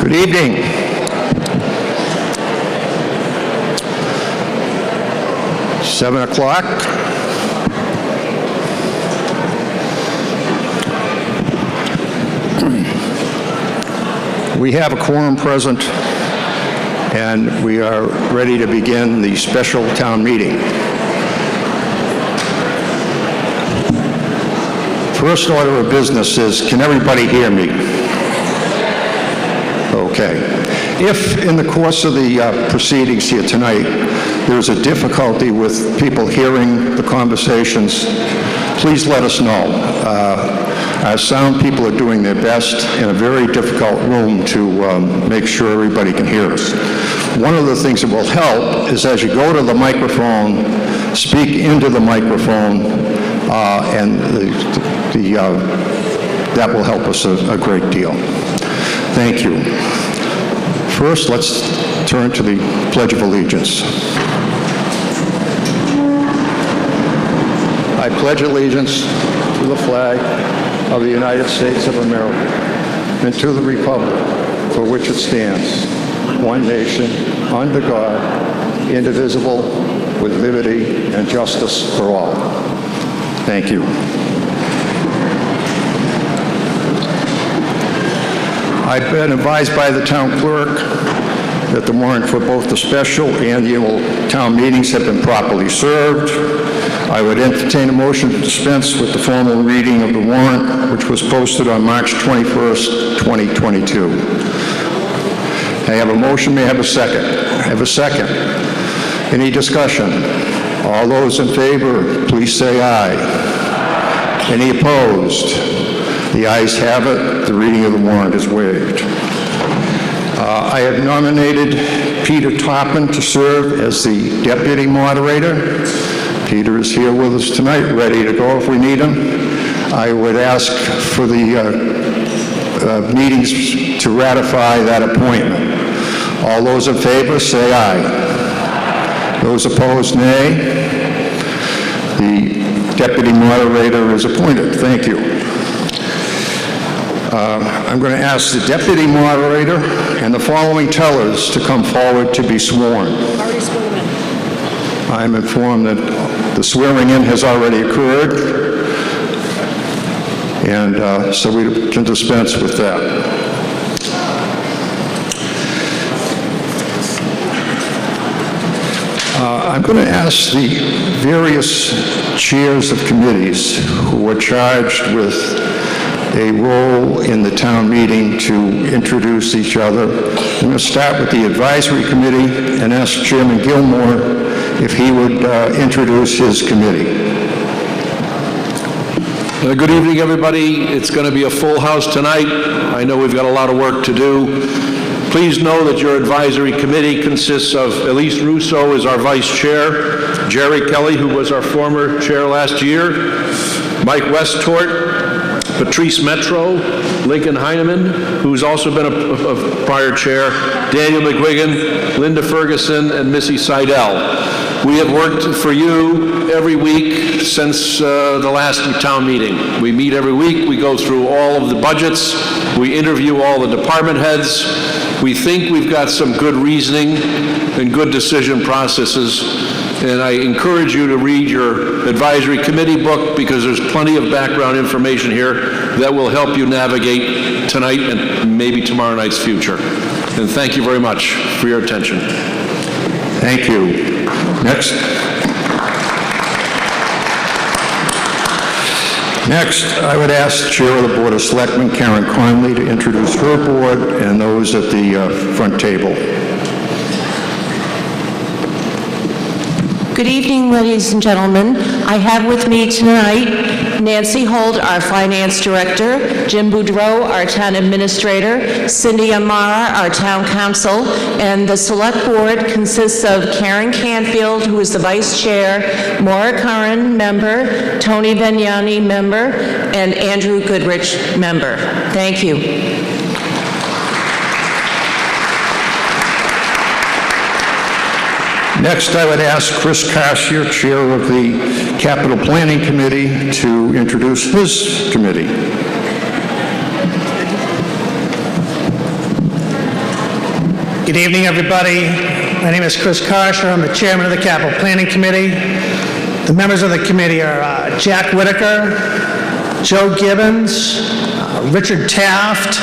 Good evening. It's 7 o'clock. We have a quorum present, and we are ready to begin the special town meeting. First order of business is, can everybody hear me? Okay. If in the course of the proceedings here tonight, there's a difficulty with people hearing the conversations, please let us know. Our sound people are doing their best in a very difficult room to make sure everybody can hear us. One of the things that will help is as you go to the microphone, speak into the microphone, and that will help us a great deal. Thank you. First, let's turn to the Pledge of Allegiance. I pledge allegiance to the flag of the United States of America and to the republic for which it stands, one nation, under God, indivisible, with liberty and justice for all. Thank you. I've been advised by the town clerk that the warrant for both the special and the annual town meetings have been properly served. I would entertain a motion to dispense with the formal reading of the warrant, which was posted on March 21st, 2022. I have a motion. May I have a second? I have a second. Any discussion? All those in favor, please say aye. Any opposed? The ayes have it. The reading of the warrant is waived. I have nominated Peter Toppin to serve as the deputy moderator. Peter is here with us tonight, ready to go if we need him. I would ask for the meetings to ratify that appointment. All those in favor, say aye. Those opposed, nay. The deputy moderator is appointed. Thank you. I'm going to ask the deputy moderator and the following tellers to come forward to be sworn. Already sworn in. I'm informed that the swearing in has already occurred, and so we can dispense with that. I'm going to ask the various chairs of committees who are charged with a role in the town meeting to introduce each other. I'm going to start with the advisory committee and ask Chairman Gilmore if he would introduce his committee. Good evening, everybody. It's going to be a full house tonight. I know we've got a lot of work to do. Please know that your advisory committee consists of Elise Russo as our vice chair, Jerry Kelly, who was our former chair last year, Mike Westhort, Patrice Metro, Lincoln Heineman, who's also been a prior chair, Daniel McGuigan, Linda Ferguson, and Missy Seidel. We have worked for you every week since the last town meeting. We meet every week. We go through all of the budgets. We interview all the department heads. We think we've got some good reasoning and good decision processes. And I encourage you to read your advisory committee book because there's plenty of background information here that will help you navigate tonight and maybe tomorrow night's future. And thank you very much for your attention. Thank you. Next. Next, I would ask the Chair of the Board of Selectmen, Karen Conley, to introduce her board and those at the front table. Good evening, ladies and gentlemen. I have with me tonight Nancy Holt, our Finance Director, Jim Boudreau, our Town Administrator, Cindy Amara, our Town Council, and the Select Board consists of Karen Canfield, who is the Vice Chair, Maura Curran, Member, Tony Vignani, Member, and Andrew Goodrich, Member. Thank you. Next, I would ask Chris Cartier, Chair of the Capital Planning Committee, to introduce his committee. Good evening, everybody. My name is Chris Karsher. I'm the chairman of the Capital Planning Committee. The members of the committee are Jack Whitaker, Joe Gibbons, Richard Taft,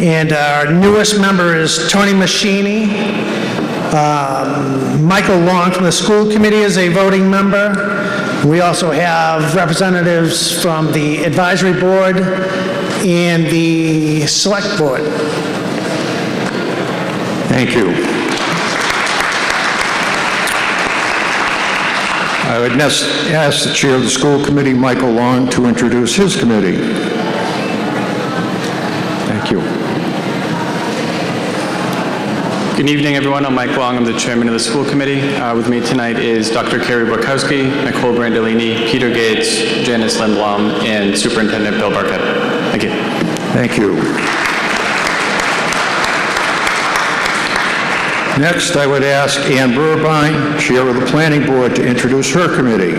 and our newest member is Tony Machini. Michael Long from the school committee is a voting member. We also have representatives from the advisory board and the select board. Thank you. I would next ask the chair of the school committee, Michael Long, to introduce his committee. Thank you. Good evening, everyone. I'm Mike Long. I'm the chairman of the school committee. With me tonight is Dr. Carrie Borkowski, Nicole Brandolini, Peter Gates, Janice Lindblom, and Superintendent Bill Barkett. Thank you. Thank you. Next, I would ask Ann Burbine, chair of the planning board, to introduce her committee.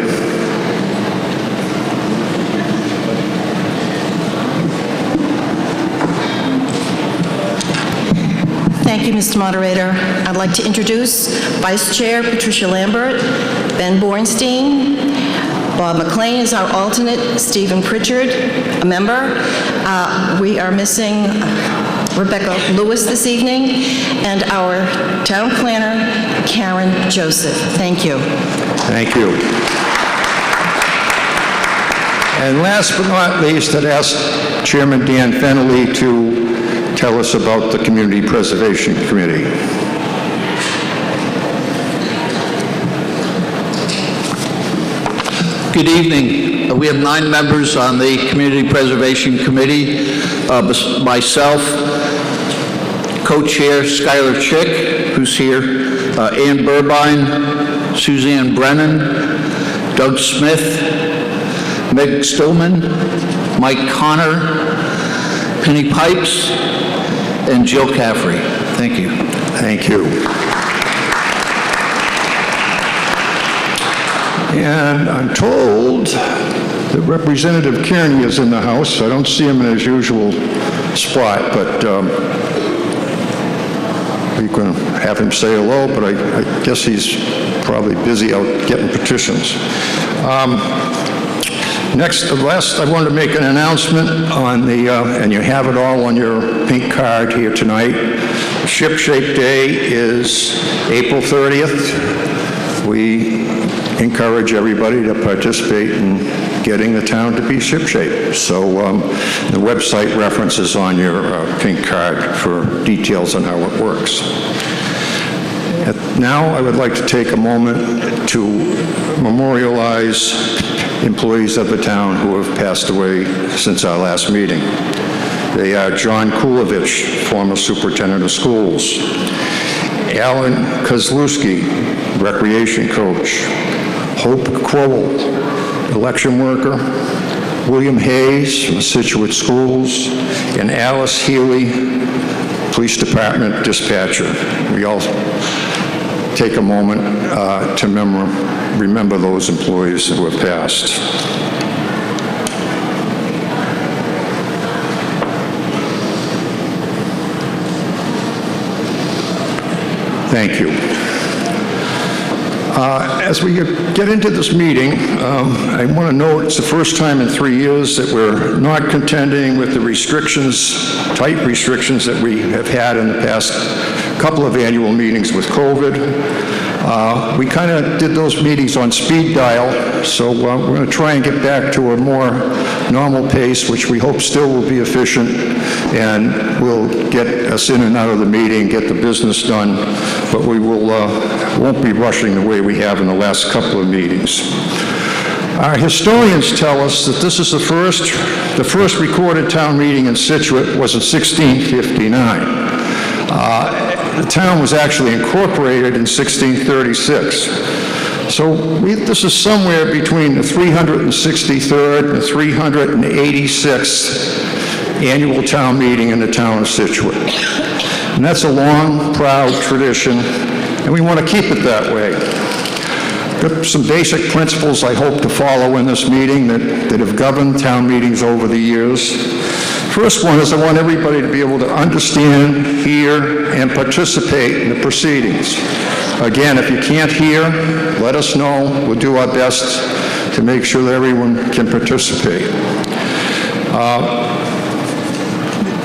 Thank you, Mr. Moderator. I'd like to introduce Vice Chair Patricia Lambert, Ben Bornstein, Bob McLean is our alternate, Stephen Pritchard, a member. We are missing Rebecca Lewis this evening, and our town planner, Karen Joseph. Thank you. Thank you. And last but not least, I'd ask Chairman Dan Fennelly to tell us about the Community Preservation Committee. Good evening. We have 9 members on the Community Preservation Committee. Myself, co-chair Skylar Chick, who's here, Ann Burbine, Suzanne Brennan, Doug Smith, Meg Stillman, Mike Connor, Penny Pipes, and Jill Caffrey. Thank you. Thank you. And I'm told that Representative Kearney is in the house. I don't see him in his usual spot, but we can have him say hello, but I guess he's probably busy out getting petitions. Last, I wanted to make an announcement on the, and you have it all on your pink card here tonight. Ship Shape Day is April 30th. We encourage everybody to participate in getting the town to be shipshape. So the website reference is on your pink card for details on how it works. Now I would like to take a moment to memorialize employees of the town who have passed away since our last meeting. They are John Kulovich, former superintendent of schools, Alan Kozlowski, recreation coach, Hope Crowell, election worker, William Hayes from Scituate Schools, and Alice Healy, police department dispatcher. We all take a moment to remember those employees who have passed. Thank you. As we get into this meeting, I want to note it's the first time in 3 years that we're not contending with the tight restrictions that we have had in the past couple of annual meetings with COVID. We kind of did those meetings on speed dial, so we're going to try and get back to a more normal pace, which we hope still will be efficient and will get us in and out of the meeting, get the business done, but we won't be rushing the way we have in the last couple of meetings. Our historians tell us that this is the first recorded town meeting in Scituate was in 1659. The town was actually incorporated in 1636. So this is somewhere between the 363rd and 386th annual town meeting in the town of Scituate. And that's a long, proud tradition, and we want to keep it that way. There are some basic principles I hope to follow in this meeting that have governed town meetings over the years. First one is I want everybody to be able to understand, hear, and participate in the proceedings. Again, if you can't hear, let us know. We'll do our best to make sure that everyone can participate.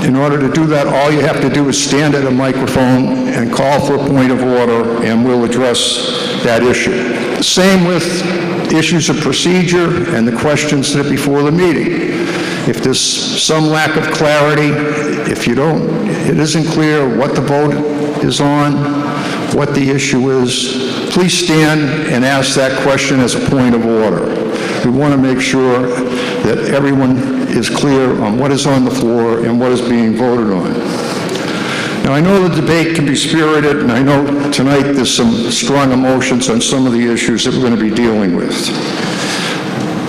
In order to do that, all you have to do is stand at a microphone and call for a point of order, and we'll address that issue. Same with issues of procedure and the questions that are before the meeting. If there's some lack of clarity, if it isn't clear what the vote is on, what the issue is, please stand and ask that question as a point of order. We want to make sure that everyone is clear on what is on the floor and what is being voted on. Now, I know the debate can be spirited, and I know tonight there's some strong emotions on some of the issues that we're going to be dealing with.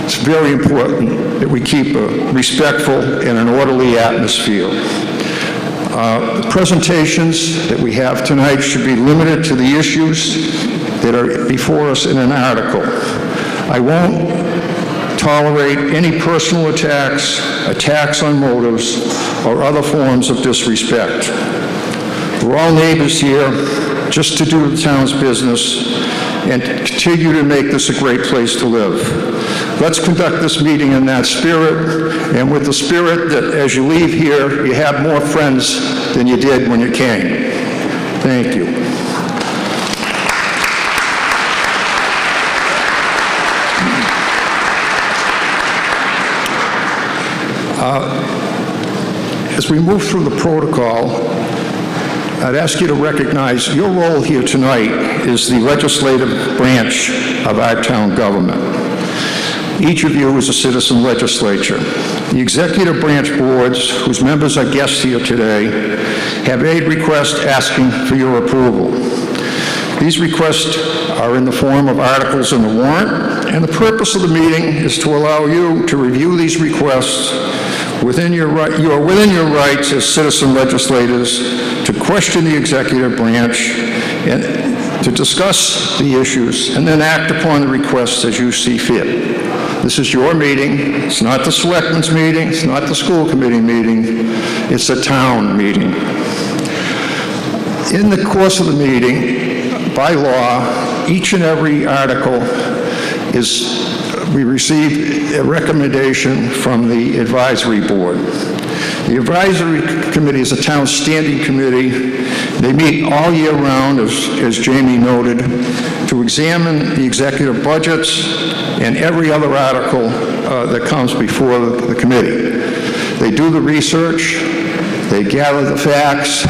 It's very important that we keep a respectful and an orderly atmosphere. The presentations that we have tonight should be limited to the issues that are before us in an article. I won't tolerate any personal attacks, attacks on motives, or other forms of disrespect. We're all neighbors here just to do the town's business and continue to make this a great place to live. Let's conduct this meeting in that spirit, and with the spirit that as you leave here, you have more friends than you did when you came. Thank you. As we move through the protocol, I'd ask you to recognize your role here tonight is the legislative branch of our town government. Each of you is a citizen legislature. The executive branch boards, whose members are guests here today, have made requests asking for your approval. These requests are in the form of articles in the warrant, and the purpose of the meeting is to allow you to review these requests. You are within your rights as citizen legislators to question the executive branch and to discuss the issues and then act upon the requests as you see fit. This is your meeting. It's not the selectmen's meeting. It's not the school committee meeting. It's a town meeting. In the course of the meeting, by law, each and every article we receive a recommendation from the advisory board. The advisory committee is a town standing committee. They meet all year round, as Jamie noted, to examine the executive budgets and every other article that comes before the committee. They do the research, they gather the facts,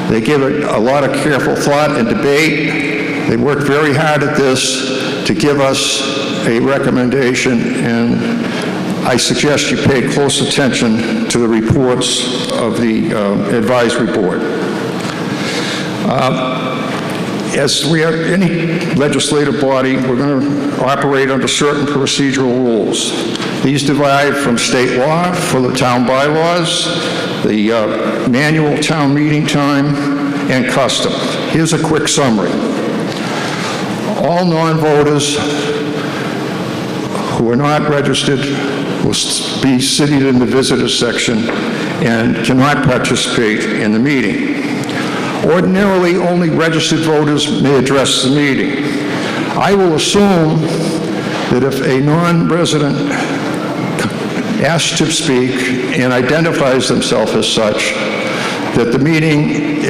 they give it a lot of careful thought and debate. They work very hard at this to give us a recommendation, and I suggest you pay close attention to the reports of the advisory board. As we are any legislative body, we're going to operate under certain procedural rules. These derive from state law for the town bylaws, the manual town meeting time, and custom. Here's a quick summary. All non-voters who are not registered will be seated in the visitors section and cannot participate in the meeting. Ordinarily, only registered voters may address the meeting. I will assume that if a non-resident asks to speak and identifies themselves as such, that the meeting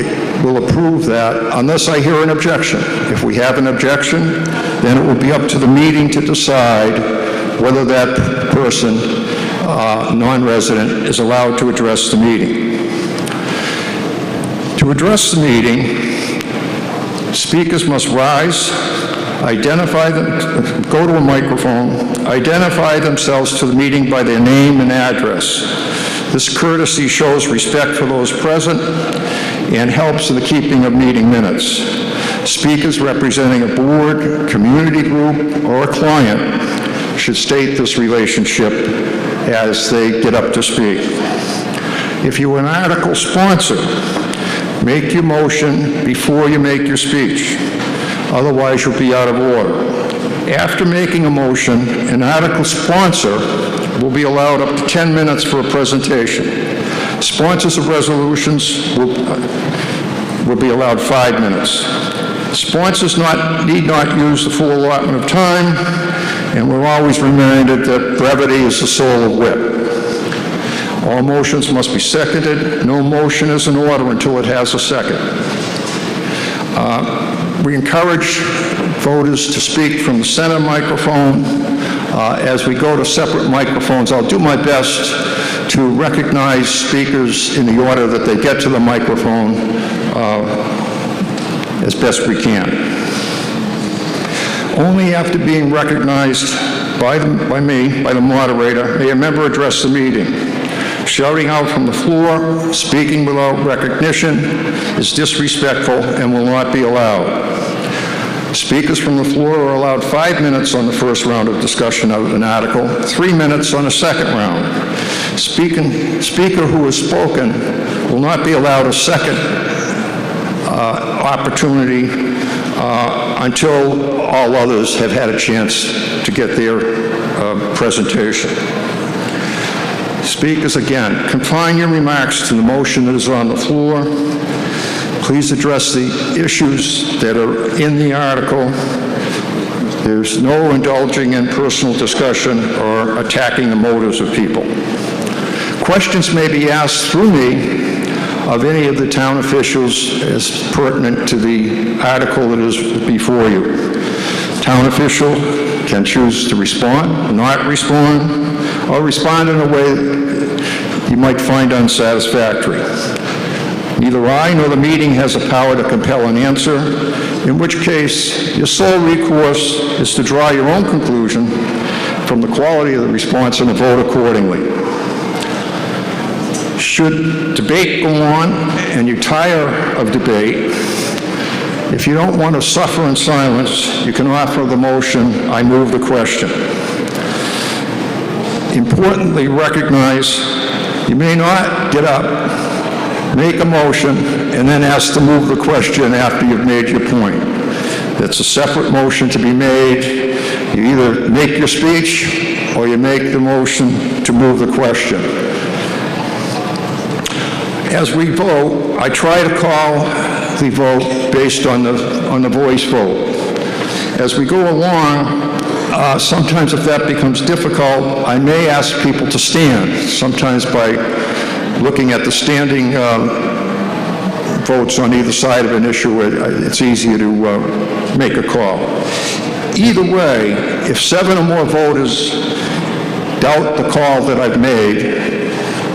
will approve that unless I hear an objection. If we have an objection, then it will be up to the meeting to decide whether that person, non-resident, is allowed to address the meeting. To address the meeting, speakers must rise, go to a microphone, identify themselves to the meeting by their name and address. This courtesy shows respect for those present and helps in the keeping of meeting minutes. Speakers representing a board, community group, or a client should state this relationship as they get up to speak. If you are an article sponsor, make your motion before you make your speech. Otherwise, you'll be out of order. After making a motion, an article sponsor will be allowed up to 10 minutes for a presentation. Sponsors of resolutions will be allowed 5 minutes. Sponsors need not use the full allotment of time, and we're always reminded that brevity is the soul of wit. All motions must be seconded. No motion is in order until it has a second. We encourage voters to speak from the center microphone. As we go to separate microphones, I'll do my best to recognize speakers in the order that they get to the microphone as best we can. Only after being recognized by the moderator, may a member address the meeting. Shouting out from the floor, speaking without recognition is disrespectful and will not be allowed. Speakers from the floor are allowed 5 minutes on the first round of discussion of an article, 3 minutes on the second round. Speaker who has spoken will not be allowed a second opportunity until all others have had a chance to get their presentation. Speakers, again, confine your remarks to the motion that is on the floor. Please address the issues that are in the article. There's no indulging in personal discussion or attacking the motives of people. Questions may be asked through me of any of the town officials as pertinent to the article that is before you. Town official can choose to respond, not respond, or respond in a way that you might find unsatisfactory. Neither I nor the meeting has the power to compel an answer, in which case your sole recourse is to draw your own conclusion from the quality of the response and to vote accordingly. Should debate go on and you tire of debate, if you don't want to suffer in silence, you can offer the motion, I move the question. Importantly, recognize you may not get up, make a motion, and then ask to move the question after you've made your point. That's a separate motion to be made. You either make your speech or you make the motion to move the question. As we vote, I try to call the vote based on the voice vote. As we go along, sometimes if that becomes difficult, I may ask people to stand, sometimes by looking at the standing votes on either side of an issue. It's easier to make a call. Either way, if 7 or more voters doubt the call that I've made,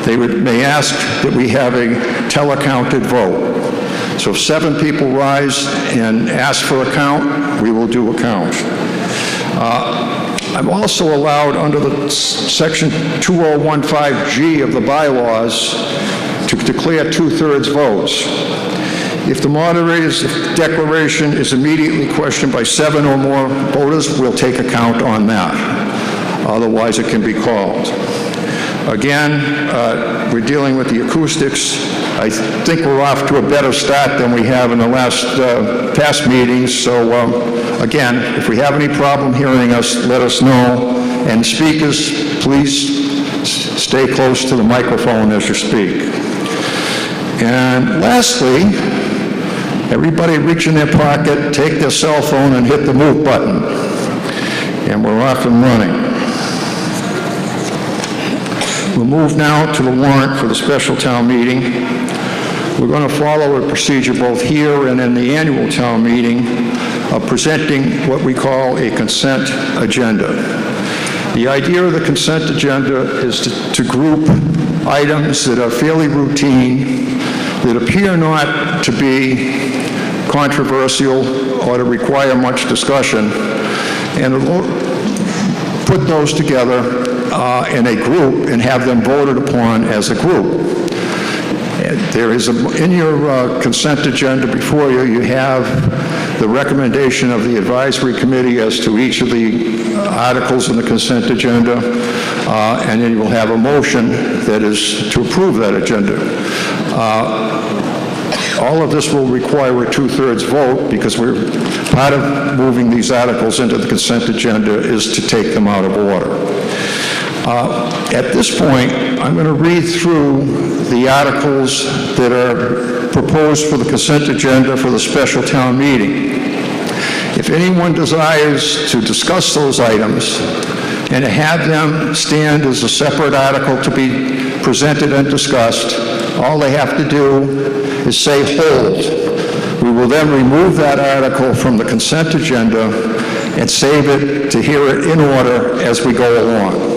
they may ask that we have a telecounted vote. So if 7 people rise and ask for a count, we will do a count. I'm also allowed under the section 2015G of the bylaws to declare 2/3 votes. If the moderator's declaration is immediately questioned by 7 or more voters, we'll take a count on that. Otherwise, it can be called. Again, we're dealing with the acoustics. I think we're off to a better start than we have in the last past meetings. So again, if we have any problem hearing us, let us know. And speakers, please stay close to the microphone as you speak. And lastly, everybody reach in their pocket, take their cell phone and hit the mute button. And we're off and running. We'll move now to the warrant for the special town meeting. We're going to follow a procedure both here and in the annual town meeting of presenting what we call a consent agenda. The idea of the consent agenda is to group items that are fairly routine, that appear not to be controversial or to require much discussion, and put those together in a group and have them voted upon as a group. There is, in your consent agenda before you, you have the recommendation of the advisory committee as to each of the articles in the consent agenda, and then you will have a motion that is to approve that agenda. All of this will require a 2/3 vote because part of moving these articles into the consent agenda is to take them out of order. At this point, I'm going to read through the articles that are proposed for the consent agenda for the special town meeting. If anyone desires to discuss those items and to have them stand as a separate article to be presented and discussed, all they have to do is say hold. We will then remove that article from the consent agenda and save it to hear it in order as we go along.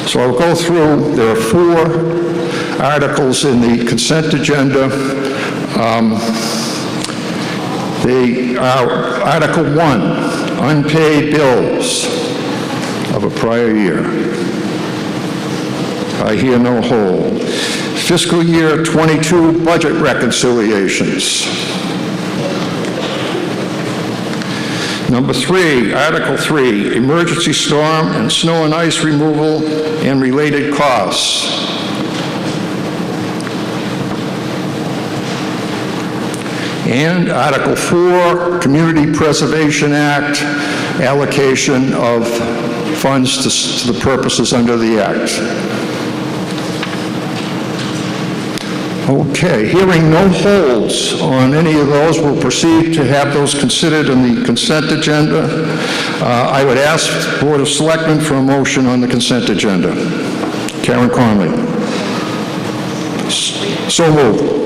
So I'll go through, there are 4 articles in the consent agenda. They are Article 1, unpaid bills of a prior year. I hear no hold. Fiscal year 22 budget reconciliations. Number 3, Article 3, emergency storm and snow and ice removal and related costs. And Article 4, Community Preservation Act, allocation of funds to the purposes under the Act. Okay, hearing no holds on any of those, we'll proceed to have those considered in the consent agenda. I would ask the Board of Selectmen for a motion on the consent agenda. Karen Conley. So moved.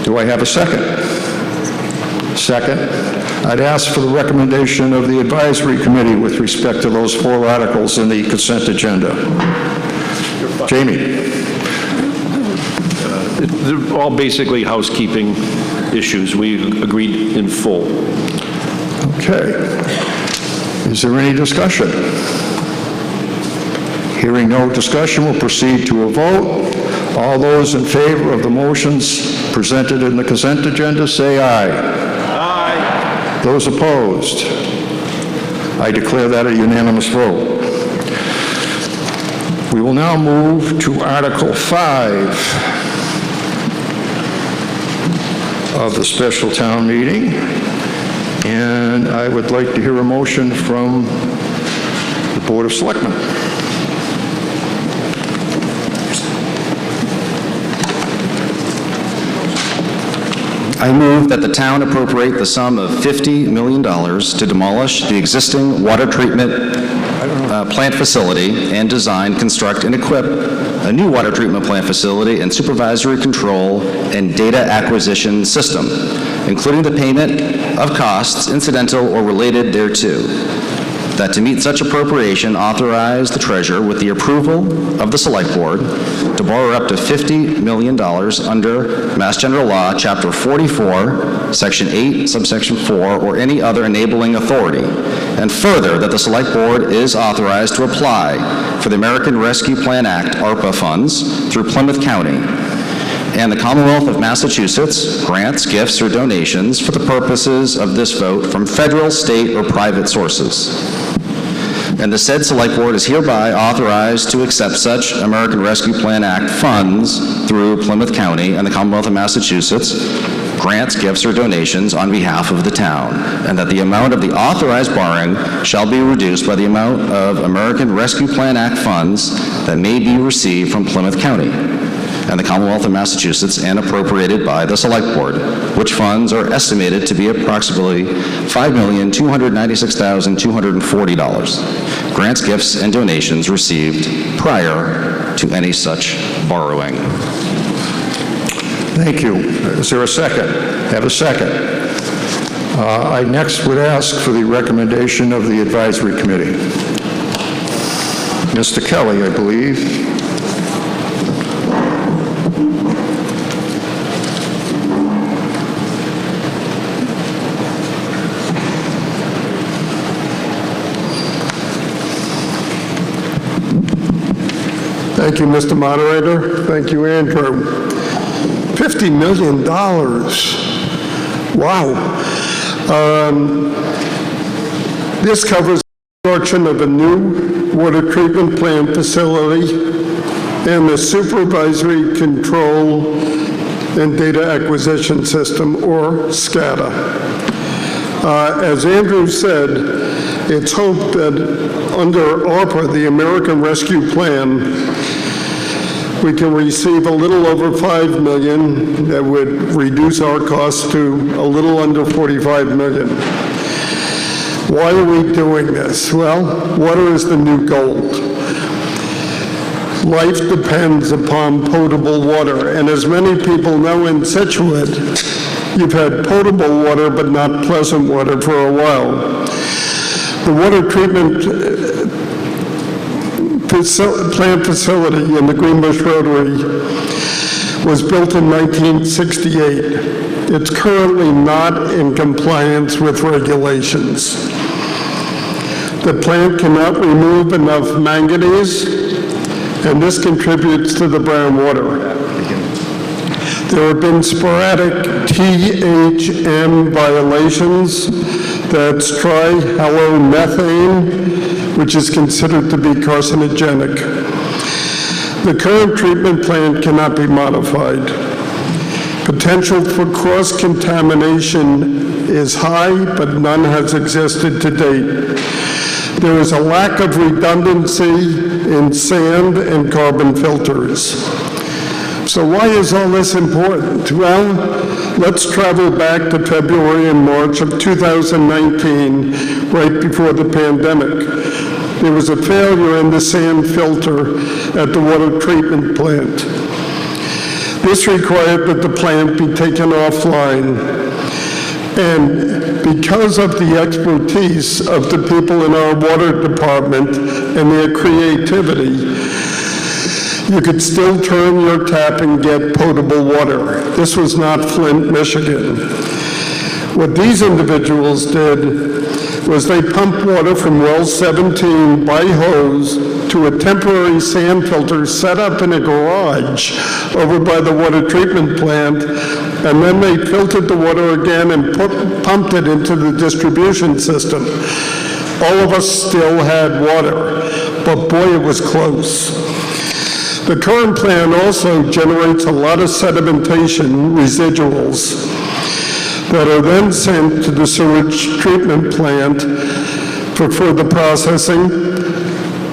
Do I have a second? Second. I'd ask for the recommendation of the advisory committee with respect to those 4 articles in the consent agenda. Jamie. They're all basically housekeeping issues. We agreed in full. Okay. Is there any discussion? Hearing no discussion, we'll proceed to a vote. All those in favor of the motions presented in the consent agenda, say aye. Aye. Those opposed? I declare that a unanimous vote. We will now move to Article 5 of the special town meeting, and I would like to hear a motion from the Board of Selectmen. I move that the town appropriate the sum of $50 million to demolish the existing water treatment plant facility and design, construct, and equip a new water treatment plant facility and supervisory control and data acquisition system, including the payment of costs incidental or related thereto. That to meet such appropriation, authorize the treasurer with the approval of the select board to borrow up to $50 million under Mass General Law, Chapter 44, Section 8, Subsection 4, or any other enabling authority. And further, that the select board is authorized to apply for the American Rescue Plan Act, ARPA funds, through Plymouth County and the Commonwealth of Massachusetts, grants, gifts, or donations for the purposes of this vote from federal, state, or private sources. And the said select board is hereby authorized to accept such American Rescue Plan Act funds through Plymouth County and the Commonwealth of Massachusetts, grants, gifts, or donations on behalf of the town, and that the amount of the authorized borrowing shall be reduced by the amount of American Rescue Plan Act funds that may be received from Plymouth County and the Commonwealth of Massachusetts and appropriated by the Select Board, which funds are estimated to be approximately $5,296,240. Grants, gifts, and donations received prior to any such borrowing. Thank you. Is there a second? Have a second. I next would ask for the recommendation of the advisory committee. Mr. Kelly, I believe. Thank you, Mr. Moderator. Thank you, Andrew. $50 million. Wow. This covers the construction of a new water treatment plant facility and the supervisory control and data acquisition system, or SCADA. As Andrew said, it's hoped that under ARPA, the American Rescue Plan, we can receive a little over $5 million. That would reduce our costs to a little under $45 million. Why are we doing this? Well, water is the new gold. Life depends upon potable water, and as many people know in Scituate, you've had potable water but not pleasant water for a while. The water treatment plant facility in the Greenbush Rotary was built in 1968. It's currently not in compliance with regulations. The plant cannot remove enough manganese, and this contributes to the brown water. There have been sporadic Tthm violations, that's trihalomethanes, which is considered to be carcinogenic. The current treatment plant cannot be modified. Potential for cross-contamination is high, but none has existed to date. There is a lack of redundancy in sand and carbon filters. So why is all this important? Well, let's travel back to February and March of 2019, right before the pandemic. There was a failure in the sand filter at the water treatment plant. This required that the plant be taken offline. And because of the expertise of the people in our water department and their creativity, you could still turn your tap and get potable water. This was not Flint, Michigan. What these individuals did was they pumped water from well 17 by hose to a temporary sand filter set up in a garage over by the water treatment plant, and then they filtered the water again and pumped it into the distribution system. All of us still had water, but boy, it was close. The current plant also generates a lot of sedimentation residuals that are then sent to the sewage treatment plant for further processing,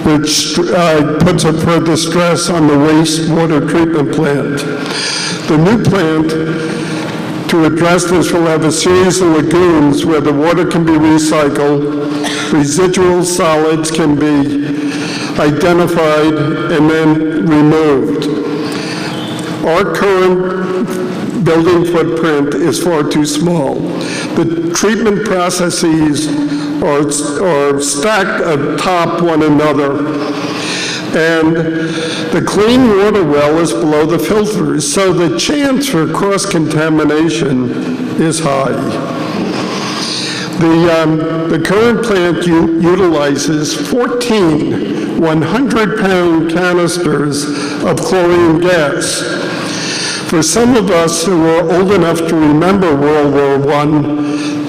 which puts a further stress on the wastewater treatment plant. The new plant, to address this, will have a series of lagoons where the water can be recycled, residual solids can be identified and then removed. Our current building footprint is far too small. The treatment processes are stacked atop one another, and the clean water well is below the filters, so the chance for cross-contamination is high. The current plant utilizes 14 100-pound canisters of chlorine gas. For some of us who are old enough to remember World War I,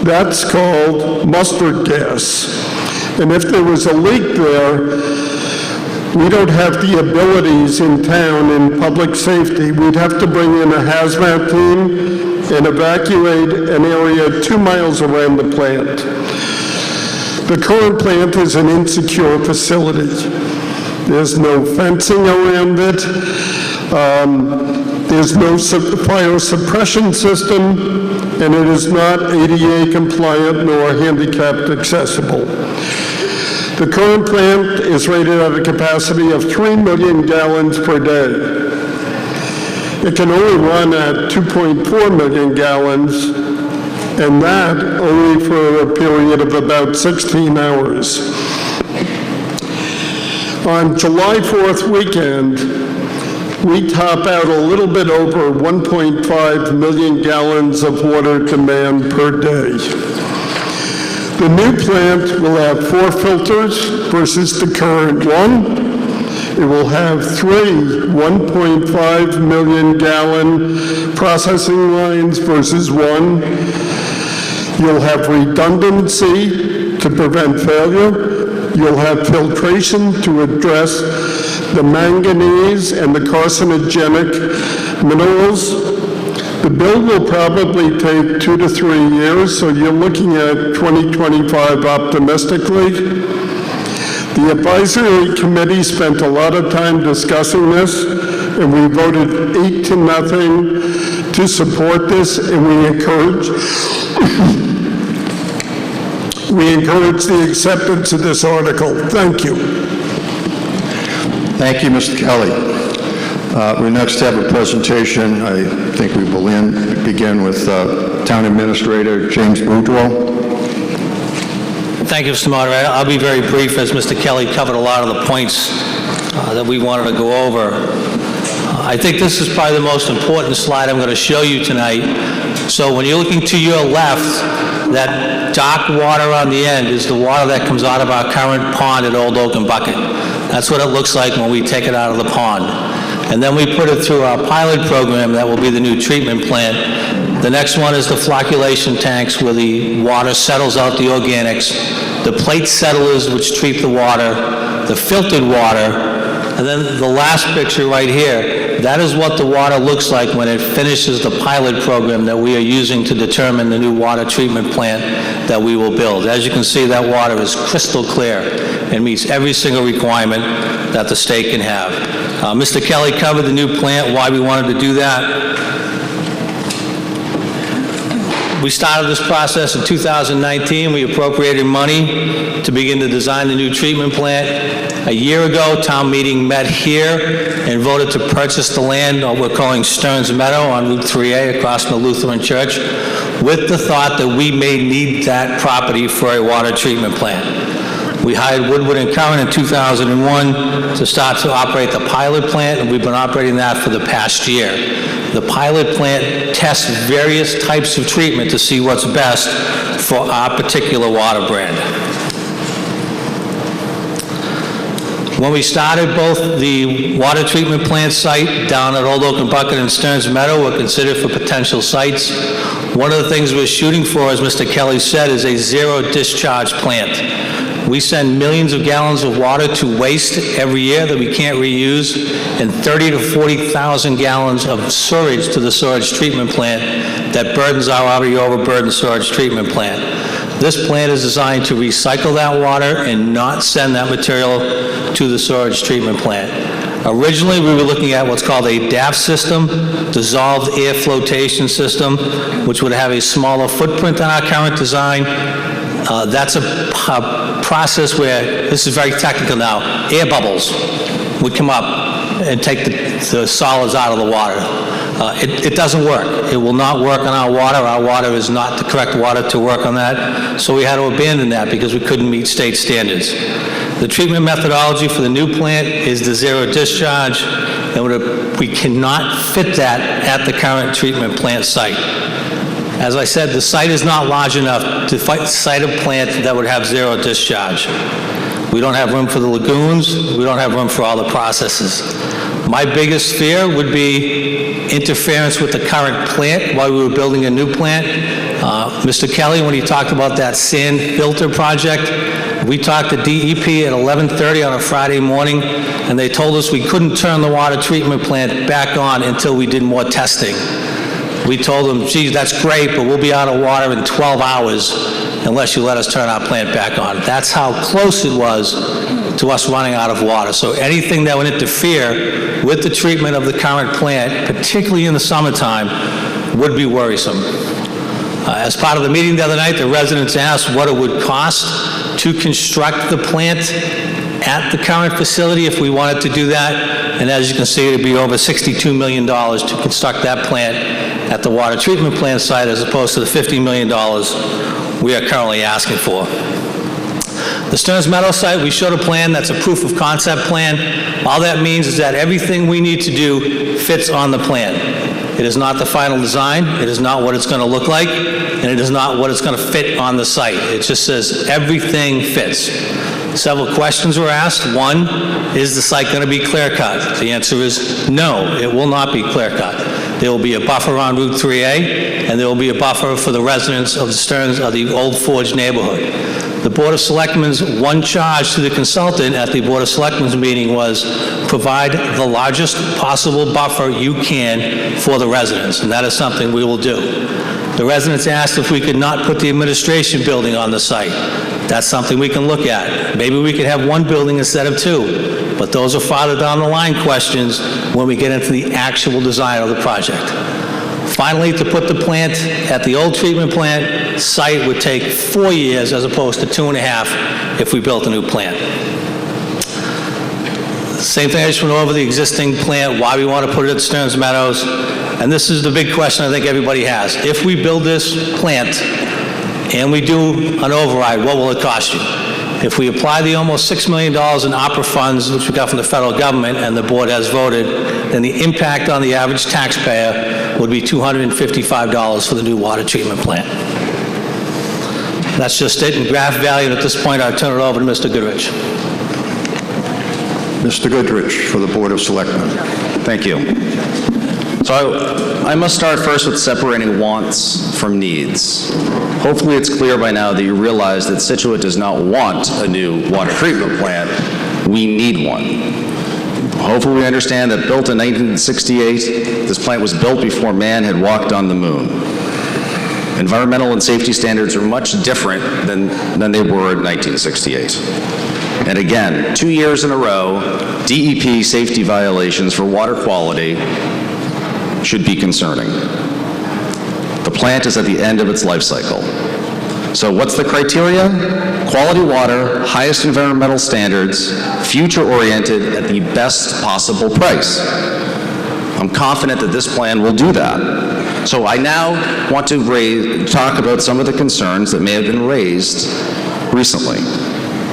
that's called mustard gas. And if there was a leak there, we don't have the abilities in town in public safety. We'd have to bring in a hazmat team and evacuate an area 2 miles around the plant. The current plant is an insecure facility. There's no fencing around it. There's no fire suppression system, and it is not ADA compliant nor handicapped accessible. The current plant is rated at a capacity of 3 million gallons per day. It can only run at 2.4 million gallons, and that only for a period of about 16 hours. On July 4th weekend, we top out a little bit over 1.5 million gallons of water demand per day. The new plant will have 4 filters versus the current one. It will have 3 1.5 million gallon processing lines versus 1. You'll have redundancy to prevent failure. You'll have filtration to address the manganese and the carcinogenic minerals. The build will probably take 2 to 3 years, so you're looking at 2025 optimistically. The advisory committee spent a lot of time discussing this, and we voted 8-0 to support this, and we encourage the acceptance of this article. Thank you. Thank you, Mr. Kelly. We next have a presentation. I think we will begin with Town Administrator James Boudreau. Thank you, Mr. Moderator. I'll be very brief, as Mr. Kelly covered a lot of the points that we wanted to go over. I think this is probably the most important slide I'm going to show you tonight. So when you're looking to your left, that dark water on the end is the water that comes out of our current pond at Old Oaken Bucket. That's what it looks like when we take it out of the pond. And then we put it through our pilot program that will be the new treatment plant. The next one is the flocculation tanks, where the water settles out the organics, the plate settlers, which treat the water, the filtered water, and then the last picture right here, that is what the water looks like when it finishes the pilot program that we are using to determine the new water treatment plant that we will build. As you can see, that water is crystal clear and meets every single requirement that the state can have. Mr. Kelly covered the new plant, why we wanted to do that. We started this process in 2019. We appropriated money to begin to design the new treatment plant. A year ago, town meeting met here and voted to purchase the land, what we're calling Stearns Meadow on Route 3A across from the Lutheran Church, with the thought that we may need that property for a water treatment plant. We hired Woodward & Curran in 2001 to start to operate the pilot plant, and we've been operating that for the past year. The pilot plant tests various types of treatment to see what's best for our particular water brand. When we started both the water treatment plant site down at Old Oaken Bucket and Stearns Meadow were considered for potential sites. One of the things we're shooting for, as Mr. Kelly said, is a zero discharge plant. We send millions of gallons of water to waste every year that we can't reuse, and 30 to 40,000 gallons of sewage to the sewage treatment plant that burdens our already overburdened sewage treatment plant. This plant is designed to recycle that water and not send that material to the sewage treatment plant. Originally, we were looking at what's called a DAF system, dissolved air flotation system, which would have a smaller footprint than our current design. That's a process where, this is very technical now, air bubbles would come up and take the solids out of the water. It doesn't work. It will not work on our water. Our water is not the correct water to work on that, so we had to abandon that because we couldn't meet state standards. The treatment methodology for the new plant is the zero discharge, and we cannot fit that at the current treatment plant site. As I said, the site is not large enough to site a plant that would have zero discharge. We don't have room for the lagoons. We don't have room for all the processes. My biggest fear would be interference with the current plant while we were building a new plant. Mr. Kelly, when he talked about that sand filter project, we talked to DEP at 11:30 on a Friday morning, and they told us we couldn't turn the water treatment plant back on until we did more testing. We told them, geez, that's great, but we'll be out of water in 12 hours unless you let us turn our plant back on. That's how close it was to us running out of water. So anything that would interfere with the treatment of the current plant, particularly in the summertime, would be worrisome. As part of the meeting the other night, the residents asked what it would cost to construct the plant at the current facility if we wanted to do that. And as you can see, it would be over $62 million to construct that plant at the water treatment plant site as opposed to the $50 million we are currently asking for. The Stearns Meadow site, we showed a plan that's a proof of concept plan. All that means is that everything we need to do fits on the plan. It is not the final design, it is not what it's going to look like, and it is not what it's going to fit on the site. It just says everything fits. Several questions were asked. One, is the site going to be clear-cut? The answer is no, it will not be clear-cut. There will be a buffer on Route 3A, and there will be a buffer for the residents of the Stearns of the Old Forge neighborhood. The Board of Selectmen's one charge to the consultant at the Board of Selectmen's meeting was provide the largest possible buffer you can for the residents, and that is something we will do. The residents asked if we could not put the administration building on the site. That's something we can look at. Maybe we could have one building instead of two, but those are farther down the line questions when we get into the actual design of the project. Finally, to put the plant at the old treatment plant site would take 4 years as opposed to 2.5 if we built a new plant. Same thing, I just went over the existing plant, why we want to put it at Stearns Meadows, and this is the big question I think everybody has. If we build this plant and we do an override, what will it cost you? If we apply the almost $6 million in opera funds, which we got from the federal government and the board has voted, then the impact on the average taxpayer would be $255 for the new water treatment plant. That's just it in graph value, and at this point, I'll turn it over to Mr. Goodrich. Mr. Goodrich for the Board of Selectmen. Thank you. So I must start first with separating wants from needs. Hopefully it's clear by now that you realize that Scituate does not want a new water treatment plant. We need one. Hopefully we understand that built in 1968, this plant was built before man had walked on the moon. Environmental and safety standards are much different than they were in 1968. And again, 2 years in a row, DEP safety violations for water quality should be concerning. The plant is at the end of its life cycle. So what's the criteria? Quality water, highest environmental standards, future-oriented at the best possible price. I'm confident that this plan will do that. So I now want to talk about some of the concerns that may have been raised recently.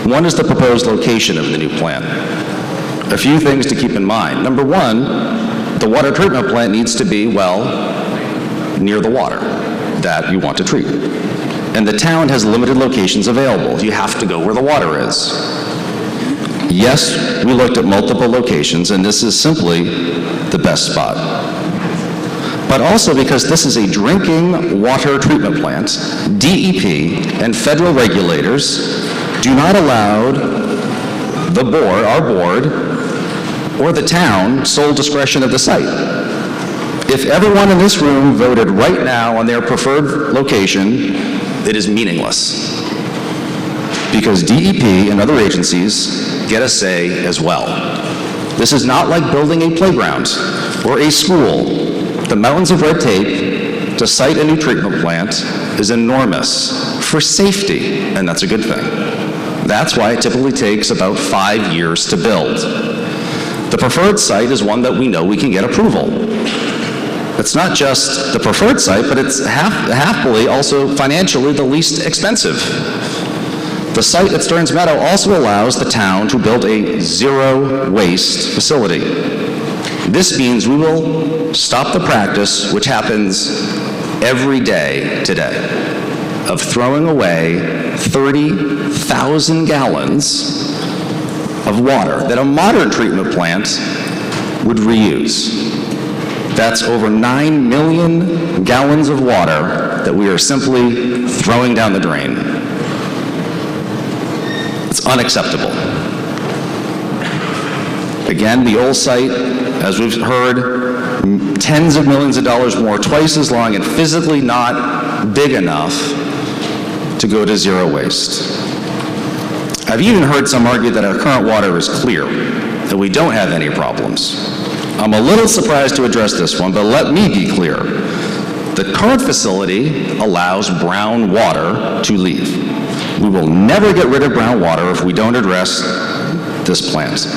One is the proposed location of the new plant. A few things to keep in mind. Number one, the water treatment plant needs to be, well, near the water that you want to treat. And the town has limited locations available. You have to go where the water is. Yes, we looked at multiple locations, and this is simply the best spot. But also because this is a drinking water treatment plant, DEP and federal regulators do not allow the board, our board, or the town sole discretion of the site. If everyone in this room voted right now on their preferred location, it is meaningless. Because DEP and other agencies get a say as well. This is not like building a playground or a school. The mountains of red tape to site a new treatment plant is enormous for safety, and that's a good thing. That's why it typically takes about 5 years to build. The preferred site is one that we know we can get approval. It's not just the preferred site, but it's happily also financially the least expensive. The site at Stearns Meadow also allows the town to build a zero-waste facility. This means we will stop the practice, which happens every day today, of throwing away 30,000 gallons of water that a modern treatment plant would reuse. That's over 9 million gallons of water that we are simply throwing down the drain. It's unacceptable. Again, the old site, as we've heard, tens of millions of dollars more, twice as long, and physically not big enough to go to zero waste. I've even heard some argue that our current water is clear, that we don't have any problems. I'm a little surprised to address this one, but let me be clear. The current facility allows brown water to leave. We will never get rid of brown water if we don't address this plant.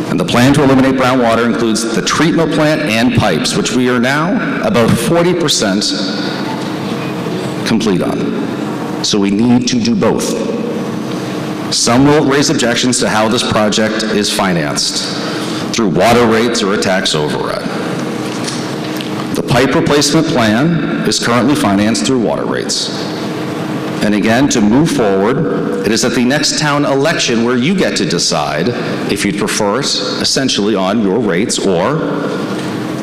And the plan to eliminate brown water includes the treatment plant and pipes, which we are now about 40% complete on. So we need to do both. Some will raise objections to how this project is financed, through water rates or a tax override. The pipe replacement plan is currently financed through water rates. And again, to move forward, it is at the next town election where you get to decide if you'd prefer it essentially on your rates or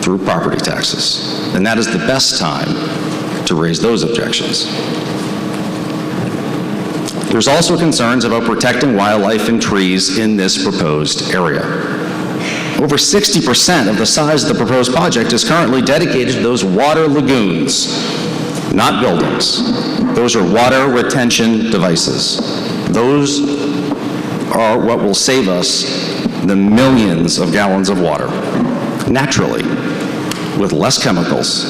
through property taxes. And that is the best time to raise those objections. There's also concerns about protecting wildlife and trees in this proposed area. Over 60% of the size of the proposed project is currently dedicated to those water lagoons. not buildings. Those are water retention devices. Those are what will save us the millions of gallons of water, naturally, with less chemicals,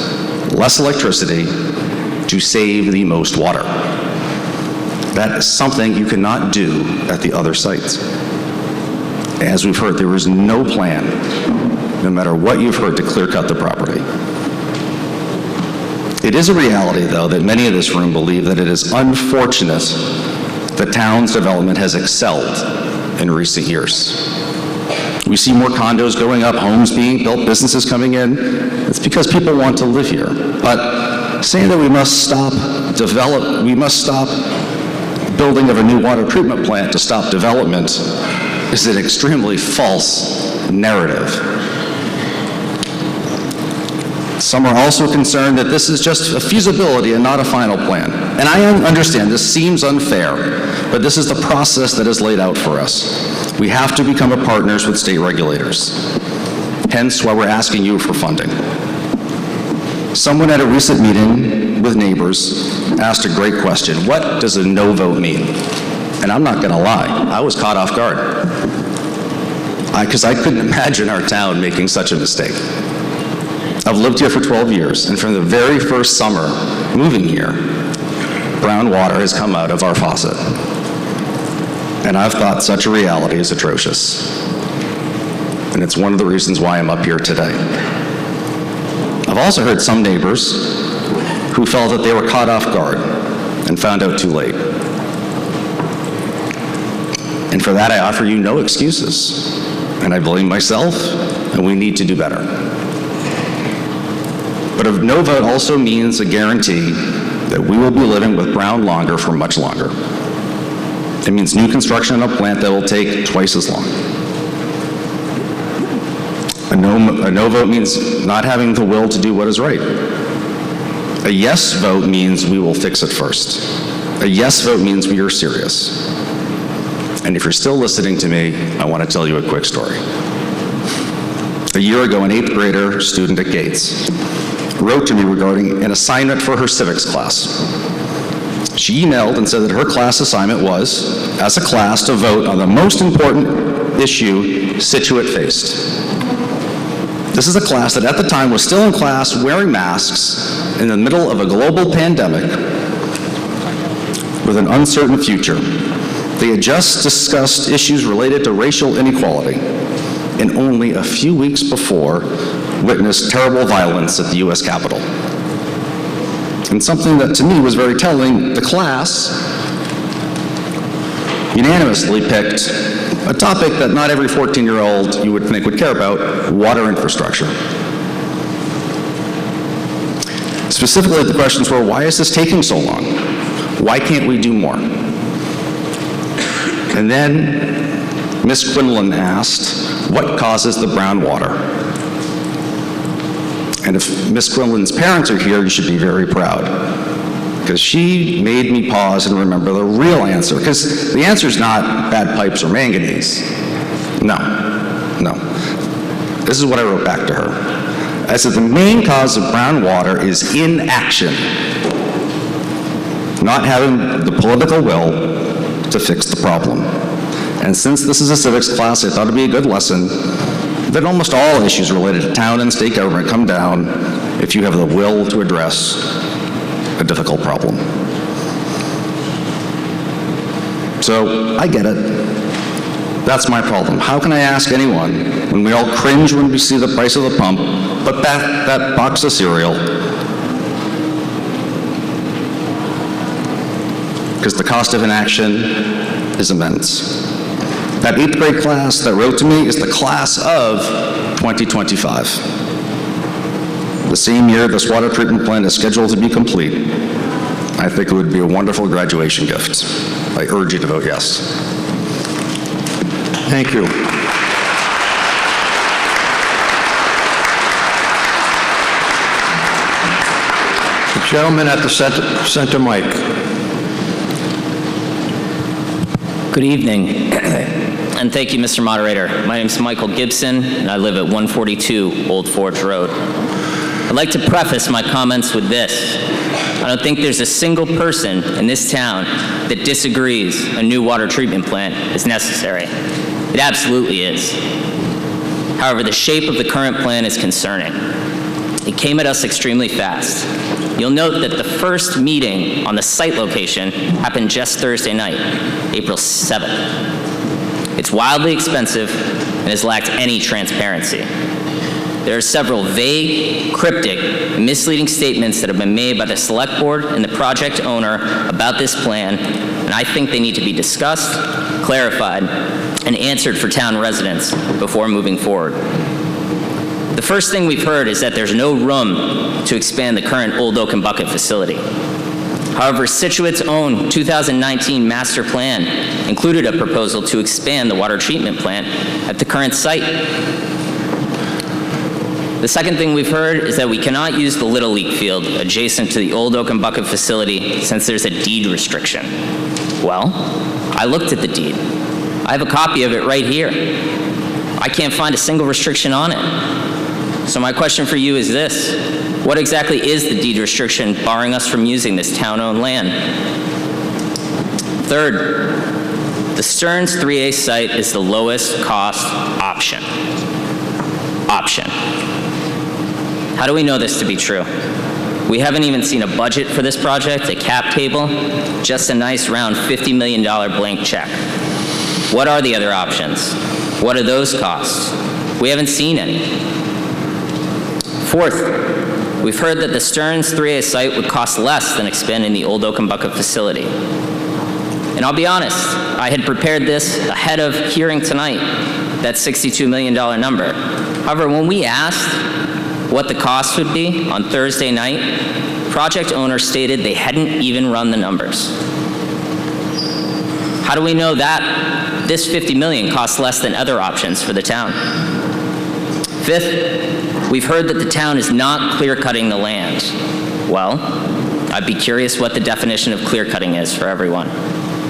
less electricity, to save the most water. That is something you cannot do at the other sites. As we've heard, there is no plan, no matter what you've heard, to clear cut the property. It is a reality, though, that many in this room believe that it is unfortunate the town's development has excelled in recent years. We see more condos going up, homes being built, businesses coming in. It's because people want to live here. But saying that we must stop building of a new water treatment plant to stop development is an extremely false narrative. Some are also concerned that this is just a feasibility and not a final plan. And I understand this seems unfair, but this is the process that is laid out for us. We have to become partners with state regulators. Hence why we're asking you for funding. Someone at a recent meeting with neighbors asked a great question. What does a no vote mean? And I'm not gonna lie, I was caught off guard. Because I couldn't imagine our town making such a mistake. I've lived here for 12 years, and from the very first summer moving here, brown water has come out of our faucet. And I've thought such a reality is atrocious. And it's one of the reasons why I'm up here today. I've also heard some neighbors who felt that they were caught off guard and found out too late. And for that, I offer you no excuses. And I blame myself, and we need to do better. But a no vote also means a guarantee that we will be living with brown longer for much longer. It means new construction on a plant that will take twice as long. A no vote means not having the will to do what is right. A yes vote means we will fix it first. A yes vote means we are serious. And if you're still listening to me, I want to tell you a quick story. A year ago, an 8th grader student at Gates wrote to me regarding an assignment for her civics class. She emailed and said that her class assignment was, as a class, to vote on the most important issue Scituate faced. This is a class that at the time was still in class wearing masks in the middle of a global pandemic with an uncertain future. They had just discussed issues related to racial inequality, and only a few weeks before witnessed terrible violence at the U.S. Capitol. And something that to me was very telling, the class unanimously picked a topic that not every 14-year-old you would think would care about: water infrastructure. Specifically, the questions were, why is this taking so long? Why can't we do more? And then Ms. Quinlan asked, what causes the brown water? And if Ms. Quinlan's parents are here, you should be very proud, because she made me pause and remember the real answer, because the answer is not bad pipes or manganese. No. This is what I wrote back to her. I said, the main cause of brown water is inaction, not having the political will to fix the problem. And since this is a civics class, I thought it'd be a good lesson that almost all issues related to town and state government come down if you have the will to address a difficult problem. So, I get it. That's my problem. How can I ask anyone, when we all cringe when we see the price of the pump, but that box of cereal? Because the cost of inaction is immense. That 8th grade class that wrote to me is the class of 2025. The same year this water treatment plant is scheduled to be complete. I think it would be a wonderful graduation gift. I urge you to vote yes. Thank you. The gentleman at the center mic. Good evening, and thank you, Mr. Moderator. My name is Michael Gibson, and I live at 142 Old Forge Road. I'd like to preface my comments with this. I don't think there's a single person in this town that disagrees a new water treatment plant is necessary. It absolutely is. However, the shape of the current plan is concerning. It came at us extremely fast. You'll note that the first meeting on the site location happened just Thursday night, April 7th. It's wildly expensive and has lacked any transparency. There are several vague, cryptic, and misleading statements that have been made by the Select Board and the project owner about this plan, and I think they need to be discussed, clarified, and answered for town residents before moving forward. The first thing we've heard is that there's no room to expand the current Old Oak and Bucket facility. However, Scituate's own 2019 master plan included a proposal to expand the water treatment plant at the current site. The second thing we've heard is that we cannot use the Little League field adjacent to the Old Oak and Bucket facility since there's a deed restriction. Well, I looked at the deed. I have a copy of it right here. I can't find a single restriction on it. So my question for you is this: what exactly is the deed restriction barring us from using this town-owned land? Third, the Stearns 3A site is the lowest cost option. How do we know this to be true? We haven't even seen a budget for this project, a cap table, just a nice round $50 million blank check. What are the other options? What are those costs? We haven't seen any. Fourth, we've heard that the Stearns 3A site would cost less than expanding the Old Oak and Bucket facility. And I'll be honest, I had prepared this ahead of hearing tonight, that $62 million number. However, when we asked what the cost would be on Thursday night, project owner stated they hadn't even run the numbers. How do we know that this $50 million costs less than other options for the town? Fifth, we've heard that the town is not clear-cutting the land. Well, I'd be curious what the definition of clear-cutting is for everyone.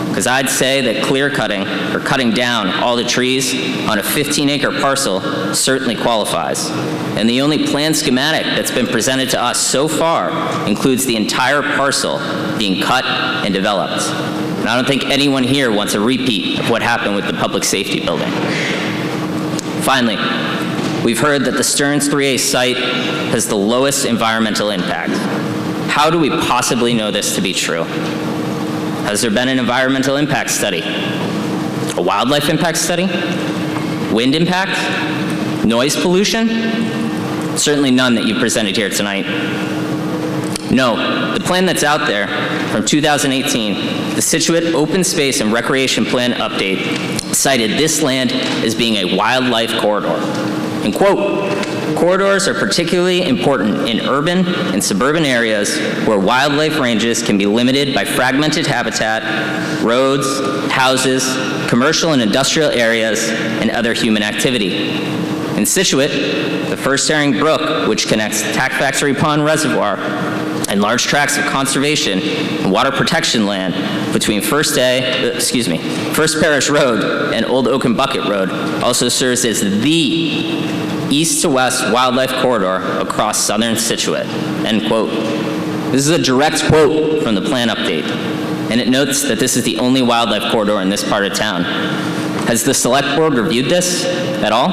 Because I'd say that clear-cutting, or cutting down all the trees on a 15-acre parcel, certainly qualifies. And the only plan schematic that's been presented to us so far includes the entire parcel being cut and developed. And I don't think anyone here wants a repeat of what happened with the public safety building. Finally, we've heard that the Stearns 3A site has the lowest environmental impact. How do we possibly know this to be true? Has there been an environmental impact study? A wildlife impact study? Wind impact? Noise pollution? Certainly none that you presented here tonight. No, the plan that's out there from 2018, the Scituate Open Space and Recreation Plan Update, cited this land as being a wildlife corridor. And quote, "Corridors are particularly important in urban and suburban areas where wildlife ranges can be limited by fragmented habitat, roads, houses, commercial and industrial areas, and other human activity. In Scituate, the First Herring Brook, which connects Tack Factory Pond Reservoir and large tracts of conservation and water protection land between First Parish Road and Old Oak and Bucket Road, also serves as the east to west wildlife corridor across southern Scituate," end quote. This is a direct quote from the plan update, and it notes that this is the only wildlife corridor in this part of town. Has the Select Board reviewed this at all?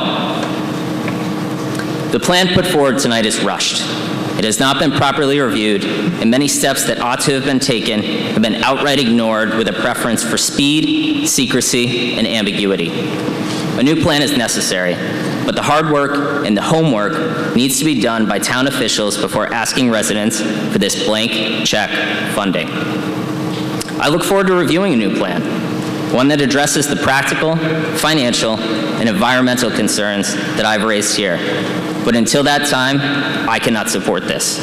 The plan put forward tonight is rushed. It has not been properly reviewed, and many steps that ought to have been taken have been outright ignored with a preference for speed, secrecy, and ambiguity. A new plan is necessary, but the hard work and the homework needs to be done by town officials before asking residents for this blank check funding. I look forward to reviewing a new plan, one that addresses the practical, financial, and environmental concerns that I've raised here. But until that time, I cannot support this.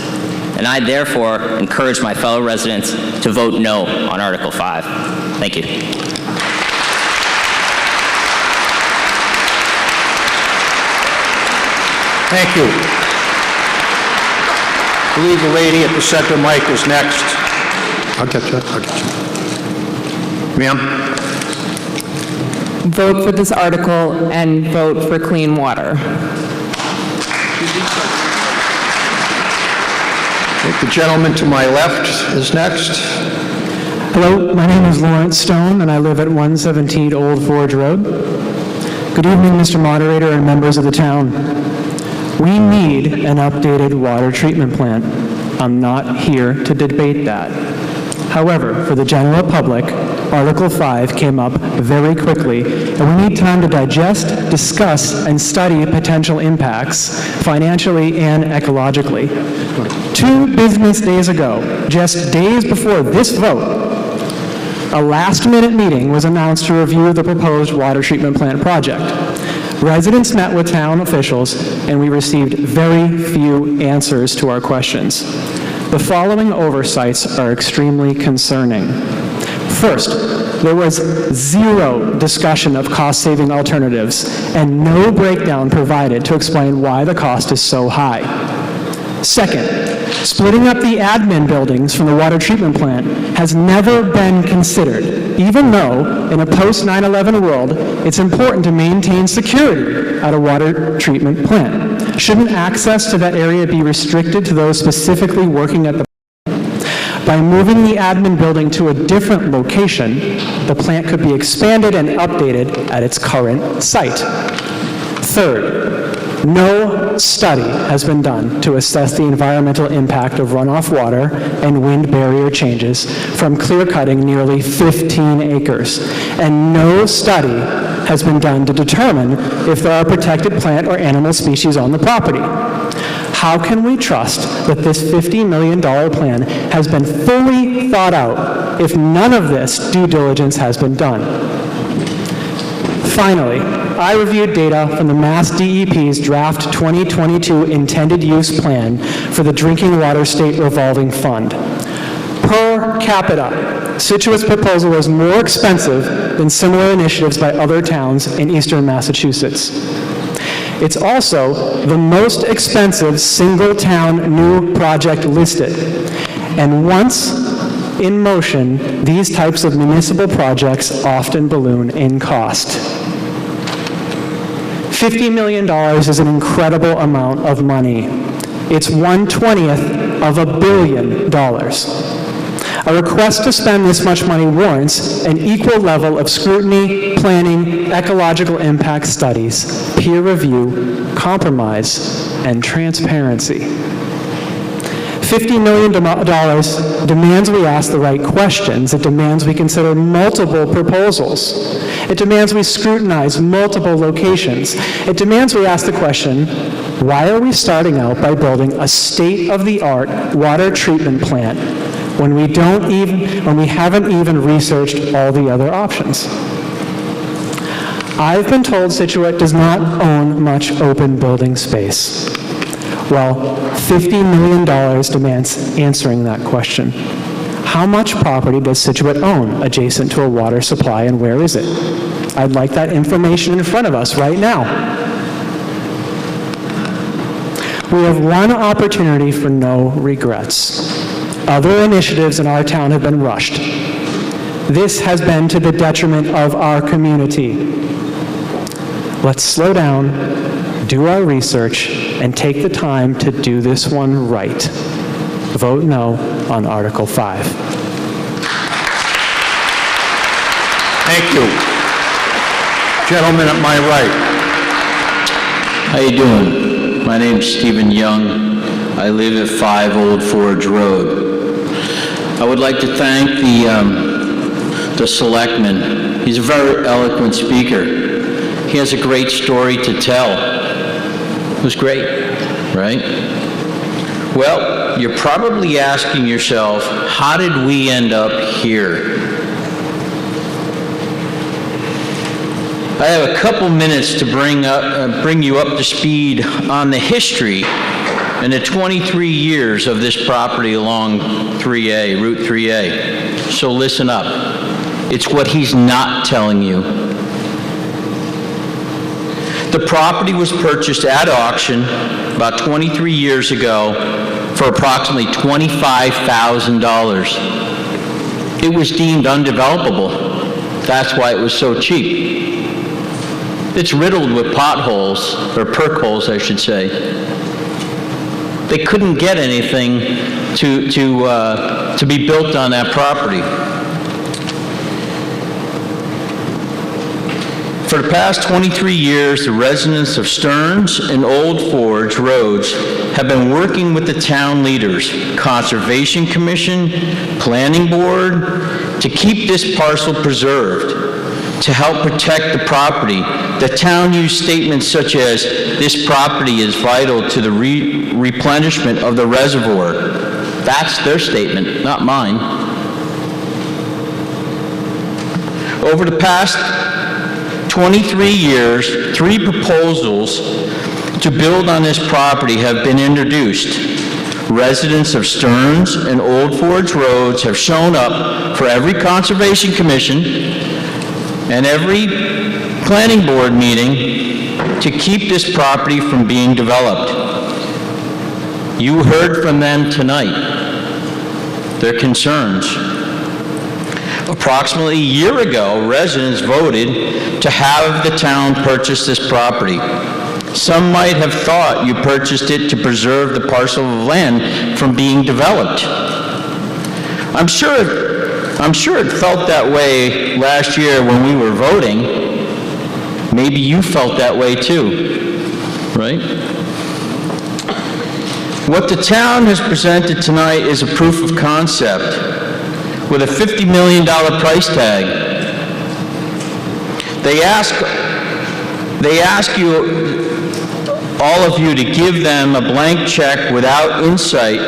And I therefore encourage my fellow residents to vote no on Article 5. Thank you. Thank you. I believe the lady at the center mic is next. I'll get you. Ma'am? Vote for this article and vote for clean water. The gentleman to my left is next. Hello, my name is Lawrence Stone, and I live at 117 Old Forge Road. Good evening, Mr. Moderator and members of the town. We need an updated water treatment plant. I'm not here to debate that. However, for the general public, Article 5 came up very quickly, and we need time to digest, discuss, and study potential impacts financially and ecologically. 2 business days ago, just days before this vote, a last-minute meeting was announced to review the proposed water treatment plant project. Residents met with town officials, and we received very few answers to our questions. The following oversights are extremely concerning. First, there was zero discussion of cost-saving alternatives and no breakdown provided to explain why the cost is so high. Second, splitting up the admin buildings from the water treatment plant has never been considered, even though in a post-9/11 world, it's important to maintain security at a water treatment plant. Shouldn't access to that area be restricted to those specifically working at the plant? By moving the admin building to a different location, the plant could be expanded and updated at its current site. Third, no study has been done to assess the environmental impact of runoff water and wind barrier changes from clear-cutting nearly 15 acres. And no study has been done to determine if there are protected plant or animal species on the property. How can we trust that this $50 million plan has been fully thought out if none of this due diligence has been done? Finally, I reviewed data from the Mass DEP's draft 2022 intended use plan for the Drinking Water State Revolving Fund. Per capita, Scituate's proposal is more expensive than similar initiatives by other towns in eastern Massachusetts. It's also the most expensive single-town new project listed. And once in motion, these types of municipal projects often balloon in cost. $50 million is an incredible amount of money. It's 1/20th of $1 billion. A request to spend this much money warrants an equal level of scrutiny, planning, ecological impact studies, peer review, compromise, and transparency. $50 million demands we ask the right questions. It demands we consider multiple proposals. It demands we scrutinize multiple locations. It demands we ask the question, why are we starting out by building a state-of-the-art water treatment plant when we haven't even researched all the other options? I've been told Scituate does not own much open building space. Well, $50 million demands answering that question. How much property does Scituate own adjacent to a water supply, and where is it? I'd like that information in front of us right now. We have one opportunity for no regrets. Other initiatives in our town have been rushed. This has been to the detriment of our community. Let's slow down, do our research, and take the time to do this one right. Vote no on Article 5. Thank you. Gentleman at my right. How you doing? My name's Stephen Young. I live at 5 Old Forge Road. I would like to thank the selectman. He's a very eloquent speaker. He has a great story to tell. It was great, right? Well, you're probably asking yourself, how did we end up here? I have a couple minutes to bring you up to speed on the history and the 23 years of this property along 3A, Route 3A. So listen up. It's what he's not telling you. The property was purchased at auction about 23 years ago for approximately $25,000. It was deemed undevelopable. That's why it was so cheap. It's riddled with potholes, or perk holes, I should say. they couldn't get anything to be built on that property. For the past 23 years, the residents of Stearns and Old Forge Roads have been working with the town leaders, Conservation Commission, Planning Board, to keep this parcel preserved, to help protect the property. The town used statements such as, "This property is vital to the replenishment of the reservoir." That's their statement, not mine. Over the past 23 years, 3 proposals to build on this property have been introduced. Residents of Stearns and Old Forge Roads have shown up for every Conservation Commission and every Planning Board meeting to keep this property from being developed. You heard from them tonight, their concerns. Approximately a year ago, residents voted to have the town purchase this property. Some might have thought you purchased it to preserve the parcel of land from being developed. I'm sure it felt that way last year when we were voting. Maybe you felt that way too, right? What the town has presented tonight is a proof of concept with a $50 million price tag. They ask you, all of you, to give them a blank check without insight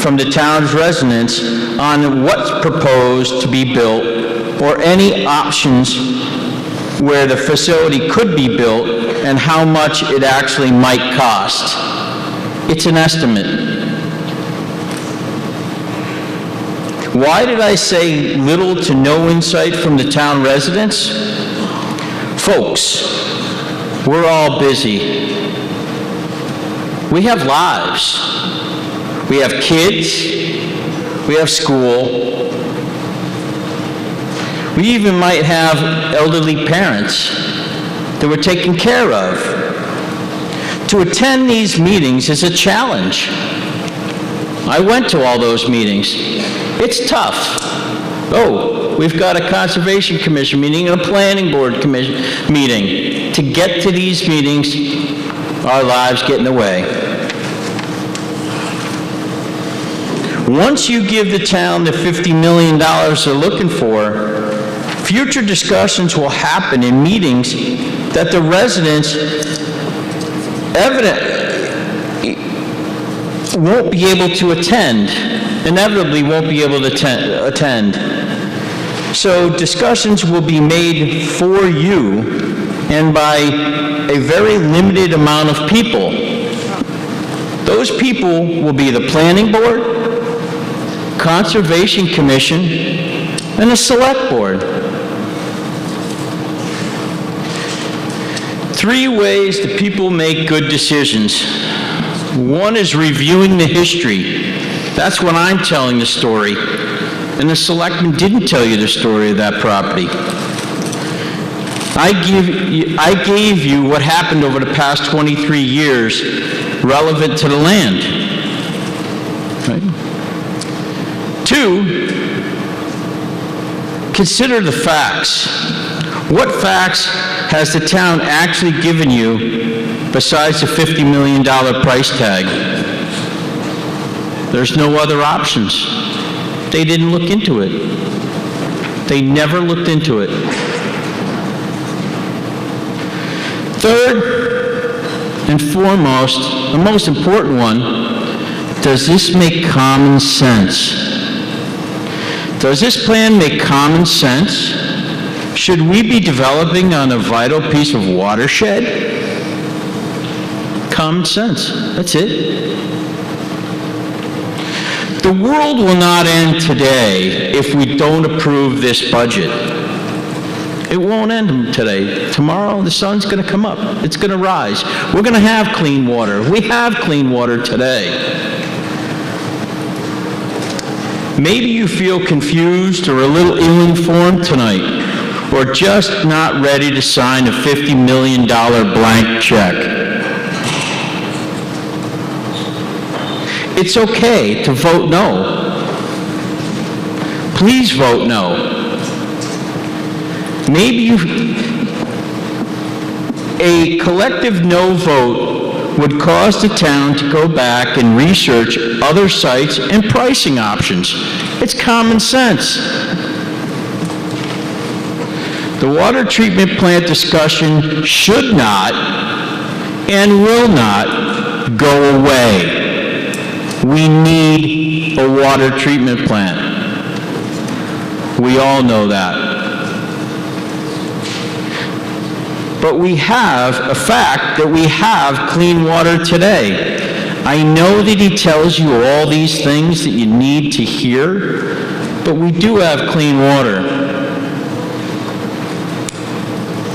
from the town's residents on what's proposed to be built or any options where the facility could be built and how much it actually might cost. It's an estimate. Why did I say little to no insight from the town residents? Folks, we're all busy. We have lives. We have kids. We have school. We even might have elderly parents that we're taking care of. To attend these meetings is a challenge. I went to all those meetings. It's tough. Oh, we've got a Conservation Commission meeting and a Planning Board meeting. To get to these meetings, our lives get in the way. Once you give the town the $50 million they're looking for, future discussions will happen in meetings that the residents won't be able to attend, inevitably won't be able to attend. So discussions will be made for you and by a very limited amount of people. Those people will be the Planning Board, Conservation Commission, and the Select Board. 3 ways that people make good decisions. One is reviewing the history. That's when I'm telling the story. And the selectmen didn't tell you the story of that property. I gave you what happened over the past 23 years relevant to the land. Right? 2, consider the facts. What facts has the town actually given you besides the $50 million price tag? There's no other options. They didn't look into it. They never looked into it. 3rd and foremost, the most important one, does this make common sense? Does this plan make common sense? Should we be developing on a vital piece of watershed? Common sense, that's it. The world will not end today if we don't approve this budget. It won't end today. Tomorrow, the sun's going to come up. It's going to rise. We're going to have clean water. We have clean water today. Maybe you feel confused or a little ill-informed tonight, or just not ready to sign a $50 million blank check. It's okay to vote no. Please vote no. Maybe a collective no vote would cause the town to go back and research other sites and pricing options. It's common sense. The water treatment plant discussion should not and will not go away. We need a water treatment plant. We all know that. But we have a fact that we have clean water today. I know that he tells you all these things that you need to hear, but we do have clean water.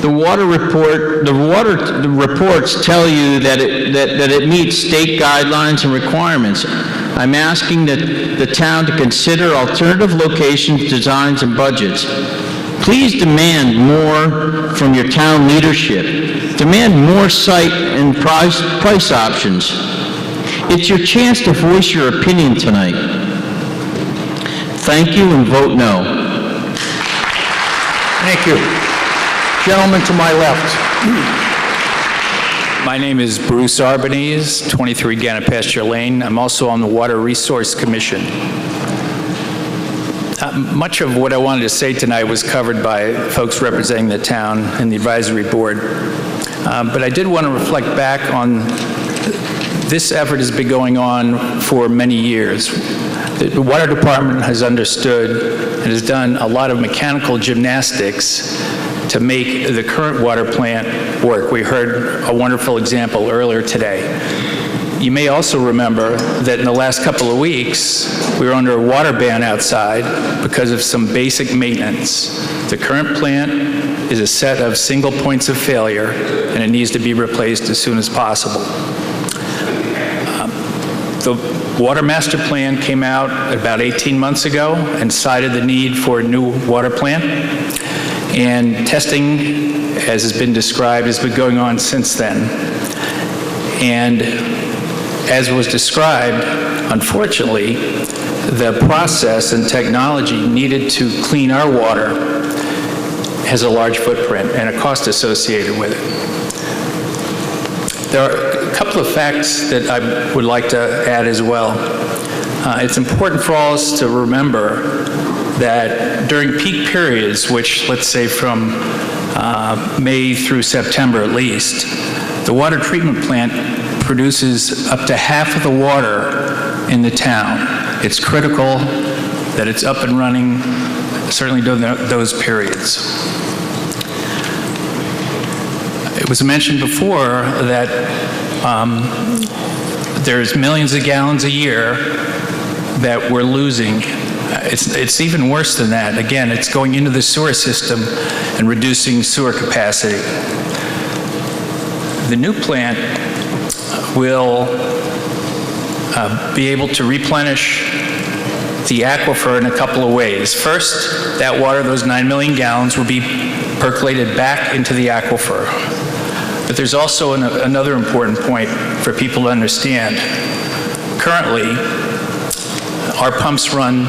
The reports tell you that it meets state guidelines and requirements. I'm asking the town to consider alternative locations, designs, and budgets. Please demand more from your town leadership. Demand more site and price options. It's your chance to voice your opinion tonight. Thank you and vote no. Thank you. Gentleman to my left. My name is Bruce Arbanese, 23 Gannett Pasture Lane. I'm also on the Water Resource Commission. Much of what I wanted to say tonight was covered by folks representing the town and the advisory board. But I did want to reflect back on this effort has been going on for many years. The water department has understood and has done a lot of mechanical gymnastics to make the current water plant work. We heard a wonderful example earlier today. You may also remember that in the last couple of weeks, we were under a water ban outside because of some basic maintenance. The current plant is a set of single points of failure, and it needs to be replaced as soon as possible. The Water Master Plan came out about 18 months ago and cited the need for a new water plant. And testing, as has been described, has been going on since then. And as was described, unfortunately, the process and technology needed to clean our water has a large footprint and a cost associated with it. There are a couple of facts that I would like to add as well. It's important for all of us to remember that during peak periods, which let's say from May through September at least, the water treatment plant produces up to half of the water in the town. It's critical that it's up and running, certainly during those periods. It was mentioned before that there's millions of gallons a year that we're losing. It's even worse than that. Again, it's going into the sewer system and reducing sewer capacity. The new plant will be able to replenish the aquifer in a couple of ways. First, that water, those 9 million gallons, will be percolated back into the aquifer. But there's also another important point for people to understand. Currently, our pumps run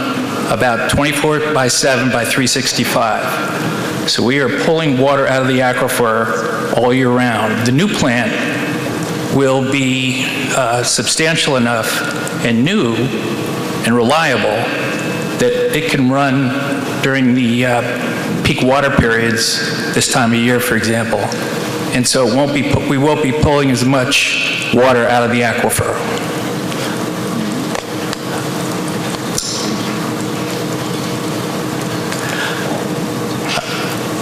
about 24/7 by 365. So we are pulling water out of the aquifer all year round. The new plant will be substantial enough and new and reliable that it can run during the peak water periods this time of year, for example. And so we won't be pulling as much water out of the aquifer.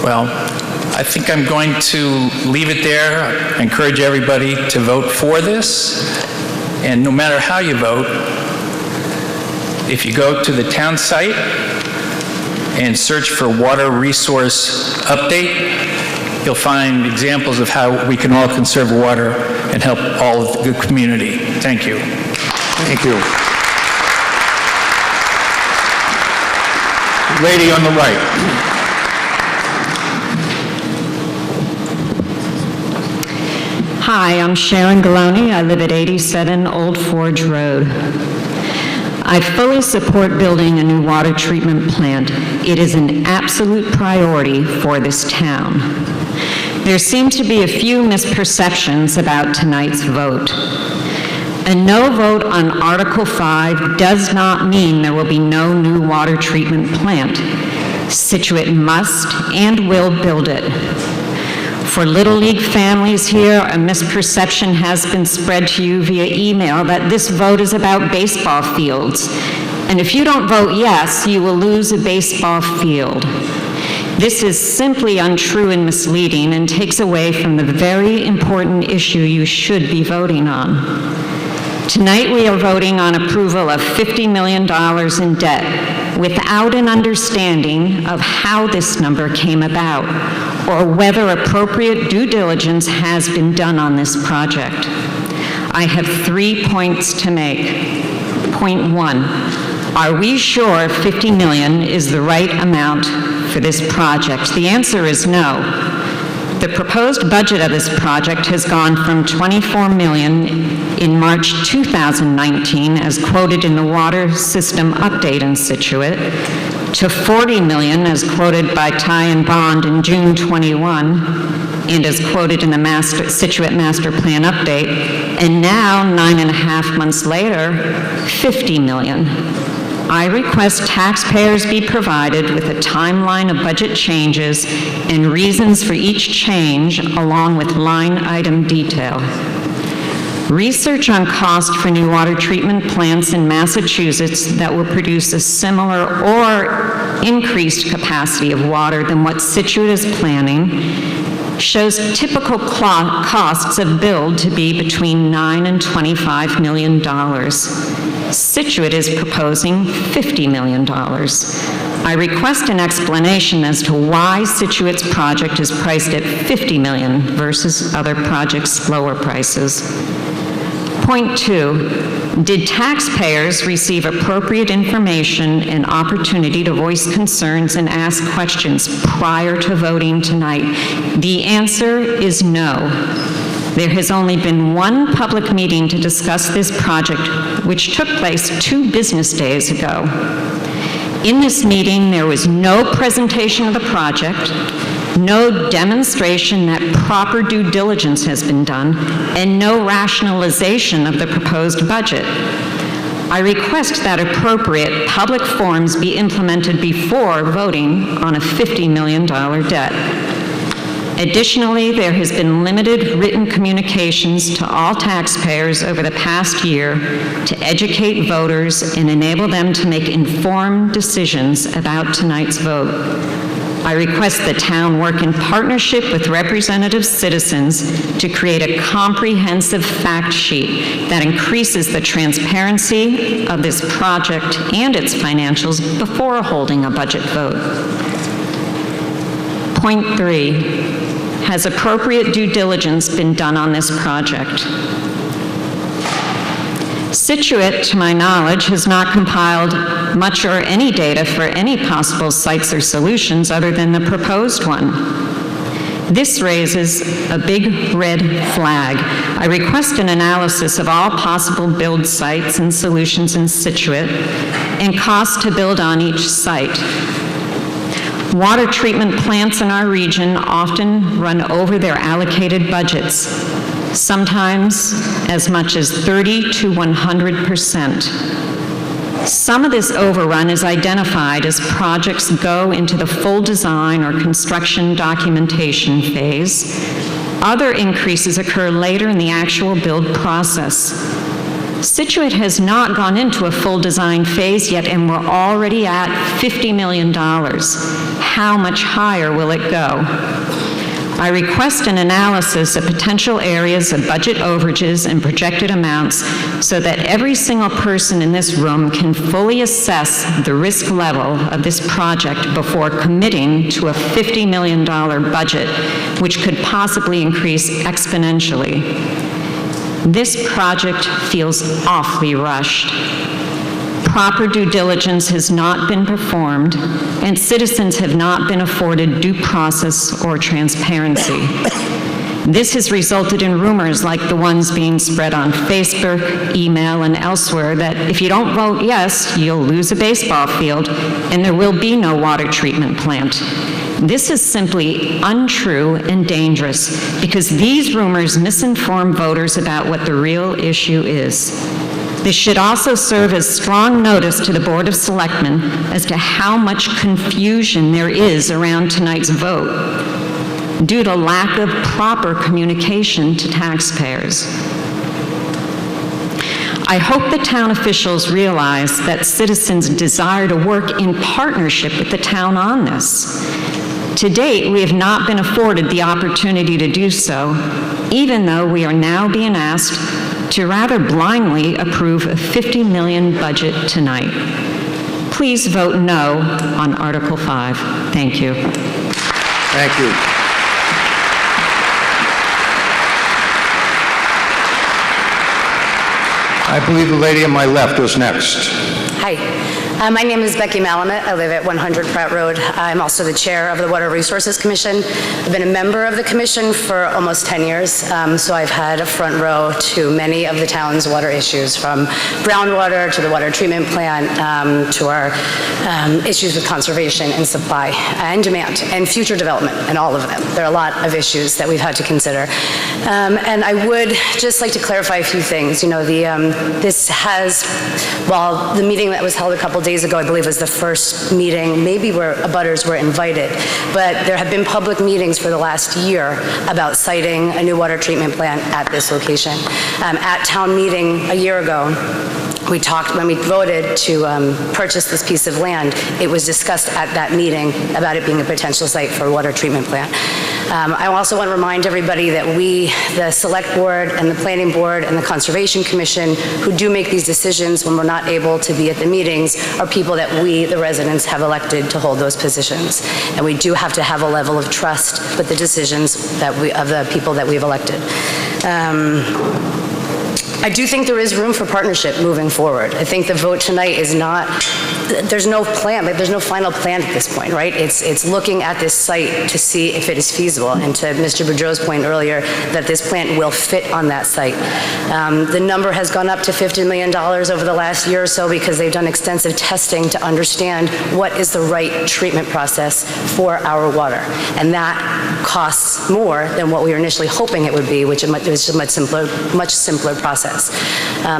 Well, I think I'm going to leave it there. I encourage everybody to vote for this. And no matter how you vote, if you go to the town site and search for water resource update, you'll find examples of how we can all conserve water and help all of the community. Thank you. Thank you. Lady on the right. Hi, I'm Sharon Galoni. I live at 87 Old Forge Road. I fully support building a new water treatment plant. It is an absolute priority for this town. There seem to be a few misperceptions about tonight's vote. A no vote on Article 5 does not mean there will be no new water treatment plant. Scituate must and will build it. For Little League families here, a misperception has been spread to you via email that this vote is about baseball fields. And if you don't vote yes, you will lose a baseball field. This is simply untrue and misleading and takes away from the very important issue you should be voting on. Tonight we are voting on approval of $50 million in debt without an understanding of how this number came about or whether appropriate due diligence has been done on this project. I have 3 points to make. Point 1, are we sure $50 million is the right amount for this project? The answer is no. The proposed budget of this project has gone from $24 million in March 2019, as quoted in the Water System Update in Scituate, to $40 million, as quoted by Ty and Bond in June 21, and as quoted in the Scituate Master Plan Update, and now, 9.5 months later, $50 million. I request taxpayers be provided with a timeline of budget changes and reasons for each change, along with line item detail. Research on cost for new water treatment plants in Massachusetts that will produce a similar or increased capacity of water than what Scituate is planning shows typical costs of build to be between $9 and $25 million. Scituate is proposing $50 million. I request an explanation as to why Scituate's project is priced at $50 million versus other projects' lower prices. Point 2, did taxpayers receive appropriate information and opportunity to voice concerns and ask questions prior to voting tonight? The answer is no. There has only been one public meeting to discuss this project, which took place 2 business days ago. In this meeting, there was no presentation of the project, no demonstration that proper due diligence has been done, and no rationalization of the proposed budget. I request that appropriate public forums be implemented before voting on a $50 million debt. Additionally, there has been limited written communications to all taxpayers over the past year to educate voters and enable them to make informed decisions about tonight's vote. I request the town work in partnership with representative citizens to create a comprehensive fact sheet that increases the transparency of this project and its financials before holding a budget vote. Point 3. Has appropriate due diligence been done on this project? Scituate, to my knowledge, has not compiled much or any data for any possible sites or solutions other than the proposed one. This raises a big red flag. I request an analysis of all possible build sites and solutions in Scituate and cost to build on each site. Water treatment plants in our region often run over their allocated budgets, sometimes as much as 30 to 100%. Some of this overrun is identified as projects go into the full design or construction documentation phase. Other increases occur later in the actual build process. Scituate has not gone into a full design phase yet, and we're already at $50 million. How much higher will it go? I request an analysis of potential areas of budget overages and projected amounts so that every single person in this room can fully assess the risk level of this project before committing to a $50 million budget, which could possibly increase exponentially. This project feels awfully rushed. Proper due diligence has not been performed, and citizens have not been afforded due process or transparency. This has resulted in rumors like the ones being spread on Facebook, email, and elsewhere that if you don't vote yes, you'll lose a baseball field and there will be no water treatment plant. This is simply untrue and dangerous because these rumors misinform voters about what the real issue is. This should also serve as strong notice to the Board of Selectmen as to how much confusion there is around tonight's vote due to lack of proper communication to taxpayers. I hope the town officials realize that citizens desire to work in partnership with the town on this. To date, we have not been afforded the opportunity to do so, even though we are now being asked to rather blindly approve a $50 million budget tonight. Please vote no on Article 5. Thank you. Thank you. I believe the lady on my left is next. Hi, my name is Becky Malamet. I live at 100 Pratt Road. I'm also the chair of the Water Resources Commission. I've been a member of the commission for almost 10 years, so I've had a front row to many of the town's water issues, from groundwater to the water treatment plant to our issues with conservation and supply and demand and future development and all of them. There are a lot of issues that we've had to consider. And I would just like to clarify a few things. You know, this has, while the meeting that was held a couple days ago, I believe, was the first meeting, maybe where abutters were invited, but there have been public meetings for the last year about siting a new water treatment plant at this location. At town meeting a year ago, we talked, when we voted to purchase this piece of land, it was discussed at that meeting about it being a potential site for a water treatment plant. I also want to remind everybody that we, the Select Board and the Planning Board and the Conservation Commission, who do make these decisions when we're not able to be at the meetings, are people that we, the residents, have elected to hold those positions. And we do have to have a level of trust with the decisions that of the people that we've elected. I do think there is room for partnership moving forward. I think the vote tonight is not, there's no plan, like there's no final plan at this point, right? It's looking at this site to see if it is feasible, and to Mr. Boudreau's point earlier, that this plant will fit on that site. The number has gone up to $50 million over the last year or so because they've done extensive testing to understand what is the right treatment process for our water. And that costs more than what we were initially hoping it would be, which was a much simpler process.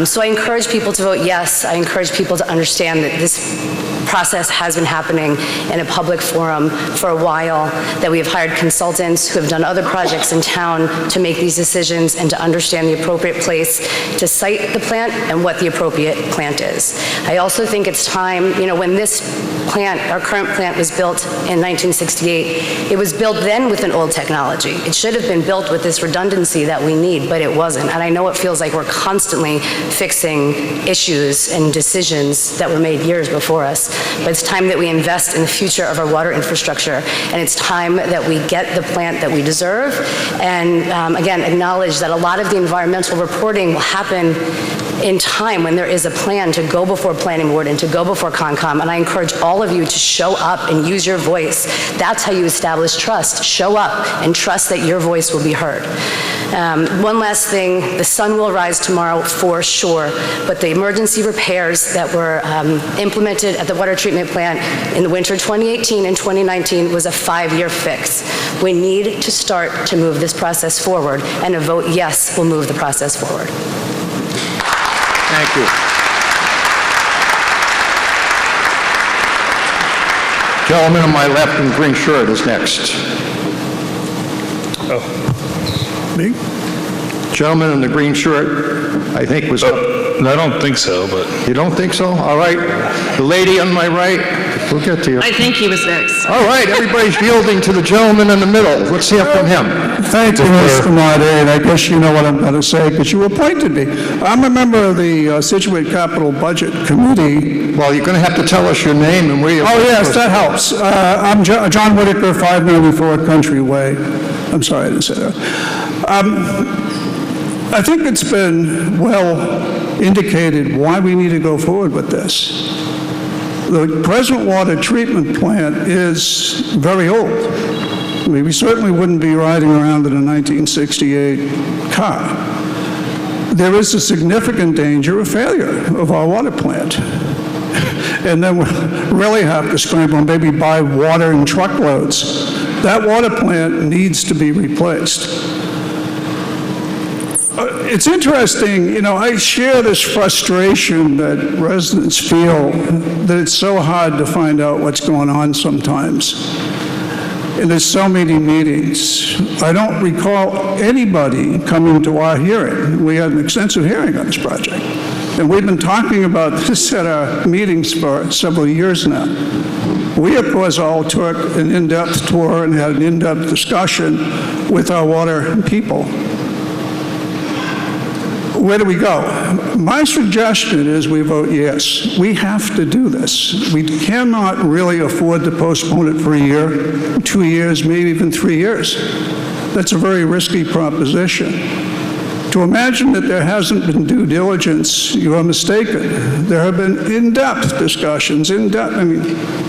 So I encourage people to vote yes. I encourage people to understand that this process has been happening in a public forum for a while, that we have hired consultants who have done other projects in town to make these decisions and to understand the appropriate place to site the plant and what the appropriate plant is. I also think it's time, you know, when this plant, our current plant, was built in 1968, it was built then with an old technology. It should have been built with this redundancy that we need, but it wasn't. And I know it feels like we're constantly fixing issues and decisions that were made years before us, but it's time that we invest in the future of our water infrastructure, and it's time that we get the plant that we deserve, and again, acknowledge that a lot of the environmental reporting will happen in time when there is a plan to go before Planning Board and to go before Concom, and I encourage all of you to show up and use your voice. That's how you establish trust. Show up and trust that your voice will be heard. One last thing, the sun will rise tomorrow for sure, but the emergency repairs that were implemented at the water treatment plant in the winter 2018 and 2019 was a 5-year fix. We need to start to move this process forward, and a vote yes will move the process forward. Thank you. Gentleman on my left in the green shirt is next. Oh, me? Gentleman in the green shirt, I think was up. I don't think so, but... You don't think so? All right. The lady on my right, we'll get to you. I think he was next. All right, everybody's yielding to the gentleman in the middle. Let's hear from him. Thank you, Mr. Moderator. I guess you know what I'm going to say, because you appointed me. I'm a member of the Scituate Capital Budget Committee. Well, you're going to have to tell us your name and where you're... Oh, yes, that helps. I'm John Whitaker, 594 Country Way. I'm sorry I didn't say that. I think it's been well indicated why we need to go forward with this. The present water treatment plant is very old. mean, we certainly wouldn't be riding around in a 1968 car. There is a significant danger of failure of our water plant. And then we'll really have to scramble and maybe buy water in truckloads. That water plant needs to be replaced. It's interesting, you know, I share this frustration that residents feel that it's so hard to find out what's going on sometimes. And there's so many meetings. I don't recall anybody coming to our hearing. We had an extensive hearing on this project. And we've been talking about this at our meetings for several years now. We, of course, all took an in-depth tour and had an in-depth discussion with our water people. Where do we go? My suggestion is we vote yes. We have to do this. We cannot really afford to postpone it for a year, 2 years, maybe even 3 years. That's a very risky proposition. To imagine that there hasn't been due diligence, you are mistaken. There have been in-depth discussions, in-depth. I mean,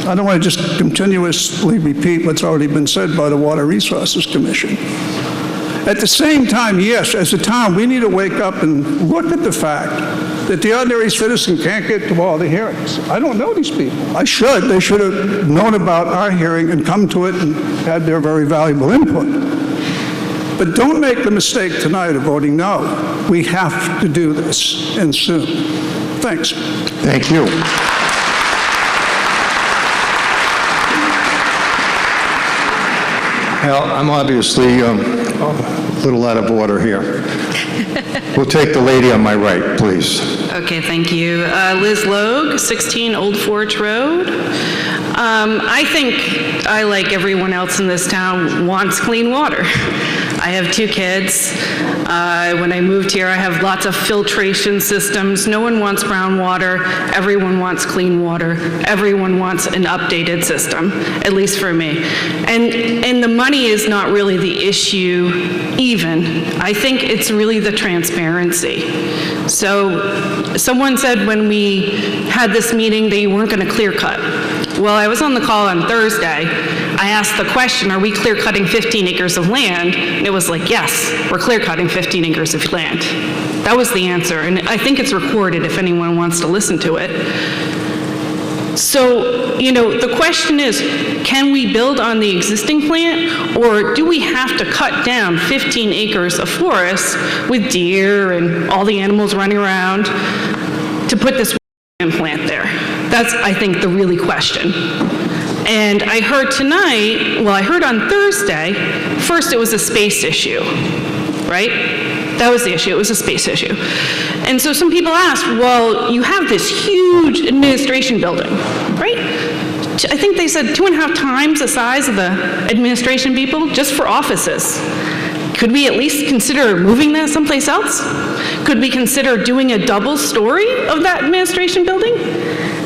I don't want to just continuously repeat what's already been said by the Water Resources Commission. At the same time, yes, as a town, we need to wake up and look at the fact that the ordinary citizen can't get to all the hearings. I don't know these people. I should. They should have known about our hearing and come to it and had their very valuable input. But don't make the mistake tonight of voting no. We have to do this, and soon. Thanks. Thank you. Well, I'm obviously a little out of order here. We'll take the lady on my right, please. Okay, thank you. Liz Logue, 16 Old Forge Road. I think I, like everyone else in this town, wants clean water. I have 2 kids. When I moved here, I have lots of filtration systems. No one wants brown water. Everyone wants clean water. Everyone wants an updated system, at least for me. And the money is not really the issue even. I think it's really the transparency. So someone said when we had this meeting they weren't going to clear cut. Well, I was on the call on Thursday. I asked the question, are we clear cutting 15 acres of land? And it was like, yes, we're clear cutting 15 acres of land. That was the answer, and I think it's recorded if anyone wants to listen to it. So, you know, the question is, can we build on the existing plant, or do we have to cut down 15 acres of forest with deer and all the animals running around to put this plant there? That's, I think, the really question. And I heard tonight, well, I heard on Thursday, first it was a space issue, right? That was the issue, it was a space issue. And so some people asked, well, you have this huge administration building, right? I think they said 2.5 times the size of the administration people just for offices. Could we at least consider moving that someplace else? Could we consider doing a double story of that administration building?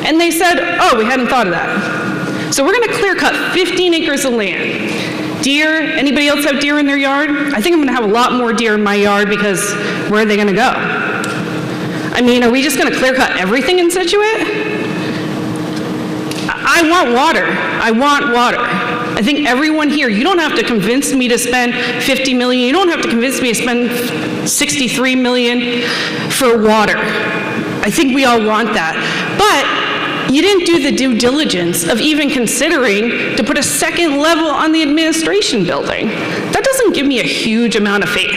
And they said, oh, we hadn't thought of that. So we're going to clear cut 15 acres of land. Deer, anybody else have deer in their yard? I think I'm going to have a lot more deer in my yard because where are they going to go? I mean, are we just going to clear cut everything in Scituate? I want water. I want water. I think everyone here, you don't have to convince me to spend $50 million. You don't have to convince me to spend $63 million for water. I think we all want that. But you didn't do the due diligence of even considering to put a second level on the administration building. That doesn't give me a huge amount of faith.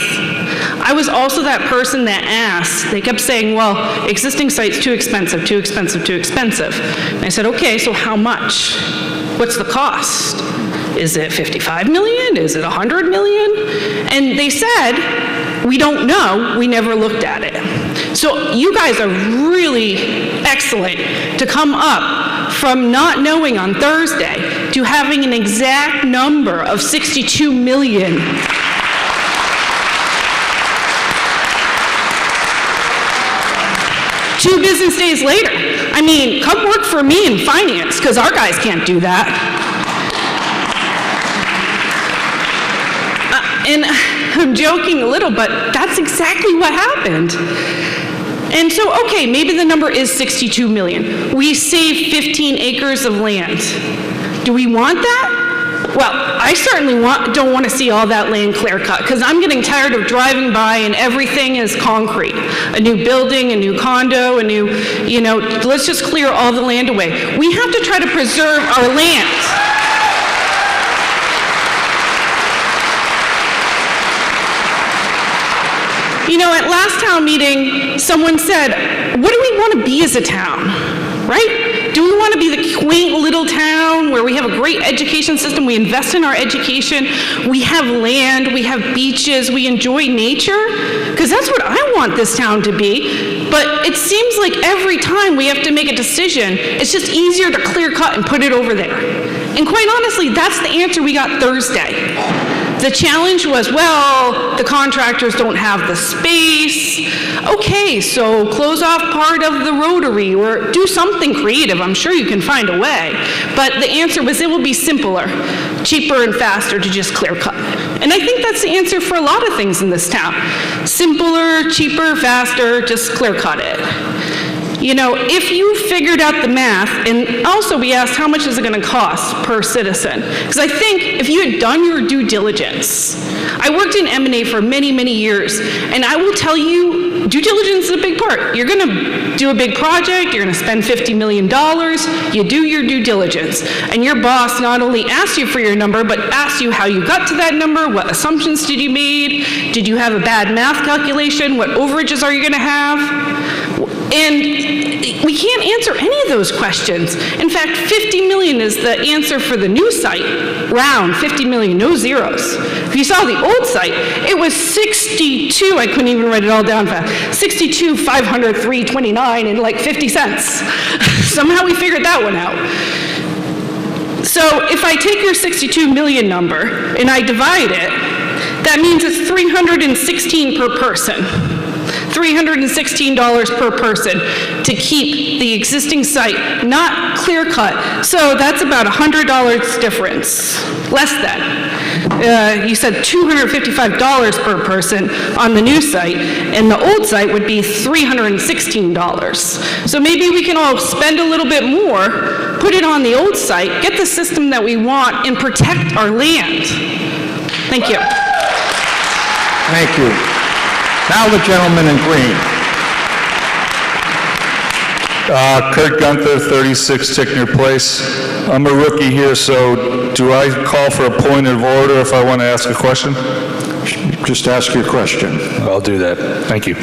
I was also that person that asked, they kept saying, well, existing site's too expensive, too expensive, too expensive. And I said, okay, so how much? What's the cost? Is it 55 million? Is it 100 million? And they said, we don't know, we never looked at it. So you guys are really excellent to come up from not knowing on Thursday to having an exact number of 62 million. Two business days later. I mean, come work for me in finance, because our guys can't do that. And I'm joking a little, but that's exactly what happened. And so, okay, maybe the number is 62 million. We saved 15 acres of land. Do we want that? Well, I certainly don't want to see all that land clear cut, because I'm getting tired of driving by and everything is concrete. A new building, a new condo, a new, let's just clear all the land away. We have to try to preserve our land. At last town meeting, someone said, what do we want to be as a town, right? Do we want to be the quaint little town where we have a great education system, we invest in our education, we have land, we have beaches, we enjoy nature? Because that's what I want this town to be. But it seems like every time we have to make a decision, it's just easier to clear cut and put it over there. And quite honestly, that's the answer we got Thursday. The challenge was, well, the contractors don't have the space. Okay, so close off part of the rotary or do something creative. I'm sure you can find a way. But the answer was it will be simpler, cheaper and faster to just clear cut. And I think that's the answer for a lot of things in this town. Simpler, cheaper, faster, just clear cut it. If you figured out the math, and also we asked how much is it going to cost per citizen? Because I think if you had done your due diligence, I worked in M&A for many, many years, and I will tell you, due diligence is a big part. You're going to do a big project, you're going to spend $50 million, you do your due diligence, and your boss not only asks you for your number, but asks you how you got to that number, what assumptions did you make, did you have a bad math calculation, what overages are you going to have? And we can't answer any of those questions. In fact, 50 million is the answer for the new site. Round, 50 million, no zeros. If you saw the old site, it was 62, I couldn't even write it all down fast, 62, 500, 329, and like 50 cents. Somehow we figured that one out. So if I take your 62 million number and I divide it, that means it's $316 per person. $316 per person to keep the existing site not clear cut. So that's about $100 difference, less than. You said $255 per person on the new site, and the old site would be $316. So maybe we can all spend a little bit more, put it on the old site, get the system that we want, and protect our land. Thank you. Thank you. Now the gentleman in green. Kurt Gunther, 36 Tickner Place. I'm a rookie here, so do I call for a point of order if I want to ask a question? Just ask your question. I'll do that. Thank you.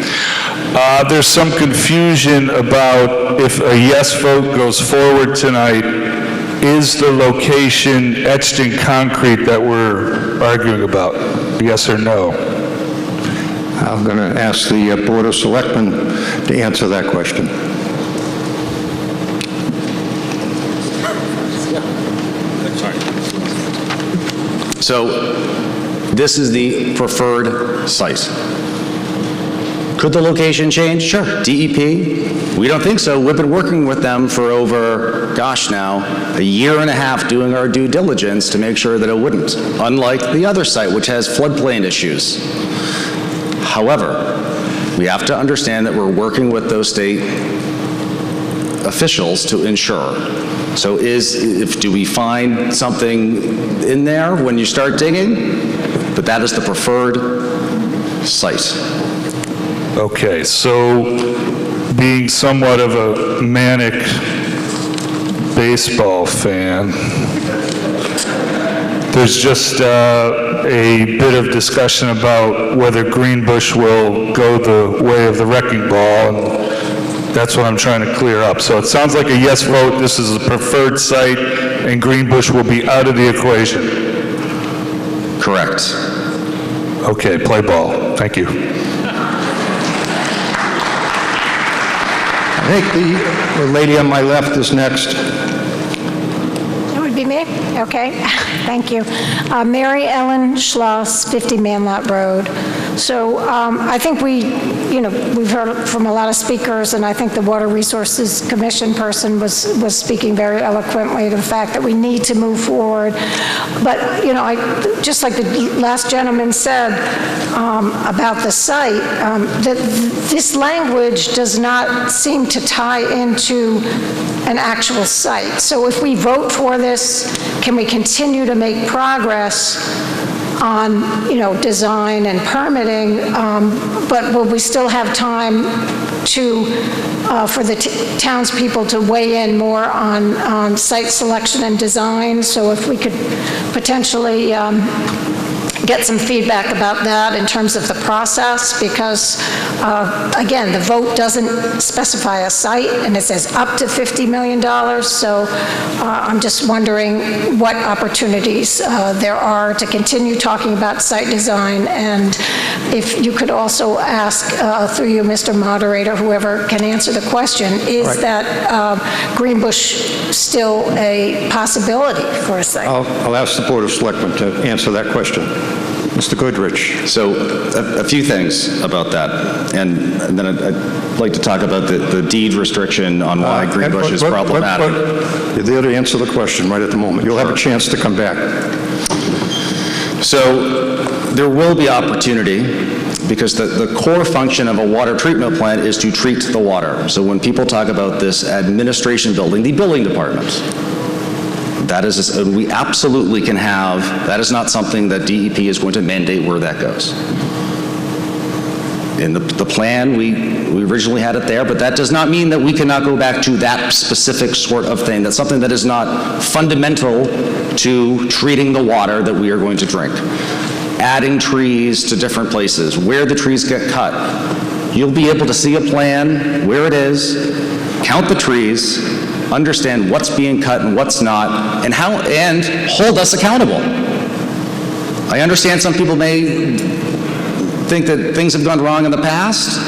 There's some confusion about if a yes vote goes forward tonight, is the location etched in concrete that we're arguing about? Yes or no? I'm going to ask the Board of Selectmen to answer that question. So this is the preferred site. Could the location change? Sure. DEP? We don't think so. We've been working with them for over, now, a year and a half doing our due diligence to make sure that it wouldn't, unlike the other site, which has floodplain issues. However, we have to understand that we're working with those state officials to ensure. So do we find something in there when you start digging? But that is the preferred site. Okay, so being somewhat of a manic baseball fan, there's just a bit of discussion about whether Greenbush will go the way of the wrecking ball, and that's what I'm trying to clear up. So it sounds like a yes vote, this is a preferred site, and Greenbush will be out of the equation. Correct. Okay, play ball. Thank you. I think the lady on my left is next. It would be me? Okay, thank you. Mary Ellen Schloss, 50 Manlot Road. So I think we've heard from a lot of speakers, and I think the Water Resources Commission person was speaking very eloquently to the fact that we need to move forward. But, just like the last gentleman said about the site, that this language does not seem to tie into an actual site. So if we vote for this, can we continue to make progress on, design and permitting, but will we still have time for the townspeople to weigh in more on site selection and design? So if we could potentially get some feedback about that in terms of the process, because again, the vote doesn't specify a site, and it says up to $50 million, so I'm just wondering what opportunities there are to continue talking about site design, and if you could also ask, through you, Mr. Moderator, whoever can answer the question, is that Greenbush still a possibility for a site? I'll ask the Board of Selectmen to answer that question. Mr. Goodrich. So a few things about that, and then I'd like to talk about the deed restriction on why Greenbush is problematic. You're there to answer the question right at the moment. You'll have a chance to come back. So there will be opportunity, because the core function of a water treatment plant is to treat the water. So when people talk about this administration building, the building department, that is, we absolutely can have, that is not something that DEP is going to mandate where that goes. In the plan, we originally had it there, but that does not mean that we cannot go back to that specific sort of thing. That's something that is not fundamental to treating the water that we are going to drink. Adding trees to different places, where the trees get cut. You'll be able to see a plan, where it is, count the trees, understand what's being cut and what's not, and hold us accountable. I understand some people may think that things have gone wrong in the past,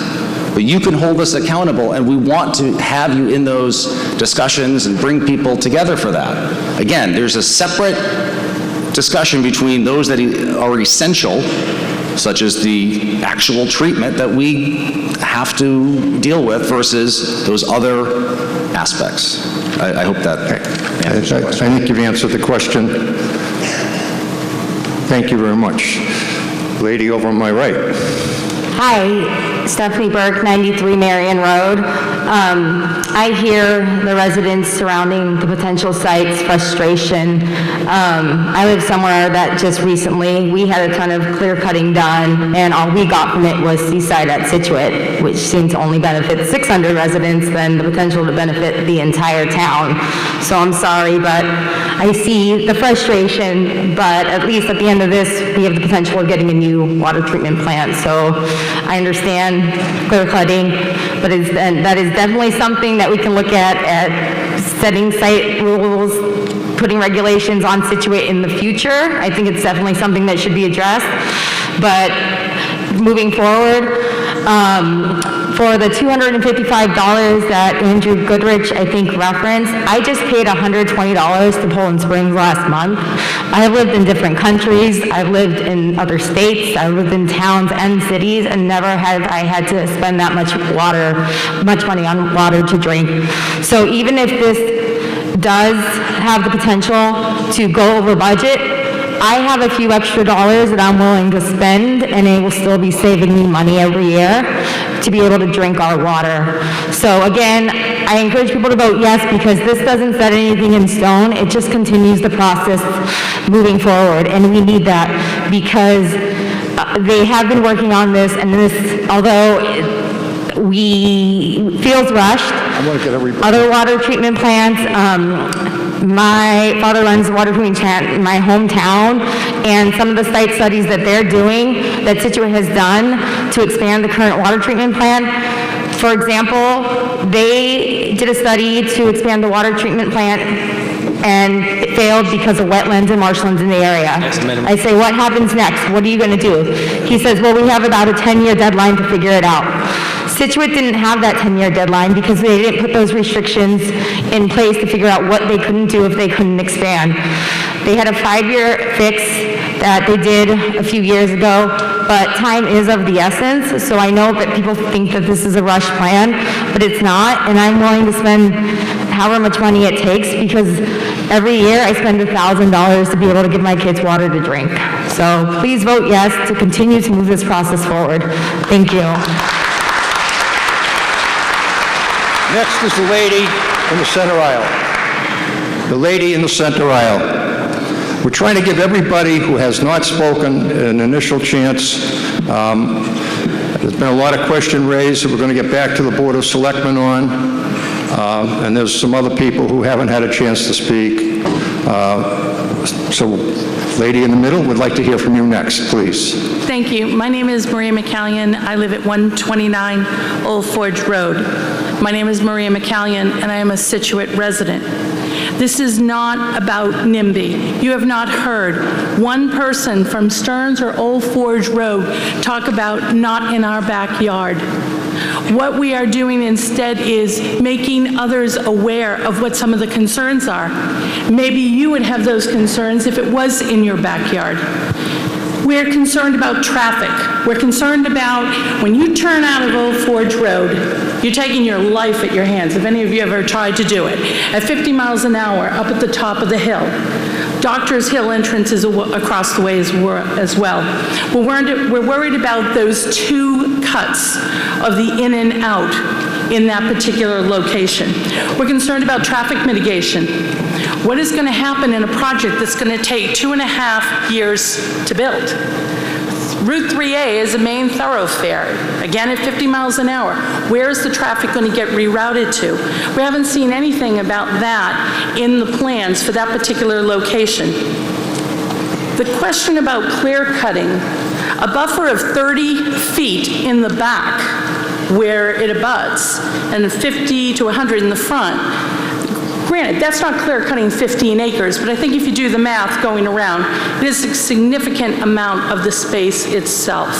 but you can hold us accountable, and we want to have you in those discussions and bring people together for that. Again, there's a separate discussion between those that are essential, such as the actual treatment that we have to deal with, versus those other aspects. I hope that answers your question. I think you've answered the question. Thank you very much. Lady over on my right. Hi, Stephanie Burke, 93 Marion Road. I hear the residents surrounding the potential site's frustration. I live somewhere that just recently, we had a ton of clear cutting done, and all we got from it was Seaside at Scituate, which seemed to only benefit 600 residents, than the potential to benefit the entire town. So I'm sorry, but I see the frustration, but at least at the end of this, we have the potential of getting a new water treatment plant. So I understand clear cutting, but that is definitely something that we can look at setting site rules, putting regulations on Scituate in the future. I think it's definitely something that should be addressed. But moving forward, for the $255 that Andrew Goodrich, I think, referenced, I just paid $120 to Poland Springs last month. I've lived in different countries. I've lived in other states. I've lived in towns and cities, and never have I had to spend that much money on water to drink. So even if this does have the potential to go over budget, I have a few extra dollars that I'm willing to spend, and it will still be saving me money every year to be able to drink our water. So again, I encourage people to vote yes, because this doesn't set anything in stone. It just continues the process moving forward, and we need that, because they have been working on this, and this, although feels rushed, other water treatment plants, my father runs a water treatment plant in my hometown, and some of the site studies that they're doing, that Scituate has done to expand the current water treatment plant. For example, they did a study to expand the water treatment plant, and it failed because of wetlands and marshlands in the area. I say, what happens next? What are you going to do? He says, well, we have about a 10-year deadline to figure it out. Scituate didn't have that 10-year deadline because they didn't put those restrictions in place to figure out what they couldn't do if they couldn't expand. They had a 5-year fix that they did a few years ago, but time is of the essence, so I know that people think that this is a rush plan, but it's not, and I'm willing to spend however much money it takes because every year I spend $1,000 to be able to give my kids water to drink. So please vote yes to continue to move this process forward. Thank you. Next is the lady in the center aisle. The lady in the center aisle. We're trying to give everybody who has not spoken an initial chance. There's been a lot of question raised that we're going to get back to the Board of Selectmen on, and there's some other people who haven't had a chance to speak. So, lady in the middle, would like to hear from you next, please. Thank you. My name is Maria McCallion. I live at 129 Old Forge Road. My name is Maria McCallion, and I am a Scituate resident. This is not about NIMBY. You have not heard one person from Stearns or Old Forge Road talk about not in our backyard. What we are doing instead is making others aware of what some of the concerns are. Maybe you would have those concerns if it was in your backyard. We're concerned about traffic. We're concerned about when you turn out of Old Forge Road, you're taking your life at your hands, if any of you ever tried to do it, at 50 miles an hour up at the top of the hill. Doctor's Hill entrance is across the way as well. We're worried about those two cuts of the in and out in that particular location. We're concerned about traffic mitigation. What is going to happen in a project that's going to take 2.5 years to build? Route 3A is a main thoroughfare, again at 50 miles an hour. Where is the traffic going to get rerouted to? We haven't seen anything about that in the plans for that particular location. The question about clear cutting, a buffer of 30 feet in the back where it abuts and 50 to 100 in the front. Granted, that's not clear cutting 15 acres, but I think if you do the math going around, it is a significant amount of the space itself.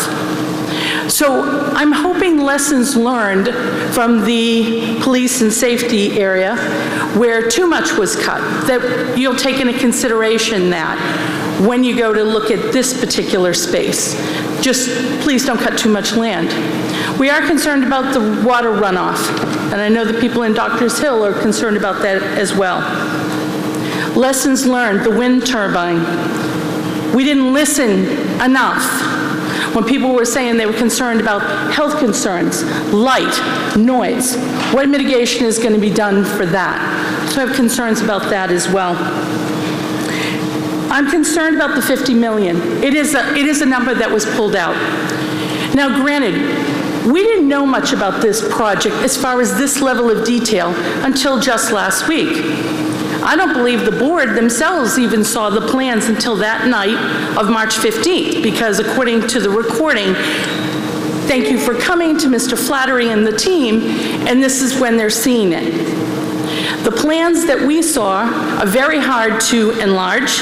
So I'm hoping lessons learned from the police and safety area where too much was cut, that you'll take into consideration that when you go to look at this particular space. Just please don't cut too much land. We are concerned about the water runoff, and I know the people in Doctor's Hill are concerned about that as well. Lessons learned, the wind turbine. We didn't listen enough when people were saying they were concerned about health concerns, light, noise. What mitigation is going to be done for that? So I have concerns about that as well. I'm concerned about the 50 million. It is a number that was pulled out. Now, granted, we didn't know much about this project as far as this level of detail until just last week. I don't believe the board themselves even saw the plans until that night of March 15th, because according to the recording, thank you for coming to Mr. Flattery and the team, and this is when they're seeing it. The plans that we saw are very hard to enlarge,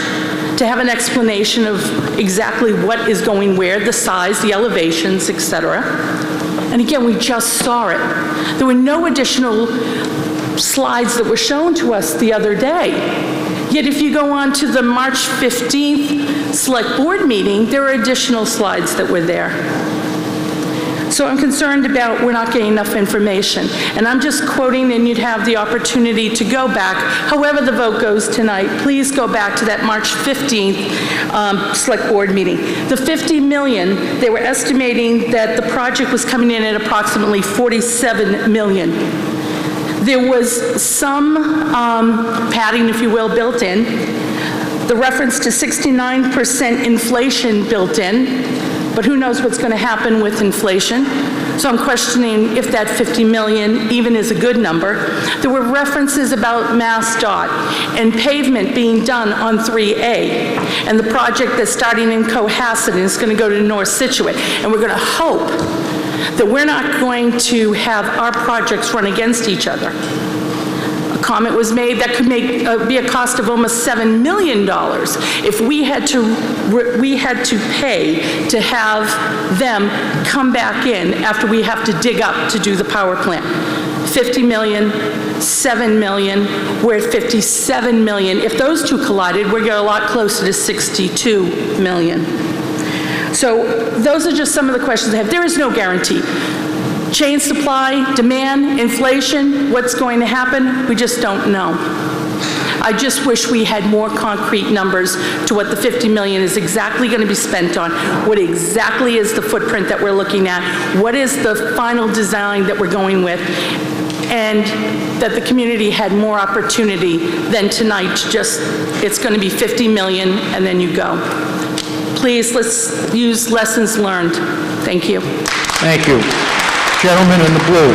to have an explanation of exactly what is going where, the size, the elevations, etc. And again, we just saw it. There were no additional slides that were shown to us the other day. Yet if you go on to the March 15th Select Board meeting, there are additional slides that were there. So I'm concerned about we're not getting enough information. And I'm just quoting, and you'd have the opportunity to go back. However the vote goes tonight, please go back to that March 15th Select Board meeting. The 50 million, they were estimating that the project was coming in at approximately 47 million. There was some padding, if you will, built in. The reference to 69% inflation built in. But who knows what's going to happen with inflation. So I'm questioning if that 50 million even is a good number. There were references about MassDOT and pavement being done on 3A, and the project that's starting in Cohasset and is going to go to North Scituate. And we're going to hope that we're not going to have our projects run against each other. A comment was made, that could be a cost of almost $7 million if we had to pay to have them come back in after we have to dig up to do the power plant. 50 million, 7 million, we're at 57 million. If those two collided, we're getting a lot closer to 62 million. So those are just some of the questions I have. There is no guarantee. Chain supply, demand, inflation, what's going to happen, we just don't know. I just wish we had more concrete numbers to what the 50 million is exactly going to be spent on, what exactly is the footprint that we're looking at, what is the final design that we're going with, and that the community had more opportunity than tonight. Just, it's going to be 50 million and then you go. Please, let's use lessons learned. Thank you. Thank you. Gentleman in the blue.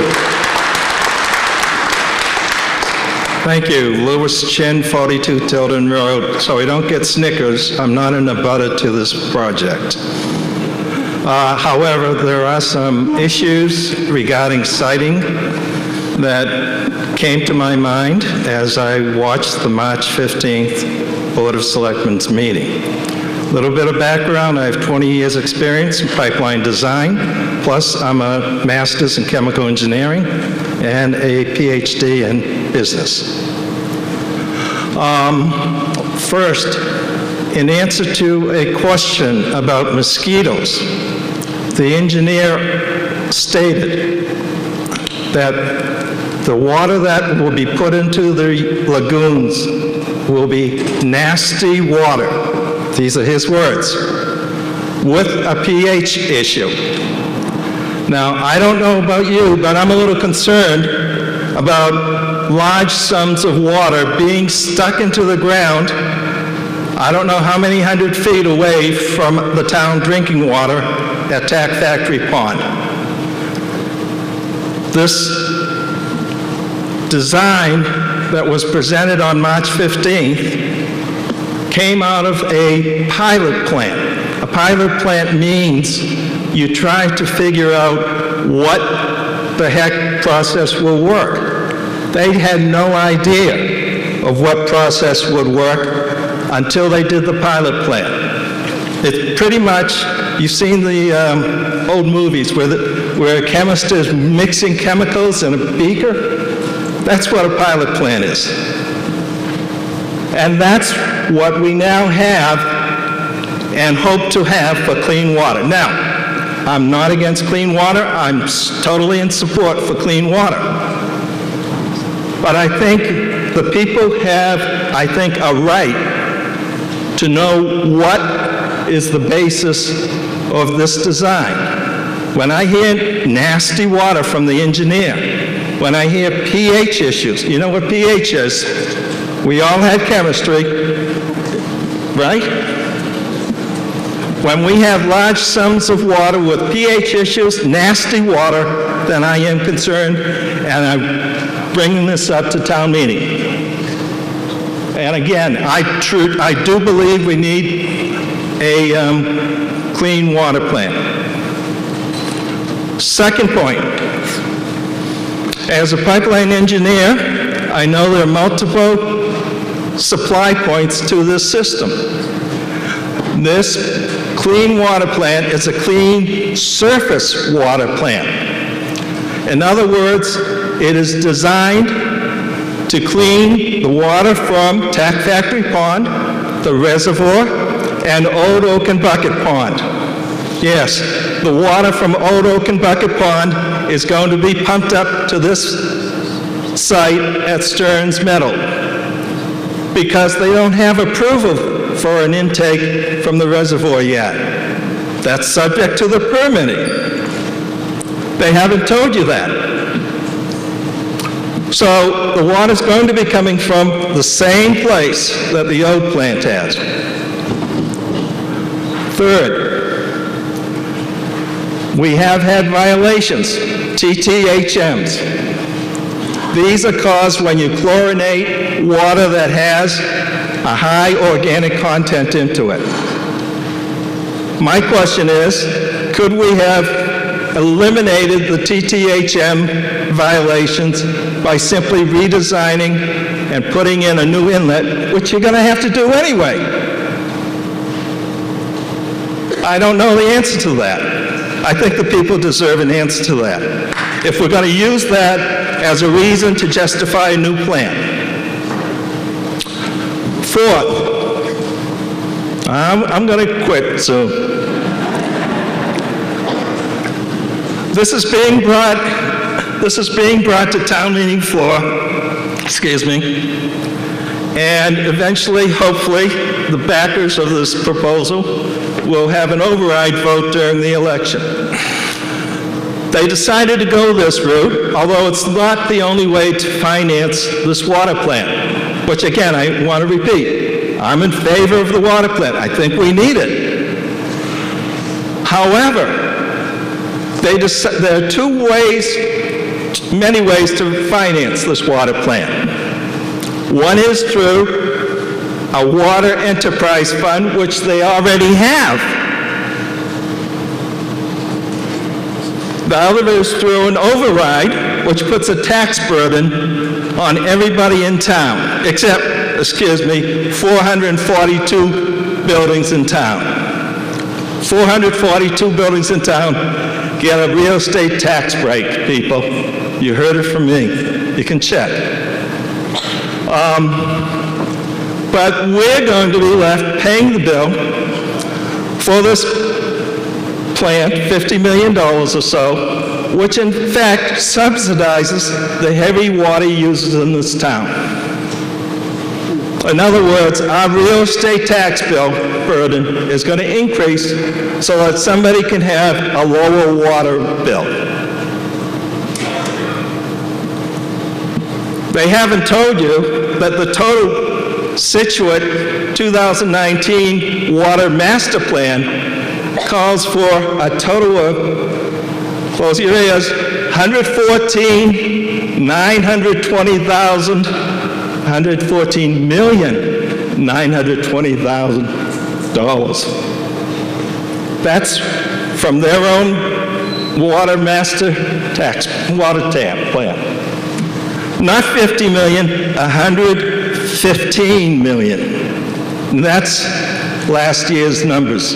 Thank you. Louis Chin, 42 Tilden Road. So we don't get Snickers, I'm not in a butter to this project. However, there are some issues regarding siting that came to my mind as I watched the March 15th Board of Selectmen's meeting. A little bit of background, I have 20 years experience in pipeline design, plus I'm a master's in chemical engineering and a PhD in business. First, in answer to a question about mosquitoes, the engineer stated that the water that will be put into the lagoons will be nasty water. These are his words, with a pH issue. Now, I don't know about you, but I'm a little concerned about large sums of water being stuck into the ground. I don't know how many hundred feet away from the town drinking water at Tack Factory Pond. This design that was presented on March 15th came out of a pilot plant. A pilot plant means you try to figure out what the heck process will work. They had no idea of what process would work until they did the pilot plant. It's pretty much, you've seen the old movies where a chemist is mixing chemicals in a beaker. That's what a pilot plant is. And that's what we now have and hope to have for clean water. Now, I'm not against clean water. I'm totally in support for clean water. But I think the people have, a right to know what is the basis of this design. When I hear nasty water from the engineer, when I hear pH issues, you know what pH is? We all had chemistry, right? When we have large sums of water with pH issues, nasty water, then I am concerned, and I'm bringing this up to town meeting. And again, I do believe we need a clean water plant. Second point, as a pipeline engineer, I know there are multiple supply points to this system. This clean water plant is a clean surface water plant. In other words, it is designed to clean the water from Tack Factory Pond, the reservoir, and Old Oak and Bucket Pond. Yes, the water from Old Oak and Bucket Pond is going to be pumped up to this site at Stearns Meadow because they don't have approval for an intake from the reservoir yet. That's subject to the permitting. They haven't told you that. So the water's going to be coming from the same place that the old plant has. Third, we have had violations, TTHMs. These are caused when you chlorinate water that has a high organic content into it. My question is, could we have eliminated the TTHM violations by simply redesigning and putting in a new inlet, which you're going to have to do anyway? I don't know the answer to that. I think the people deserve an answer to that. If we're going to use that as a reason to justify a new plan. Fourth, I'm going to quit soon. This is being brought to town meeting floor, excuse me, and eventually, hopefully, the backers of this proposal will have an override vote during the election. They decided to go this route, although it's not the only way to finance this water plant, which again, I want to repeat, I'm in favor of the water plant. I think we need it. However, there are many ways to finance this water plant. One is through a water enterprise fund, which they already have. The other is through an override, which puts a tax burden on everybody in town, except, 442 buildings in town. 442 buildings in town get a real estate tax break, people. You heard it from me. You can check. But we're going to be left paying the bill for this plant, $50 million or so, which in fact subsidizes the heavy water users in this town. In other words, our real estate tax bill burden is going to increase so that somebody can have a lower water bill. They haven't told you that the total Scituate 2019 Water Master Plan calls for a total of, close your ears, $114,920,000. That's from their own water master water tap plan. Not 50 million, 115 million. And that's last year's numbers.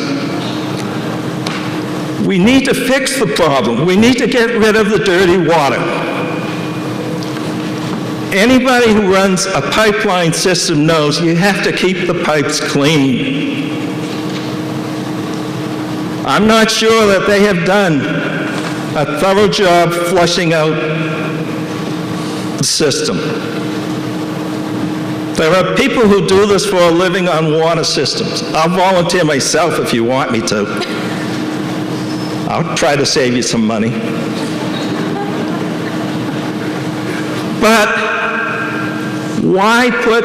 We need to fix the problem. We need to get rid of the dirty water. Anybody who runs a pipeline system knows you have to keep the pipes clean. I'm not sure that they have done a thorough job flushing out the system. There are people who do this for a living on water systems. I'll volunteer myself if you want me to. I'll try to save you some money. But why put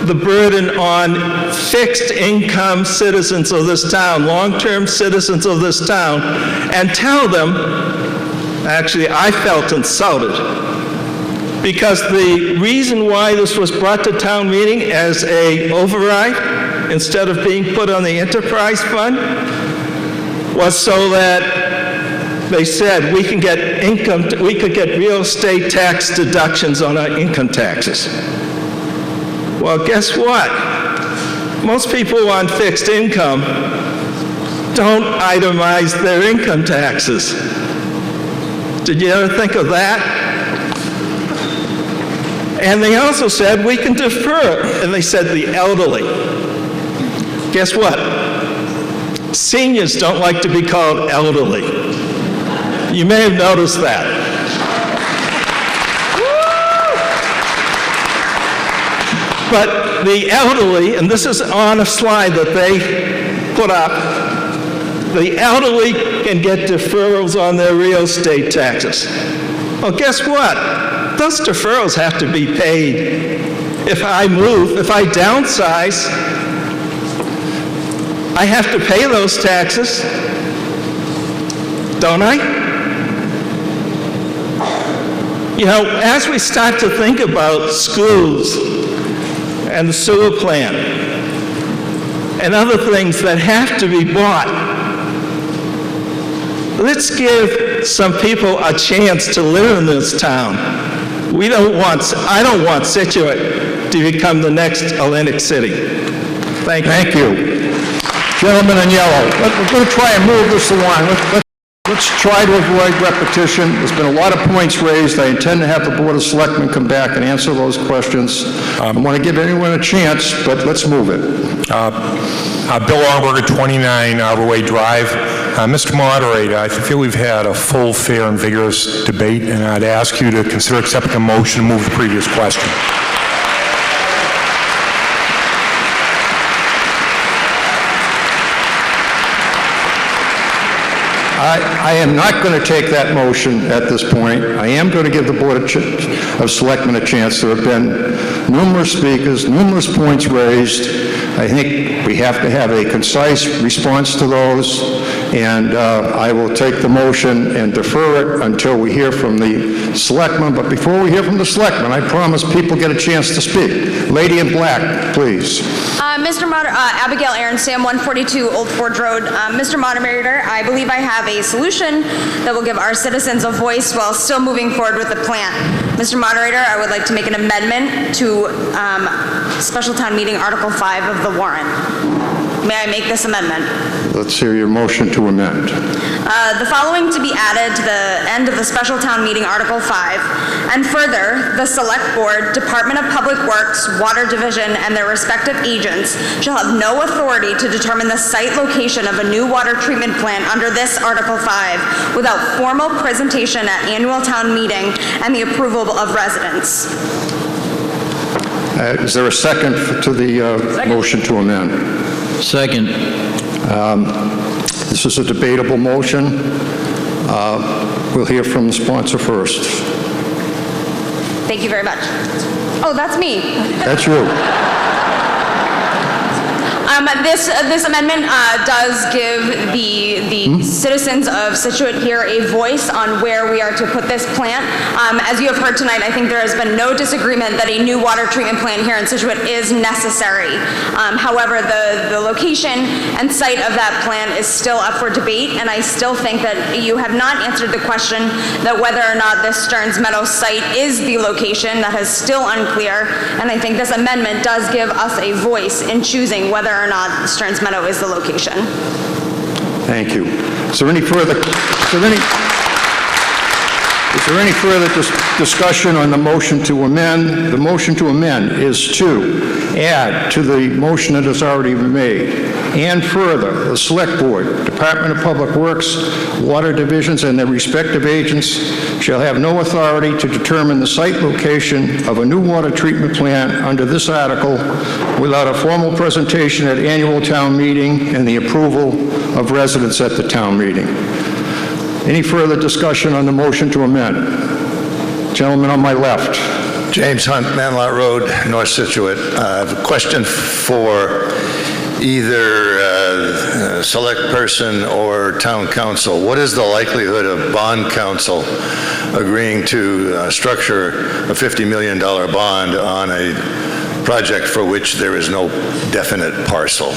the burden on fixed income citizens of this town, long-term citizens of this town, and tell them, actually, I felt insulted, because the reason why this was brought to town meeting as a override, instead of being put on the enterprise fund, was so that they said we could get real estate tax deductions on our income taxes. Well, guess what? Most people on fixed income don't itemize their income taxes. Did you ever think of that? And they also said we can defer, and they said the elderly. Guess what? Seniors don't like to be called elderly. You may have noticed that. But the elderly, and this is on a slide that they put up, the elderly can get deferrals on their real estate taxes. Well, guess what? Those deferrals have to be paid. If I move, if I downsize, I have to pay those taxes, don't I? You know, as we start to think about schools and the sewer plant and other things that have to be bought, let's give some people a chance to live in this town. I don't want Scituate to become the next Atlantic City. Thank you. Thank you. Gentleman in yellow, we're going to try and move this along. Let's try to avoid repetition. There's been a lot of points raised. I intend to have the Board of Selectmen come back and answer those questions. I want to give anyone a chance, but let's move it. Bill Longberger, 29 Arborway Drive. Mr. Moderator, I feel we've had a full, fair, and vigorous debate, and I'd ask you to consider accepting a motion to move the previous question. I am not going to take that motion at this point. I am going to give the Board of Selectmen a chance. There have been numerous speakers, numerous points raised. I think we have to have a concise response to those, and I will take the motion and defer it until we hear from the Selectmen. But before we hear from the Selectmen, I promise people get a chance to speak. Lady in black, please. Mr. Abigail Aaron, Sam 142 Old Forge Road. Mr. Moderator, I believe I have a solution that will give our citizens a voice while still moving forward with the plan. Mr. Moderator, I would like to make an amendment to Special Town Meeting Article 5 of the warrant. May I make this amendment? Let's hear your motion to amend. The following to be added to the end of the Special Town Meeting Article 5, and further, the Select Board, Department of Public Works, Water Division, and their respective agents shall have no authority to determine the site location of a new water treatment plant under this Article 5 without formal presentation at annual town meeting and the approval of residents. Is there a second to the motion to amend? Second. This is a debatable motion. We'll hear from the sponsor first. Thank you very much. Oh, that's me. That's you. This amendment does give the citizens of Scituate here a voice on where we are to put this plant. As you have heard tonight, I think there has been no disagreement that a new water treatment plant here in Scituate is necessary. However, the location and site of that plant is still up for debate, and I still think that you have not answered the question that whether or not this Stearns Meadows site is the location. That is still unclear, and I think this amendment does give us a voice in choosing whether or not Stearns Meadow is the location. Thank you. Is there any further discussion on the motion to amend? The motion to amend is to add to the motion that has already been made. And further, the Select Board, Department of Public Works, Water Divisions, and their respective agents shall have no authority to determine the site location of a new water treatment plant under this article without a formal presentation at annual town meeting and the approval of residents at the town meeting. Any further discussion on the motion to amend? Gentleman on my left. James Hunt, Manlot Road, North Scituate. I have a question for either select person or town council. What is the likelihood of bond council agreeing to structure a $50 million bond on a project for which there is no definite parcel?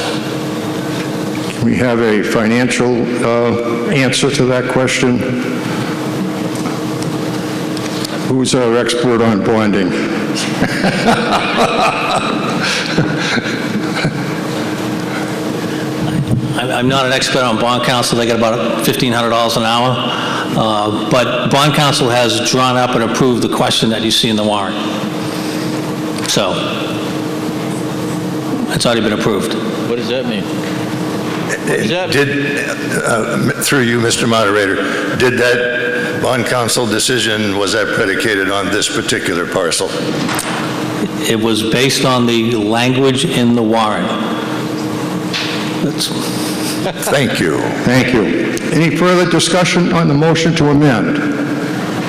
We have a financial answer to that question. Who's our expert on bonding? I'm not an expert on bond counsel. They get about $1,500 an hour. But bond counsel has drawn up and approved the question that you see in the warrant. So, it's already been approved. What does that mean? Through you, Mr. Moderator, did that bond council decision, was that predicated on this particular parcel? It was based on the language in the warrant. Thank you. Thank you. Any further discussion on the motion to amend?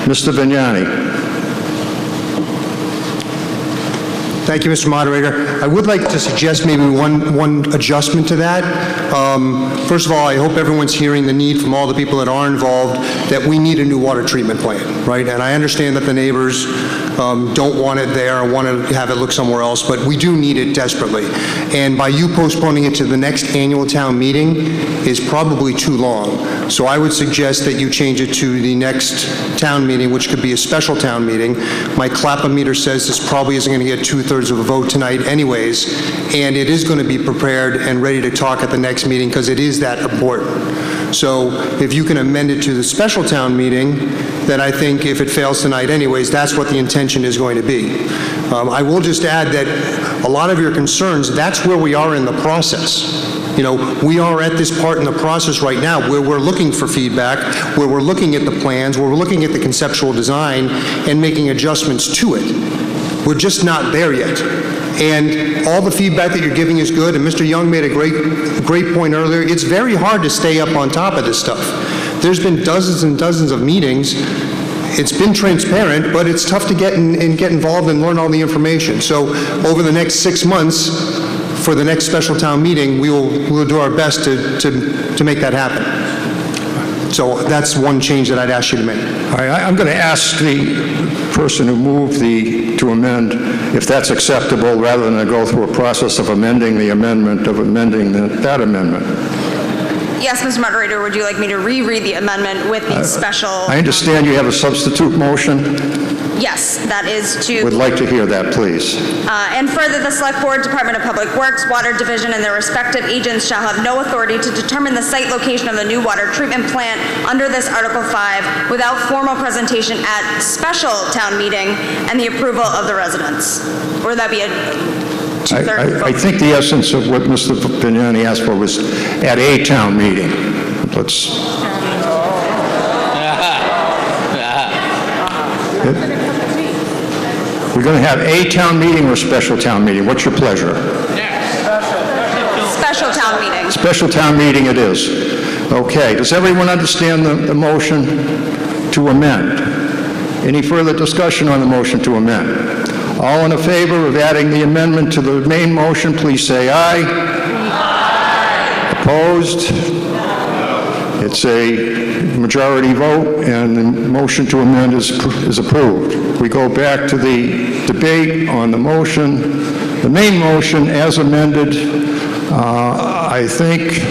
Mr. Vignani. Thank you, Mr. Moderator. I would like to suggest maybe one adjustment to that. First of all, I hope everyone's hearing the need from all the people that are involved that we need a new water treatment plant, right? And I understand that the neighbors don't want it there or want to have it look somewhere else, but we do need it desperately. And by you postponing it to the next annual town meeting is probably too long. So I would suggest that you change it to the next town meeting, which could be a special town meeting. My clap-o-meter says this probably isn't going to get 2/3 of a vote tonight anyways, and it is going to be prepared and ready to talk at the next meeting because it is that important. So if you can amend it to the special town meeting, then I think if it fails tonight anyways, that's what the intention is going to be. I will just add that a lot of your concerns, that's where we are in the process. You know, we are at this part in the process right now where we're looking for feedback, where we're looking at the plans, where we're looking at the conceptual design and making adjustments to it. We're just not there yet. And all the feedback that you're giving is good, and Mr. Young made a great point earlier. It's very hard to stay up on top of this stuff. There's been dozens and dozens of meetings. It's been transparent, but it's tough to get involved and learn all the information. So over the next 6 months, for the next special town meeting, we'll do our best to make that happen. So that's one change that I'd ask you to make. All right, I'm going to ask the person who moved to amend if that's acceptable, rather than to go through a process of amending the amendment, that amendment. Yes, Mr. Moderator, would you like me to reread the amendment with the special? I understand you have a substitute motion. Yes, that is to... Would like to hear that, please. And further, the Select Board, Department of Public Works, Water Division, and their respective agents shall have no authority to determine the site location of the new water treatment plant under this Article 5 without formal presentation at special town meeting and the approval of the residents. Or would that be a two-thirds vote? I think the essence of what Mr. Vignani asked for was at a town meeting. We're going to have a town meeting or a special town meeting? What's your pleasure? Special town meeting. Special town meeting it is. Okay, does everyone understand the motion to amend? Any further discussion on the motion to amend? All in favor of adding the amendment to the main motion, please say aye. Aye. Opposed? It's a majority vote, and the motion to amend is approved. We go back to the debate on the motion, the main motion as amended. I think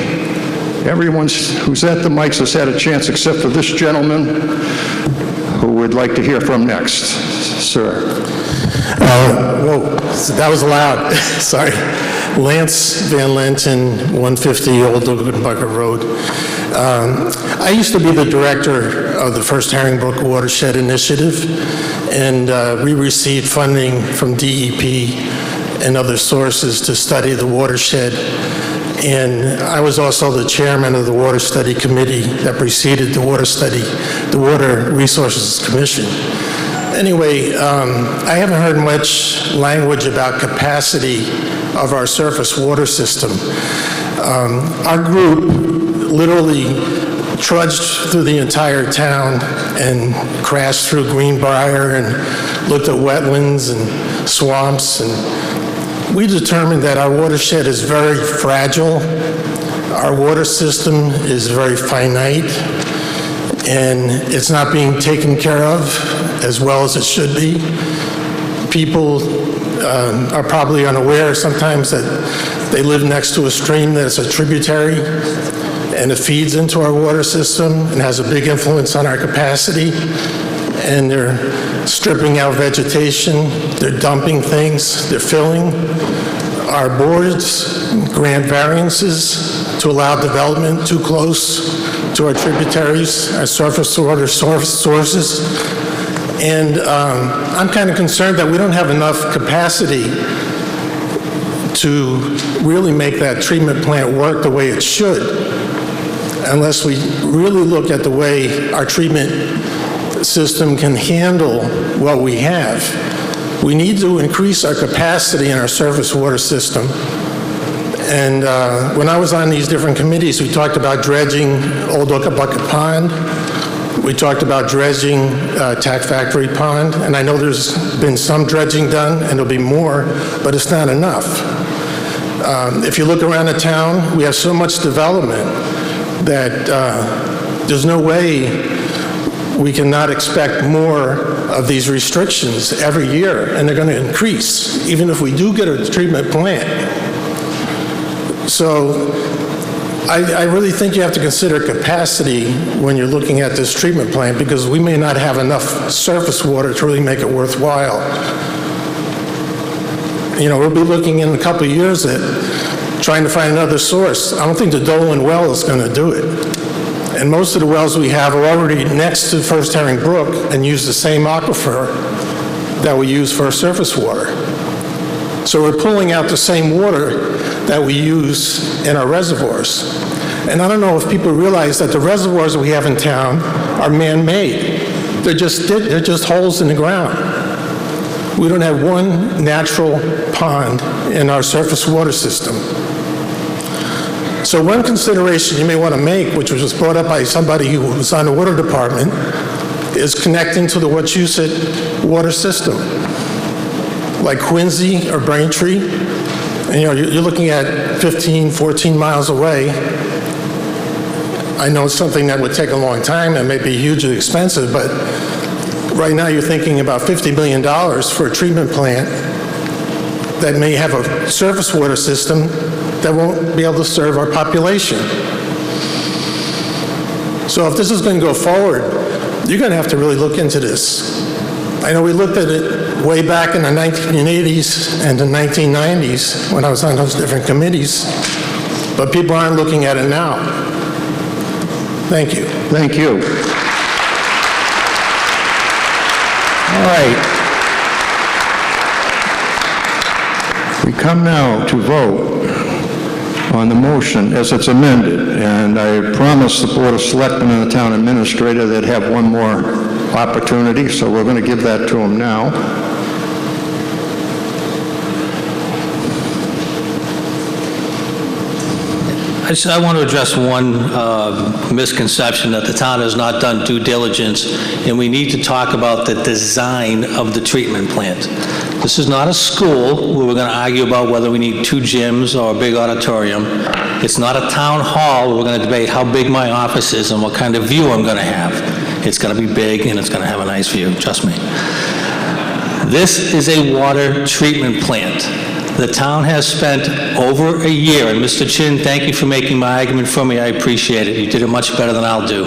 everyone who's at the mics has had a chance except for this gentleman who would like to hear from next. Sir. Whoa, that was loud. Sorry. Lance Van Lenten, 150 Old Bucket Road. I used to be the director of the First Herringbrook Watershed Initiative, and we received funding from DEP and other sources to study the watershed. And I was also the chairman of the Water Study Committee that preceded the Water Resources Commission. Anyway, I haven't heard much language about capacity of our surface water system. Our group literally trudged through the entire town and crashed through Greenbrier and looked at wetlands and swamps, and we determined that our watershed is very fragile. Our water system is very finite, and it's not being taken care of as well as it should be. People are probably unaware sometimes that they live next to a stream that's a tributary, and it feeds into our water system and has a big influence on our capacity. And they're stripping out vegetation, they're dumping things, they're filling. Our boards grant variances to allow development too close to our tributaries, our surface water sources. And I'm kind of concerned that we don't have enough capacity to really make that treatment plant work the way it should, unless we really look at the way our treatment system can handle what we have. We need to increase our capacity in our surface water system. And when I was on these different committees, we talked about dredging Old Bucket Pond. We talked about dredging Tack Factory Pond, and I know there's been some dredging done, and there'll be more, but it's not enough. If you look around the town, we have so much development that there's no way we cannot expect more of these restrictions every year, and they're going to increase, even if we do get a treatment plant. So I really think you have to consider capacity when you're looking at this treatment plant, because we may not have enough surface water to really make it worthwhile. You know, we'll be looking in a couple of years at trying to find another source. I don't think the Dolan well is going to do it. And most of the wells we have are already next to First Herring Brook and use the same aquifer that we use for our surface water. So we're pulling out the same water that we use in our reservoirs. And I don't know if people realize that the reservoirs we have in town are man-made. They're just holes in the ground. We don't have one natural pond in our surface water system. So one consideration you may want to make, which was brought up by somebody who was on the water department, is connecting to the Wachusett water system, like Quincy or Braintree. And, you know, you're looking at 15, 14 miles away. I know it's something that would take a long time and may be hugely expensive, but right now you're thinking about $50 million for a treatment plant that may have a surface water system that won't be able to serve our population. So if this is going to go forward, you're going to have to really look into this. I know we looked at it way back in the 1980s and the 1990s when I was on those different committees, but people aren't looking at it now. Thank you. Thank you. All right. We come now to vote on the motion as it's amended, and I promised the Board of Selectmen and the Town Administrator they'd have one more opportunity, so we're going to give that to them now. I want to address one misconception, that the town has not done due diligence, and we need to talk about the design of the treatment plant. This is not a school where we're going to argue about whether we need 2 gyms or a big auditorium. It's not a town hall where we're going to debate how big my office is and what kind of view I'm going to have. It's going to be big and it's going to have a nice view, trust me. This is a water treatment plant. The town has spent over a year, and Mr. Chin, thank you for making my argument for me. I appreciate it. You did it much better than I'll do.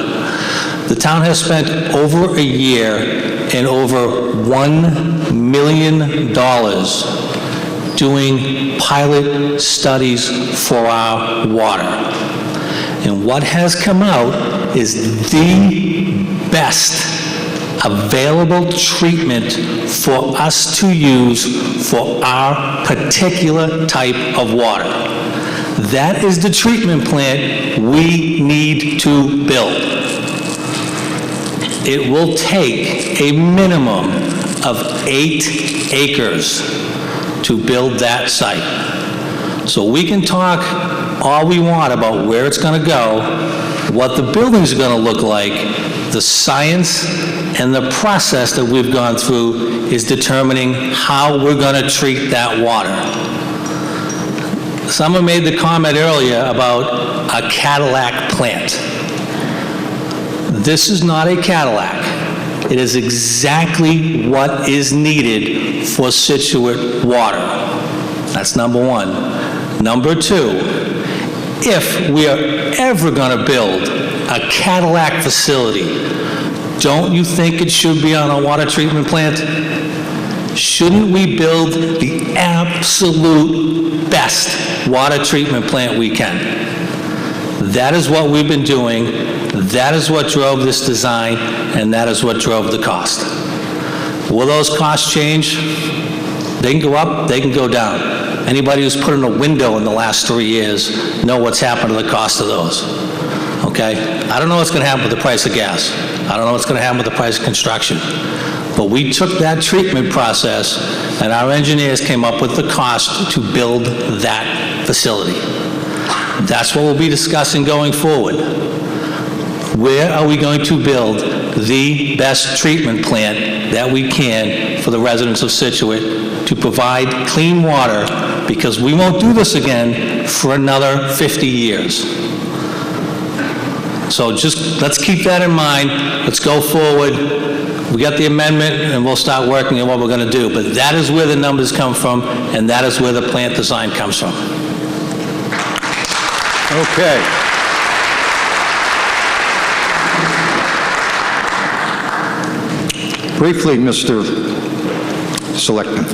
The town has spent over a year and over $1 million doing pilot studies for our water. And what has come out is the best available treatment for us to use for our particular type of water. That is the treatment plant we need to build. It will take a minimum of 8 acres to build that site. So we can talk all we want about where it's going to go, what the buildings are going to look like. The science and the process that we've gone through is determining how we're going to treat that water. Someone made the comment earlier about a Cadillac plant. This is not a Cadillac. It is exactly what is needed for Scituate water. That's number one. Number two, if we are ever going to build a Cadillac facility, don't you think it should be on a water treatment plant? Shouldn't we build the absolute best water treatment plant we can? That is what we've been doing. That is what drove this design, and that is what drove the cost. Will those costs change? They can go up, they can go down. Anybody who's put in a window in the last 3 years know what's happened to the cost of those. Okay? I don't know what's going to happen with the price of gas. I don't know what's going to happen with the price of construction. But we took that treatment process, and our engineers came up with the cost to build that facility. That's what we'll be discussing going forward. Where are we going to build the best treatment plant that we can for the residents of Scituate to provide clean water, because we won't do this again for another 50 years. So just, let's keep that in mind. Let's go forward. We got the amendment, and we'll start working on what we're going to do. But that is where the numbers come from, and that is where the plant design comes from. Okay. Briefly, Mr. Selectman.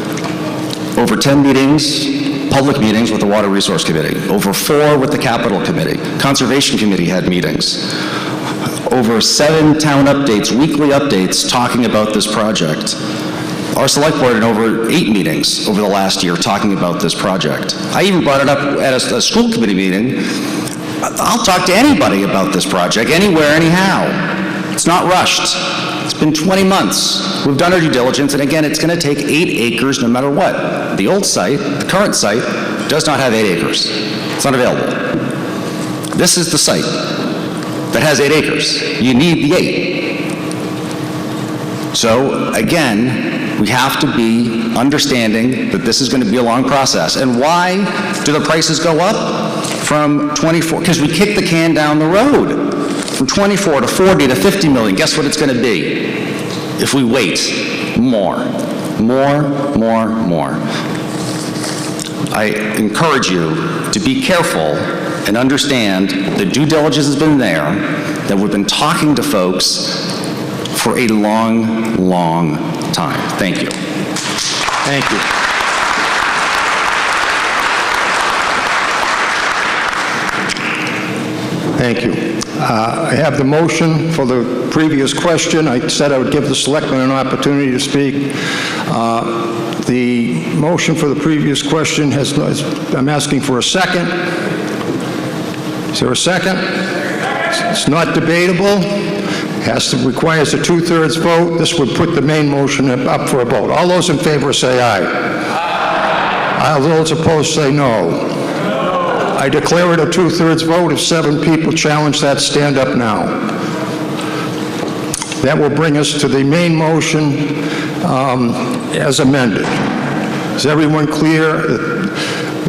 Over 10 meetings, public meetings with the Water Resource Committee, over 4 with the Capital Committee. Conservation Committee had meetings. Over 7 town updates, weekly updates, talking about this project. Our select board had over 8 meetings over the last year talking about this project. I even brought it up at a school committee meeting. I'll talk to anybody about this project, anywhere, anyhow. It's not rushed. It's been 20 months. We've done our due diligence, and again, it's going to take 8 acres no matter what. The old site, the current site, does not have 8 acres. It's not available. This is the site that has 8 acres. You need the 8. So, again, we have to be understanding that this is going to be a long process. And why do the prices go up from 24? Because we kicked the can down the road. From 24 to 40 to 50 million, guess what it's going to be if we wait? More. I encourage you to be careful and understand the due diligence has been there, that we've been talking to folks for a long, long time. Thank you. Thank you. Thank you. I have the motion for the previous question. I said I would give the selectman an opportunity to speak. The motion for the previous question has, I'm asking for a second. Is there a second? It's not debatable. Requires a 2/3 vote. This would put the main motion up for a vote. All those in favor say aye. Aye. All those opposed say no. I declare it a 2/3 vote. If 7 people challenge that, stand up now. That will bring us to the main motion as amended. Is everyone clear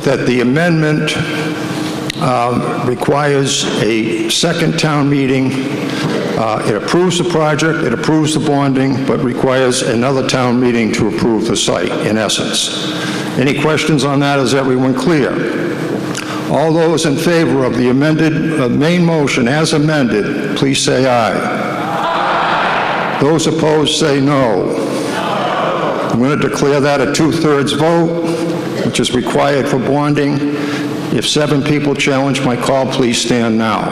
that the amendment requires a second town meeting? It approves the project, it approves the bonding, but requires another town meeting to approve the site, in essence. Any questions on that? Is everyone clear? All those in favor of the amended main motion as amended, please say aye. Those opposed say no. I'm going to declare that a 2/3 vote, which is required for bonding. If 7 people challenge my call, please stand now.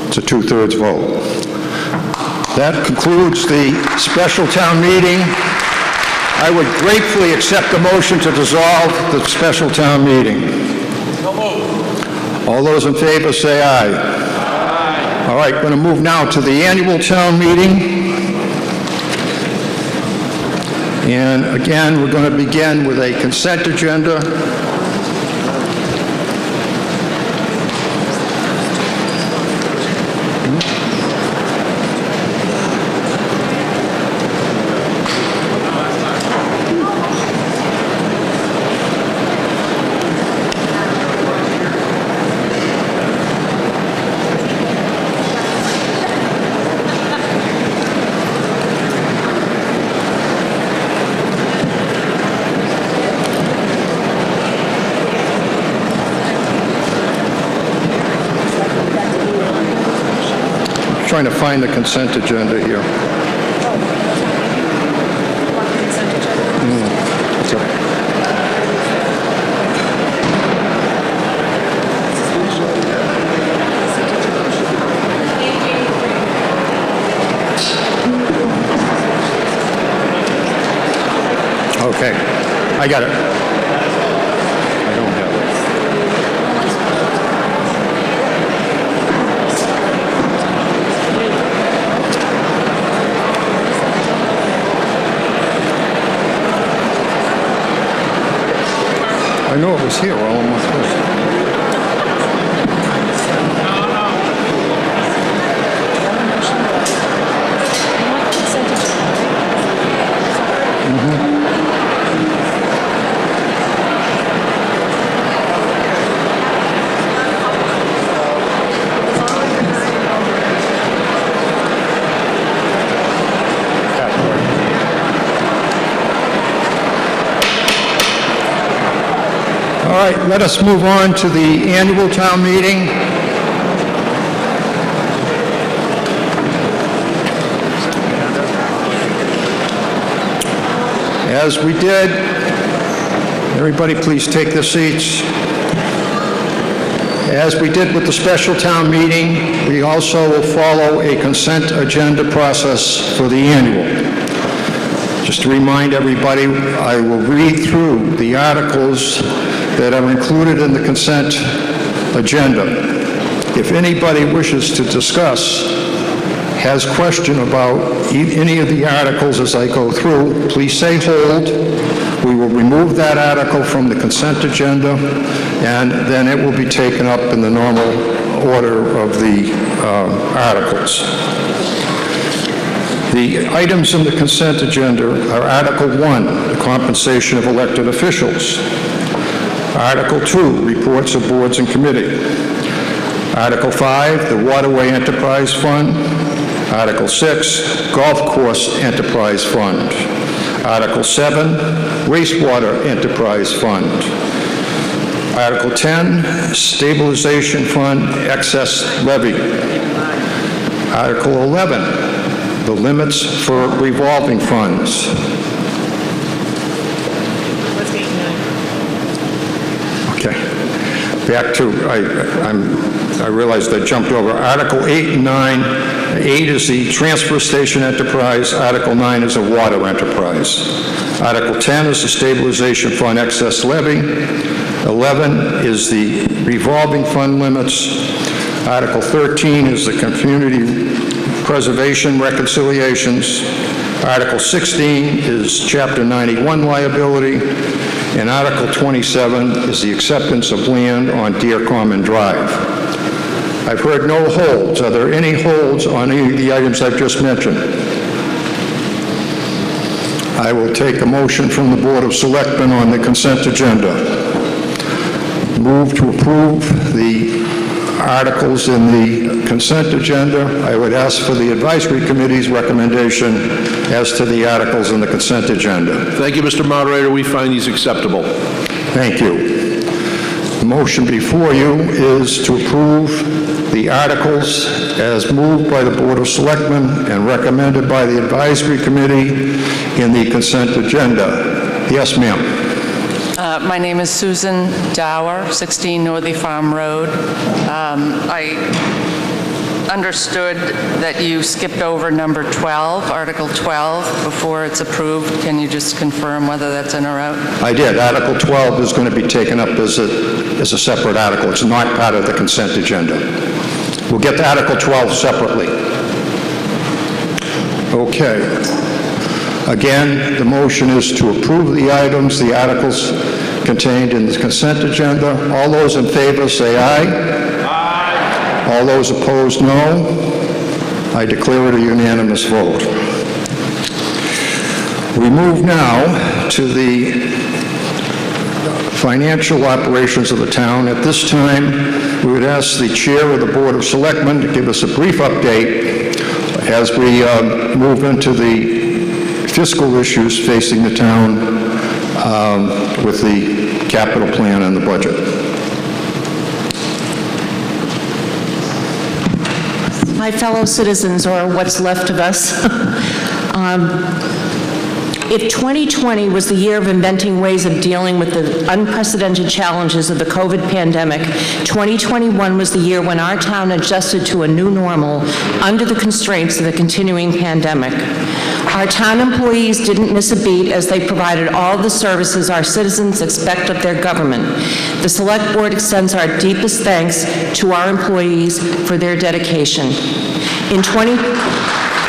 It's a 2/3 vote. That concludes the special town meeting. I would gratefully accept the motion to dissolve the special town meeting. All those in favor say aye. All right, going to move now to the annual town meeting. And again, we're going to begin with a consent agenda. Trying to find the consent agenda here. Okay, I got it. I don't have it. I know it was here all in one place. All right, let us move on to the annual town meeting. As we did, everybody please take their seats. As we did with the special town meeting, we also will follow a consent agenda process for the annual. Just to remind everybody, I will read through the articles that are included in the consent agenda. If anybody wishes to discuss, has question about any of the articles as I go through, please say hold. We will remove that article from the consent agenda, and then it will be taken up in the normal order of the articles. The items in the consent agenda are Article 1, the compensation of elected officials. Article 2, reports of boards and committee. Article 5, the Waterway Enterprise Fund. Article 6, Golf Course Enterprise Fund. Article 7, Wastewater Enterprise Fund. Article 10, Stabilization Fund Excess Levy. Article 11, the limits for revolving funds. Okay. Back to, I realized I jumped over. Article 8 and 9. 8 is the transfer station enterprise. Article 9 is a water enterprise. Article 10 is the stabilization fund excess levy. 11 is the revolving fund limits. Article 13 is the community preservation reconciliations. Article 16 is Chapter 91 liability. And Article 27 is the acceptance of land on Deer Common Drive. I've heard no holds. Are there any holds on any of the items I've just mentioned? I will take a motion from the Board of Selectmen on the consent agenda. Move to approve the articles in the consent agenda. I would ask for the advisory committee's recommendation as to the articles in the consent agenda. Thank you, Mr. Moderator. We find these acceptable. Thank you. The motion before you is to approve the articles as moved by the Board of Selectmen and recommended by the advisory committee in the consent agenda. Yes, ma'am. My name is Susan Dower, 16 Northey Farm Road. I understood that you skipped over number 12, Article 12, before it's approved. Can you just confirm whether that's in or out? I did. Article 12 is going to be taken up as a separate article. It's not part of the consent agenda. We'll get to Article 12 separately. Okay. Again, the motion is to approve the items, the articles contained in the consent agenda. All those in favor say aye. Aye. All those opposed, no. I declare it a unanimous vote. We move now to the financial operations of the town. At this time, we would ask the chair of the Board of Selectmen to give us a brief update as we move into the fiscal issues facing the town with the capital plan and the budget. My fellow citizens, or what's left of us, if 2020 was the year of inventing ways of dealing with the unprecedented challenges of the COVID pandemic, 2021 was the year when our town adjusted to a new normal under the constraints of the continuing pandemic. Our town employees didn't miss a beat as they provided all the services our citizens expect of their government. The Select Board extends our deepest thanks to our employees for their dedication.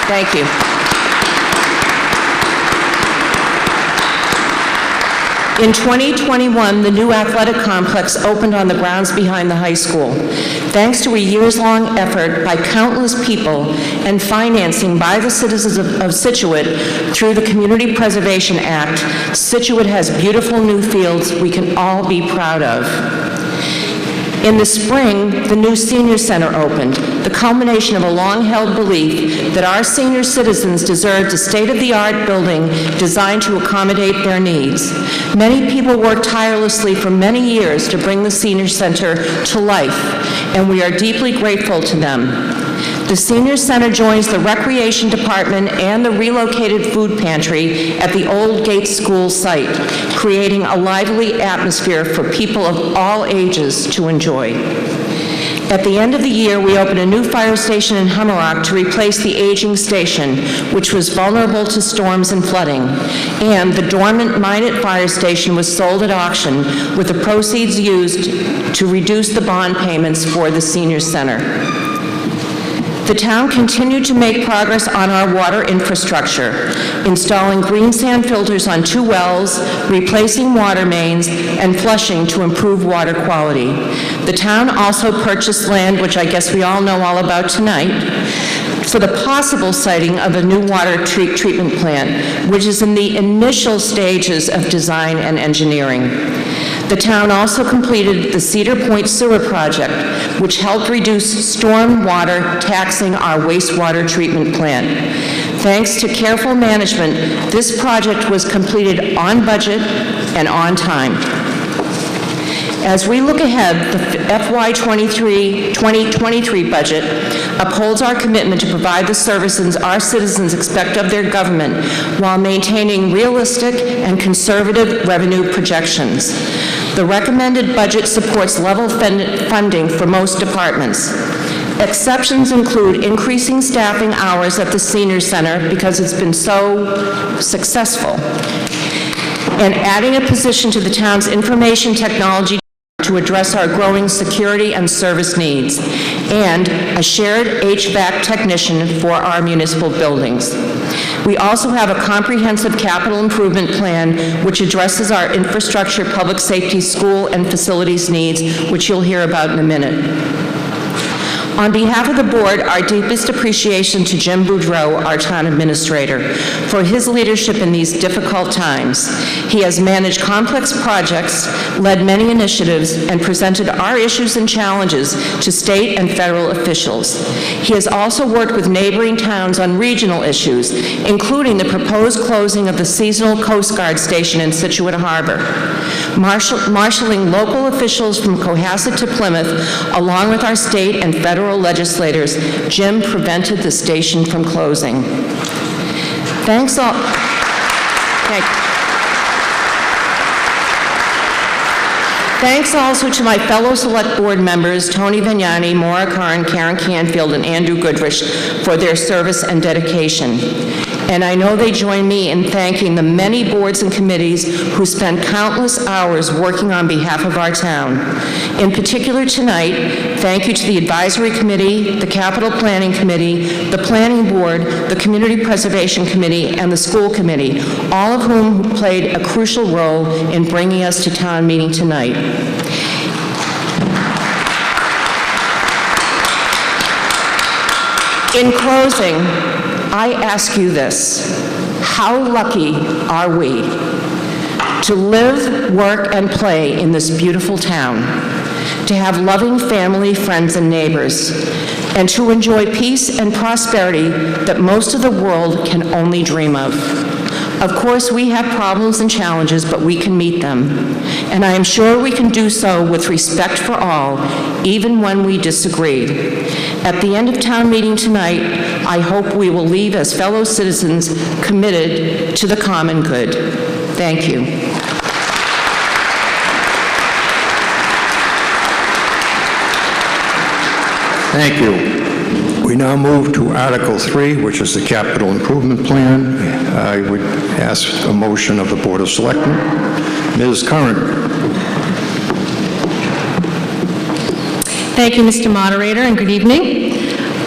Thank you. In 2021, the new athletic complex opened on the grounds behind the high school. Thanks to a years-long effort by countless people and financing by the citizens of Scituate through the Community Preservation Act, Scituate has beautiful new fields we can all be proud of. In the spring, the new senior center opened, the culmination of a long-held belief that our senior citizens deserved a state-of-the-art building designed to accommodate their needs. Many people worked tirelessly for many years to bring the senior center to life, and we are deeply grateful to them. The senior center joins the recreation department and the relocated food pantry at the old Gates School site, creating a lively atmosphere for people of all ages to enjoy. At the end of the year, we opened a new fire station in Hummerock to replace the aging station, which was vulnerable to storms and flooding. And the dormant Minot Fire Station was sold at auction, with the proceeds used to reduce the bond payments for the senior center. The town continued to make progress on our water infrastructure, installing green sand filters on 2 wells, replacing water mains, and flushing to improve water quality. The town also purchased land, which I guess we all know all about tonight, for the possible siting of a new water treatment plant, which is in the initial stages of design and engineering. The town also completed the Cedar Point Sewer Project, which helped reduce storm water taxing our wastewater treatment plant. Thanks to careful management, this project was completed on budget and on time. As we look ahead, the FY 2023 budget upholds our commitment to provide the services our citizens expect of their government while maintaining realistic and conservative revenue projections. The recommended budget supports level funding for most departments. Exceptions include increasing staffing hours at the senior center because it's been so successful, and adding a position to the town's information technology to address our growing security and service needs, and a shared HVAC technician for our municipal buildings. We also have a comprehensive capital improvement plan which addresses our infrastructure, public safety, school, and facilities needs, which you'll hear about in a minute. On behalf of the board, our deepest appreciation to Jim Boudreau, our town administrator, for his leadership in these difficult times. He has managed complex projects, led many initiatives, and presented our issues and challenges to state and federal officials. He has also worked with neighboring towns on regional issues, including the proposed closing of the seasonal Coast Guard station in Scituate Harbor. Marshaling local officials from Cohasset to Plymouth, along with our state and federal legislators, Jim prevented the station from closing. Thanks also to my fellow select board members, Tony Vignani, Maura Karn, Karen Canfield, and Andrew Goodrich, for their service and dedication. And I know they join me in thanking the many boards and committees who spent countless hours working on behalf of our town. In particular tonight, thank you to the Advisory Committee, the Capital Planning Committee, the Planning Board, the Community Preservation Committee, and the School Committee, all of whom played a crucial role in bringing us to town meeting tonight. In closing, I ask you this: how lucky are we to live, work, and play in this beautiful town, to have loving family, friends, and neighbors, and to enjoy peace and prosperity that most of the world can only dream of. Of course, we have problems and challenges, but we can meet them. And I am sure we can do so with respect for all, even when we disagree. At the end of town meeting tonight, I hope we will leave as fellow citizens committed to the common good. Thank you. Thank you. We now move to Article 3, which is the Capital Improvement Plan. I would ask a motion of the Board of Selectmen. Ms. Curran. Thank you, Mr. Moderator, and good evening.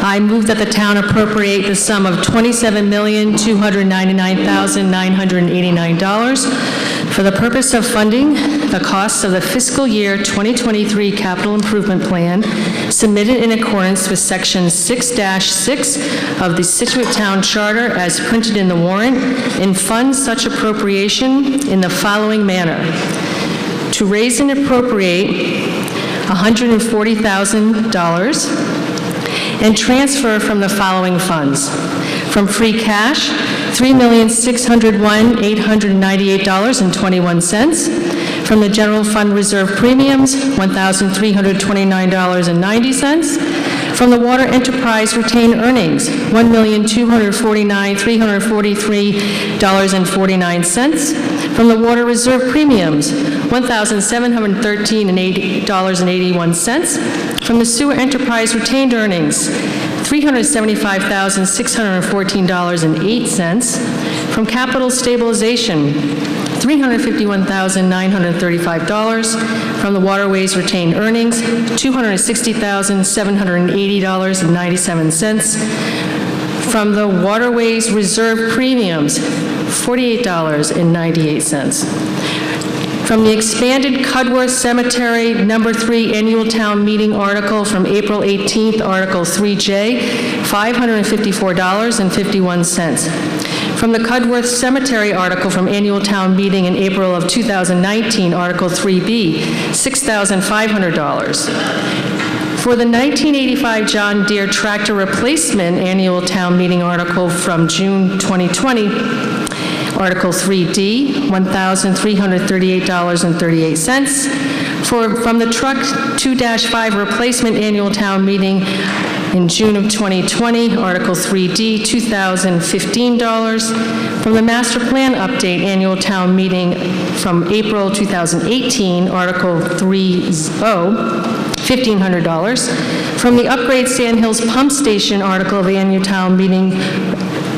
I move that the town appropriate the sum of $27,299,989 for the purpose of funding the costs of the fiscal year 2023 capital improvement plan submitted in accordance with Section 6-6 of the Scituate Town Charter as printed in the warrant, and fund such appropriation in the following manner: to raise and appropriate $140,000 and transfer from the following funds: from free cash, $3,601,898.21. From the general fund reserve premiums, $1,329.90. From the water enterprise retained earnings, $1,249,343.49. From the water reserve premiums, $1,713.81. From the sewer enterprise retained earnings, $375,614.08. From capital stabilization, $351,935. From the waterways retained earnings, $260,780.97. From the waterways reserve premiums, $48.98. From the expanded Cudworth Cemetery Number 3 Annual Town Meeting article from April 18th, Article 3J, $554.51. From the Cudworth Cemetery article from Annual Town Meeting in April of 2019, Article 3B, $6,500. For the 1985 John Deere Tractor Replacement Annual Town Meeting article from June 2020, Article 3D, $1,338.38. From the Truck 2-5 Replacement Annual Town Meeting in June of 2020, Article 3D, $2,015. From the Master Plan Update Annual Town Meeting from April 2018, Article 3O, $1,500. From the Upgrade Sand Hills Pump Station article of the Annual Town Meeting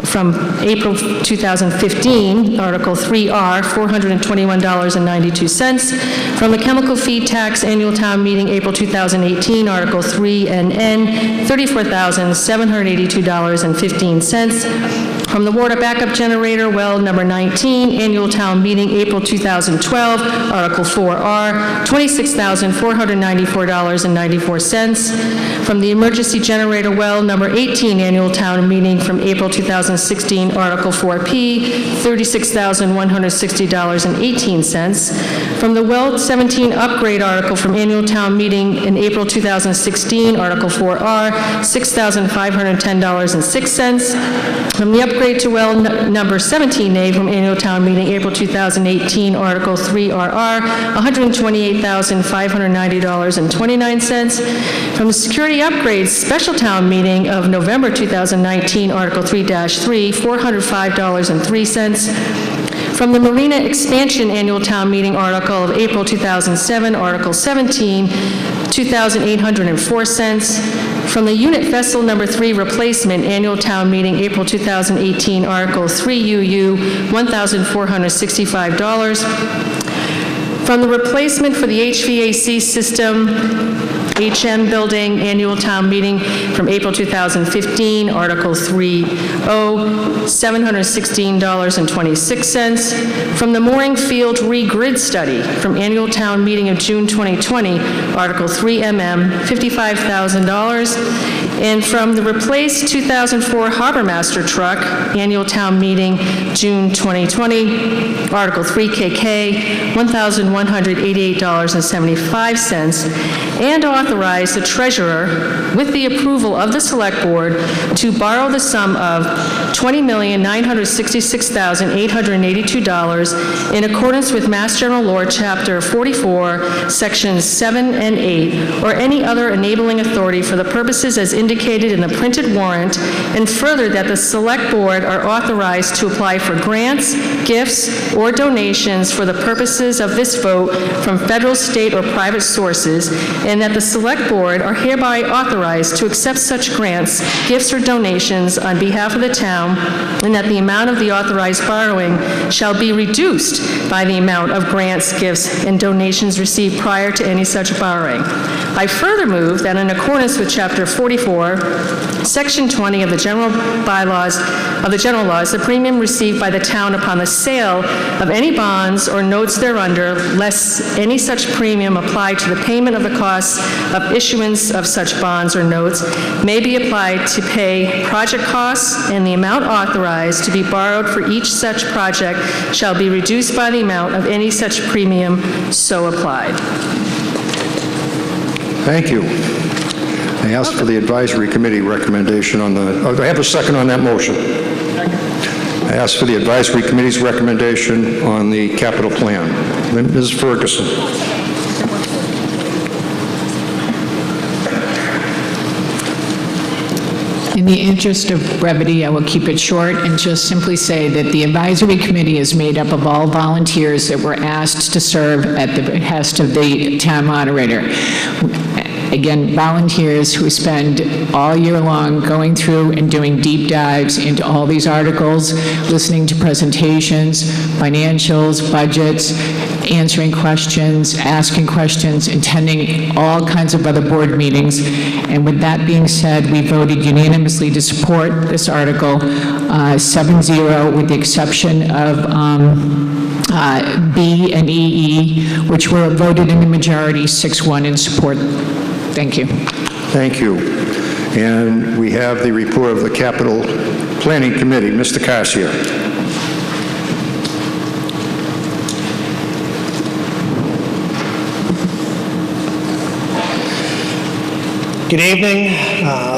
from April 2015, Article 3R, $421.92. From the Chemical Feed Tax Annual Town Meeting, April 2018, Article 3NN, $34,782.15. From the Water Backup Generator, well number 19, Annual Town Meeting, April 2012, Article 4R, $26,494.94. From the Emergency Generator, well number 18, Annual Town Meeting from April 2016, Article 4P, $36,160.18. From the Well 17 Upgrade Article from Annual Town Meeting in April 2016, Article 4R, $6,510.06. From the Upgrade to Well number 17A from Annual Town Meeting, April 2018, Article 3RR, $128,590.29. From the Security Upgrades Special Town Meeting of November 2019, Article 3-3, $405.03. From the Marina Expansion Annual Town Meeting article of April 2007, Article 17, $2,804. From the Unit Vessel Number 3 Replacement Annual Town Meeting, April 2018, Article 3UU, $1,465. From the replacement for the HVAC system, HM Building Annual Town Meeting from April 2015, Article 3O, $716.26. From the Mooring Field Regrid Study from Annual Town Meeting of June 2020, Article 3MM, $55,000. And from the replaced 2004 Harbor Master Truck, Annual Town Meeting, June 2020, Article 3KK, $1,188.75, and authorize the treasurer, with the approval of the Select Board, to borrow the sum of $20,966,882 in accordance with Mass General Law, Chapter 44, Sections 7 and 8, or any other enabling authority for the purposes as indicated in the printed warrant, and further that the Select Board are authorized to apply for grants, gifts, or donations for the purposes of this vote from federal, state, or private sources, and that the Select Board are hereby authorized to accept such grants, gifts, or donations on behalf of the town, and that the amount of the authorized borrowing shall be reduced by the amount of grants, gifts, and donations received prior to any such borrowing. I further move that in accordance with Chapter 44 44, Section 20 of the general bylaws, the premium received by the town upon the sale of any bonds or notes thereunder, less any such premium applied to the payment of the costs of issuance of such bonds or notes, may be applied to pay project costs, and the amount authorized to be borrowed for each such project shall be reduced by the amount of any such premium so applied. Thank you. I ask for the advisory committee recommendation on the, do I have a second on that motion? I ask for the advisory committee's recommendation on the capital plan. Ms. Ferguson. In the interest of brevity, I will keep it short and just simply say that the advisory committee is made up of all volunteers that were asked to serve at the behest of the town moderator. Again, volunteers who spend all year long going through and doing deep dives into all these articles, listening to presentations, financials, budgets, answering questions, asking questions, attending all kinds of other board meetings. And with that being said, we voted unanimously to support this article, 7-0, with the exception of B and EE, which were voted in the majority, 6-1 in support. Thank you. Thank you. And we have the report of the Capital Planning Committee. Mr. Carcier. Good evening.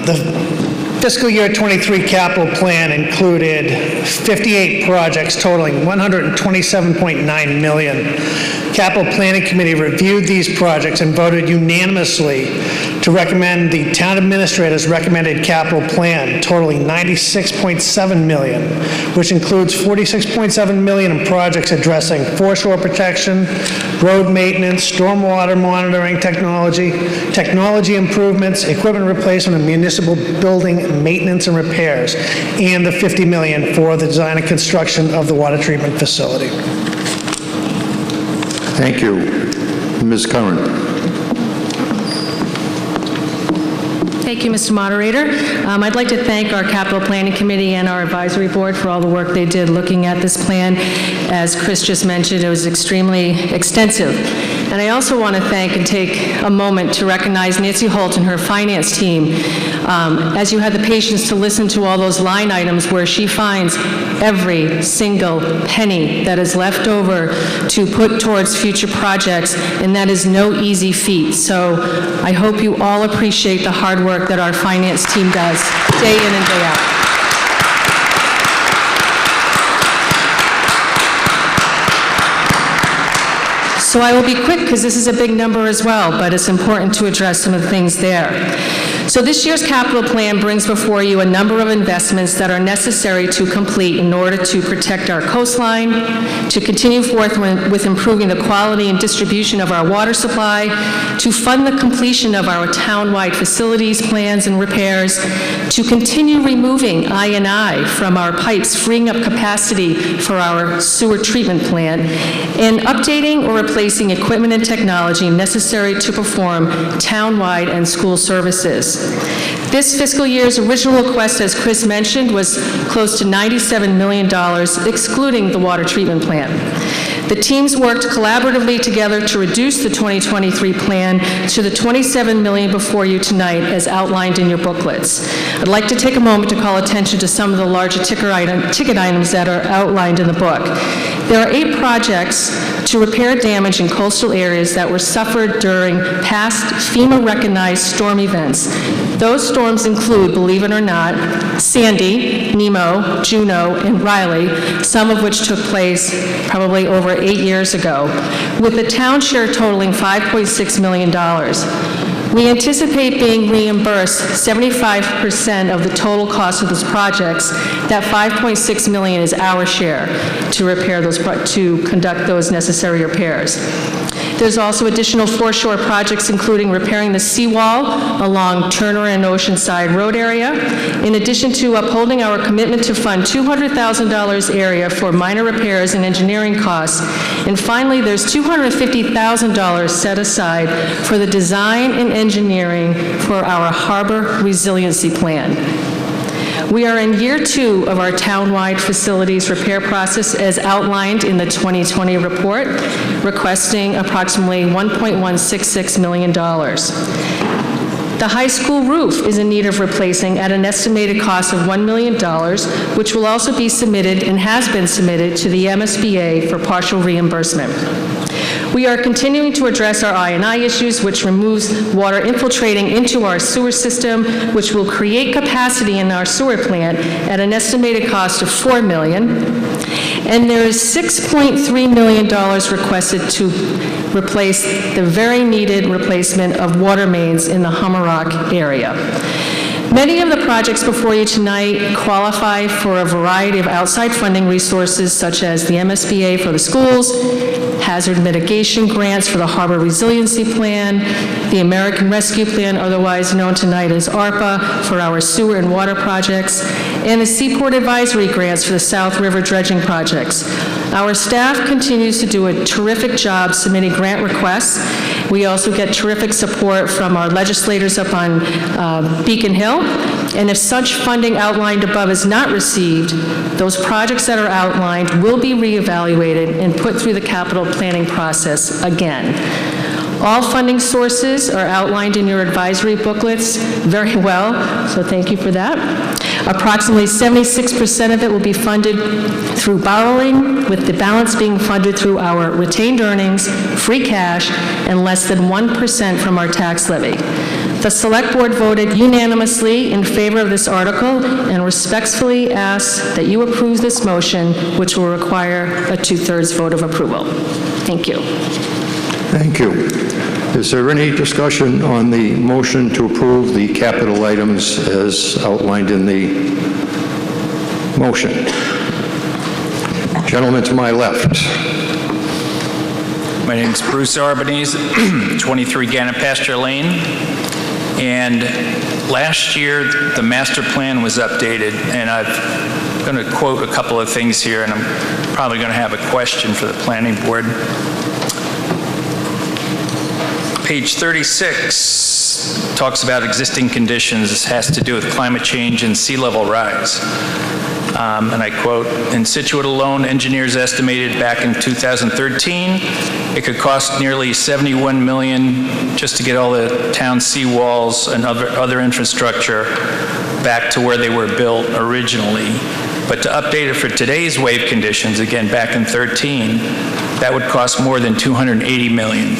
The fiscal year 23 capital plan included 58 projects totaling $127.9 million. Capital Planning Committee reviewed these projects and voted unanimously to recommend the town administrator's recommended capital plan totaling $96.7 million, which includes $46.7 million in projects addressing foreshore protection, road maintenance, stormwater monitoring technology improvements, equipment replacement, and municipal building maintenance and repairs, and the $50 million for the design and construction of the water treatment facility. Thank you. Ms. Curran. Thank you, Mr. Moderator. I'd like to thank our Capital Planning Committee and our Advisory Board for all the work they did looking at this plan. As Chris just mentioned, it was extremely extensive. And I also want to thank and take a moment to recognize Nancy Holt and her finance team. As you had the patience to listen to all those line items where she finds every single penny that is left over to put towards future projects, and that is no easy feat. So I hope you all appreciate the hard work that our finance team does day in and day out. So I will be quick because this is a big number as well, but it's important to address some of the things there. So this year's capital plan brings before you a number of investments that are necessary to complete in order to protect our coastline, to continue forth with improving the quality and distribution of our water supply, to fund the completion of our town-wide facilities plans and repairs, to continue removing I&I from our pipes, freeing up capacity for our sewer treatment plant, and updating or replacing equipment and technology necessary to perform town-wide and school services. This fiscal year's original request, as Chris mentioned, was close to $97 million, excluding the water treatment plant. The teams worked collaboratively together to reduce the 2023 plan to the $27 million before you tonight, as outlined in your booklets. I'd like to take a moment to call attention to some of the larger ticket items that are outlined in the book. There are 8 projects to repair damage in coastal areas that were suffered during past FEMA-recognized storm events. Those storms include, believe it or not, Sandy, Nemo, Juno, and Riley, some of which took place probably over 8 years ago, with the town share totaling $5.6 million. We anticipate being reimbursed 75% of the total cost of those projects. That $5.6 million is our share to repair those, to conduct those necessary repairs. There's also additional foreshore projects, including repairing the seawall along Turner and Oceanside Road area, in addition to upholding our commitment to fund $200,000 area for minor repairs and engineering costs. And finally, there's $250,000 set aside for the design and engineering for our harbor resiliency plan. We are in year 2 of our town-wide facilities repair process as outlined in the 2020 report, requesting approximately $1.166 million. The high school roof is in need of replacing at an estimated cost of $1 million, which will also be submitted and has been submitted to the MSBA for partial reimbursement. We are continuing to address our I&I issues, which removes water infiltrating into our sewer system, which will create capacity in our sewer plant at an estimated cost of $4 million. And there is $6.3 million requested to replace the very needed replacement of water mains in the Hummerock area. Many of the projects before you tonight qualify for a variety of outside funding resources, such as the MSBA for the schools, hazard mitigation grants for the Harbor Resiliency Plan, the American Rescue Plan, otherwise known tonight as ARPA, for our sewer and water projects, and the Seaport Advisory Grants for the South River dredging projects. Our staff continues to do a terrific job submitting grant requests. We also get terrific support from our legislators up on Beacon Hill. And if such funding outlined above is not received, those projects that are outlined will be reevaluated and put through the capital planning process again. All funding sources are outlined in your advisory booklets very well, so thank you for that. Approximately 76% of it will be funded through borrowing, with the balance being funded through our retained earnings, free cash, and less than 1% from our tax levy. The Select Board voted unanimously in favor of this article and respectfully asks that you approve this motion, which will require a 2/3 vote of approval. Thank you. Thank you. Is there any discussion on the motion to approve the capital items as outlined in the motion? Gentleman to my left. My name is Bruce Arbanese, 23 Gannett Pasture Lane. And last year, the master plan was updated, and I'm going to quote a couple of things here, and I'm probably going to have a question for the planning board. Page 36 talks about existing conditions. This has to do with climate change and sea level rise. And I quote, "In Scituate alone, engineers estimated back in 2013 it could cost nearly $71 million just to get all the town seawalls and other infrastructure back to where they were built originally. But to update it for today's wave conditions, again back in 13, that would cost more than $280 million.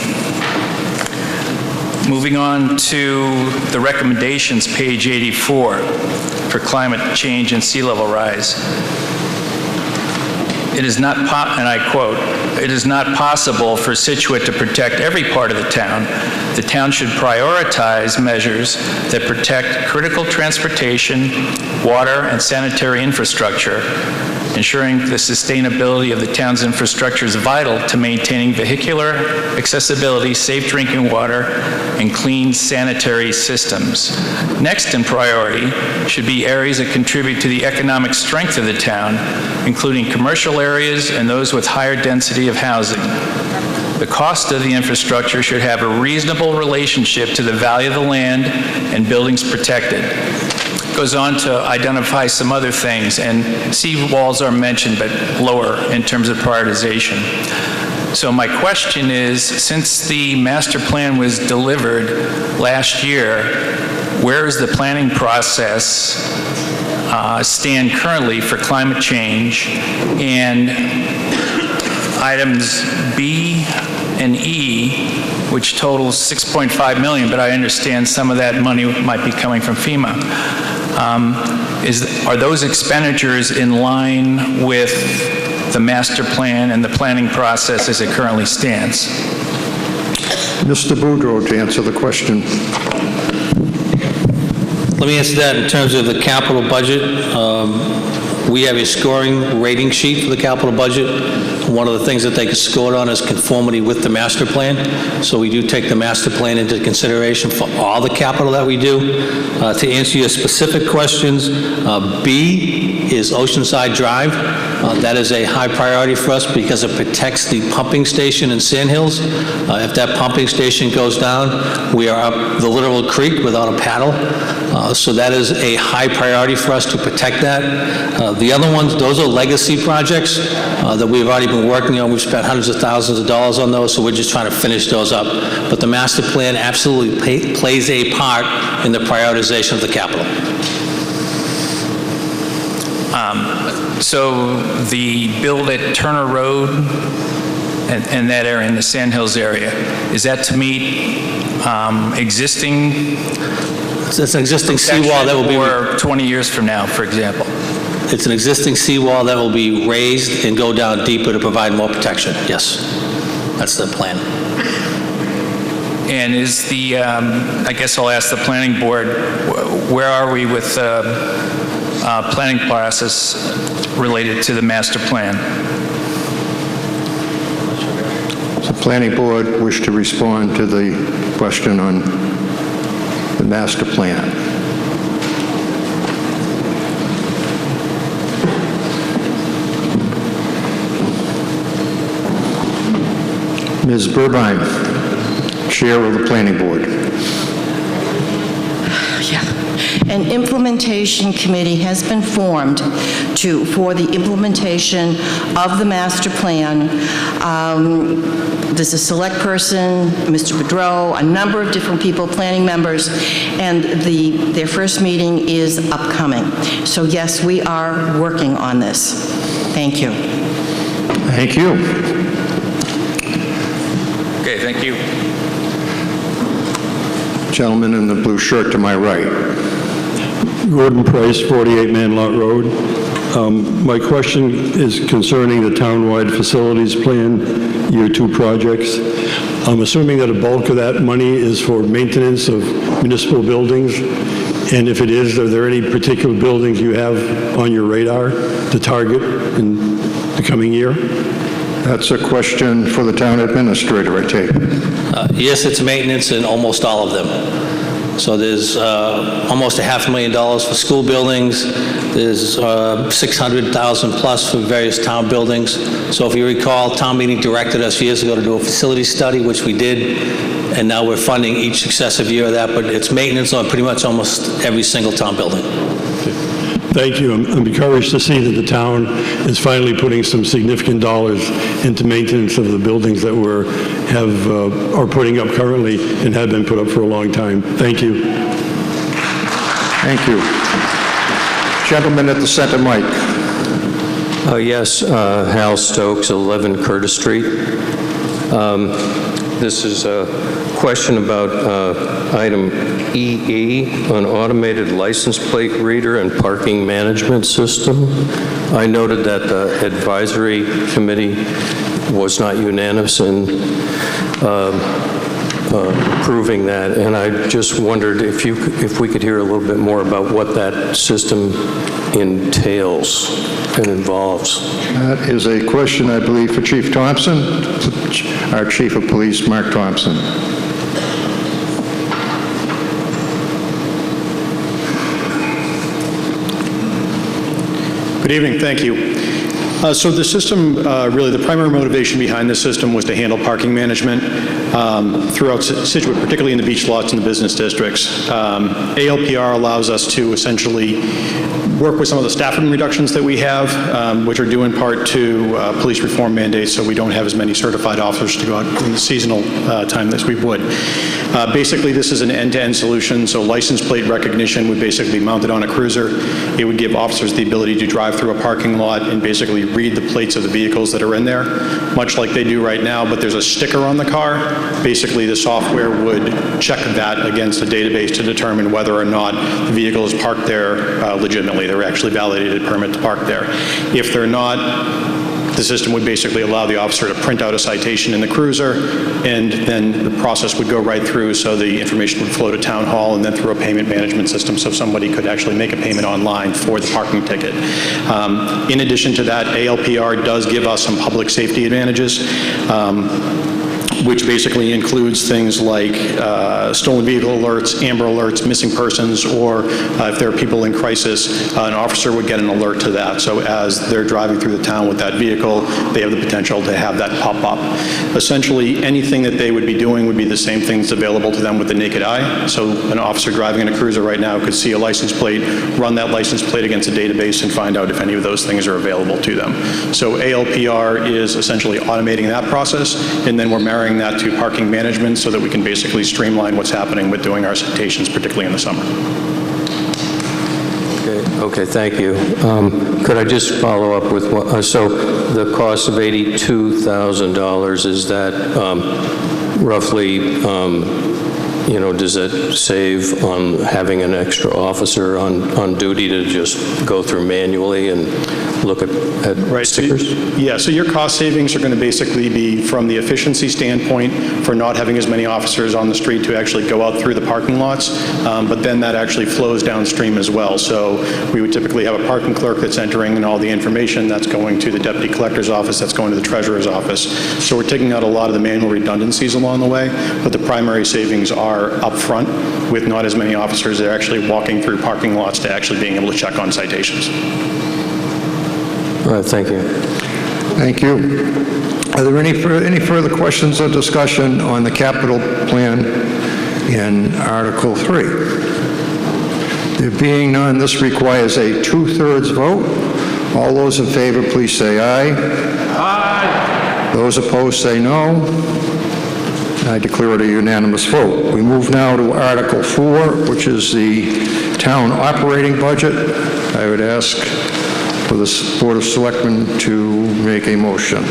Moving on to the recommendations, page 84, for climate change and sea level rise. It is not, and I quote, "It is not possible for Scituate to protect every part of the town. The town should prioritize measures that protect critical transportation, water, and sanitary infrastructure. Ensuring the sustainability of the town's infrastructure is vital to maintaining vehicular accessibility, safe drinking water, and clean sanitary systems. Next in priority should be areas that contribute to the economic strength of the town, including commercial areas and those with higher density of housing. The cost of the infrastructure should have a reasonable relationship to the value of the land and buildings protected." Goes on to identify some other things, and sea walls are mentioned, but lower in terms of prioritization. So my question is, since the master plan was delivered last year, where is the planning process stand currently for climate change? And items B and E, which totals $6.5 million, but I understand some of that money might be coming from FEMA. Are those expenditures in line with the master plan and the planning process as it currently stands? Mr. Boudreau to answer the question. Let me answer that in terms of the capital budget. We have a scoring rating sheet for the capital budget. One of the things that they get scored on is conformity with the master plan. So we do take the master plan into consideration for all the capital that we do. To answer your specific questions, B is Oceanside Drive. That is a high priority for us because it protects the pumping station in Sand Hills. If that pumping station goes down, we are up the literal creek without a paddle. So that is a high priority for us to protect that. The other ones, those are legacy projects that we've already been working on. We've spent hundreds of thousands of dollars on those, so we're just trying to finish those up. But the master plan absolutely plays a part in the prioritization of the capital. So the build at Turner Road and that area, in the Sand Hills area, is that to meet existing? It's an existing seawall that will be... Or 20 years from now, for example? It's an existing seawall that will be raised and go down deeper to provide more protection, yes. That's the plan. And is the, I guess I'll ask the planning board, where are we with planning process related to the master plan? Does the planning board wish to respond to the question on the master plan? Ms. Burbine, Chair of the Planning Board. An implementation committee has been formed for the implementation of the master plan. There's a select person, Mr. Boudreau, a number of different people, planning members, and their first meeting is upcoming. So yes, we are working on this. Thank you. Thank you. Okay, thank you. Gentleman in the blue shirt to my right. Gordon Price, 48 Manlot Road. My question is concerning the townwide facilities plan, year 2 projects. I'm assuming that a bulk of that money is for maintenance of municipal buildings, and if it is, are there any particular buildings you have on your radar to target in the coming year? That's a question for the town administrator, I take. Yes, it's maintenance in almost all of them. So there's almost $500,000 for school buildings. There's 600,000 plus for various town buildings. So if you recall, town meeting directed us years ago to do a facility study, which we did, and now we're funding each successive year of that, but it's maintenance on pretty much almost every single town building. Thank you. I'm encouraged to see that the town is finally putting some significant dollars into maintenance of the buildings that are putting up currently and have been put up for a long time. Thank you. Thank you. Gentleman at the center mic. Yes, Hal Stokes, 11 Curtis Street. This is a question about item EE, an automated license plate reader and parking management system. I noted that the advisory committee was not unanimous in approving that, and I just wondered if we could hear a little bit more about what that system entails and involves. That is a question, I believe, for Chief Thompson, our Chief of Police, Mark Thompson. Good evening, thank you. So the system, really the primary motivation behind this system was to handle parking management throughout Scituate, particularly in the beach lots and the business districts. ALPR allows us to essentially work with some of the staffing reductions that we have, which are due in part to police reform mandates, so we don't have as many certified officers to go out in the seasonal time as we would. Basically, this is an end-to-end solution, so license plate recognition would basically be mounted on a cruiser. It would give officers the ability to drive through a parking lot and basically read the plates of the vehicles that are in there, much like they do right now, but there's a sticker on the car. Basically, the software would check that against a database to determine whether or not the vehicle is parked there legitimately. They're actually validated permit to park there. If they're not, the system would basically allow the officer to print out a citation in the cruiser, and then the process would go right through, so the information would flow to town hall and then through a payment management system, so somebody could actually make a payment online for the parking ticket. In addition to that, ALPR does give us some public safety advantages. which basically includes things like stolen vehicle alerts, amber alerts, missing persons, or if there are people in crisis, an officer would get an alert to that. So as they're driving through the town with that vehicle, they have the potential to have that pop up. Essentially, anything that they would be doing would be the same things available to them with the naked eye. So an officer driving in a cruiser right now could see a license plate, run that license plate against a database, and find out if any of those things are available to them. So ALPR is essentially automating that process, and then we're marrying that to parking management so that we can basically streamline what's happening with doing our citations, particularly in the summer. Okay, thank you. Could I just follow up with what, so the cost of $82,000, is that roughly, does it save on having an extra officer on duty to just go through manually and look at stickers? Yeah, so your cost savings are going to basically be from the efficiency standpoint for not having as many officers on the street to actually go out through the parking lots, but then that actually flows downstream as well. So we would typically have a parking clerk that's entering in all the information that's going to the deputy collector's office, that's going to the treasurer's office. So we're taking out a lot of the manual redundancies along the way, but the primary savings are up front with not as many officers that are actually walking through parking lots to actually being able to check on citations. All right, thank you. Thank you. Are there any further questions or discussion on the capital plan in Article 3? There being none, this requires a 2/3 vote. All those in favor, please say aye. Aye. Those opposed say no. I declare it a unanimous vote. We move now to Article 4, which is the town operating budget. I would ask for the Board of Selectmen to make a motion.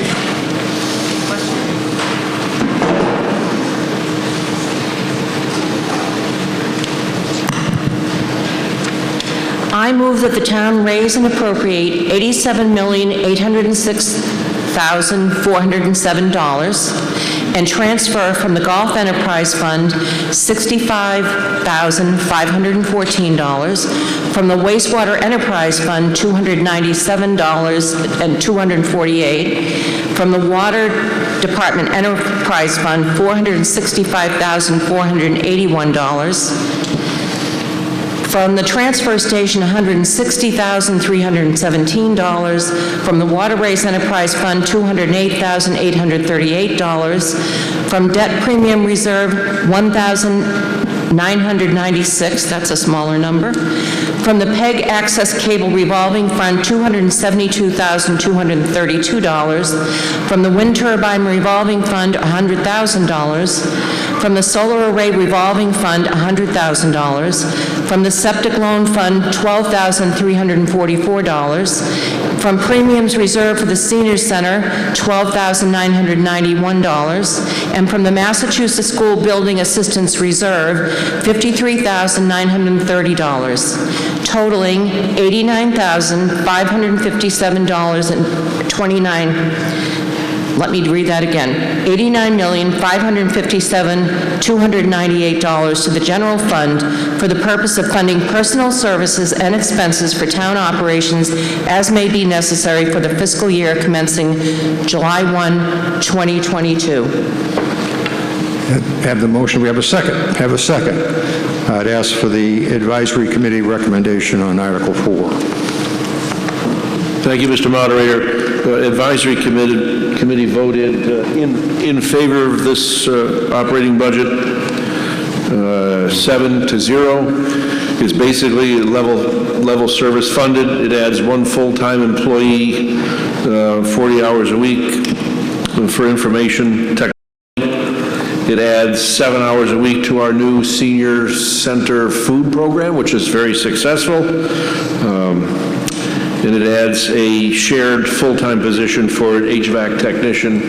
I move that the town raise and appropriate $87,806,407 and transfer from the Golf Enterprise Fund $65,514, from the Wastewater Enterprise Fund $297,248, from the Water Department Enterprise Fund $465,481, from the transfer station, $160,317. From the Water Race Enterprise Fund, $208,838. From debt premium reserve, $1,996, that's a smaller number. From the PEG Access Cable Revolving Fund, $272,232. From the Wind Turbine Revolving Fund, $100,000. From the Solar Array Revolving Fund, $100,000. From the Septic Loan Fund, $12,344. From premiums reserved for the Senior Center, $12,991. And from the Massachusetts School Building Assistance Reserve, $53,930, totaling $89,557.29. Let me read that again. $89,557,298 to the general fund for the purpose of funding personal services and expenses for town operations as may be necessary for the fiscal year commencing July 1, 2022. Have the motion. We have a second. Have a second. I'd ask for the advisory committee recommendation on Article 4. Thank you, Mr. Moderator. Advisory committee voted in favor of this operating budget, 7-0. It's basically level service funded. It adds one full-time employee, 40 hours a week for information technology. It adds 7 hours a week to our new senior center food program, which is very successful. And it adds a shared full-time position for an HVAC technician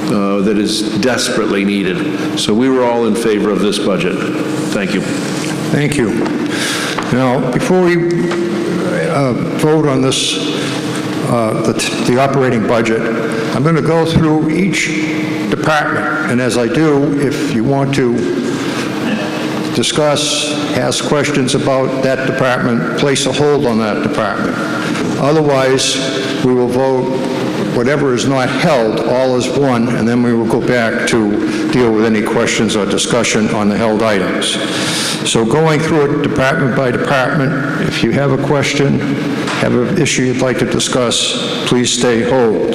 that is desperately needed. So we were all in favor of this budget. Thank you. Thank you. Now, before we vote on this, the operating budget, I'm going to go through each department. And as I do, if you want to discuss, ask questions about that department, place a hold on that department. Otherwise, we will vote whatever is not held, all is one, and then we will go back to deal with any questions or discussion on the held items. So going through it department by department, if you have a question, have an issue you'd like to discuss, please stay hold.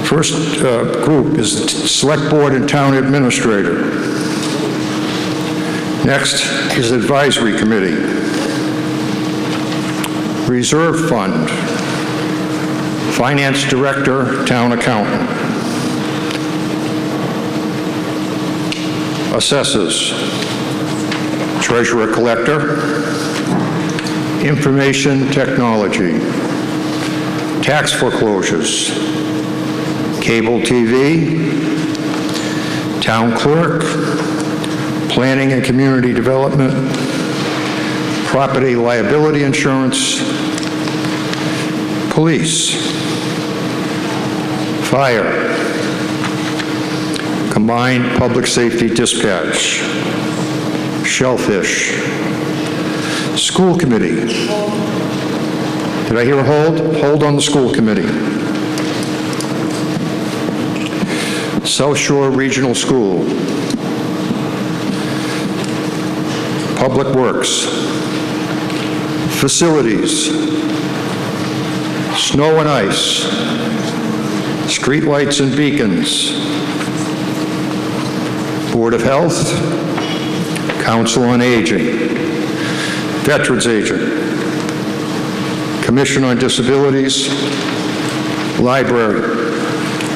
First group is Select Board and Town Administrator. Next is Advisory Committee. Reserve Fund. Finance Director, Town Accountant. Assessors. Treasurer Collector. Information Technology. Tax foreclosures. Cable TV. Town Clerk. Planning and Community Development. Property Liability Insurance. Police. Fire. Combined Public Safety Dispatch. Shellfish. School Committee. Did I hear a hold? Hold on the School Committee. South Shore Regional School. Public Works. Facilities. Snow and ice. Streetlights and beacons. Board of Health. Council on Aging. Veterans Agent. Commission on Disabilities. Library.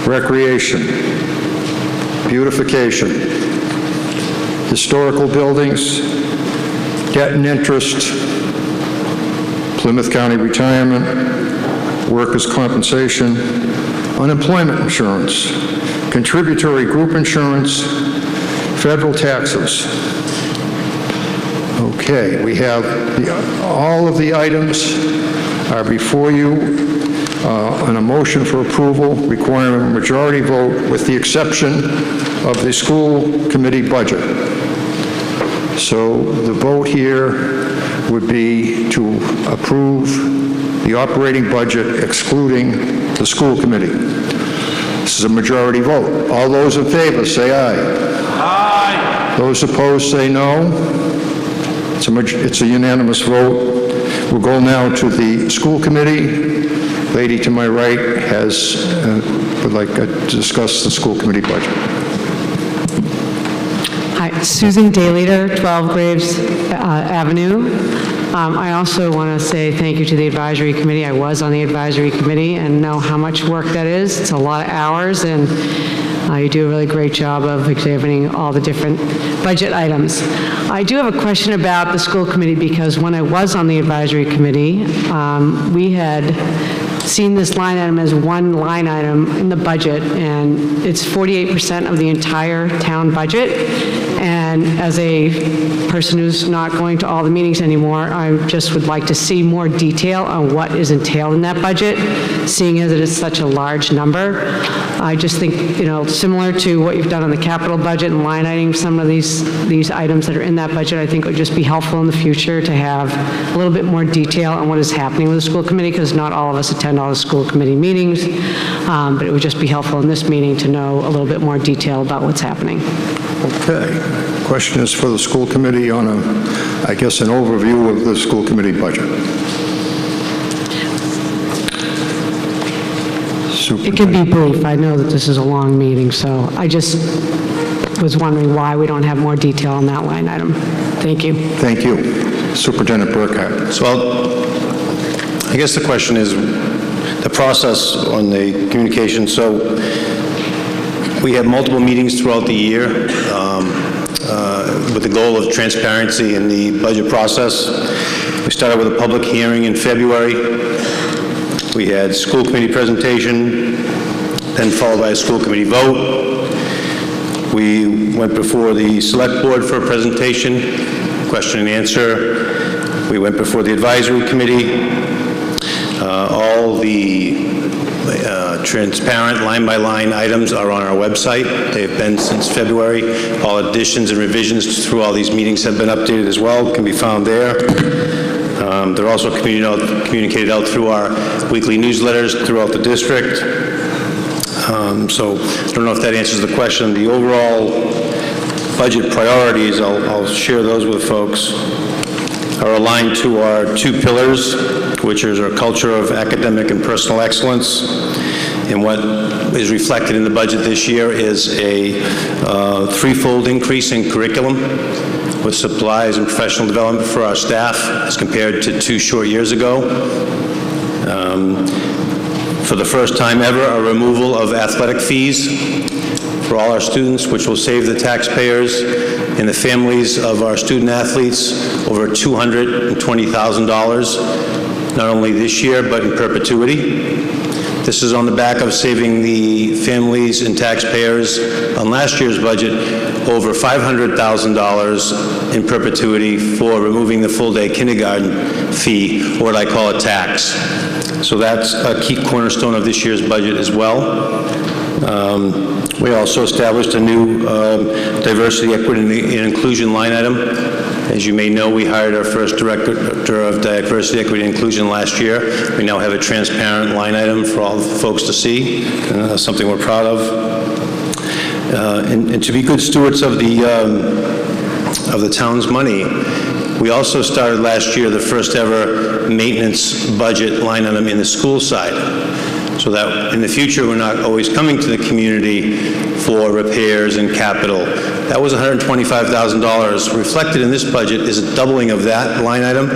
Recreation. Beautification. Historical Buildings. Debt and Interest. Plymouth County Retirement. Workers' Compensation. Unemployment Insurance. Contributory Group Insurance. Federal Taxes. Okay, we have all of the items are before you on a motion for approval requiring a majority vote with the exception of the school committee budget. So the vote here would be to approve the operating budget excluding the school committee. This is a majority vote. All those in favor say aye. Aye. Those opposed say no. It's a unanimous vote. We'll go now to the school committee. Lady to my right would like to discuss the school committee budget. Hi, Susan Dayleader, 12 Graves Avenue. I also want to say thank you to the advisory committee. I was on the advisory committee and know how much work that is. It's a lot of hours, and you do a really great job of examining all the different budget items. I do have a question about the school committee because when I was on the advisory committee, we had seen this line item as one line item in the budget, and it's 48% of the entire town budget. And as a person who's not going to all the meetings anymore, I just would like to see more detail on what is entailed in that budget, seeing as it is such a large number. I just think, similar to what you've done on the capital budget and line iteming some of these items that are in that budget, I think it would just be helpful in the future to have a little bit more detail on what is happening with the school committee, because not all of us attend all the school committee meetings, but it would just be helpful in this meeting to know a little bit more detail about what's happening. Okay. Question is for the school committee on an overview of the school committee budget. It can be brief. I know that this is a long meeting, so I just was wondering why we don't have more detail on that line item. Thank you. Thank you. Superintendent Burkhardt. So I guess the question is the process on the communication. So we have multiple meetings throughout the year with the goal of transparency in the budget process. We started with a public hearing in February. We had school committee presentation, then followed by a school committee vote. We went before the select board for a presentation, question and answer. We went before the advisory committee. All the transparent line-by-line items are on our website. They've been since February. All additions and revisions through all these meetings have been updated as well, can be found there. They're also communicated out through our weekly newsletters throughout the district. So I don't know if that answers the question. The overall budget priorities, I'll share those with folks, are aligned to our two pillars, which is our culture of academic and personal excellence. And what is reflected in the budget this year is a threefold increase in curriculum with supplies and professional development for our staff as compared to 2 short years ago. For the first time ever, a removal of athletic fees for all our students, which will save the taxpayers and the families of our student athletes over $220,000, not only this year, but in perpetuity. This is on the back of saving the families and taxpayers on last year's budget over $500,000 in perpetuity for removing the full-day kindergarten fee, or what I call a tax. So that's a key cornerstone of this year's budget as well. We also established a new diversity, equity, and inclusion line item. As you may know, we hired our first director of diversity, equity, and inclusion last year. We now have a transparent line item for all the folks to see, something we're proud of. And to be good stewards of the town's money, we also started last year the first ever maintenance budget line item in the school side, so that in the future we're not always coming to the community for repairs and capital. That was $125,000. Reflected in this budget is a doubling of that line item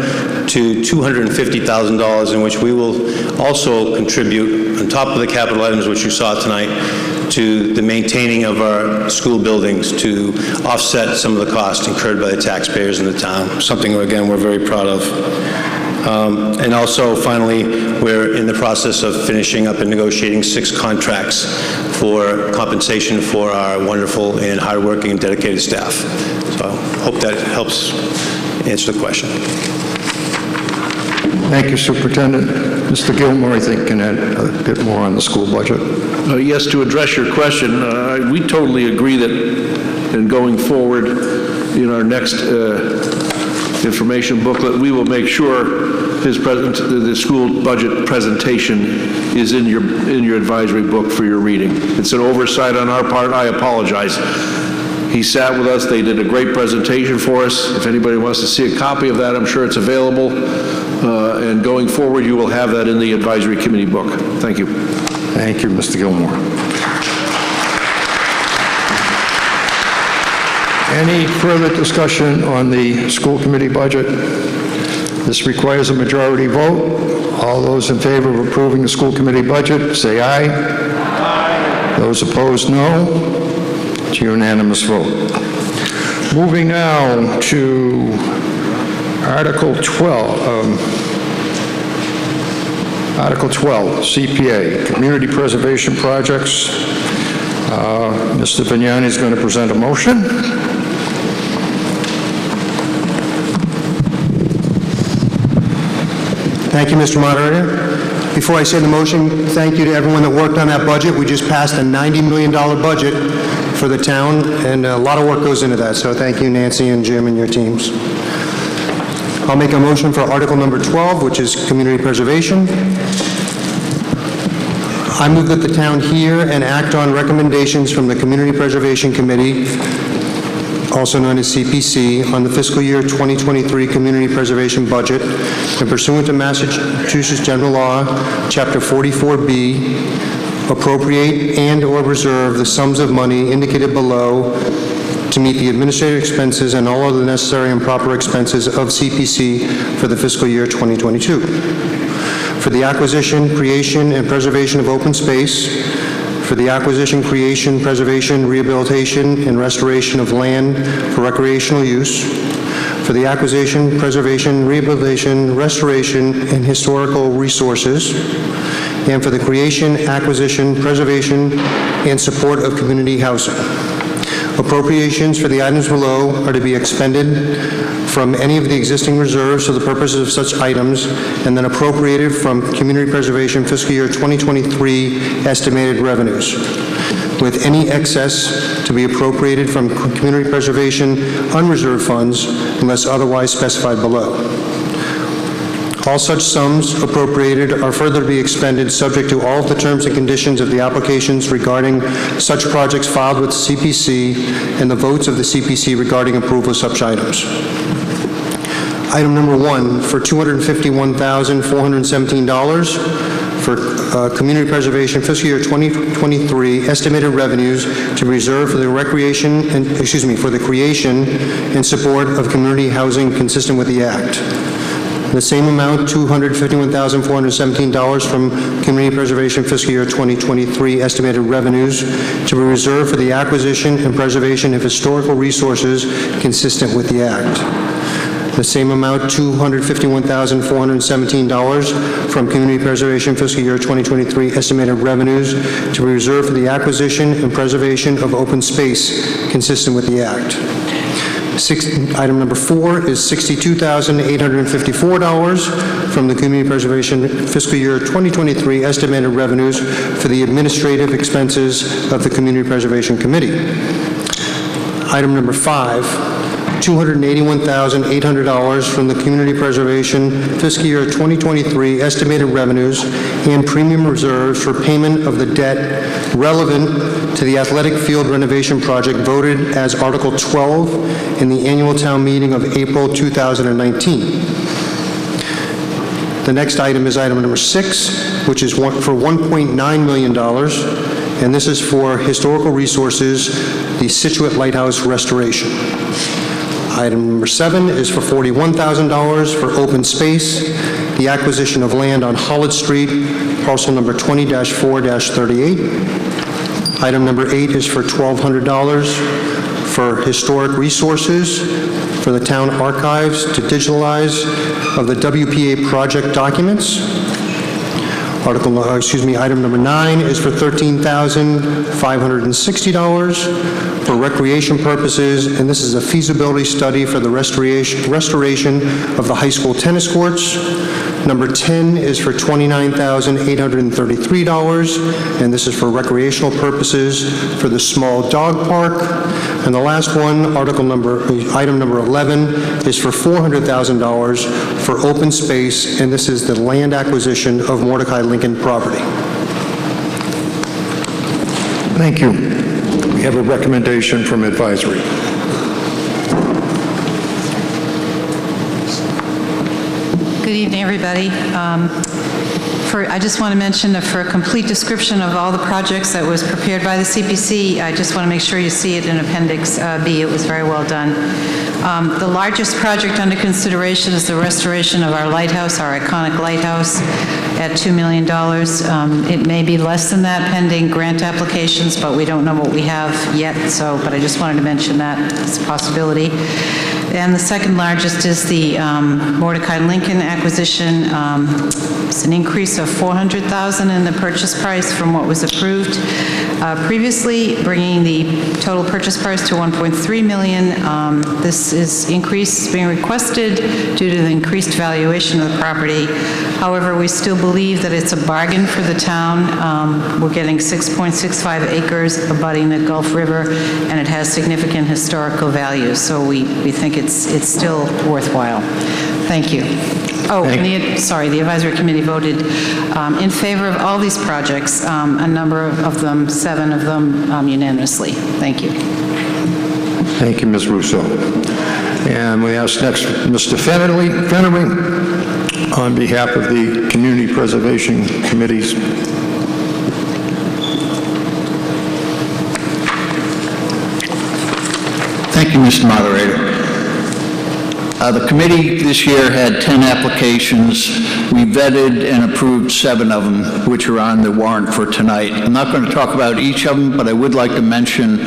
to $250,000, in which we will also contribute, on top of the capital items which you saw tonight, to the maintaining of our school buildings to offset some of the costs incurred by the taxpayers in the town, something, again, we're very proud of. And also, finally, we're in the process of finishing up and negotiating 6 contracts for compensation for our wonderful and hardworking and dedicated staff. So I hope that helps answer the question. Thank you, Superintendent. Mr. Gilmore, I think, can add a bit more on the school budget. Yes, to address your question, we totally agree that in going forward in our next information booklet, we will make sure the school budget presentation is in your advisory book for your reading. It's an oversight on our part. I apologize. He sat with us. They did a great presentation for us. If anybody wants to see a copy of that, I'm sure it's available. And going forward, you will have that in the advisory committee book. Thank you. Thank you, Mr. Gilmore. Any further discussion on the school committee budget? This requires a majority vote. All those in favor of approving the school committee budget, say aye. Aye. Those opposed, no. It's a unanimous vote. Moving now to Article 12. Article 12, CPA, Community Preservation Projects. Mr. Vignani is going to present a motion. Thank you, Mr. Moderator. Before I say the motion, thank you to everyone that worked on that budget. We just passed a $90 million budget for the town, and a lot of work goes into that, so thank you, Nancy and Jim and your teams. I'll make a motion for Article number 12, which is Community Preservation. I move that the town hear and act on recommendations from the Community Preservation Committee, also known as CPC, on the fiscal year 2023 community preservation budget, and pursuant to Massachusetts General Law, Chapter 44B, appropriate and/or reserve the sums of money indicated below to meet the administrative expenses and all other necessary and proper expenses of CPC for the fiscal year 2022. For the acquisition, creation, and preservation of open space, for the acquisition, creation, preservation, rehabilitation, and restoration of land for recreational use, for the acquisition, preservation, rehabilitation, restoration, and historical resources, and for the creation, acquisition, preservation, and support of community housing. Appropriations for the items below are to be expended from any of the existing reserves for the purposes of such items, and then appropriated from Community Preservation fiscal year 2023 estimated revenues, with any excess to be appropriated from Community Preservation unreserved funds unless otherwise specified below. All such sums appropriated are further to be expended subject to all of the terms and conditions of the applications regarding such projects filed with the CPC and the votes of the CPC regarding approval of such items. Item number 1, for $251,417 for community preservation fiscal year 2023 estimated revenues to be reserved for the recreation and, for the creation and support of community housing consistent with the Act. The same amount, $251,417 from community preservation fiscal year 2023 estimated revenues to be reserved for the acquisition and preservation of historical resources consistent with the Act. The same amount, $251,417 from community preservation fiscal year 2023 estimated revenues to be reserved for the acquisition and preservation of open space consistent with the Act. Item number 4 is $62,854 from the community preservation fiscal year 2023 estimated revenues for the administrative expenses of the Community Preservation Committee. Item number 5, $281,800 from the Community Preservation fiscal year 2023 estimated revenues and premium reserves for payment of the debt relevant to the athletic field renovation project voted as Article 12 in the annual town meeting of April 2019. The next item is item number 6, which is for $1.9 million, and this is for historical resources, the Scituate Lighthouse restoration. Item number 7 is for $41,000 for open space, the acquisition of land on Holland Street, parcel number 20-4-38. Item number 8 is for $1,200 for historic resources for the town archives to digitalize of the WPA project documents. Item number 9 is for $13,560 for recreation purposes, and this is a feasibility study for the restoration of the high school tennis courts. Number 10 is for $29,833, and this is for recreational purposes for the small dog park. And the last one, item number 11, is for $400,000 for open space, and this is the land acquisition of Mordecai Lincoln property. Thank you. We have a recommendation from advisory. Good evening, everybody. I just want to mention that for a complete description of all the projects that was prepared by the CPC, I just want to make sure you see it in Appendix B. It was very well done. The largest project under consideration is the restoration of our lighthouse, our iconic lighthouse, at $2 million. It may be less than that pending grant applications, but we don't know what we have yet, but I just wanted to mention that as a possibility. And the second largest is the Mordecai Lincoln acquisition. It's an increase of $400,000 in the purchase price from what was approved previously, bringing the total purchase price to $1.3 million. This increase is being requested due to the increased valuation of the property. However, we still believe that it's a bargain for the town. We're getting 6.65 acres abutting the Gulf River, and it has significant historical value, so we think it's still worthwhile. Thank you. Oh, and the advisory committee voted in favor of all these projects, a number of them, 7 of them unanimously. Thank you. Thank you, Ms. Russo. And we ask next Mr. Fennery on behalf of the Community Preservation Committees. Thank you, Mr. Moderator. The committee this year had 10 applications. We vetted and approved 7 of them, which are on the warrant for tonight. I'm not going to talk about each of them, but I would like to mention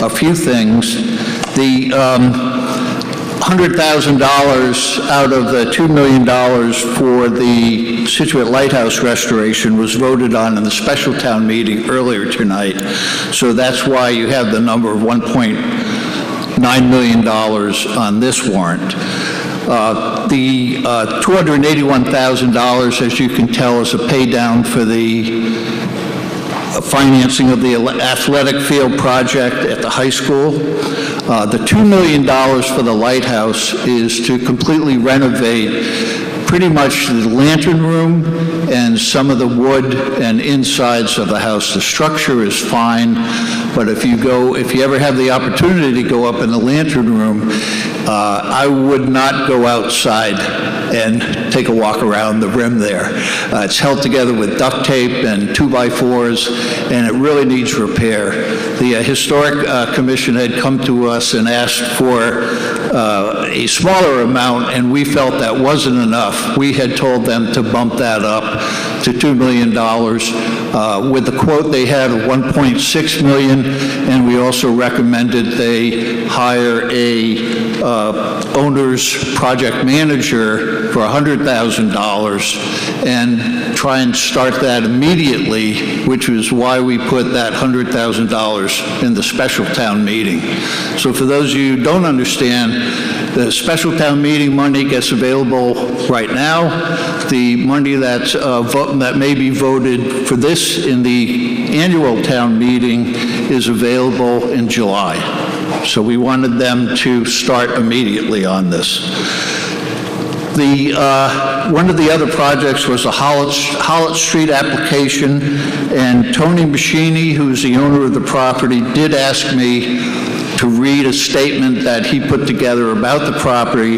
a few things. The $100,000 out of the $2 million for the Scituate Lighthouse restoration was voted on in the special town meeting earlier tonight. So that's why you have the number of $1.9 million on this warrant. The $281,000, as you can tell, is a pay down for the financing of the athletic field project at the high school. The $2 million for the lighthouse is to completely renovate pretty much the lantern room and some of the wood and insides of the house. The structure is fine, but if you ever have the opportunity to go up in the lantern room, I would not go outside and take a walk around the rim there. It's held together with duct tape and 2x4s, and it really needs repair. The Historic Commission had come to us and asked for a smaller amount, and we felt that wasn't enough. We had told them to bump that up to $2 million with the quote they had of $1.6 million, and we also recommended they hire a owner's project manager for $100,000 and try and start that immediately, which was why we put that $100,000 in the special town meeting. So for those of you who don't understand, the special town meeting money gets available right now. The money that may be voted for this in the annual town meeting is available in July. So we wanted them to start immediately on this. One of the other projects was the Hollitt Street application, and Tony Machini, who's the owner of the property, did ask me to read a statement that he put together about the property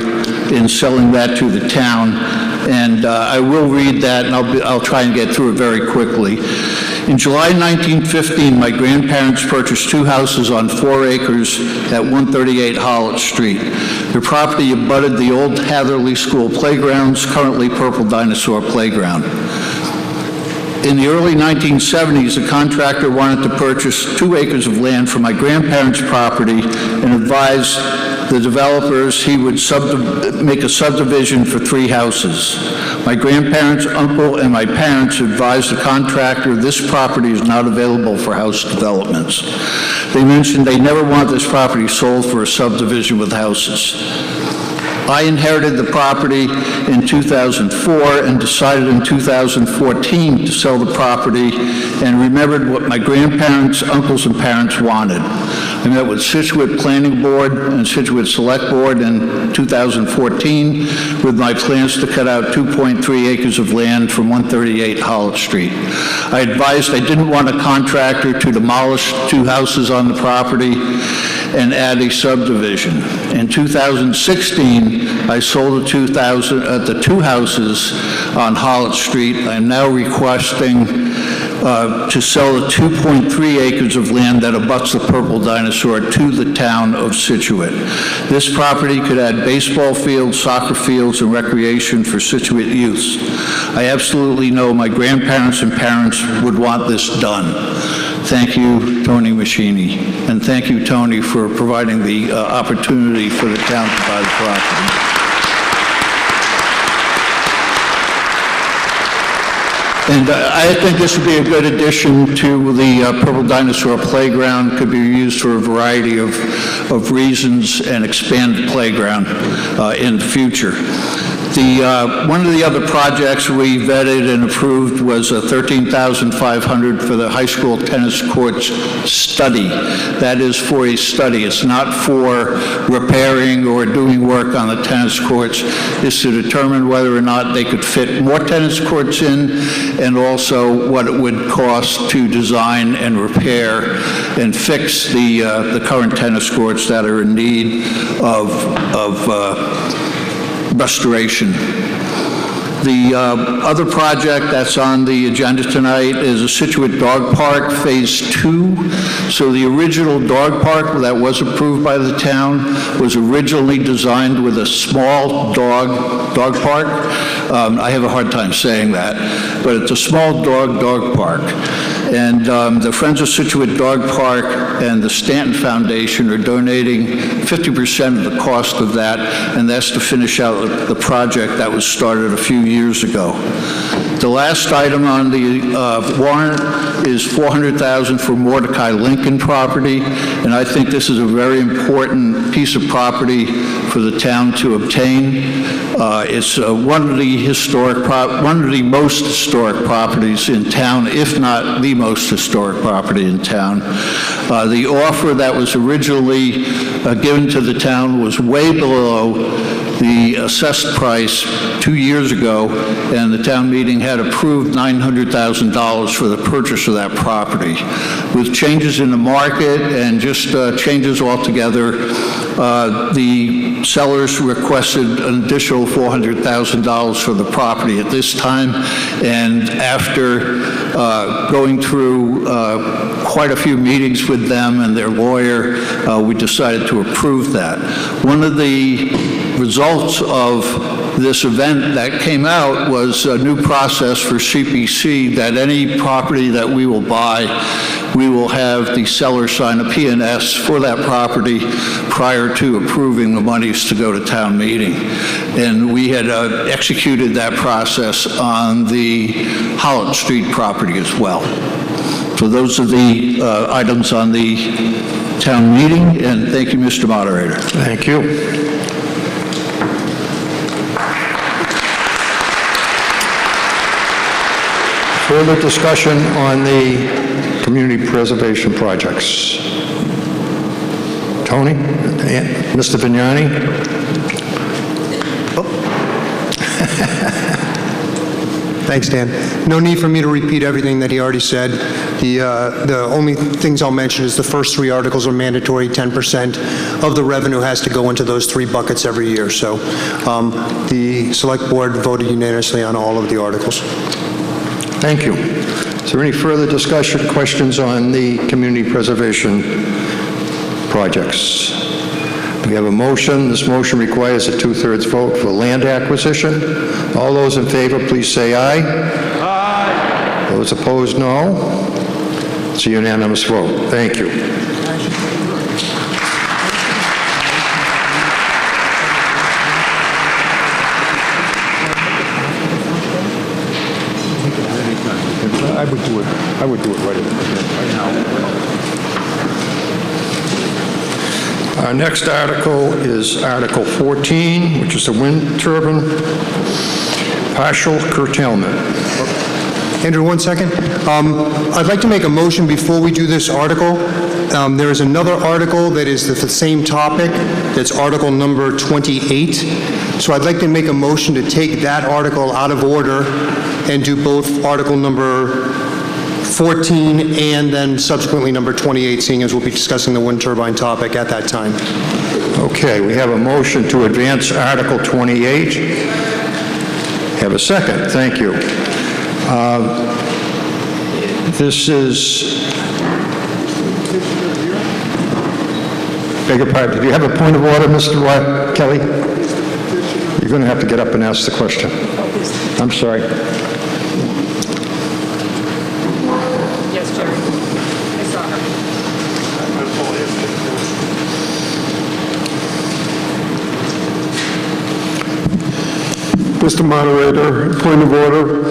in selling that to the town, and I will read that, and I'll try and get through it very quickly. In July 1915, my grandparents purchased 2 houses on 4 acres at 138 Hollitt Street. Their property abutted the old Hatherley School playgrounds, currently Purple Dinosaur Playground. In the early 1970s, a contractor wanted to purchase 2 acres of land from my grandparents' property and advised the developers he would make a subdivision for 3 houses. My grandparents, uncle, and my parents advised the contractor this property is not available for house developments. They mentioned they never want this property sold for a subdivision with houses. I inherited the property in 2004 and decided in 2014 to sell the property and remembered what my grandparents, uncles, and parents wanted. I met with Scituate Planning Board and Scituate Select Board in 2014 with my plans to cut out 2.3 acres of land from 138 Hollitt Street. I advised I didn't want a contractor to demolish 2 houses on the property and add a subdivision. In 2016, I sold the 2 houses on Hollitt Street. I'm now requesting to sell the 2.3 acres of land that abuts the Purple Dinosaur to the town of Scituate. This property could add baseball fields, soccer fields, and recreation for Scituate youths. I absolutely know my grandparents and parents would want this done. Thank you, Tony Machini, and thank you, Tony, for providing the opportunity for the town to buy the property. And I think this would be a good addition to the Purple Dinosaur Playground. Could be used for a variety of reasons and expand the playground in the future. One of the other projects we vetted and approved was $13,500 for the high school tennis courts study. That is for a study. It's not for repairing or doing work on the tennis courts. It's to determine whether or not they could fit more tennis courts in, and also what it would cost to design and repair and fix the current tennis courts that are in need of restoration. The other project that's on the agenda tonight is a Scituate Dog Park Phase 2. So the original dog park that was approved by the town was originally designed with a small dog park. I have a hard time saying that, but it's a small dog park. And the Friends of Scituate Dog Park and the Stanton Foundation are donating 50% of the cost of that, and that's to finish out the project that was started a few years ago. The last item on the warrant is $400,000 for Mordecai Lincoln property, and I think this is a very important piece of property for the town to obtain. It's one of the most historic properties in town, if not the most historic property in town. The offer that was originally given to the town was way below the assessed price 2 years ago, and the town meeting had approved $900,000 for the purchase of that property. With changes in the market and just changes altogether, the sellers requested an additional $400,000 for the property at this time, and after going through quite a few meetings with them and their lawyer, we decided to approve that. One of the results of this event that came out was a new process for CPC that any property that we will buy, we will have the seller sign a P&S for that property prior to approving the monies to go to town meeting. And we had executed that process on the Holland Street property as well. So those are the items on the town meeting, and thank you, Mr. Moderator. Thank you. Further discussion on the community preservation projects. Tony? Mr. Vignani? Thanks, Dan. No need for me to repeat everything that he already said. The only things I'll mention is the first 3 articles are mandatory. 10% of the revenue has to go into those 3 buckets every year. So the Select Board voted unanimously on all of the articles. Thank you. Is there any further discussion, questions on the community preservation projects? We have a motion. This motion requires a 2/3 vote for land acquisition. All those in favor, please say aye. Aye. Those opposed, no. It's a unanimous vote. Thank you. I would do it right now. Our next article is Article 14, which is the wind turbine partial curtailment. Andrew, 1 second. I'd like to make a motion before we do this article. There is another article that is the same topic. That's Article number 28. So I'd like to make a motion to take that article out of order and do both Article number 14 and then subsequently number 28, seeing as we'll be discussing the wind turbine topic at that time. Okay, we have a motion to advance Article 28. Have a second. Thank you. This is... Beg your pardon. Do you have a point of order, Mr. Kelly? You're going to have to get up and ask the question. I'm sorry. Yes, Jerry. I saw her. Mr. Moderator, point of order.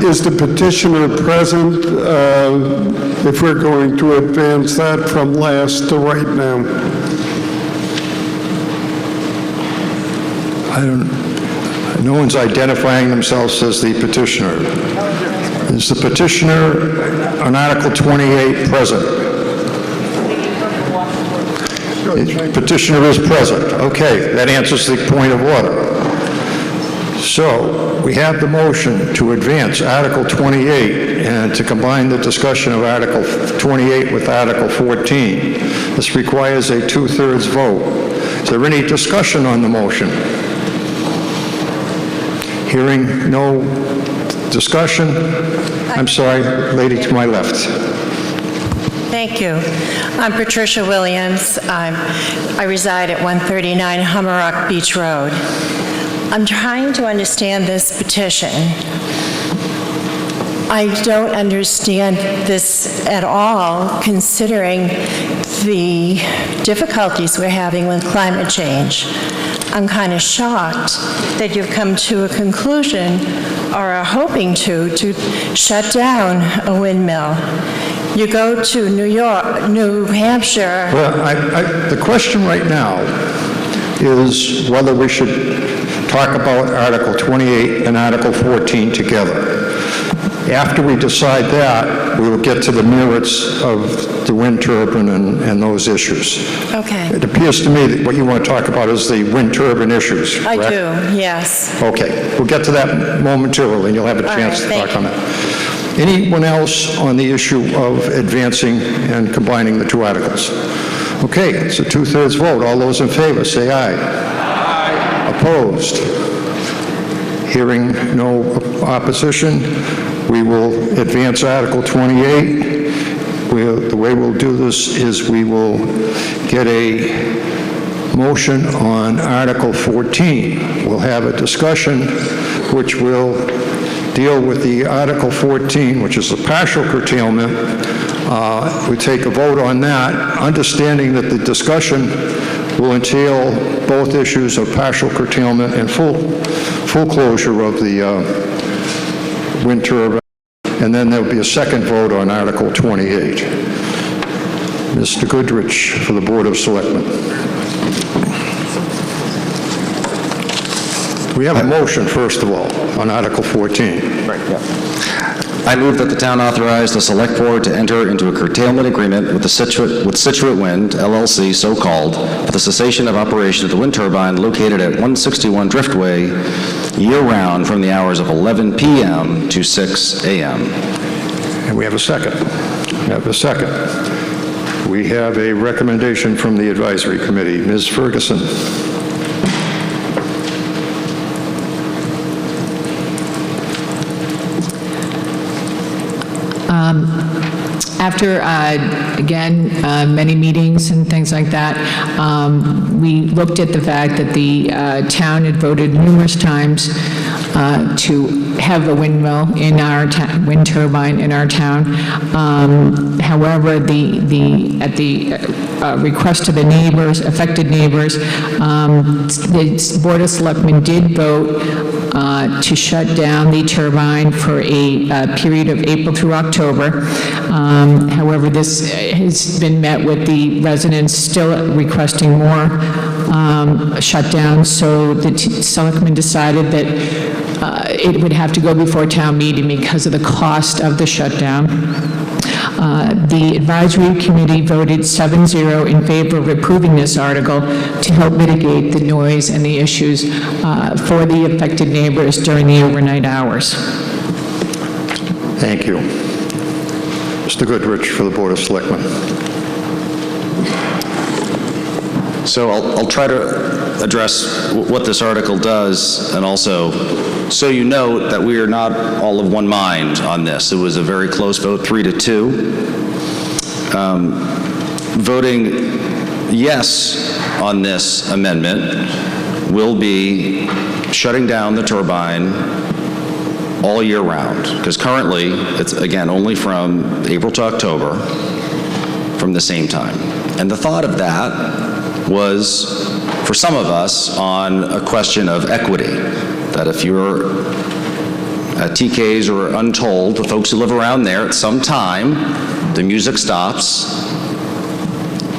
Is the petitioner present if we're going to advance that from last to right now? No one's identifying themselves as the petitioner. Is the petitioner on Article 28 present? Petitioner is present. Okay, that answers the point of order. So, we have the motion to advance Article 28 and to combine the discussion of Article 28 with Article 14. This requires a 2/3 vote. Is there any discussion on the motion? Hearing no discussion. I'm sorry, lady to my left. Thank you. I'm Patricia Williams. I reside at 139 Hummerock Beach Road. I'm trying to understand this petition. I don't understand this at all, considering the difficulties we're having with climate change. I'm kind of shocked that you've come to a conclusion, or are hoping to shut down a windmill. You go to New Hampshire. Well, the question right now is whether we should talk about Article 28 and Article 14 together. After we decide that, we will get to the merits of the wind turbine and those issues. Okay. It appears to me that what you want to talk about is the wind turbine issues, I correct? do, yes. Okay, we'll get to that momentarily, and you'll have a All chance right, to thank talk on that. Anyone else on the issue of advancing and combining the two articles? Okay, it's a 2/3 vote. All those in favor, say aye. Aye. Opposed? Hearing no opposition, we will advance Article 28. The way we'll do this is we will get a motion on Article 14. We'll have a discussion which will deal with the Article 14, which is the partial curtailment. We take a vote on that, understanding that the discussion will entail both issues of partial curtailment and full closure of the wind turbine, and then there'll be a second vote on Article 28. Mr. Goodrich for the Board of Selectmen. We have a motion, first of all, on Article 14. Right, yeah. I move that the town authorize the Select Board to enter into a curtailment agreement with Scituate Wind, LLC, so-called, for the cessation of operation of the wind turbine located at 161 Driftway, year-round from the hours of 11 p.m. to 6 a.m. And we have a second. We have a second. We have a recommendation from the Advisory Committee. Ms. Ferguson. After, again, many meetings and things like that, we looked at the fact that the town had voted numerous times to have a windmill in our wind turbine in our town. However, at the request of the neighbors, affected neighbors, the Board of Selectmen did vote to shut down the turbine for a period of April through October. However, this has been met with the residents still requesting more shutdowns, so the Selectmen decided that it would have to go before town meeting because of the cost of the shutdown. The advisory committee voted 7-0 in favor of approving this article to help mitigate the noise and the issues for the affected neighbors during the overnight hours. Thank you. Mr. Goodrich for the Board of Selectmen. So I'll try to address what this article does, and also, so you note that we are not all of one mind on this. It was a very close vote, 3-2. Voting yes on this amendment will be shutting down the turbine all year round, because currently it's, again, only from April to October from the same time. And the thought of that was, for some of us, on a question of equity, that if you're at TK's or Untold, the folks who live around there, at some time, the music stops,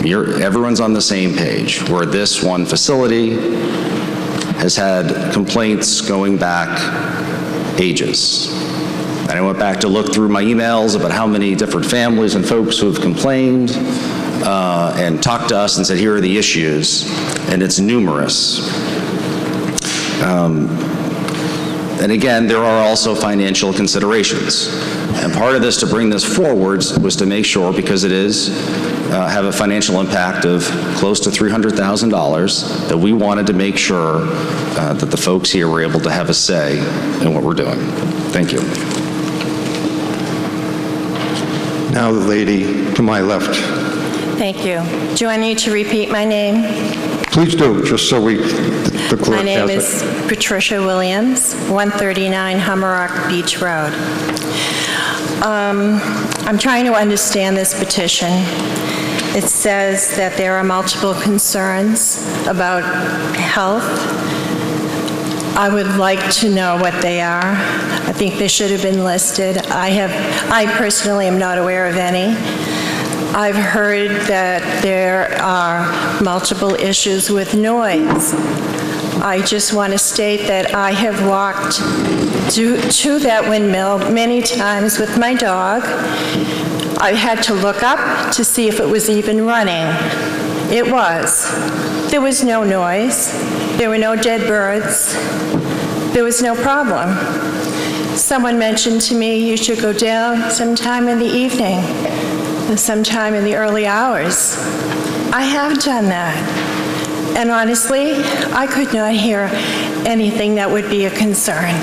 everyone's on the same page, where this one facility has had complaints going back ages. And I went back to look through my emails about how many different families and folks who have complained and talked to us and said, here are the issues, and it's numerous. And again, there are also financial considerations. And part of this, to bring this forward, was to make sure, because it is have a financial impact of close to $300,000, that we wanted to make sure that the folks here were able to have a say in what we're doing. Thank you. Now the lady to my left. Thank you. Do I need to repeat my name? Please do, just so the clerk My name has is it. Patricia Williams, 139 Hummerock Beach Road. I'm trying to understand this petition. It says that there are multiple concerns about health. I would like to know what they are. I think they should have been listed. I personally am not aware of any. I've heard that there are multiple issues with noise. I just want to state that I have walked to that windmill many times with my dog. I had to look up to see if it was even running. It was. There was no noise. There were no dead birds. There was no problem. Someone mentioned to me you should go down sometime in the evening, sometime in the early hours. I have done that. And honestly, I could not hear anything that would be a concern.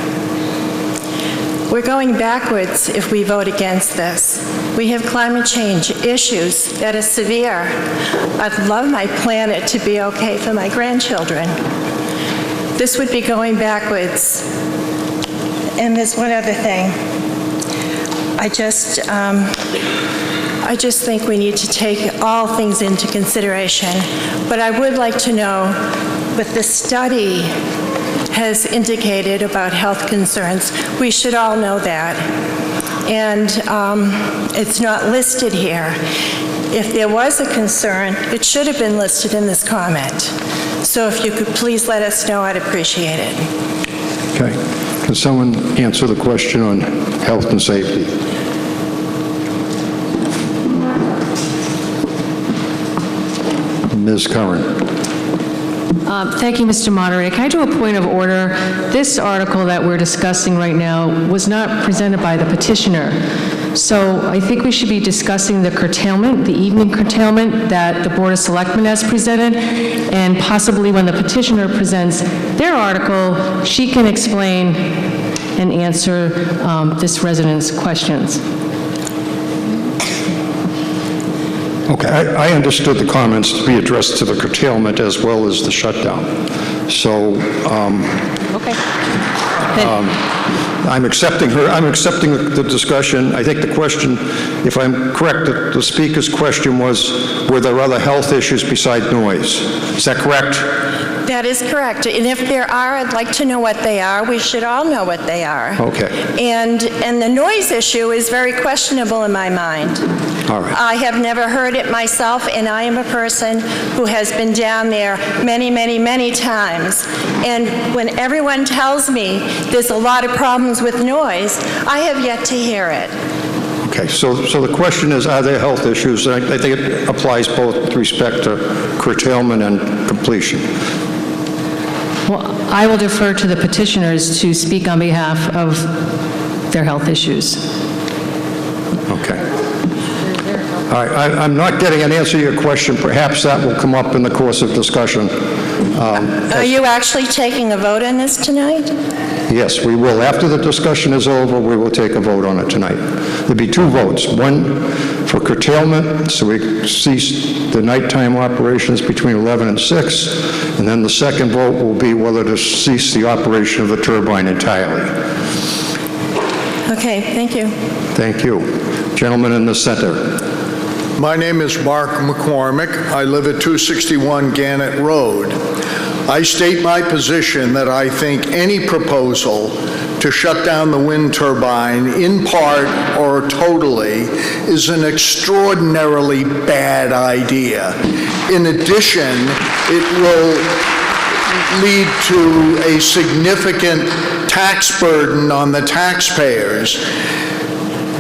We're going backwards if we vote against this. We have climate change issues that are severe. I'd love my planet to be okay for my grandchildren. This would be going backwards. And there's one other thing. I just think we need to take all things into consideration. But I would like to know what the study has indicated about health concerns. We should all know that. And it's not listed here. If there was a concern, it should have been listed in this comment. So if you could please let us know, I'd appreciate it. Okay. Can someone answer the question on health and safety? Ms. Curran. Thank you, Mr. Moderator. Can I do a point of order? This article that we're discussing right now was not presented by the petitioner. So I think we should be discussing the curtailment, the evening curtailment that the Board of Selectmen has presented, and possibly when the petitioner presents their article, she can explain and answer this resident's questions. Okay, I understood the comments to be addressed to the curtailment as well as the shutdown. So, Okay. I'm accepting the discussion. I think the question, if I'm correct, the speaker's question was, were there other health issues besides noise? Is that correct? That is correct. And if there are, I'd like to know what they are. We should all know what they are. Okay. And the noise issue is very questionable in my mind. All right. I have never heard it myself, and I am a person who has been down there many, many, many times. And when everyone tells me there's a lot of problems with noise, I have yet to hear it. Okay, so the question is, are there health issues? And I think it applies both with respect to curtailment and completion. Well, I will defer to the petitioners to speak on behalf of their health issues. Okay. All right, I'm not getting an answer to your question. Perhaps that will come up in the course of discussion. Are you actually taking a vote on this tonight? Yes, we will. After the discussion is over, we will take a vote on it tonight. There'll be two votes. One for curtailment, so we cease the nighttime operations between 11 and 6, and then the second vote will be whether to cease the operation of the turbine entirely. Okay, thank you. Thank you. Gentleman in the center. My name is Mark McCormick. I live at 261 Gannett Road. I state my position that I think any proposal to shut down the wind turbine in part or totally is an extraordinarily bad idea. In addition, it will lead to a significant tax burden on the taxpayers.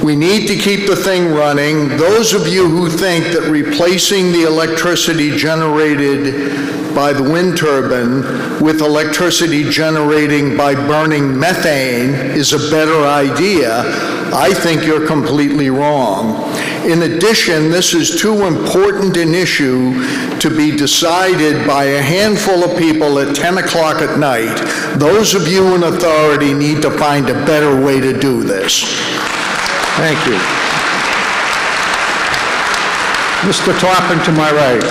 We need to keep the thing running. Those of you who think that replacing the electricity generated by the wind turbine with electricity generating by burning methane is a better idea, I think you're completely wrong. In addition, this is too important an issue to be decided by a handful of people at 10 o'clock at night. Those of you in authority need to find a better way to do this. Thank you. Mr. Toppin to my right.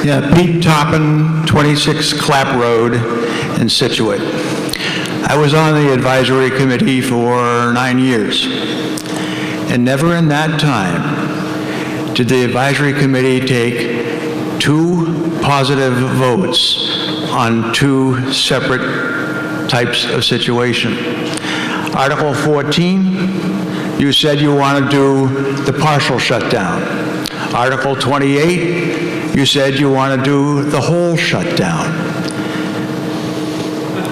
Yeah, Pete Toppin, 26 Clap Road in Scituate. I was on the advisory committee for 9 years, and never in that time did the advisory committee take two positive votes on two separate types of situation. Article 14, you said you want to do the partial shutdown. Article 28, you said you want to do the whole shutdown.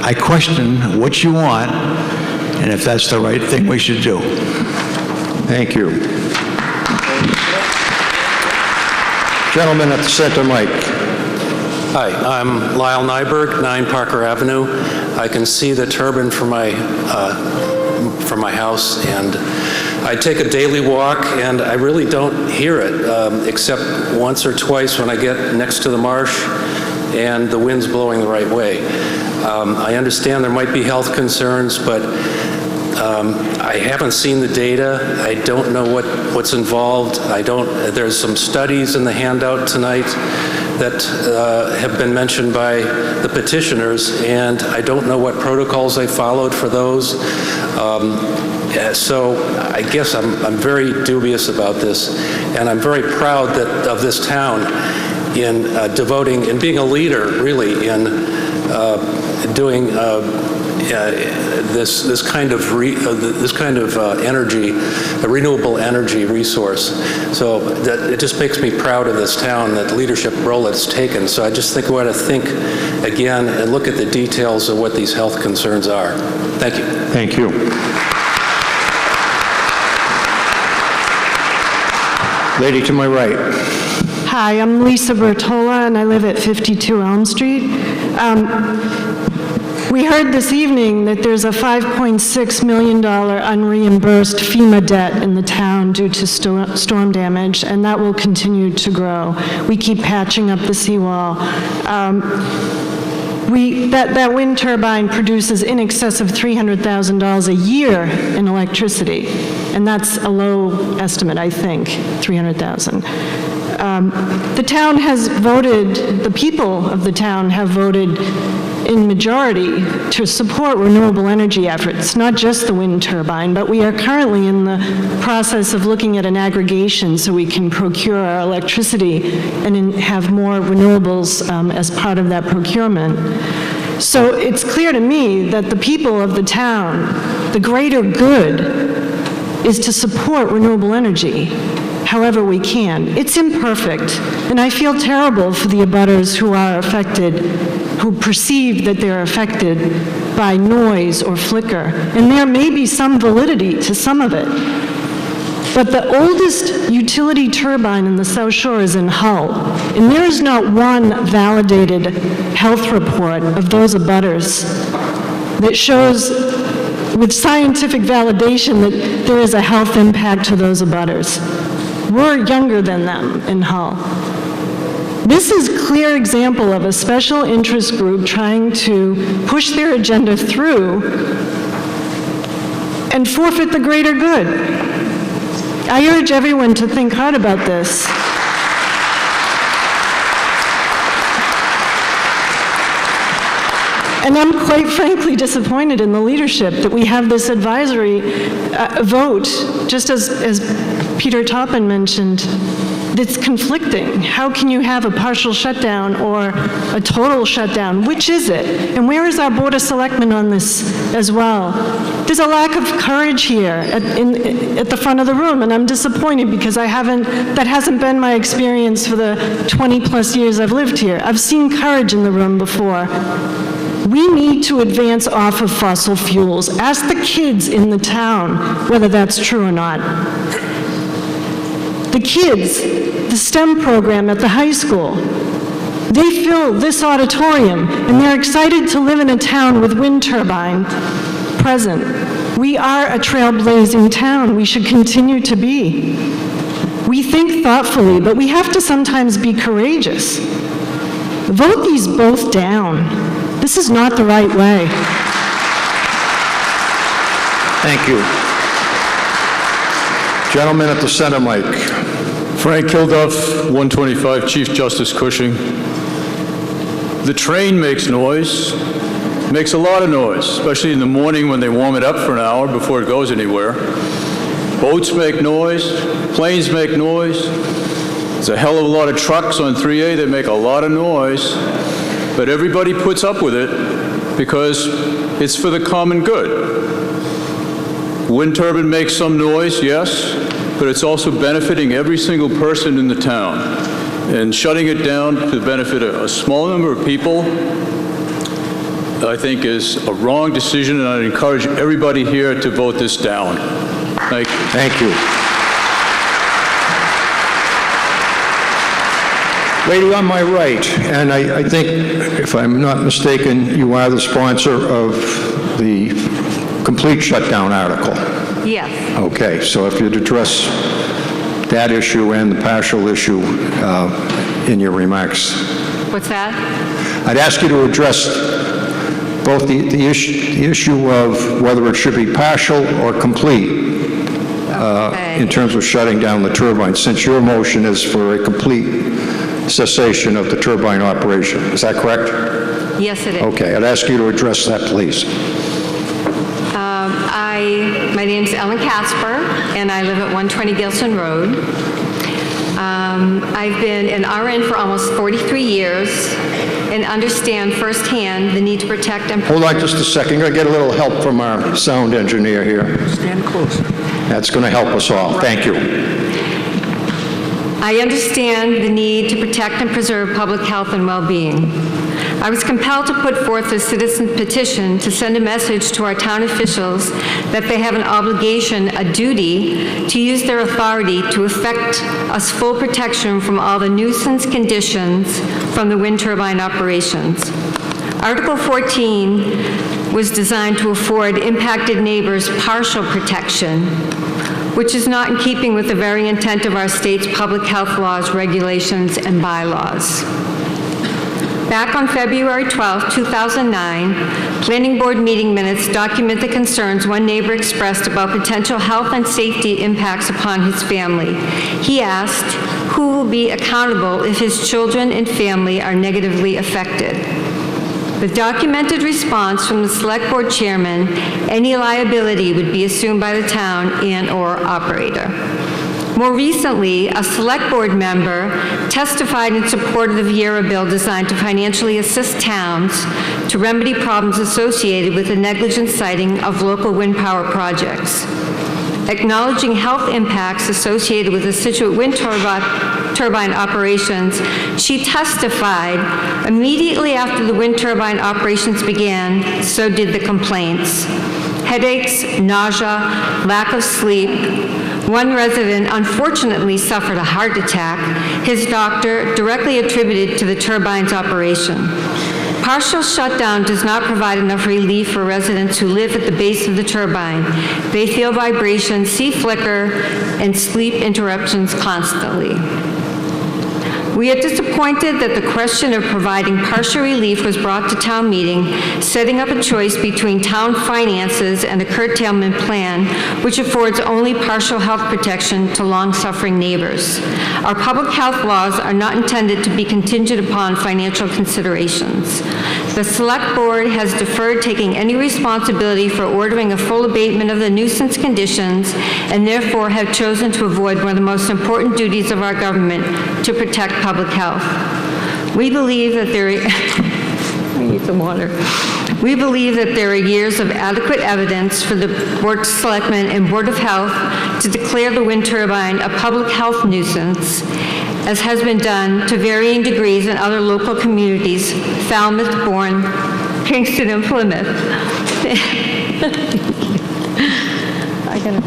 I question what you want and if that's the right thing we should do. Thank you. Gentleman at the center mic. Hi, I'm Lyle Nyberg, 9 Parker Avenue. I can see the turbine from my house, and I take a daily walk, and I really don't hear it, except once or twice when I get next to the marsh and the wind's blowing the right way. I understand there might be health concerns, but I haven't seen the data. I don't know what's involved. There's some studies in the handout tonight that have been mentioned by the petitioners, and I don't know what protocols they followed for those. So I guess I'm very dubious about this, and I'm very proud of this town in devoting and being a leader, really, in doing this kind of energy, a renewable energy resource. So that it just makes me proud of this town, that leadership role it's taken. So I just think we ought to think again and look at the details of what these health concerns are. Thank you. Thank you. Lady to my right. Hi, I'm Lisa Bertola, and I live at 52 Elm Street. We heard this evening that there's a $5.6 million unreimbursed FEMA debt in the town due to storm damage, and that will continue to grow. We keep patching up the seawall. That wind turbine produces in excess of $300,000 a year in electricity, and that's a low estimate, I think, $300,000. The town has voted, the people of the town have voted in majority to support renewable energy efforts, not just the wind turbine, but we are currently in the process of looking at an aggregation so we can procure our electricity and have more renewables as part of that procurement. So it's clear to me that the people of the town, the greater good is to support renewable energy however we can. It's imperfect, and I feel terrible for the abutters who are affected, who perceive that they're affected by noise or flicker, and there may be some validity to some of it. But the oldest utility turbine in the South Shore is in Hull, and there is not one validated health report of those abutters that shows with scientific validation that there is a health impact to those abutters. We're younger than them in Hull. This is a clear example of a special interest group trying to push their agenda through and forfeit the greater good. I urge everyone to think hard about this. And I'm quite frankly disappointed in the leadership that we have this advisory vote, just as Peter Toppin mentioned, that's conflicting. How can you have a partial shutdown or a total shutdown? Which is it? And where is our Board of Selectmen on this as well? There's a lack of courage here at the front of the room, and I'm disappointed because that hasn't been my experience for the 20-plus years I've lived here. I've seen courage in the room before. We need to advance off of fossil fuels. Ask the kids in the town whether that's true or not. The kids, the STEM program at the high school, they fill this auditorium, and they're excited to live in a town with wind turbine present. We are a trailblazing town. We should continue to be. We think thoughtfully, but we have to sometimes be courageous. Vote these both down. This is not the right way. Thank you. Gentleman at the center mic. Frank Kilduff, 125 Chief Justice Cushing. The train makes noise, makes a lot of noise, especially in the morning when they warm it up for an hour before it goes anywhere. Boats make noise, planes make noise. There's a hell of a lot of trucks on 3A that make a lot of noise, but everybody puts up with it because it's for the common good. Wind turbine makes some noise, yes, but it's also benefiting every single person in the town. And shutting it down to benefit a small number of people I think is a wrong decision, and I encourage everybody here to vote this down. Thank you. Thank you. Lady on my right, and I think, if I'm not mistaken, you are the sponsor of the complete shutdown article. Yes. Okay, so if you'd address that issue and the partial issue in your remarks. What's that? I'd ask you to address both the issue of whether it should be partial or complete in terms of shutting down the turbine, since your motion is for a complete cessation of the turbine operation. Is that correct? Yes, it is. Okay, I'd ask you to address that, please. My name's Ellen Casper, and I live at 120 Gilson Road. I've been an RN for almost 43 years and understand firsthand the need to protect and... Hold on just a second. I'm going to get a little help from our sound engineer here. Stand closer. That's going to help us all. Thank you. I understand the need to protect and preserve public health and well-being. I was compelled to put forth a citizen petition to send a message to our town officials that they have an obligation, a duty, to use their authority to effect us full protection from all the nuisance conditions from the wind turbine operations. Article 14 was designed to afford impacted neighbors partial protection, which is not in keeping with the very intent of our state's public health laws, regulations, and bylaws. Back on February 12, 2009, Planning Board meeting minutes document the concerns one neighbor expressed about potential health and safety impacts upon his family. He asked, who will be accountable if his children and family are negatively affected? The documented response from the Select Board Chairman, any liability would be assumed by the town and/or operator. More recently, a Select Board member testified in support of the Vieira bill designed to financially assist towns to remedy problems associated with the negligent siting of local wind power projects. Acknowledging health impacts associated with the Scituate wind turbine operations, she testified, immediately after the wind turbine operations began, so did the complaints. Headaches, nausea, lack of sleep. One resident unfortunately suffered a heart attack, his doctor directly attributed to the turbine's operation. Partial shutdown does not provide enough relief for residents who live at the base of the turbine. They feel vibrations, see flicker, and sleep interruptions constantly. We are disappointed that the question of providing partial relief was brought to town meeting, setting up a choice between town finances and a curtailment plan, which affords only partial health protection to long-suffering neighbors. Our public health laws are not intended to be contingent upon financial considerations. The Select Board has deferred taking any responsibility for ordering a full abatement of the nuisance conditions and therefore have chosen to avoid one of the most important duties of our government, to protect public health. We believe that there I need some water. We believe that there are years of adequate evidence for the Board of Selectmen and Board of Health to declare the wind turbine a public health nuisance, as has been done to varying degrees in other local communities, Falmouth, Bourne, Kingston, and Plymouth. I gotta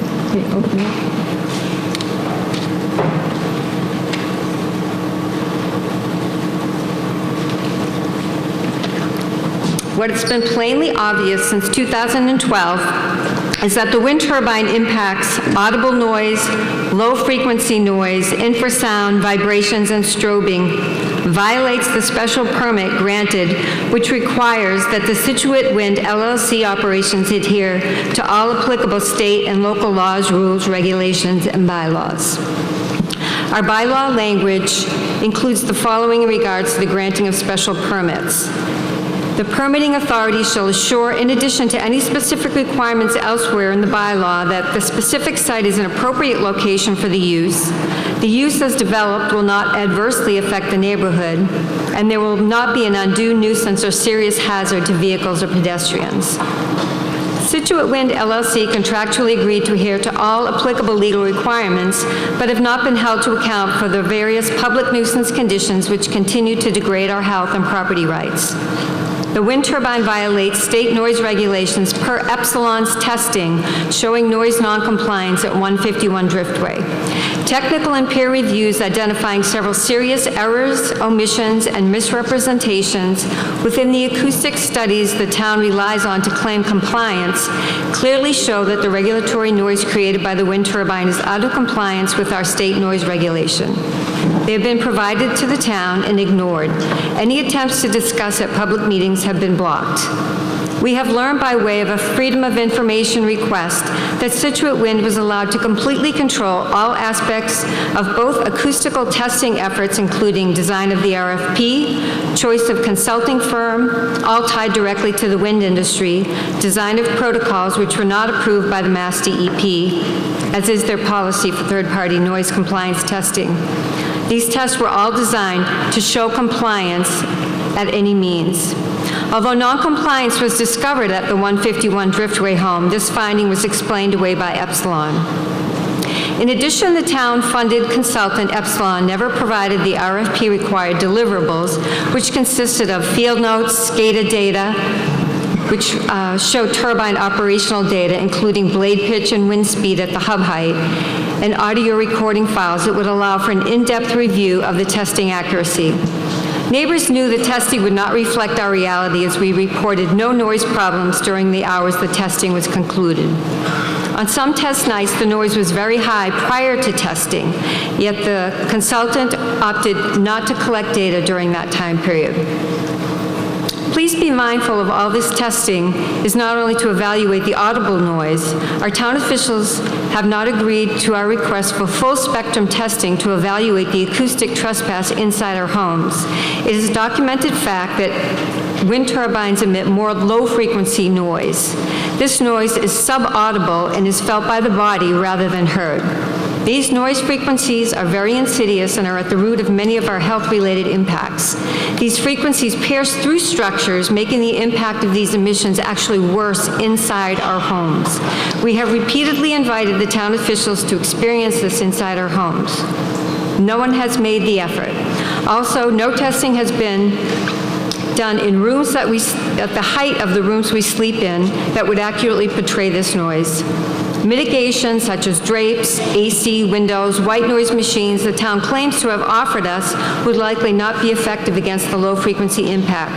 open it. What has been plainly obvious since 2012 is that the wind turbine impacts audible noise, low-frequency noise, infrasound, vibrations, and strobing, violates the special permit granted, which requires that the Scituate Wind LLC operations adhere to all applicable state and local laws, rules, regulations, and bylaws. Our bylaw language includes the following in regards to the granting of special permits. The permitting authority shall assure, in addition to any specific requirements elsewhere in the bylaw, that the specific site is an appropriate location for the use as developed will not adversely affect the neighborhood, and there will not be an undue nuisance or serious hazard to vehicles or pedestrians. Scituate Wind LLC contractually agreed to adhere to all applicable legal requirements, but have not been held to account for the various public nuisance conditions which continue to degrade our health and property rights. The wind turbine violates state noise regulations per Epsilon's testing, showing noise noncompliance at 151 Driftway. Technical and peer reviews identifying several serious errors, omissions, and misrepresentations within the acoustic studies the town relies on to claim compliance clearly show that the regulatory noise created by the wind turbine is out of compliance with our state noise regulation. They have been provided to the town and ignored. Any attempts to discuss at public meetings have been blocked. We have learned by way of a Freedom of Information request that Scituate Wind was allowed to completely control all aspects of both acoustical testing efforts, including design of the RFP, choice of consulting firm, all tied directly to the wind industry, design of protocols which were not approved by the Mass DEP, as is their policy for third-party noise compliance testing. These tests were all designed to show compliance at any means. Although noncompliance was discovered at the 151 Driftway home, this finding was explained away by Epsilon. In addition, the town-funded consultant Epsilon never provided the RFP-required deliverables, which consisted of field notes, SCADA data, which show turbine operational data, including blade pitch and wind speed at the hub height, and audio recording files that would allow for an in-depth review of the testing accuracy. Neighbors knew the testing would not reflect our reality, as we reported no noise problems during the hours the testing was concluded. On some test nights, the noise was very high prior to testing, yet the consultant opted not to collect data during that time period. Please be mindful of all this testing is not only to evaluate the audible noise. Our town officials have not agreed to our request for full spectrum testing to evaluate the acoustic trespass inside our homes. It is a documented fact that wind turbines emit more low-frequency noise. This noise is subaudible and is felt by the body rather than heard. These noise frequencies are very insidious and are at the root of many of our health-related impacts. These frequencies pierce through structures, making the impact of these emissions actually worse inside our homes. We have repeatedly invited the town officials to experience this inside our homes. No one has made the effort. Also, no testing has been done in rooms that at the height of the rooms we sleep in that would accurately portray this noise. Mitigation such as drapes, AC, windows, white noise machines the town claims to have offered us would likely not be effective against the low-frequency impact.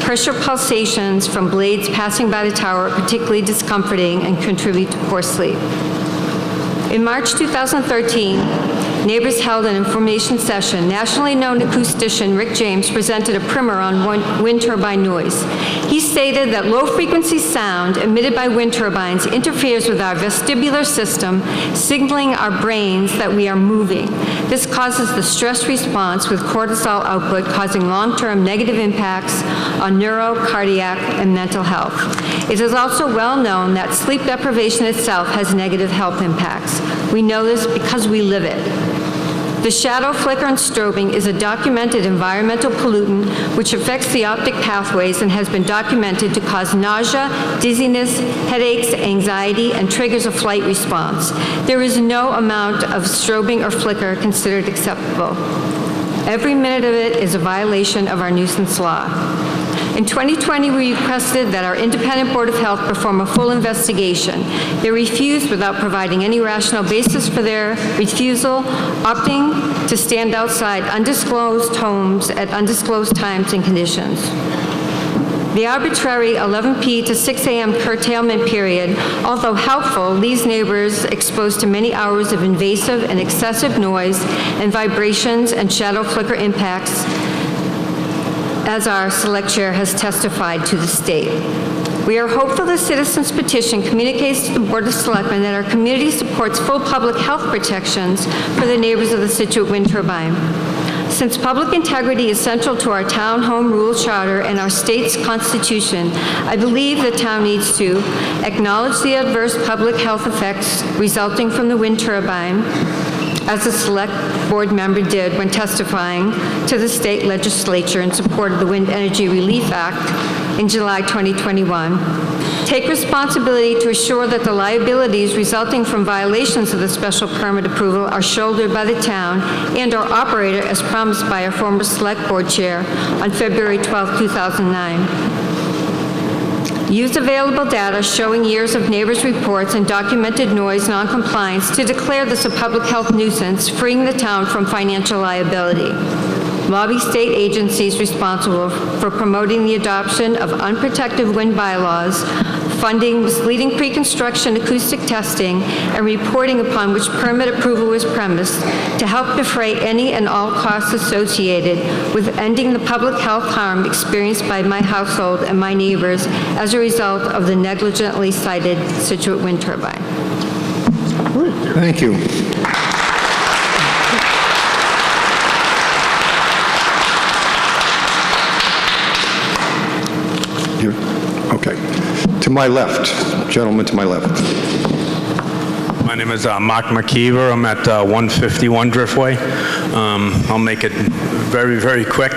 Pressure pulsations from blades passing by the tower are particularly discomforting and contribute to poor sleep. In March 2013, neighbors held an information session. Nationally known acoustician Rick James presented a primer on wind turbine noise. He stated that low-frequency sound emitted by wind turbines interferes with our vestibular system, signaling our brains that we are moving. This causes the stress response with cortisol output, causing long-term negative impacts on neuro, cardiac, and mental health. It is also well known that sleep deprivation itself has negative health impacts. We know this because we live it. The shadow, flicker, and strobing is a documented environmental pollutant which affects the optic pathways and has been documented to cause nausea, dizziness, headaches, anxiety, and triggers a flight response. There is no amount of strobing or flicker considered acceptable. Every minute of it is a violation of our nuisance law. In 2020, we requested that our independent Board of Health perform a full investigation. They refused without providing any rational basis for their refusal, opting to stand outside undisclosed homes at undisclosed times and conditions. The arbitrary 11 p. to 6 a.m. curtailment period, although helpful, leaves neighbors exposed to many hours of invasive and excessive noise and vibrations and shadow flicker impacts, as our select chair has testified to the state. We are hopeful the citizens' petition communicates to the Board of Selectmen that our community supports full public health protections for the neighbors of the Scituate wind turbine. Since public integrity is central to our town home rule charter and our state's constitution, I believe the town needs to acknowledge the adverse public health effects resulting from the wind turbine, as the select board member did when testifying to the state legislature in support of the Wind Energy Relief Act in July 2021. Take responsibility to assure that the liabilities resulting from violations of the special permit approval are shouldered by the town and our operator as promised by our former Select Board Chair on February 12, 2009. Use available data showing years of neighbors' reports and documented noise noncompliance to declare this a public health nuisance, freeing the town from financial liability. Lobby state agencies responsible for promoting the adoption of unprotected wind bylaws, funding misleading pre-construction acoustic testing, and reporting upon which permit approval was premised to help defray any and all costs associated with ending the public health harm experienced by my household and my neighbors as a result of the negligently sited Scituate wind turbine. Thank you. Okay. To my left, gentleman to my left. My name is Mark McKeever. I'm at 151 Driftway. I'll make it very, very quick.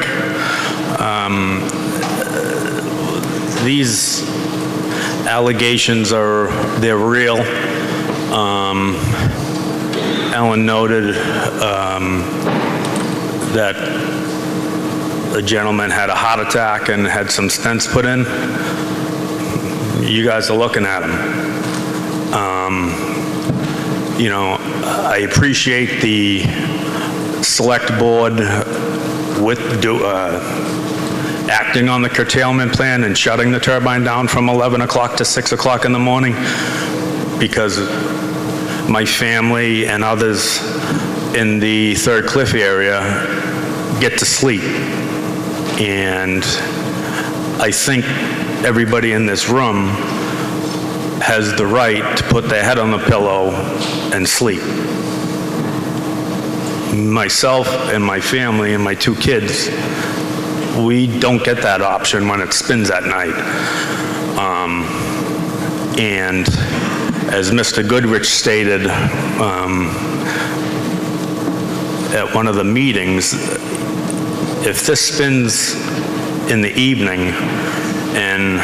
These allegations they're real. Ellen noted that a gentleman had a heart attack and had some stents put in. You guys are looking at him. You know, I appreciate the select board acting on the curtailment plan and shutting the turbine down from 11 o'clock to 6 o'clock in the morning, because my family and others in the Third Cliff area get to sleep. And I think everybody in this room has the right to put their head on the pillow and sleep. Myself and my family and my 2 kids, we don't get that option when it spins at night. And as Mr. Goodrich stated at one of the meetings, if this spins in the evening and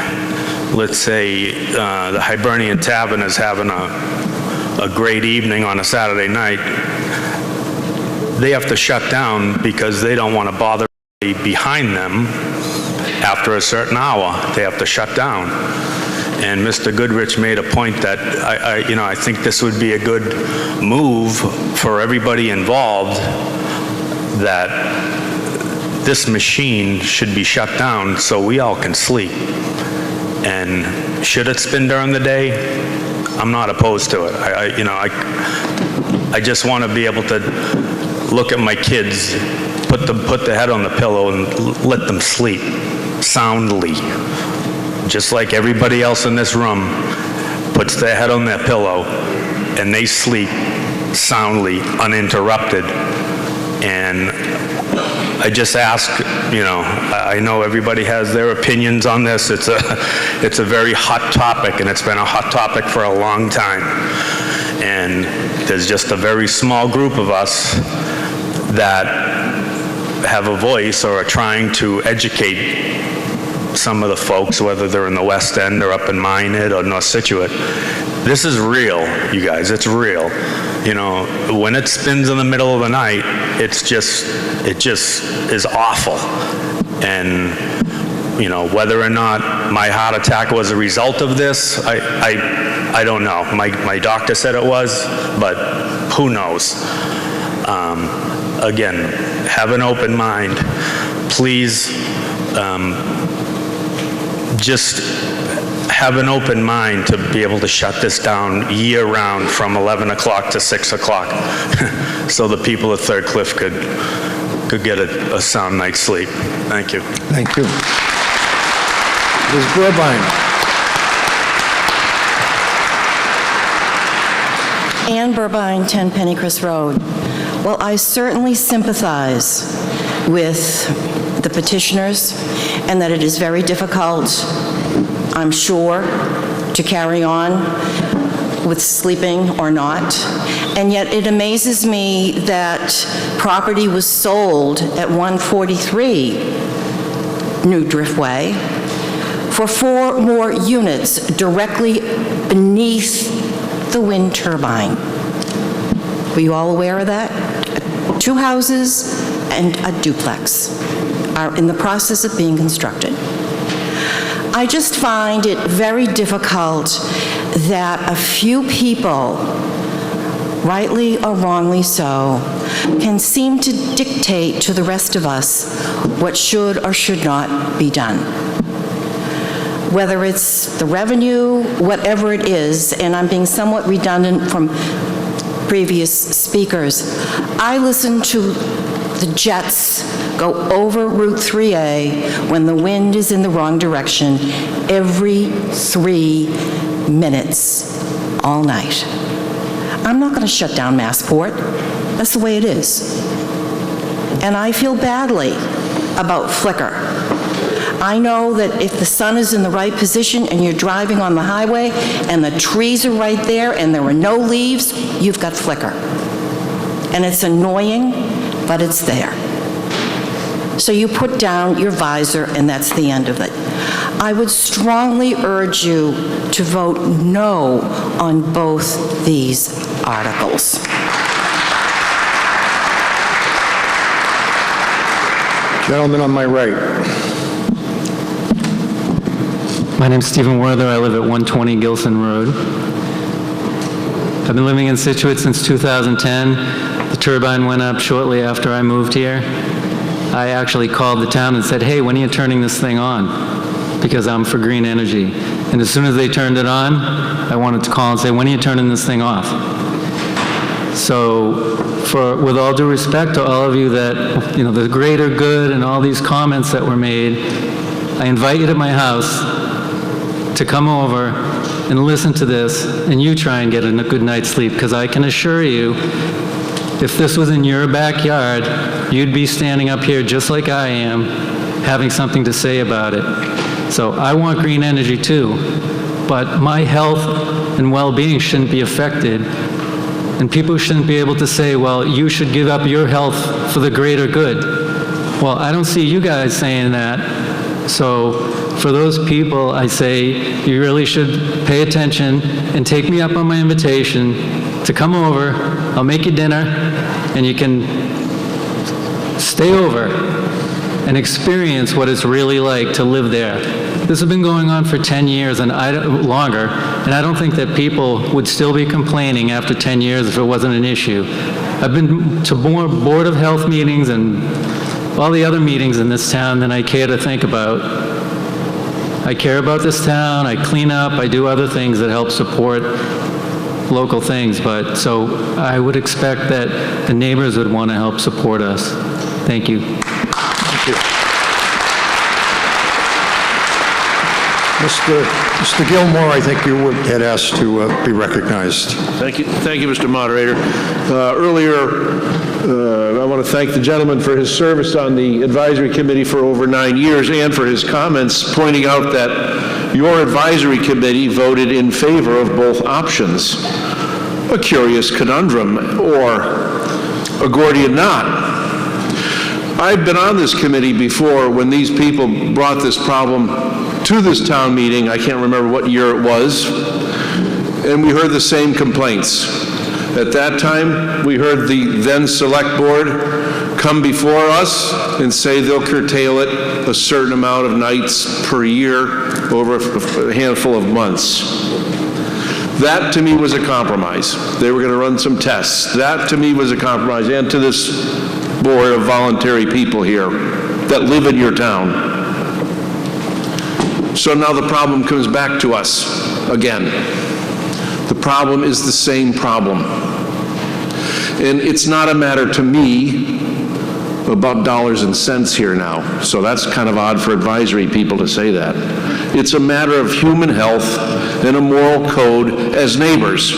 let's say the Hibernian Tavern is having a great evening on a Saturday night, they have to shut down because they don't want to bother behind them after a certain hour. They have to shut down. And Mr. Goodrich made a point that I think this would be a good move for everybody involved, that this machine should be shut down so we all can sleep. And should it spin during the day, I'm not opposed to it. I just want to be able to look at my kids, put their head on the pillow and let them sleep soundly. Just like everybody else in this room puts their head on their pillow and they sleep soundly, uninterrupted. And I just ask, I know everybody has their opinions on this. It's a very hot topic, and it's been a hot topic for a long time. And there's just a very small group of us that have a voice or are trying to educate some of the folks, whether they're in the West End or up in Minot or North Scituate. This is real, you guys, it's real. When it spins in the middle of the night, it just is awful. And, whether or not my heart attack was a result of this, I don't know. My doctor said it was, but who knows? Again, have an open mind. Please, just have an open mind to be able to shut this down year-round from 11 o'clock to 6 o'clock so the people at Third Cliff could get a sound night's sleep. Thank you. Thank you. Ms. Burbine. Ann Burbine, 10 Pennycrest Road. Well, I certainly sympathize with the petitioners and that it is very difficult, I'm sure, to carry on with sleeping or not. And yet it amazes me that property was sold at 143 New Driftway for 4 more units directly beneath the wind turbine. Were you all aware of that? 2 houses and a duplex are in the process of being constructed. I just find it very difficult that a few people, rightly or wrongly so, can seem to dictate to the rest of us what should or should not be done. Whether it's the revenue, whatever it is, and I'm being somewhat redundant from previous speakers, I listen to the jets go over Route 3A when the wind is in the wrong direction every 3 minutes all night. I'm not going to shut down Massport. That's the way it is. And I feel badly about flicker. I know that if the sun is in the right position and you're driving on the highway and the trees are right there and there are no leaves, you've got flicker. And it's annoying, but it's there. So you put down your visor and that's the end of it. I would strongly urge you to vote no on both these articles. Gentleman on my right. My name's Stephen Werther. I live at 120 Gilson Road. I've been living in Scituate since 2010. The turbine went up shortly after I moved here. I actually called the town and said, hey, when are you turning this thing on? Because I'm for green energy. And as soon as they turned it on, I wanted to call and say, when are you turning this thing off? So with all due respect to all of you that, the greater good and all these comments that were made, I invite you to my house to come over and listen to this, and you try and get a good night's sleep, because I can assure you, if this was in your backyard, you'd be standing up here just like I am, having something to say about it. So I want green energy too, but my health and well-being shouldn't be affected, and people shouldn't be able to say, well, you should give up your health for the greater good. Well, I don't see you guys saying that, so for those people, I say you really should pay attention and take me up on my invitation to come over. I'll make you dinner, and you can stay over and experience what it's really like to live there. This has been going on for 10 years and longer, and I don't think that people would still be complaining after 10 years if it wasn't an issue. I've been to more Board of Health meetings and all the other meetings in this town than I care to think about. I care about this town, I clean up, I do other things that help support local things, but so I would expect that the neighbors would want to help support us. Thank you. Thank you. Mr. Gilmore, I think you had asked to be recognized. Thank you, Mr. Moderator. Earlier, I want to thank the gentleman for his service on the advisory committee for over 9 years and for his comments pointing out that your advisory committee voted in favor of both options. A curious conundrum, or a Gordian knot. I've been on this committee before when these people brought this problem to this town meeting. I can't remember what year it was, and we heard the same complaints. At that time, we heard the then select board come before us and say they'll curtail it a certain amount of nights per year over a handful of months. That to me was a compromise. They were going to run some tests. That to me was a compromise, and to this board of voluntary people here that live in your town. So now the problem comes back to us again. The problem is the same problem. And it's not a matter to me about dollars and cents here now. So that's kind of odd for advisory people to say that. It's a matter of human health and a moral code as neighbors.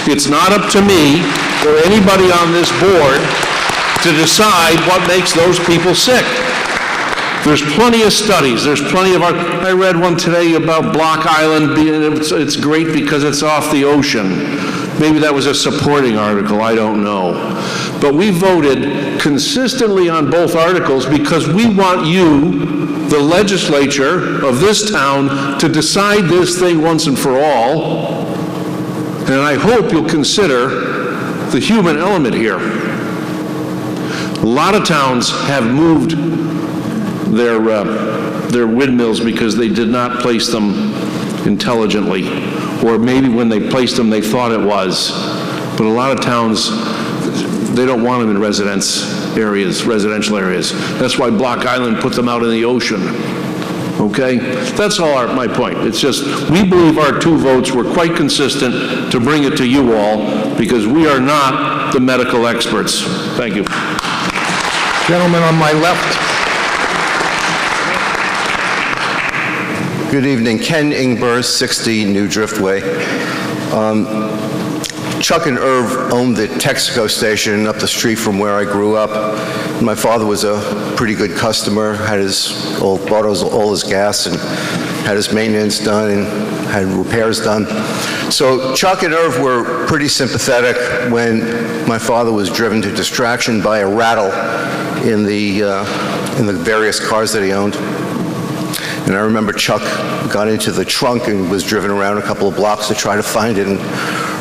It's not up to me or anybody on this board to decide what makes those people sick. There's plenty of studies. There's plenty of I read one today about Block Island. It's great because it's off the ocean. Maybe that was a supporting article, I don't know. But we voted consistently on both articles because we want you, the legislature of this town, to decide this thing once and for all. And I hope you'll consider the human element here. A lot of towns have moved their windmills because they did not place them intelligently, or maybe when they placed them they thought it was. But a lot of towns, they don't want them in residential areas. That's why Block Island put them out in the ocean. Okay? That's all my point. It's just, we believe our two votes were quite consistent to bring it to you all, because we are not the medical experts. Thank you. Gentleman on my left. Good evening. Ken Ingber, 60 New Driftway. Chuck and Irv owned the Texaco station up the street from where I grew up. My father was a pretty good customer, bought all his gas and had his maintenance done and had repairs done. So Chuck and Irv were pretty sympathetic when my father was driven to distraction by a rattle in the various cars that he owned. And I remember Chuck got into the trunk and was driven around a couple of blocks to try to find it, and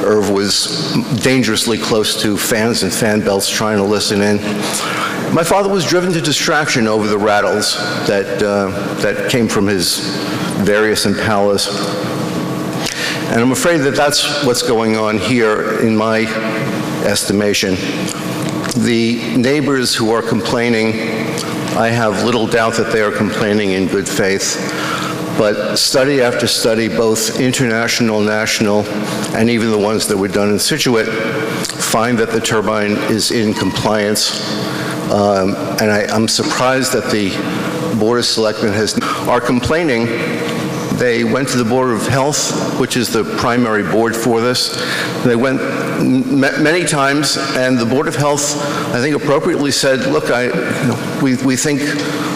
Irv was dangerously close to fans and fan belts trying to listen in. My father was driven to distraction over the rattles that came from his various Impalas. And I'm afraid that that's what's going on here in my estimation. The neighbors who are complaining, I have little doubt that they are complaining in good faith. But study after study, both international, national, and even the ones that were done in Scituate, find that the turbine is in compliance. And I'm surprised that the Board of Selectmen are complaining. They went to the Board of Health, which is the primary board for this. They went many times, and the Board of Health, I think, appropriately said, look, we think,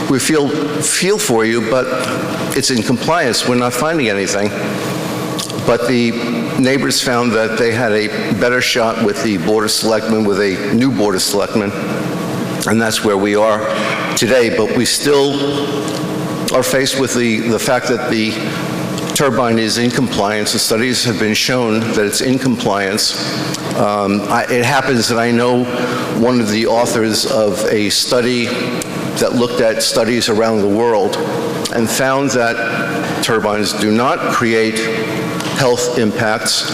we feel for you, but it's in compliance. We're not finding anything. But the neighbors found that they had a better shot with the Board of Selectmen, with a new Board of Selectmen, and that's where we are today. But we still are faced with the fact that the turbine is in compliance. The studies have been shown that it's in compliance. It happens that I know one of the authors of a study that looked at studies around the world and found that turbines do not create health impacts,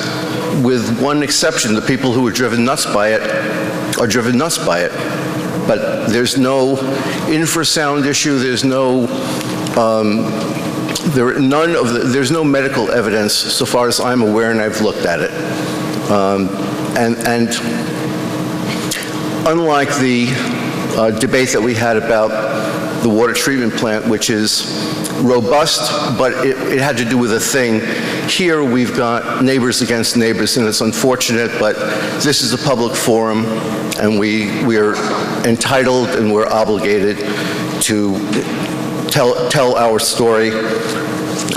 with one exception. The people who are driven nuts by it are driven nuts by it. But there's no infrasound issue, there's no there's no medical evidence, so far as I'm aware, and I've looked at it. And unlike the debate that we had about the water treatment plant, which is robust, but it had to do with a thing. Here we've got neighbors against neighbors, and it's unfortunate, but this is a public forum, and we're entitled and we're obligated to tell our story.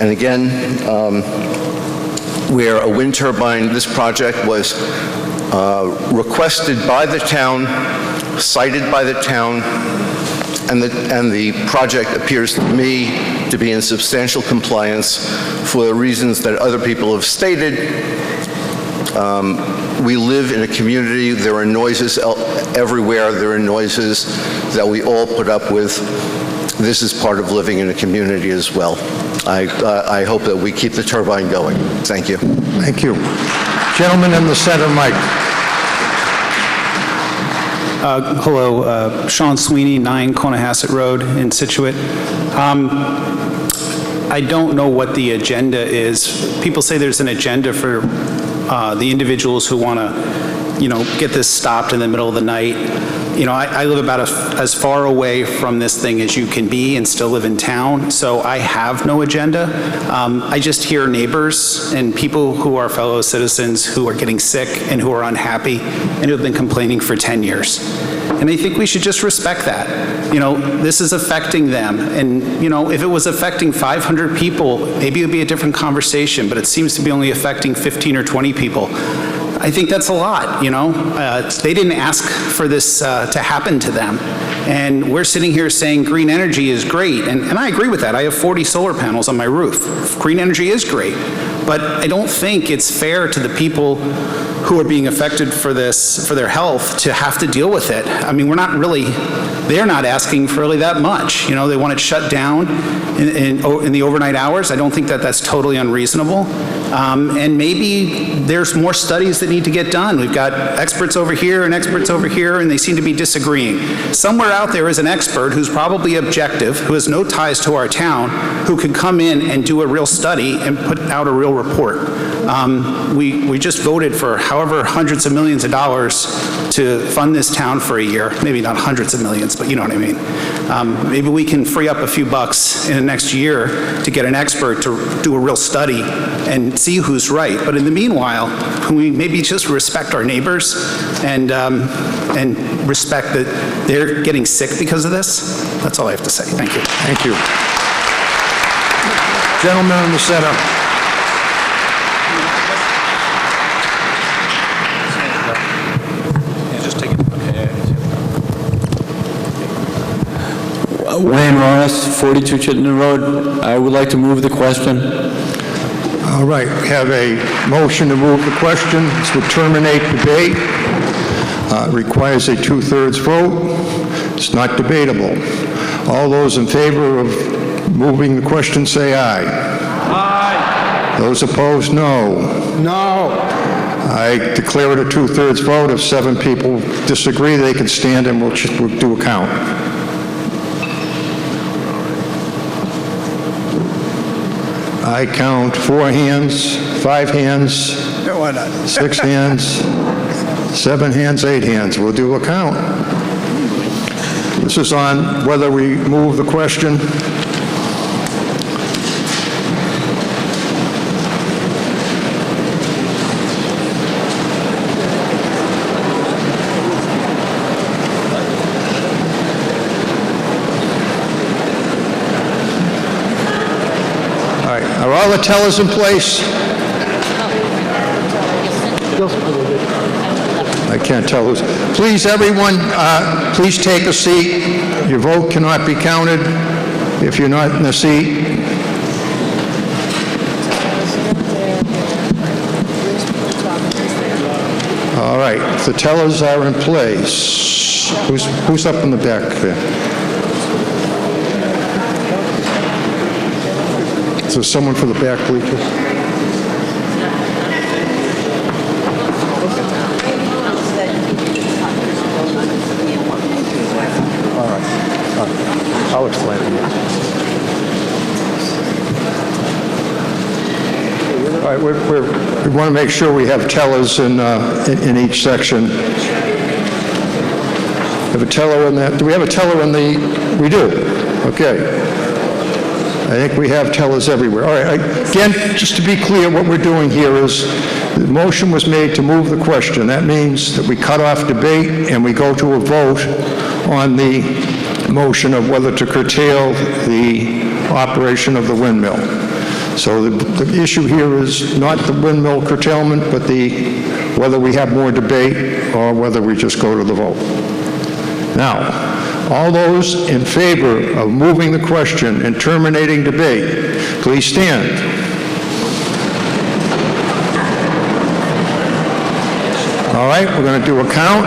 And again, where a wind turbine, this project was requested by the town, cited by the town, and the project appears to me to be in substantial compliance for the reasons that other people have stated. We live in a community. There are noises everywhere. There are noises that we all put up with. This is part of living in a community as well. I hope that we keep the turbine going. Thank you. Thank you. Gentleman in the center mic. Hello, Sean Sweeney, 9 Conehassett Road in Scituate. I don't know what the agenda is. People say there's an agenda for the individuals who want to, get this stopped in the middle of the night. I live about as far away from this thing as you can be and still live in town, so I have no agenda. I just hear neighbors and people who are fellow citizens who are getting sick and who are unhappy and who have been complaining for 10 years. And I think we should just respect that. This is affecting them. And, if it was affecting 500 people, maybe it would be a different conversation, but it seems to be only affecting 15 or 20 people. I think that's a lot, you know? They didn't ask for this to happen to them. And we're sitting here saying green energy is great, and I agree with that. I have 40 solar panels on my roof. Green energy is great, but I don't think it's fair to the people who are being affected for this, for their health, to have to deal with it. I mean, they're not asking for really that much. You know, they want it shut down in the overnight hours. I don't think that that's totally unreasonable. And maybe there's more studies that need to get done. We've got experts over here and experts over here, and they seem to be disagreeing. Somewhere out there is an expert who's probably objective, who has no ties to our town, who could come in and do a real study and put out a real report. We just voted for however hundreds of millions of dollars to fund this town for a year. Maybe not hundreds of millions, but you know what I mean. Maybe we can free up a few bucks in the next year to get an expert to do a real study and see who's right. But in the meanwhile, can we maybe just respect our neighbors and respect that they're getting sick because of this? That's all I have to say. Thank you. Thank you. Gentleman in the center. Wayne Ross, 42 Chittenden Road. I would like to move the question. All right, we have a motion to move the question. This would terminate debate. Requires a 2/3 vote. It's not debatable. All those in favor of moving the question say aye. Aye. Those opposed, no. No. I declare it a 2/3 vote. If 7 people disagree, they can stand and we'll do a count. I count 4 hands, 5 hands, 6 hands, 7 hands, 8 hands. We'll do a count. This is on whether we move the question. Are all the tellers in place? I can't tell who's. Please, everyone, please take a seat. Your vote cannot be counted if you're not in the seat. All right, the tellers are in place. Who's up in the back there? Is there someone for the back bleachers? All right. I'll explain it. All right, we want to make sure we have tellers in each section. Have a teller in that? Do we have a teller in the? We do. Okay. I think we have tellers everywhere. All right, again, just to be clear, what we're doing here is the motion was made to move the question. That means that we cut off debate and we go to a vote on the motion of whether to curtail the operation of the windmill. So the issue here is not the windmill curtailment, but whether we have more debate or whether we just go to the vote. Now, all those in favor of moving the question and terminating debate, please stand. All right, we're going to do a count.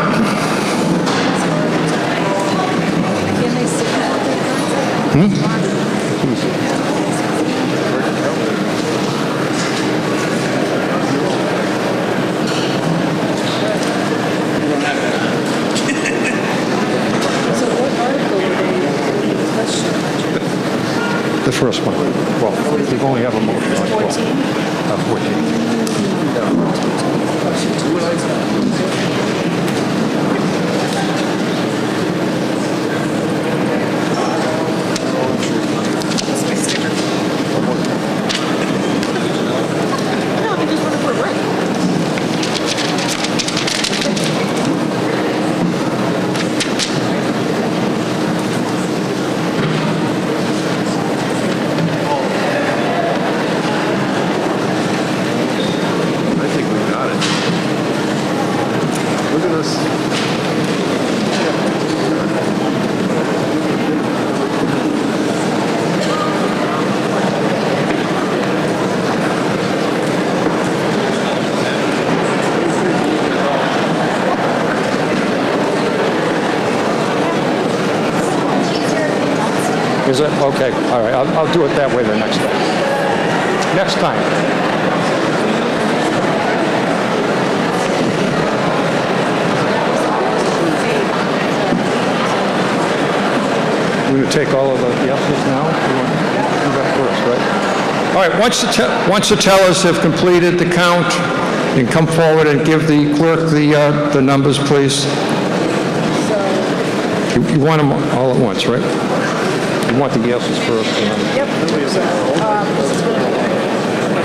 The first one. Well, we only have a motion on 14. Is it? Okay, all right, I'll do it that way the next time. Next time. We're going to take all of the yeses now? You want to do that first, right? All right, once the tellers have completed the count, you can come forward and give the clerk the numbers, please. You want them all at once, right? You want the yeses first. Yep.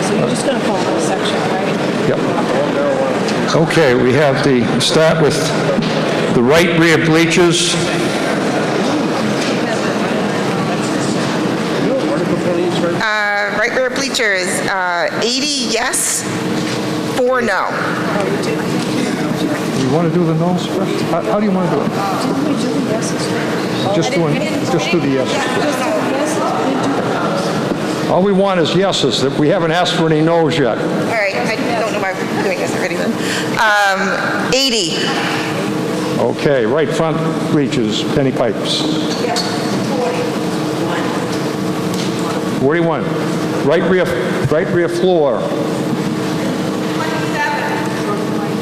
So you're just going to call this section, right? Yep. Okay, we have start with the right rear bleachers. Right rear bleachers, 80 yes, 4 no. You want to do the no's first? How do you want to do it? Just do the yeses. All we want is yeses. We haven't asked for any no's yet. All right, I don't know why we're doing this already then. 80. Okay, right front bleachers, penny pipes. 41. Right rear floor.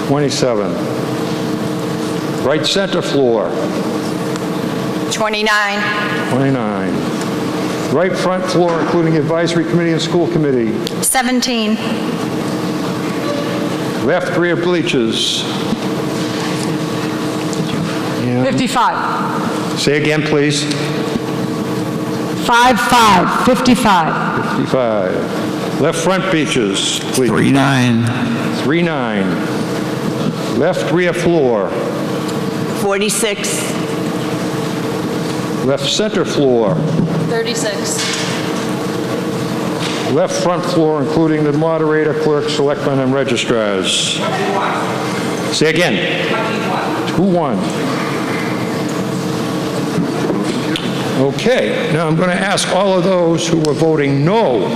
27. Right center floor. 29. 29. Right front floor, including advisory committee and school committee. 17. Left rear bleachers. 55. Say again, please. 55. 55. 55. Left front bleachers, please. 39. 39. Left rear floor. 46. Left center floor. 36. Left front floor, including the moderator, clerk, selectmen, and registrars. Say again. 21. Okay, now I'm going to ask all of those who are voting no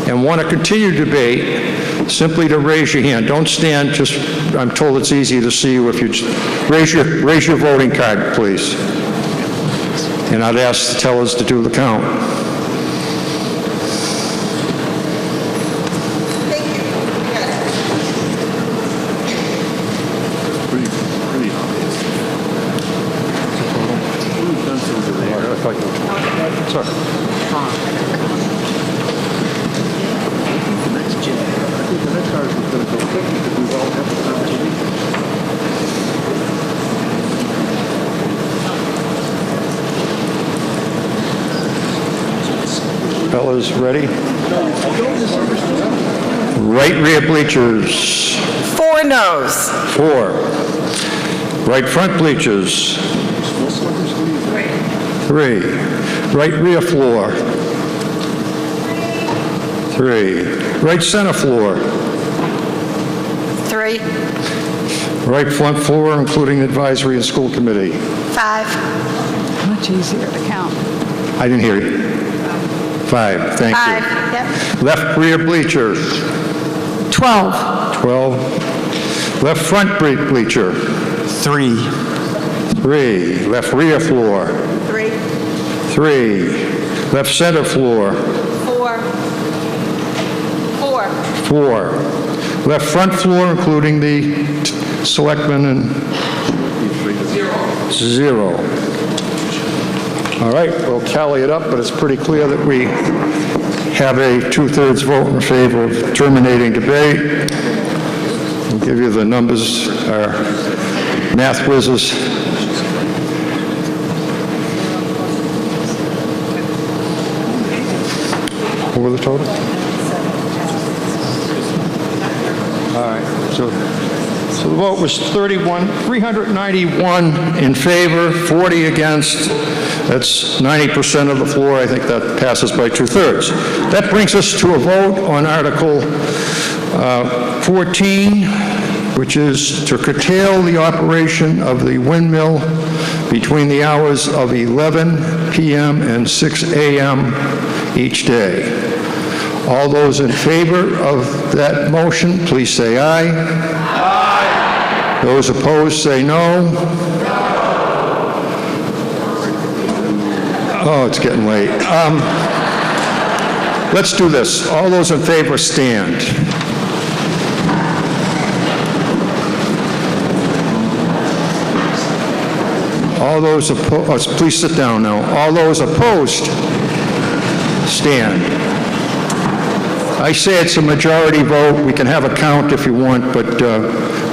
and want to continue debate simply to raise your hand. Don't stand, just, I'm told it's easy to see you if you raise your voting card, please. And I'd ask the tellers to do the count. Fellas, ready? Right rear bleachers. 4 no's. 4. Right front bleachers. 3. Right rear floor. 3. Right center floor. 3. Right front floor, including advisory and school committee. 5. Much easier to count. I didn't hear you. 5, thank 5. you. Yep. Left rear bleachers. 12. 12. Left front bleacher. 3. 3. Left rear floor. 3. 3. Left center floor. 4. 4. 4. Left front floor, including the selectmen, and 0. All right, we'll tally it up, but it's pretty clear that we have a 2/3 vote in favor of terminating debate. I'll give you the numbers, our math whizzes. What were the total? All right, so the vote was 391 in favor, 40 against. That's 90% of the floor. I think that passes by 2/3. That brings us to a vote on Article 14, which is to curtail the operation of the windmill between the hours of 11 p.m. and 6 a.m. each day. All those in favor of that motion, please say aye. Aye. Those opposed, say no. Oh, it's getting late. Let's do this. All those in favor stand. All those opposed, please sit down now. All those opposed, stand. I say it's a majority vote. We can have a count if you want, but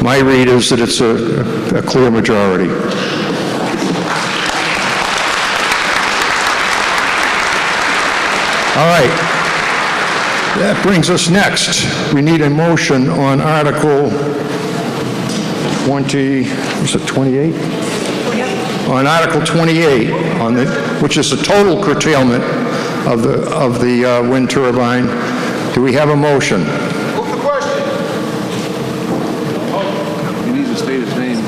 my read is that it's a clear majority. All right. That brings us next. We need a motion on Article 28? On Article 28, which is the total curtailment of the wind turbine. Do we have a motion? Move the question. He needs to state his name.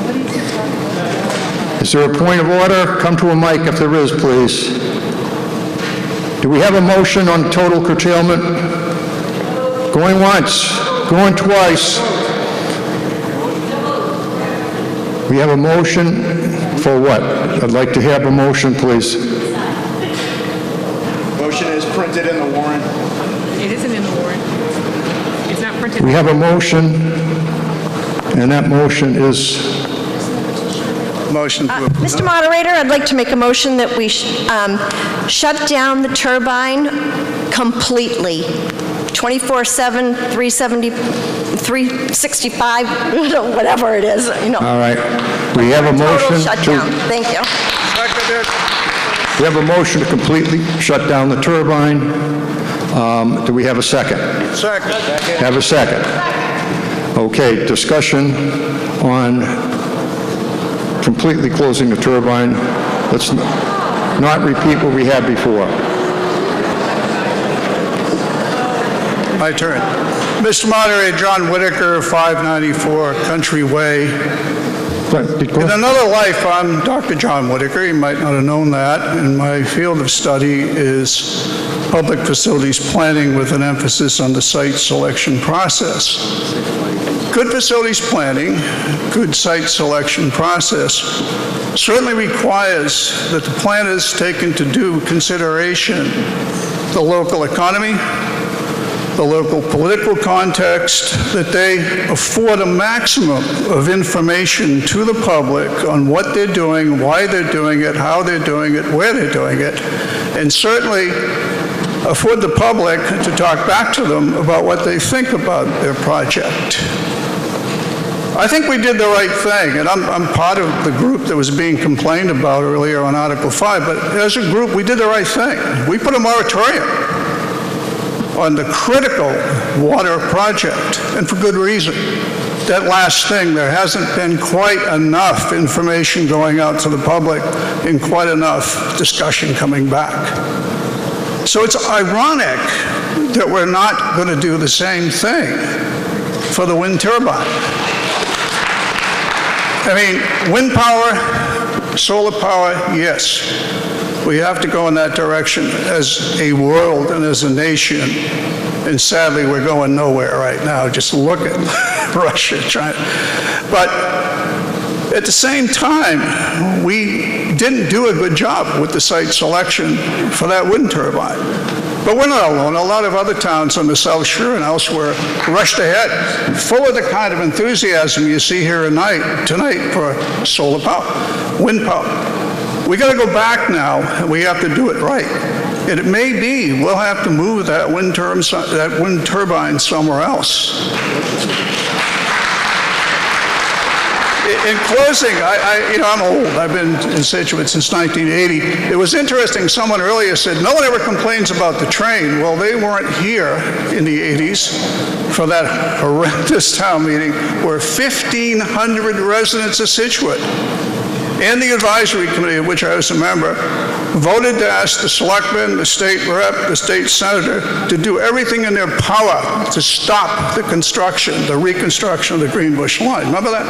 Is there a point of order? Come to a mic if there is, please. Do we have a motion on total curtailment? Going once, going twice. We have a motion for what? I'd like to have a motion, please. Motion is printed in the warrant. It isn't in the warrant. It's not printed. We have a motion, and that motion is... Motion. Mr. Moderator, I'd like to make a motion that we shut down the turbine completely, 24/7, 365, whatever it is, you know. All right. We have a motion Total shutdown. Thank you. We have a motion to completely shut down the turbine. Do we have a second? Second. Have a second. Okay, discussion on completely closing the turbine. Let's not repeat what we had before. My turn. Mr. Moderator, John Whitaker, 594 Country Way. In another life, I'm Dr. John Whitaker. You might not have known that. And my field of study is public facilities planning with an emphasis on the site selection process. Good facilities planning, good site selection process certainly requires that the planners take into due consideration the local economy, the local political context, that they afford a maximum of information to the public on what they're doing, why they're doing it, how they're doing it, where they're doing it, and certainly afford the public to talk back to them about what they think about their project. I think we did the right thing, and I'm part of the group that was being complained about earlier on Article 5, but as a group, we did the right thing. We put a moratorium on the critical water project, and for good reason. That last thing, there hasn't been quite enough information going out to the public and quite enough discussion coming back. So it's ironic that we're not going to do the same thing for the wind turbine. I mean, wind power, solar power, yes. We have to go in that direction as a world and as a nation. And sadly, we're going nowhere right now. Just look at Russia, China. But at the same time, we didn't do a good job with the site selection for that wind turbine. But we're not alone. A lot of other towns on the South Shore and elsewhere rushed ahead, full of the kind of enthusiasm you see here tonight for solar power, wind power. We got to go back now, and we have to do it right. And it may be we'll have to move that wind turbine somewhere else. In closing, I'm old. I've been in Scituate since 1980. It was interesting. Someone earlier said, no one ever complains about the train. Well, they weren't here in the 80s for that horrendous town meeting where 1,500 residents of Scituate and the advisory committee, of which I was a member, voted to ask the selectmen, the state rep, the state senator to do everything in their power to stop the reconstruction of the Greenbush line. Remember that?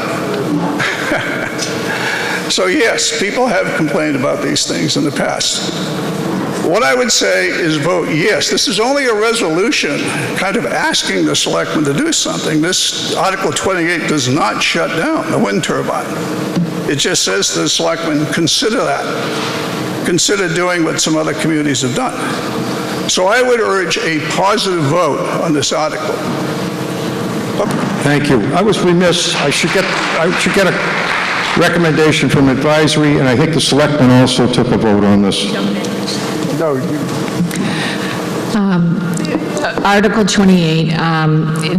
So yes, people have complained about these things in the past. What I would say is vote yes. This is only a resolution kind of asking the selectmen to do something. This Article 28 does not shut down the wind turbine. It just says to the selectmen, consider that. consider doing what some other communities have done. So I would urge a positive vote on this article. Thank you. I was remiss. I should get a recommendation from advisory, and I think the selectmen also took a vote on this. No, you. Article 28,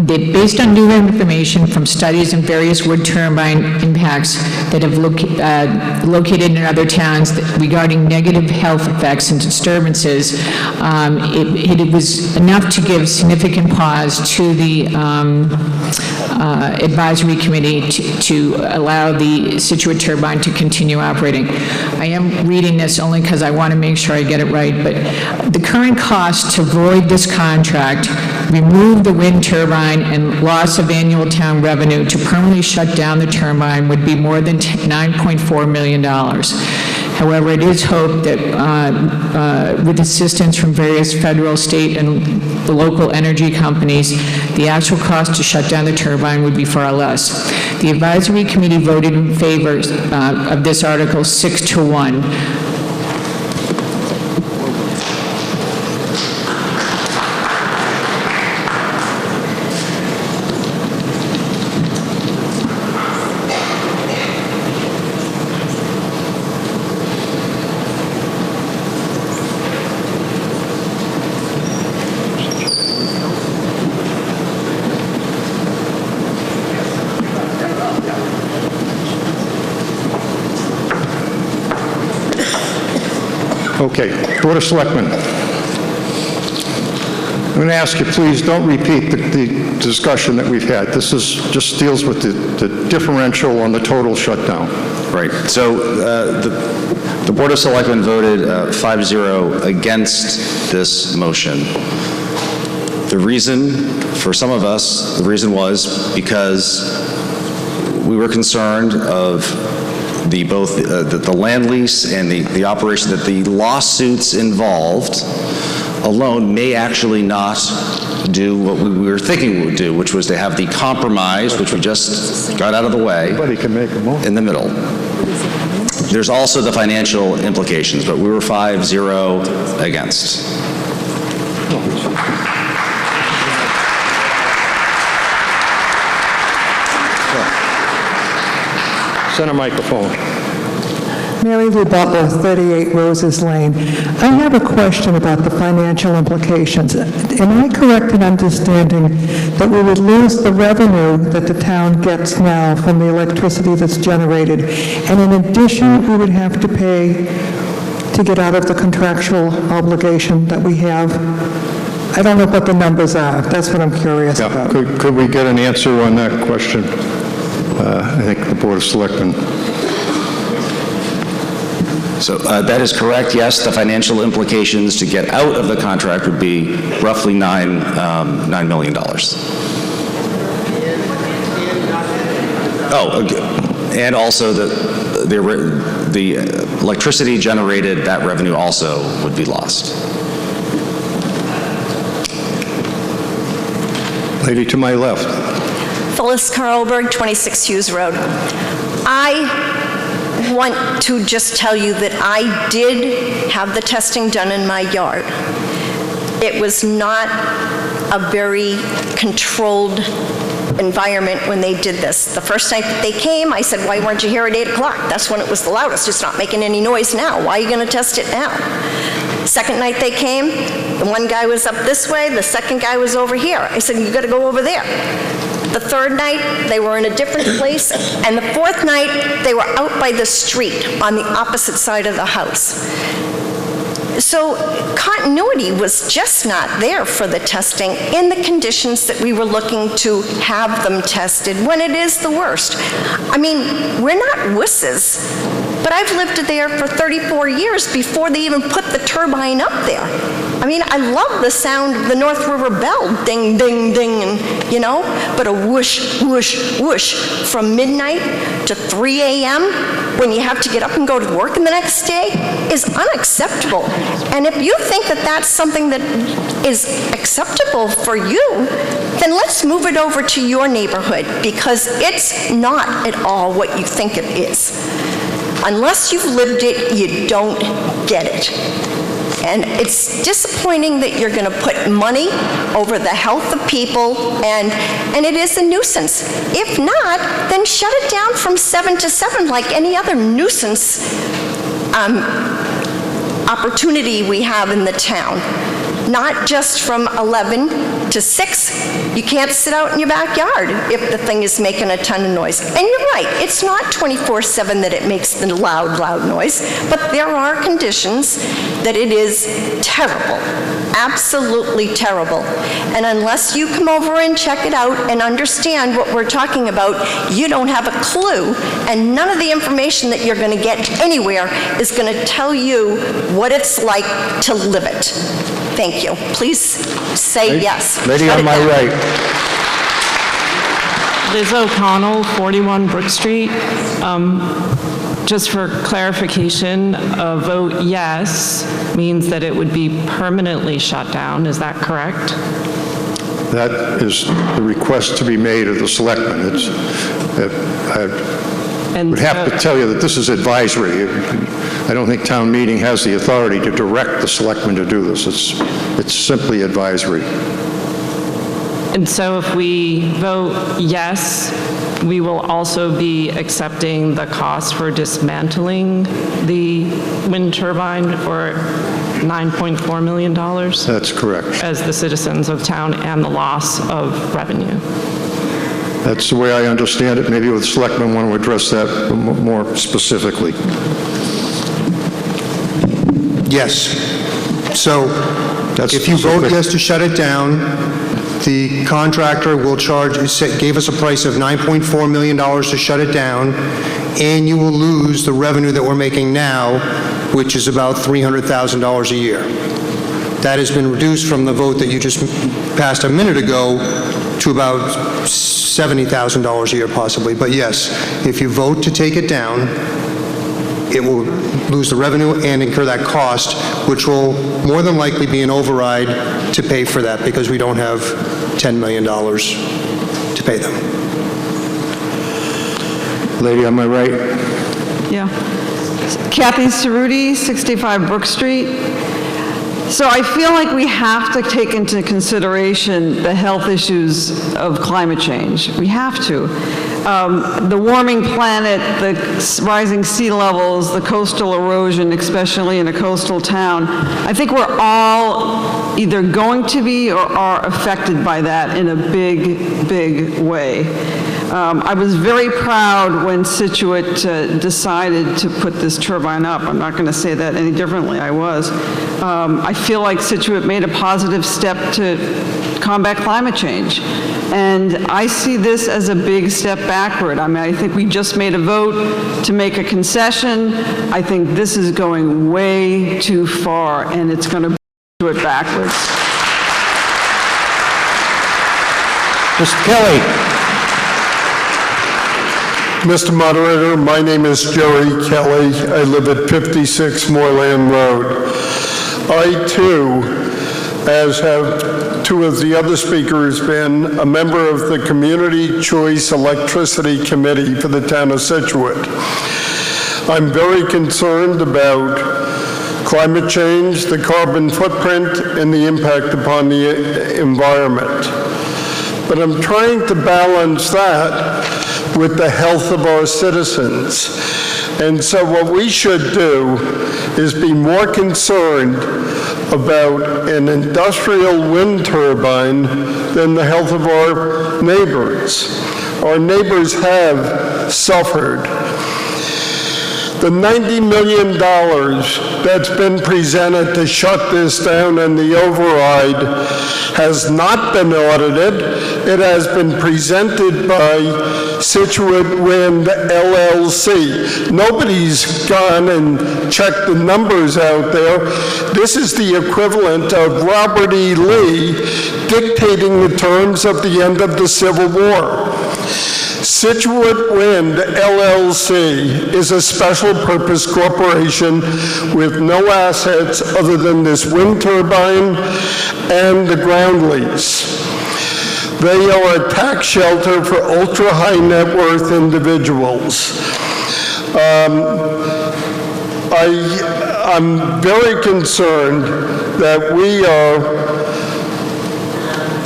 based on new information from studies and various wood turbine impacts that have located in other towns regarding negative health effects and disturbances, it was enough to give significant pause to the advisory committee to allow the Scituate turbine to continue operating. I am reading this only because I want to make sure I get it right, but the current cost to void this contract, remove the wind turbine, and loss of annual town revenue to permanently shut down the turbine would be more than $9.4 million. However, it is hoped that with assistance from various federal, state, and the local energy companies, the actual cost to shut down the turbine would be far less. The advisory committee voted in favor of this article 6-1. Okay, Board of Selectmen. I'm going to ask you, please don't repeat the discussion that we've had. This just deals with the differential on the total shutdown. Right. So the Board of Selectmen voted 5-0 against this motion. The reason, for some of us, the reason was because we were concerned of both the land lease and the operation, that the lawsuits involved alone may actually not do what we were thinking we would do, which was to have the compromise, which we just got out of the way, in the middle. There's also the financial implications, but we were 5-0 against. Center microphone. Mary Lou Butler, 38 Roses Lane. I have a question about the financial implications. Am I correct in understanding that we would lose the revenue that the town gets now from the electricity that's generated, and in addition, we would have to pay to get out of the contractual obligation that we have? I don't know what the numbers are. That's what I'm curious about. Could we get an answer on that question? I think the Board of Selectmen. So that is correct, yes. The financial implications to get out of the contract would be roughly $9 million. Oh, and also the electricity generated, that revenue also would be lost. Lady to my left. Phyllis Carlberg, 26 Hughes Road. I want to just tell you that I did have the testing done in my yard. It was not a very controlled environment when they did this. The first night that they came, I said, why weren't you here at 8 o'clock? That's when it was the loudest. It's not making any noise now. Why are you going to test it now? Second night they came, the one guy was up this way, the second guy was over here. I said, you got to go over there. The third night, they were in a different place, and the fourth night, they were out by the street on the opposite side of the house. So continuity was just not there for the testing in the conditions that we were looking to have them tested when it is the worst. I mean, we're not wusses, but I've lived there for 34 years before they even put the turbine up there. I mean, I love the sound of the North River Bell, ding, ding, ding, and, you know, but a whoosh, whoosh, whoosh from midnight to 3 a.m. when you have to get up and go to work the next day is unacceptable. And if you think that that's something that is acceptable for you, then let's move it over to your neighborhood, because it's not at all what you think it is. Unless you've lived it, you don't get it. And it's disappointing that you're going to put money over the health of people, and it is a nuisance. If not, then shut it down from 7 to 7 like any other nuisance opportunity we have in the town. Not just from 11 to 6. You can't sit out in your backyard if the thing is making a ton of noise. And you're right, it's not 24/7 that it makes the loud, loud noise, but there are conditions that it is terrible, absolutely terrible. And unless you come over and check it out and understand what we're talking about, you don't have a clue, and none of the information that you're going to get anywhere is going to tell you what it's like to live it. Thank you. Please say yes. Lady Shut on it my down. right. Liz O'Connell, 41 Brook Street. Just for clarification, a vote yes means that it would be permanently shut down. Is that correct? That is the request to be made of the selectmen. I would have to tell you that this is advisory. I don't think town meeting has the authority to direct the selectmen to do this. It's simply advisory. And so if we vote yes, we will also be accepting the cost for dismantling the wind turbine for $9.4 million? That's correct. As the citizens of town, and the loss of revenue. That's the way I understand it. Maybe the selectmen want to address that more specifically. Yes. So if you vote yes to shut it down, the contractor will charge, gave us a price of $9.4 million to shut it down, and you will lose the revenue that we're making now, which is about $300,000 a year. That has been reduced from the vote that you just passed a minute ago to about $70,000 a year possibly. But yes, if you vote to take it down, it will lose the revenue and incur that cost, which will more than likely be an override to pay for that because we don't have $10 million to pay them. Lady on my right. Yeah. Kathy Cerruti, 65 Brook Street. So I feel like we have to take into consideration the health issues of climate change. We have to. The warming planet, the rising sea levels, the coastal erosion, especially in a coastal town. I think we're all either going to be or are affected by that in a big, big way. I was very proud when Scituate decided to put this turbine up. I'm not going to say that any differently. I was. I feel like Scituate made a positive step to combat climate change. And I see this as a big step backward. I mean, I think we just made a vote to make a concession. I think this is going way too far, and it's going to do it backwards. Mr. Kelly. Mr. Moderator, my name is Jerry Kelly. I live at 56 Moorland Road. I, too, as have two of the other speakers, been a member of the Community Choice Electricity Committee for the town of Scituate. I'm very concerned about climate change, the carbon footprint, and the impact upon the environment. But I'm trying to balance that with the health of our citizens. And so what we should do is be more concerned about an industrial wind turbine than the health of our neighbors. Our neighbors have suffered. The $90 million that's been presented to shut this down and the override has not been audited. It has been presented by Scituate Wind LLC. Nobody's gone and checked the numbers out there. This is the equivalent of Robert E. Lee dictating the terms of the end of the Civil War. Scituate Wind LLC is a special purpose corporation with no assets other than this wind turbine and the ground lease. They are a tax shelter for ultra-high net worth individuals. I'm very concerned that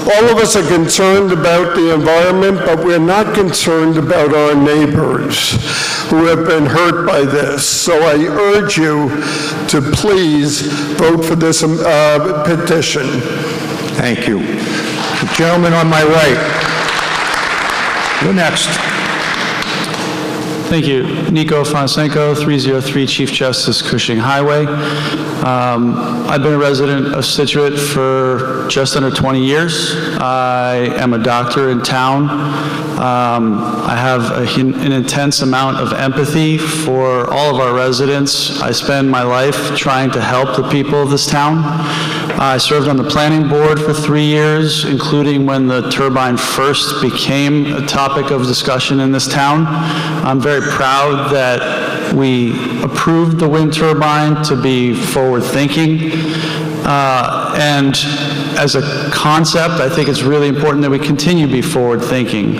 all of us are concerned about the environment, but we're not concerned about our neighbors who have been hurt by this. So I urge you to please vote for this petition. Thank you. The gentleman on my right. You're next. Thank you. Nico Fonsenko, 303 Chief Justice Cushing Highway. I've been a resident of Scituate for just under 20 years. I am a doctor in town. I have an intense amount of empathy for all of our residents. I spend my life trying to help the people of this town. I served on the planning board for 3 years, including when the turbine first became a topic of discussion in this town. I'm very proud that we approved the wind turbine to be forward-thinking. And as a concept, I think it's really important that we continue to be forward-thinking.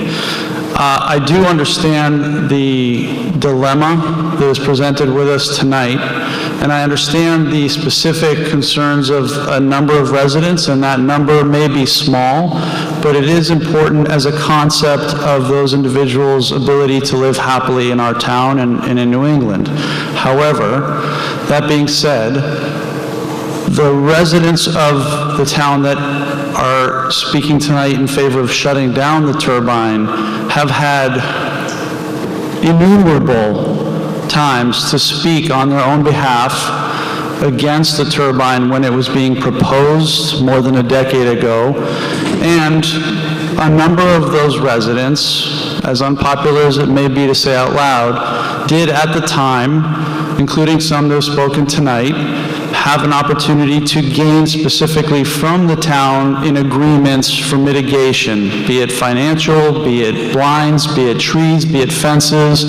I do understand the dilemma that is presented with us tonight, and I understand the specific concerns of a number of residents, and that number may be small, but it is important as a concept of those individuals' ability to live happily in our town and in New England. However, that being said, the residents of the town that are speaking tonight in favor of shutting down the turbine have had innumerable times to speak on their own behalf against the turbine when it was being proposed more than a decade ago. And a number of those residents, as unpopular as it may be to say out loud, did at the time, including some that have spoken tonight, have an opportunity to gain specifically from the town in agreements for mitigation, be it financial, be it blinds, be it trees, be it fences,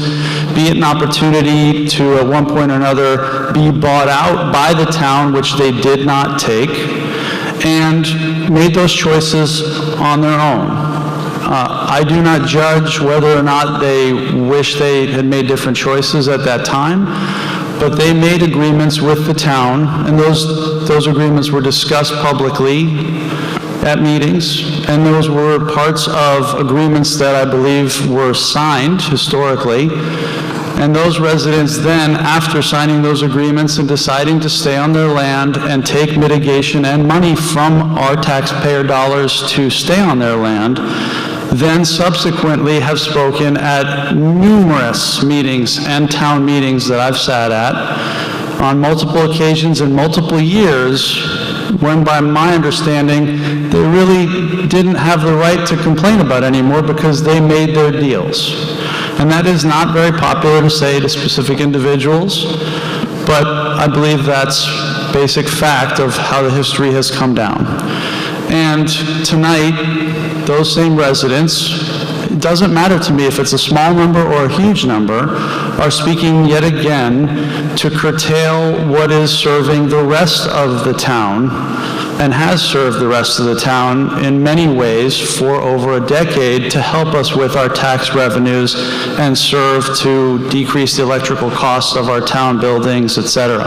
be it an opportunity to at one point or another be bought out by the town, which they did not take, and made those choices on their own. I do not judge whether or not they wish they had made different choices at that time, but they made agreements with the town, and those agreements were discussed publicly at meetings, and those were parts of agreements that I believe were signed historically. And those residents then, after signing those agreements and deciding to stay on their land and take mitigation and money from our taxpayer dollars to stay on their land, then subsequently have spoken at numerous meetings and town meetings that I've sat at on multiple occasions in multiple years, when by my understanding, they really didn't have the right to complain about anymore because they made their deals. And that is not very popular to say to specific individuals, but I believe that's basic fact of how the history has come down. And tonight, those same residents, it doesn't matter to me if it's a small number or a huge number, are speaking yet again to curtail what is serving the rest of the town and has served the rest of the town in many ways for over a decade to help us with our tax revenues and serve to decrease the electrical costs of our town buildings, etc.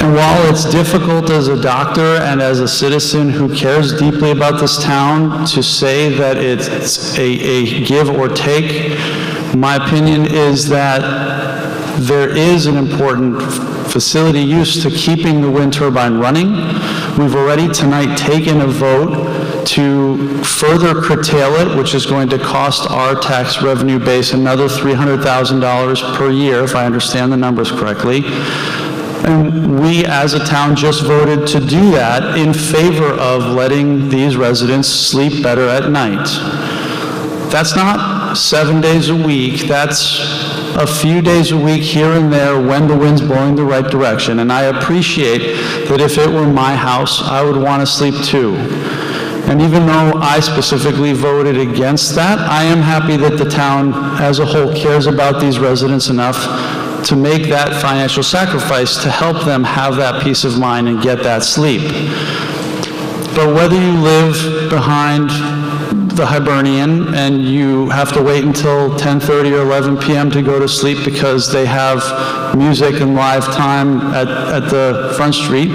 And while it's difficult as a doctor and as a citizen who cares deeply about this town to say that it's a give or take, my opinion is that there is an important facility use to keeping the wind turbine running. We've already tonight taken a vote to further curtail it, which is going to cost our tax revenue base another $300,000 per year, if I understand the numbers correctly. And we, as a town, just voted to do that in favor of letting these residents sleep better at night. That's not 7 days a week. That's a few days a week here and there when the wind's blowing the right direction. And I appreciate that if it were my house, I would want to sleep too. And even though I specifically voted against that, I am happy that the town as a whole cares about these residents enough to make that financial sacrifice to help them have that peace of mind and get that sleep. But whether you live behind the Hibernian, and you have to wait until 10:30 or 11 p.m. to go to sleep because they have music and live time at the front street,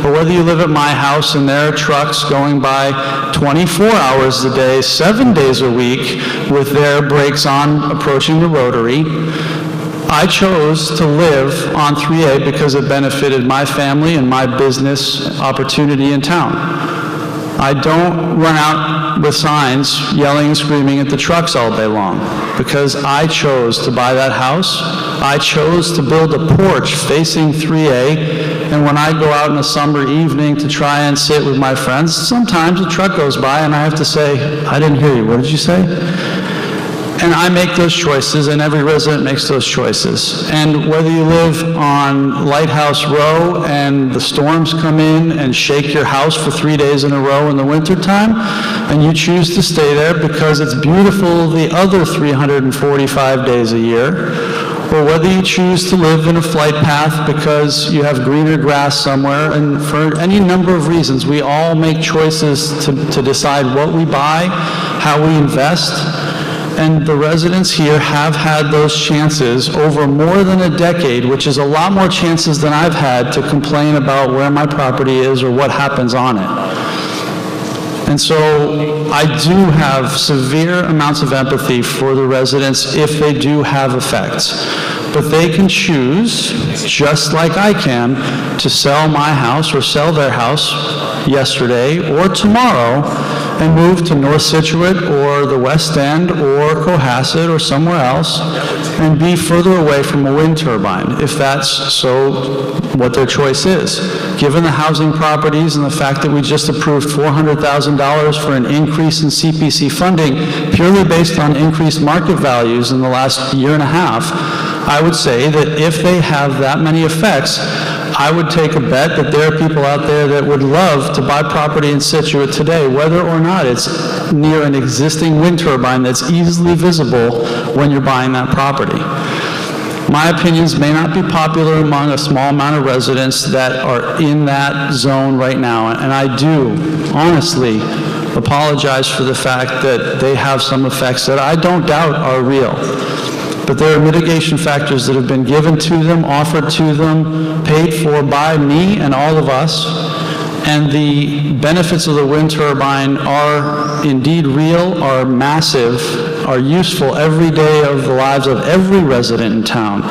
or whether you live at my house and there are trucks going by 24 hours a day, 7 days a week, with their brakes on approaching the rotary. I chose to live on 3A because it benefited my family and my business opportunity in town. I don't run out with signs yelling and screaming at the trucks all day long because I chose to buy that house. I chose to build a porch facing 3A, and when I go out in a summer evening to try and sit with my friends, sometimes a truck goes by and I have to say, "I didn't hear you, what did you say?" And I make those choices, and every resident makes those choices. And whether you live on Lighthouse Row and the storms come in and shake your house for 3 days in a row in the wintertime, and you choose to stay there because it's beautiful the other 345 days a year, or whether you choose to live in a flight path because you have greener grass somewhere, and for any number of reasons, we all make choices to decide what we buy, how we invest. And the residents here have had those chances over more than a decade, which is a lot more chances than I've had to complain about where my property is or what happens on it. And so I do have severe amounts of empathy for the residents if they do have effects. But they can choose, just like I can, to sell my house or sell their house yesterday or tomorrow and move to North Scituate or the West End or Cohasset or somewhere else and be further away from a wind turbine, if that's so what their choice is. Given the housing properties and the fact that we just approved $400,000 for an increase in CPC funding purely based on increased market values in the last year and a half, I would say that if they have that many effects, I would take a bet that there are people out there that would love to buy property in Scituate today, whether or not it's near an existing wind turbine that's easily visible when you're buying that property. My opinions may not be popular among a small amount of residents that are in that zone right now, and I do honestly apologize for the fact that they have some effects that I don't doubt are real. But there are mitigation factors that have been given to them, offered to them, paid for by me and all of us, and the benefits of the wind turbine are indeed real, are massive, are useful every day of the lives of every resident in town.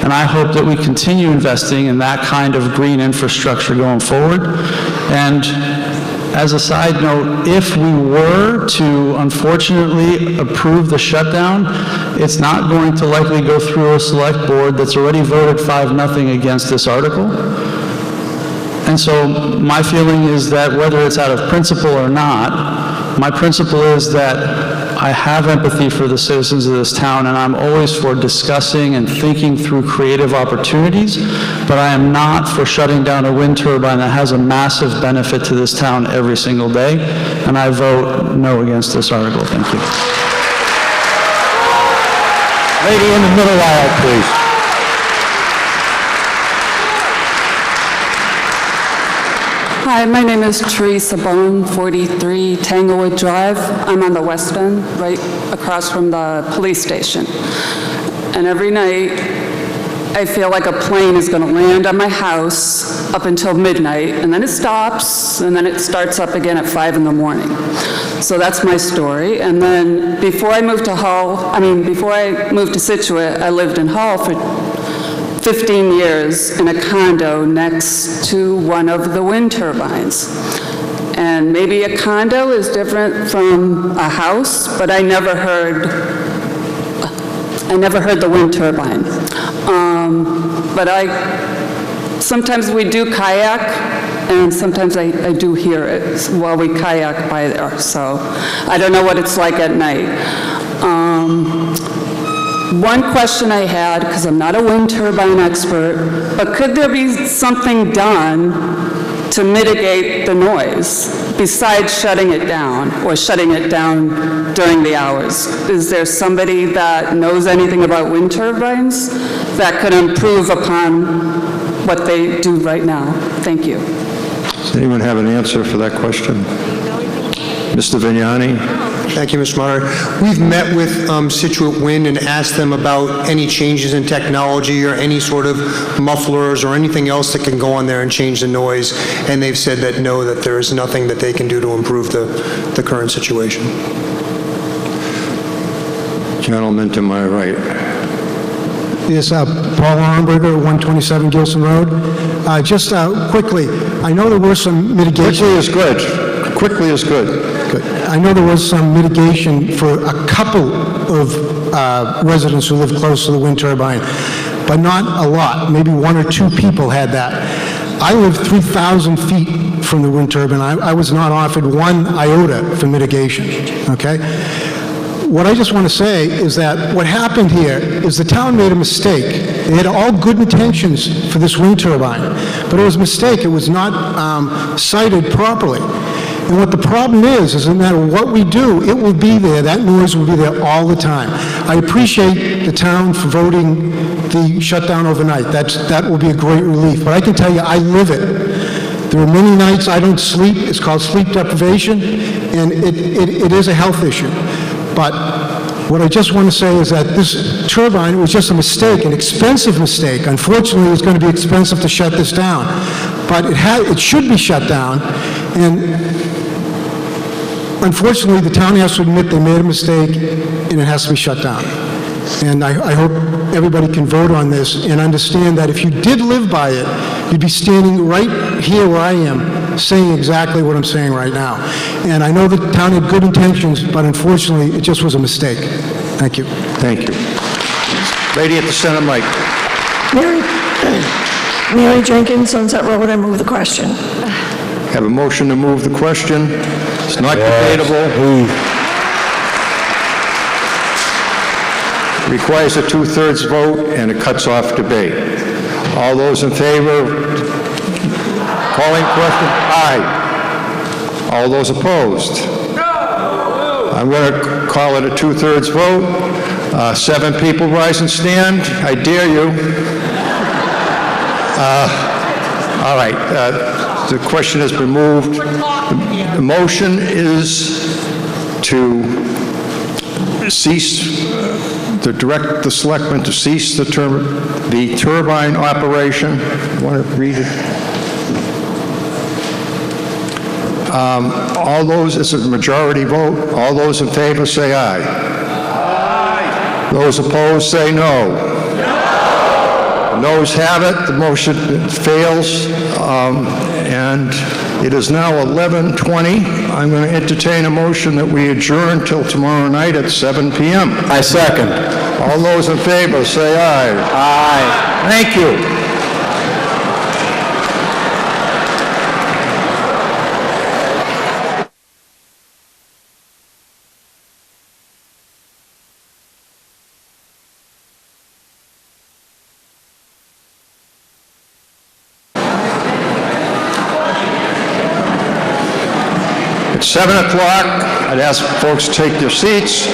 And I hope that we continue investing in that kind of green infrastructure going forward. And as a side note, if we were to unfortunately approve the shutdown, it's not going to likely go through a select board that's already voted 5-0 against this article. And so my feeling is that whether it's out of principle or not, my principle is that I have empathy for the citizens of this town, and I'm always for discussing and thinking through creative opportunities, but I am not for shutting down a wind turbine that has a massive benefit to this town every single day, and I vote no against this article. Thank you. Lady in the middle aisle, please. Hi, my name is Teresa Bone, 43 Tanglewood Drive. I'm on the West End, right across from the police station. And every night, I feel like a plane is going to land on my house up until midnight, and then it stops, and then it starts up again at 5 in the morning. So that's my story. And then before I moved to Scituate, I lived in Hull for 15 years in a condo next to one of the wind turbines. And maybe a condo is different from a house, but I never heard the wind turbine. But sometimes we do kayak, and sometimes I do hear it while we kayak by there. So I don't know what it's like at night. One question I had, because I'm not a wind turbine expert, but could there be something done to mitigate the noise besides shutting it down or shutting it down during the hours? Is there somebody that knows anything about wind turbines that could improve upon what they do right now? Thank you. Does anyone have an answer for that question? Mr. Vignani? Thank you, Mr. Moderator. We've met with Scituate Wind and asked them about any changes in technology or any sort of mufflers or anything else that can go on there and change the noise, and they've said that no, that there is nothing that they can do to improve the current situation. Gentleman to my right. Yes, Paul Arnberger, 127 Gilson Road. Just quickly, I know there was some mitigation. Quickly is good. Quickly is good. Good. I know there was some mitigation for a couple of residents who live close to the wind turbine, but not a lot. Maybe one or two people had that. I live 3,000 feet from the wind turbine. I was not offered one iota for mitigation, okay? What I just want to say is that what happened here is the town made a mistake. They had all good intentions for this wind turbine, but it was a mistake. It was not sited properly. And what the problem is no matter what we do, it will be there. That noise will be there all the time. I appreciate the town for voting the shutdown overnight. That will be a great relief. But I can tell you, I live it. There are many nights I don't sleep. It's called sleep deprivation, and it is a health issue. But what I just want to say is that this turbine was just a mistake, an expensive mistake. Unfortunately, it's going to be expensive to shut this down. But it should be shut down, and unfortunately, the town has to admit they made a mistake, and it has to be shut down. And I hope everybody can vote on this and understand that if you did live by it, you'd be standing right here where I am, saying exactly what I'm saying right now. And I know the town had good intentions, but unfortunately, it just was a mistake. Thank you. Thank you. Lady at the center mic. Mary Jenkins, Sunset Road, I move the question. Have a motion to move the question. It's not debatable. Requires a two-thirds vote, and it cuts off debate. All those in favor? Calling question? Aye. All those opposed? No. I'm going to call it a two-thirds vote. 7 people rise and stand. I dare you. All right. The question has been moved. The motion is to cease, to direct the selectmen to cease the turbine operation. Want to read it? All those, it's a majority vote. All those in favor say aye. Aye. Those opposed say no. No. Noes have it. The motion fails. And it is now 11:20. I'm going to entertain a motion that we adjourn till tomorrow night at 7 p.m. I second. All those in favor say aye. Aye. Thank you. It's 7 o'clock. I'd ask folks to take their seats,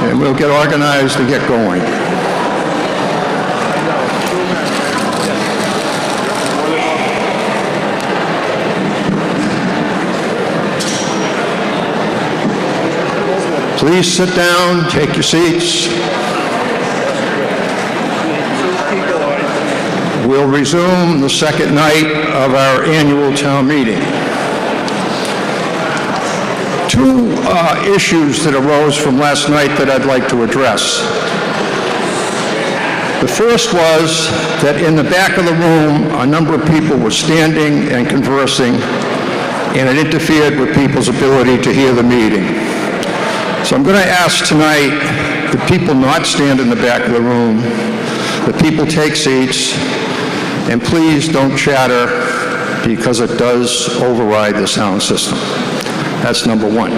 and we'll get organized to get going. Please sit down, take your seats. We'll resume the second night of our annual town meeting. 2 issues that arose from last night that I'd like to address. The first was that in the back of the room, a number of people were standing and conversing, and it interfered with people's ability to hear the meeting. So I'm going to ask tonight that people not stand in the back of the room, that people take seats, and please don't chatter because it does override the sound system. That's number 1.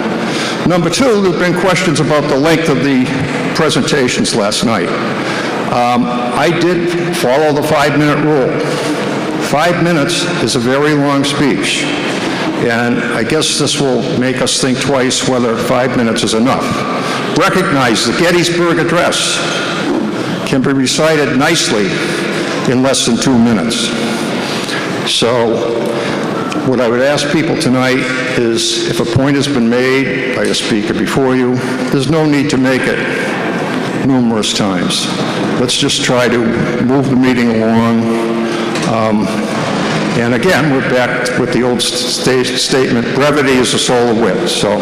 Number 2, there have been questions about the length of the presentations last night. I did follow the 5-minute rule. 5 minutes is a very long speech, and I guess this will make us think twice whether 5 minutes is enough. Recognize the Gettysburg Address can be recited nicely in less than 2 minutes. So What I would ask people tonight is, if a point has been made by a speaker before you, there's no need to make it numerous times. Let's just try to move the meeting along. And again, we're back with the old statement, brevity is the soul of wit. So,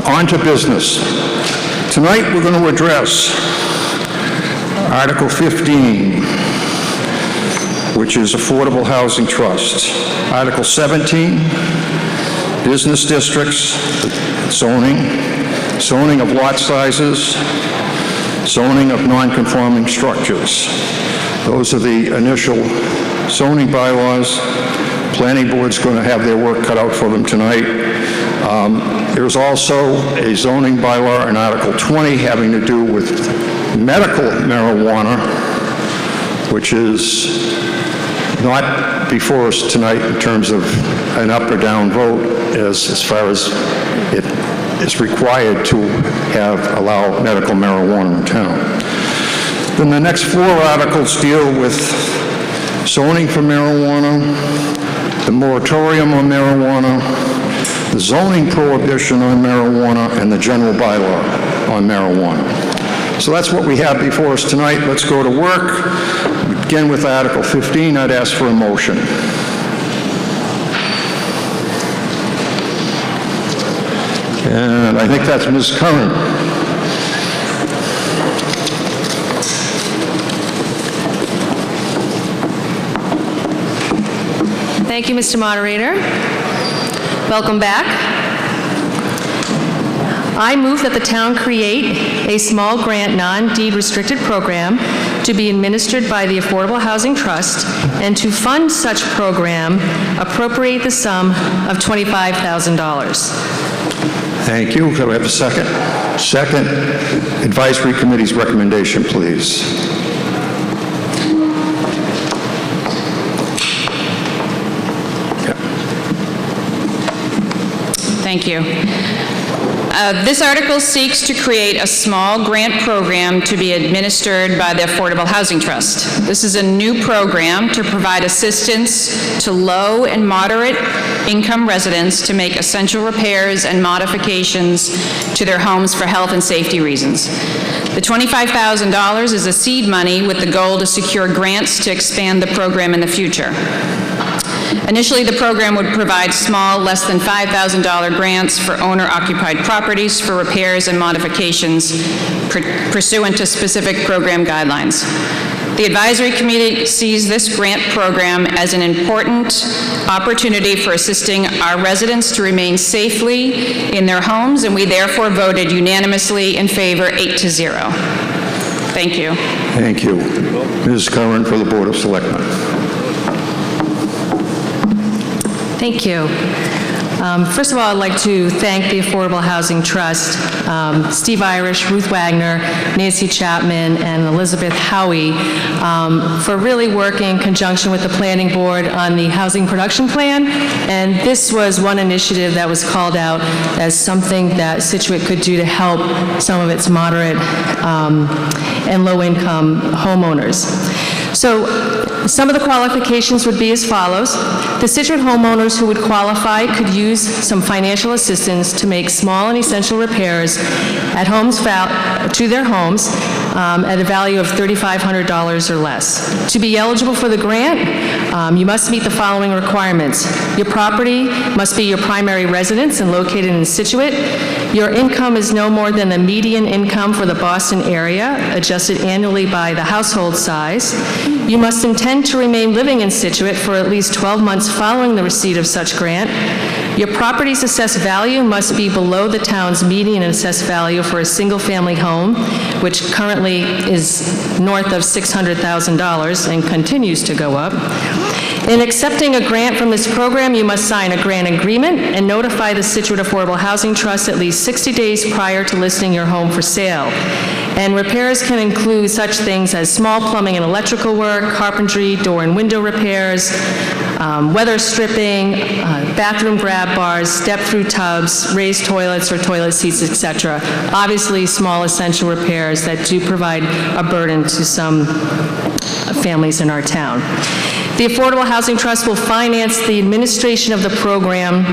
on to business. Tonight, we're going to address Article 15, which is Affordable Housing Trust. Article 17, Business Districts, zoning of lot sizes, zoning of non-conforming structures. Those are the initial zoning bylaws. Planning Board's going to have their work cut out for them tonight. There's also a zoning bylaw in Article 20 having to do with medical marijuana, which is not before us tonight in terms of an up or down vote as far as it is required to allow medical marijuana in town. Then the next 4 articles deal with zoning for marijuana, the moratorium on marijuana, the zoning prohibition on marijuana, and the general bylaw on marijuana. So that's what we have before us tonight. Let's go to work. Begin with Article 15. I'd ask for a motion. And I think that's Ms. Curran. Thank you, Mr. Moderator. Welcome back. I move that the town create a small grant non-deed restricted program to be administered by the Affordable Housing Trust, and to fund such program, appropriate the sum of $25,000. Thank you. Could I have a second? Second. Advisory Committee's recommendation, please. Thank you. This article seeks to create a small grant program to be administered by the Affordable Housing Trust. This is a new program to provide assistance to low and moderate income residents to make essential repairs and modifications to their homes for health and safety reasons. The $25,000 is a seed money with the goal to secure grants to expand the program in the future. Initially, the program would provide small, less than $5,000 grants for owner-occupied properties for repairs and modifications pursuant to specific program guidelines. The Advisory Committee sees this grant program as an important opportunity for assisting our residents to remain safely in their homes, and we therefore voted unanimously in favor, 8-0. Thank you. Thank you. Ms. Curran for the Board of Selectmen. Thank you. First of all, I'd like to thank the Affordable Housing Trust, Steve Irish, Ruth Wagner, Nancy Chapman, and Elizabeth Howie for really working in conjunction with the Planning Board on the Housing Production Plan. And this was one initiative that was called out as something that Scituate could do to help some of its moderate and low-income homeowners. So some of the qualifications would be as follows. The Scituate homeowners who would qualify could use some financial assistance to make small and essential repairs at homes to their homes at a value of $3,500 or less. To be eligible for the grant, you must meet the following requirements. Your property must be your primary residence and located in Scituate. Your income is no more than the median income for the Boston area, adjusted annually by the household size. You must intend to remain living in Scituate for at least 12 months following the receipt of such grant. Your property's assessed value must be below the town's median assessed value for a single-family home, which currently is north of $600,000 and continues to go up. In accepting a grant from this program, you must sign a grant agreement and notify the Scituate Affordable Housing Trust at least 60 days prior to listing your home for sale. And repairs can include such things as small plumbing and electrical work, carpentry, door and window repairs, weather stripping, bathroom grab bars, step-through tubs, raised toilets or toilet seats, etc. Obviously, small essential repairs that do provide a burden to some families in our town. The Affordable Housing Trust will finance the administration of the program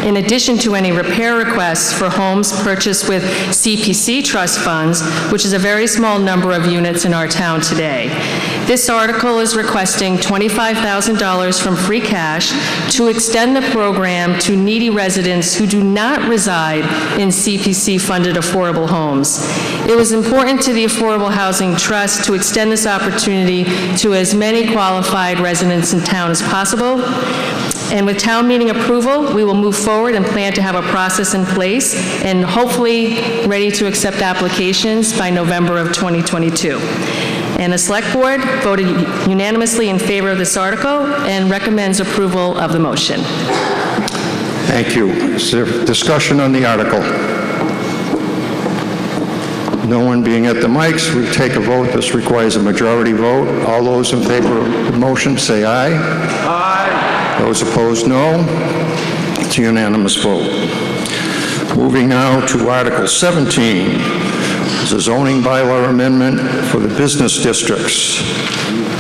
in addition to any repair requests for homes purchased with CPC trust funds, which is a very small number of units in our town today. This article is requesting $25,000 from free cash to extend the program to needy residents who do not reside in CPC-funded affordable homes. It was important to the Affordable Housing Trust to extend this opportunity to as many qualified residents in town as possible. And with town meeting approval, we will move forward and plan to have a process in place and hopefully ready to accept applications by November of 2022. And the Select Board voted unanimously in favor of this article and recommends approval of the motion. Thank you. Is there discussion on the article? No one being at the mics, we take a vote. This requires a majority vote. All those in favor of the motion say aye. Aye. Those opposed, no. It's a unanimous vote. Moving now to Article 17. It's a zoning bylaw amendment for the business districts.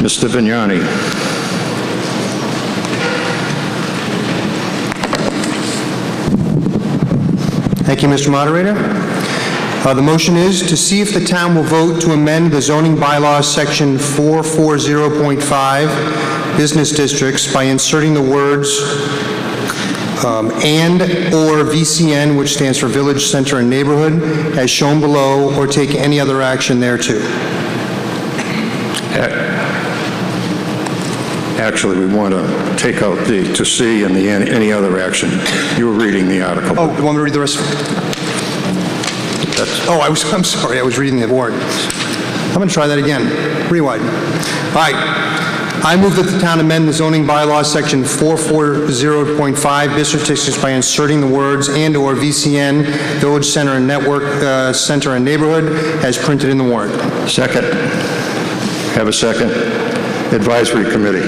Mr. Vignani. Thank you, Mr. Moderator. The motion is to see if the town will vote to amend the zoning bylaws section 440.5 business districts by inserting the words and/or VCN, which stands for Village, Center, and Neighborhood, as shown below, or take any other action thereto. Actually, we want to take out the to see and the any other action. You were reading the article. Oh, you want me to read the rest of it? I'm sorry, I was reading the warrant. I'm going to try that again. Rewind. All right. I move that the town amend the zoning bylaws section 440.5 district districts by inserting the words and/or VCN, Village, Center, and Network, Center, and Neighborhood, as printed in the warrant. Second. Have a second. Advisory Committee.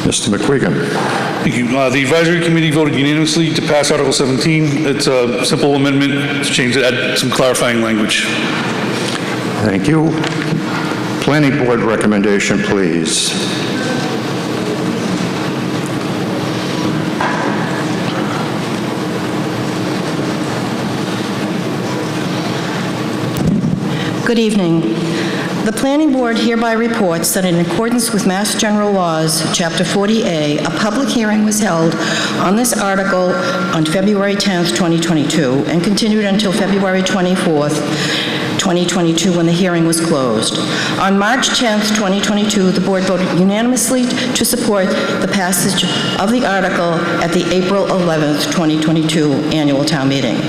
Mr. McQuiggan. Thank you. The Advisory Committee voted unanimously to pass Article 17. It's a simple amendment to change it, add some clarifying language. Thank you. Planning Board recommendation, please. Good evening. The Planning Board hereby reports that in accordance with Mass General Laws, Chapter 40A, a public hearing was held on this article on February 10th, 2022, and continued until February 24th, 2022, when the hearing was closed. On March 10th, 2022, the board voted unanimously to support the passage of the article at the April 11th, 2022 annual town meeting.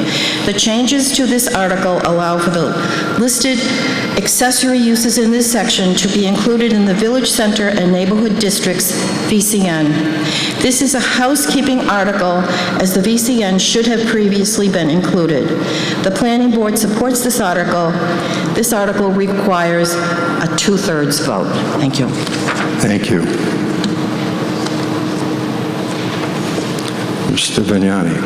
The changes to this article allow for the listed accessory uses in this section to be included in the Village Center and Neighborhood Districts VCN. This is a housekeeping article, as the VCN should have previously been included. The Planning Board supports this article. This article requires a 2/3 vote. Thank you. Thank you. Mr. Vignani.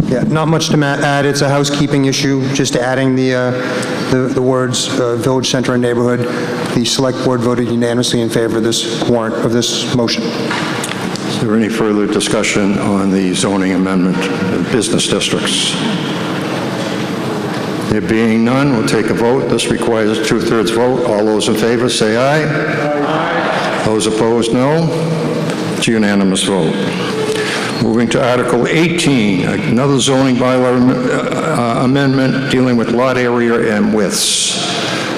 Yeah, not much to add. It's a housekeeping issue, just adding the words Village, Center, and Neighborhood. The Select Board voted unanimously in favor of this warrant, of this motion. Is there any further discussion on the zoning amendment of business districts? There being none, we'll take a vote. This requires a 2/3 vote. All those in favor say aye. Aye. Those opposed, no. It's a unanimous vote. Moving to Article 18, another zoning bylaw amendment dealing with lot area and widths.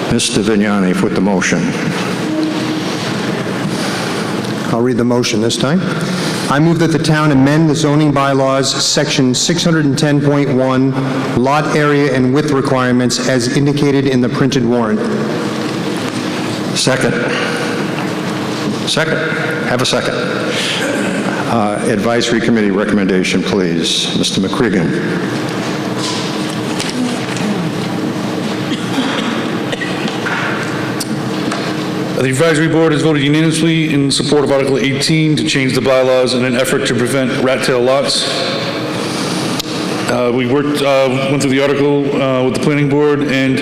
Mr. Vignani with the motion. I'll read the motion this time. I move that the town amend the zoning bylaws, section 610.1, lot area and width requirements as indicated in the printed warrant. Second. Second. Have a second. Advisory Committee recommendation, please. Mr. McQuiggan. The advisory board has voted unanimously in support of Article 18 to change the bylaws in an effort to prevent rat tail lots. We went through the article with the planning board, and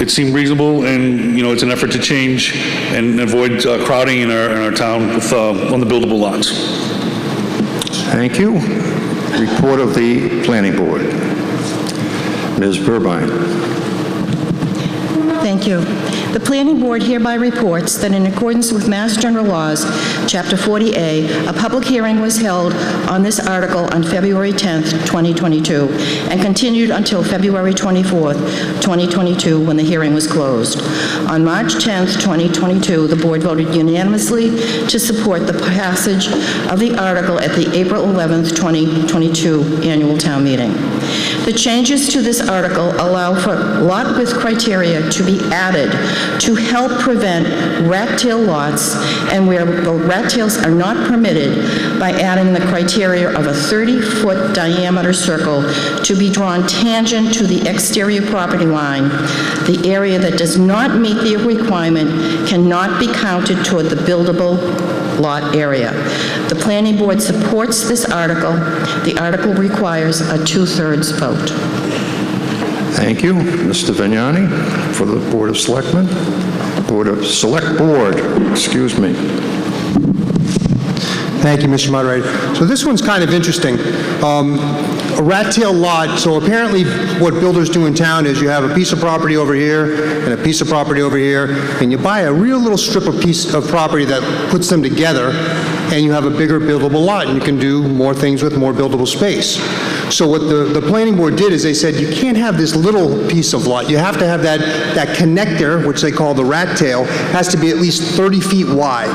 it seemed reasonable, and, you know, it's an effort to change and avoid crowding in our town with, on the buildable lots. Thank you. Report of the planning board. Ms. Burbine. Thank you. The planning board hereby reports that in accordance with Mass General Laws, Chapter 40A, a public hearing was held on this article on February 10th, 2022, and continued until February 24th, 2022, when the hearing was closed. On March 10th, 2022, the board voted unanimously to support the passage of the article at the April 11th, 2022 annual town meeting. The changes to this article allow for lot width criteria to be added to help prevent rat tail lots, and where the rat tails are not permitted, by adding the criteria of a 30-foot diameter circle to be drawn tangent to the exterior property line. The area that does not meet the requirement cannot be counted toward the buildable lot area. The planning board supports this article. The article requires a 2/3 vote. Thank you. Mr. Vignani for the Board of Selectmen. Select Board, excuse me. Thank you, Mr. Moderator. So this one's kind of interesting. A rat tail lot, so apparently what builders do in town is you have a piece of property over here and a piece of property over here, and you buy a real little strip of piece of property that puts them together, and you have a bigger buildable lot, and you can do more things with more buildable space. So what the planning board did is they said, you can't have this little piece of lot. You have to have that connector, which they call the rat tail, has to be at least 30 feet wide.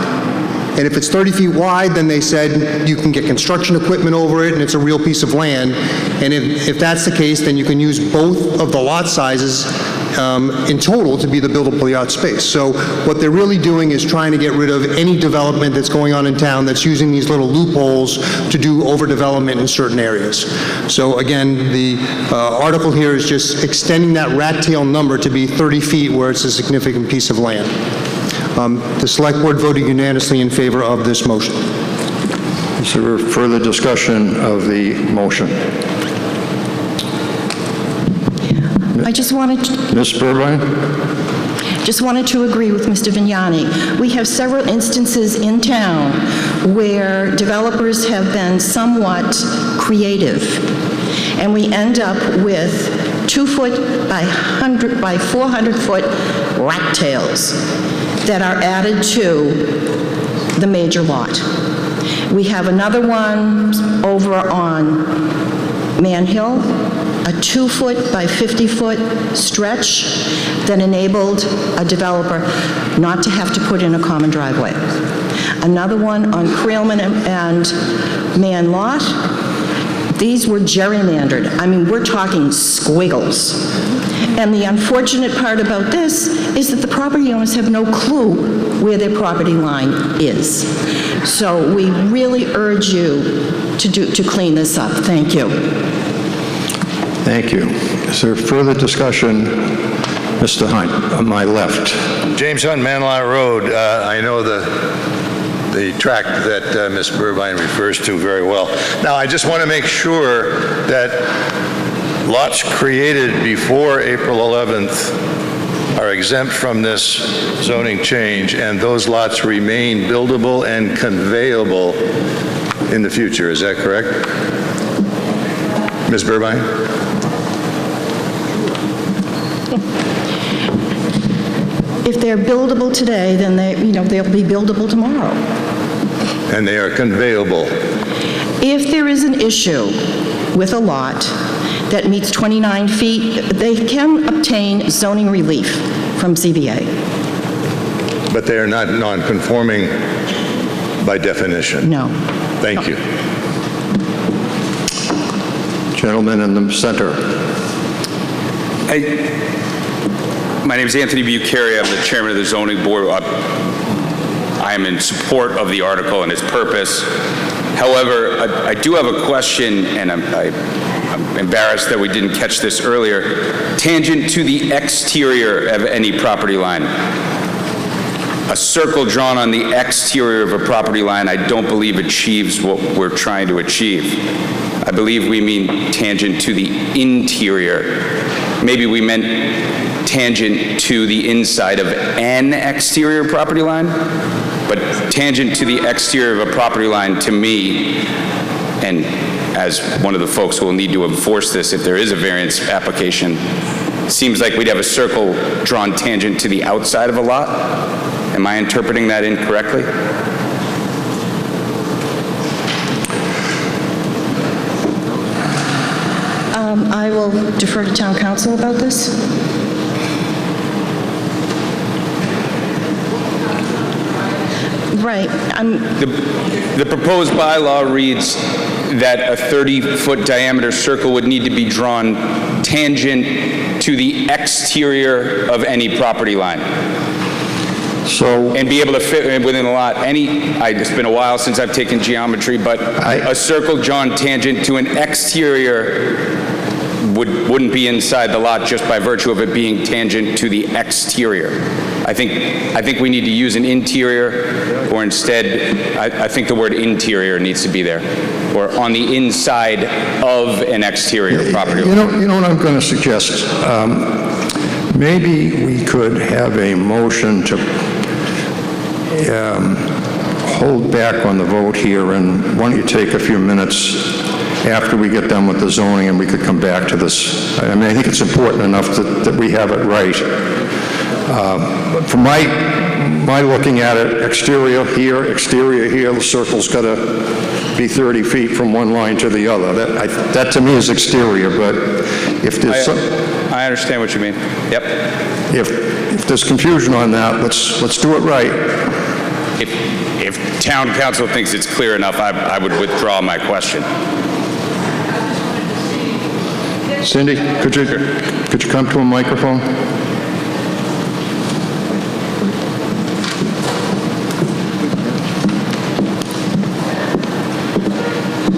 And if it's 30 feet wide, then they said you can get construction equipment over it, and it's a real piece of land. And if that's the case, then you can use both of the lot sizes in total to be the buildable yacht space. So what they're really doing is trying to get rid of any development that's going on in town that's using these little loopholes to do overdevelopment in certain areas. So again, the article here is just extending that rat tail number to be 30 feet where it's a significant piece of land. The Select Board voted unanimously in favor of this motion. Is there further discussion of the motion? I just wanted to... Ms. Burbine? Just wanted to agree with Mr. Vignani. We have several instances in town where developers have been somewhat creative, and we end up with 2-foot by 400-foot rat tails that are added to the major lot. We have another one over on Man Hill, a 2-foot by 50-foot stretch that enabled a developer not to have to put in a common driveway. Another one on Creelman and Man Lot. These were gerrymandered. I mean, we're talking squiggles. And the unfortunate part about this is that the property owners have no clue where their property line is. So we really urge you to clean this up. Thank you. Thank you. Is there further discussion? Mr. Hunt, on my left. James Hunt, Manlot Road. I know the tract that Ms. Burbine refers to very well. Now, I just want to make sure that lots created before April 11th are exempt from this zoning change, and those lots remain buildable and conveyable in the future. Is that correct? Ms. Burbine? If they're buildable today, then they'll be buildable tomorrow. And they are conveyable. If there is an issue with a lot that meets 29 feet, they can obtain zoning relief from ZBA. But they are not non-conforming by definition? No. Thank you. Gentleman in the center. My name is Anthony Bucari. I'm the chairman of the zoning board. I am in support of the article and its purpose. However, I do have a question, and I'm embarrassed that we didn't catch this earlier. Tangent to the exterior of any property line. a circle drawn on the exterior of a property line, I don't believe achieves what we're trying to achieve. I believe we mean tangent to the interior. Maybe we meant tangent to the inside of an exterior property line, but tangent to the exterior of a property line to me, and as one of the folks who will need to enforce this if there is a variance application, seems like we'd have a circle drawn tangent to the outside of a lot. Am I interpreting that incorrectly? I will defer to town council about this. Right. The proposed bylaw reads that a 30-foot diameter circle would need to be drawn tangent to the exterior of any property line. And be able to fit within the lot. It's been a while since I've taken geometry, but a circle drawn tangent to an exterior wouldn't be inside the lot just by virtue of it being tangent to the exterior. I think we need to use an interior, or instead, I think the word interior needs to be there, or on the inside of an exterior property. You know what I'm going to suggest? Maybe we could have a motion to hold back on the vote here, and why don't you take a few minutes after we get done with the zoning, and we could come back to this. I mean, I think it's important enough that we have it right. But from my looking at it, exterior here, the circle's got to be 30 feet from one line to the other. That to me is exterior, but if there's I understand what you mean. Yep. If there's confusion on that, let's do it right. If town council thinks it's clear enough, I would withdraw my question. Cindy, could you come to a microphone?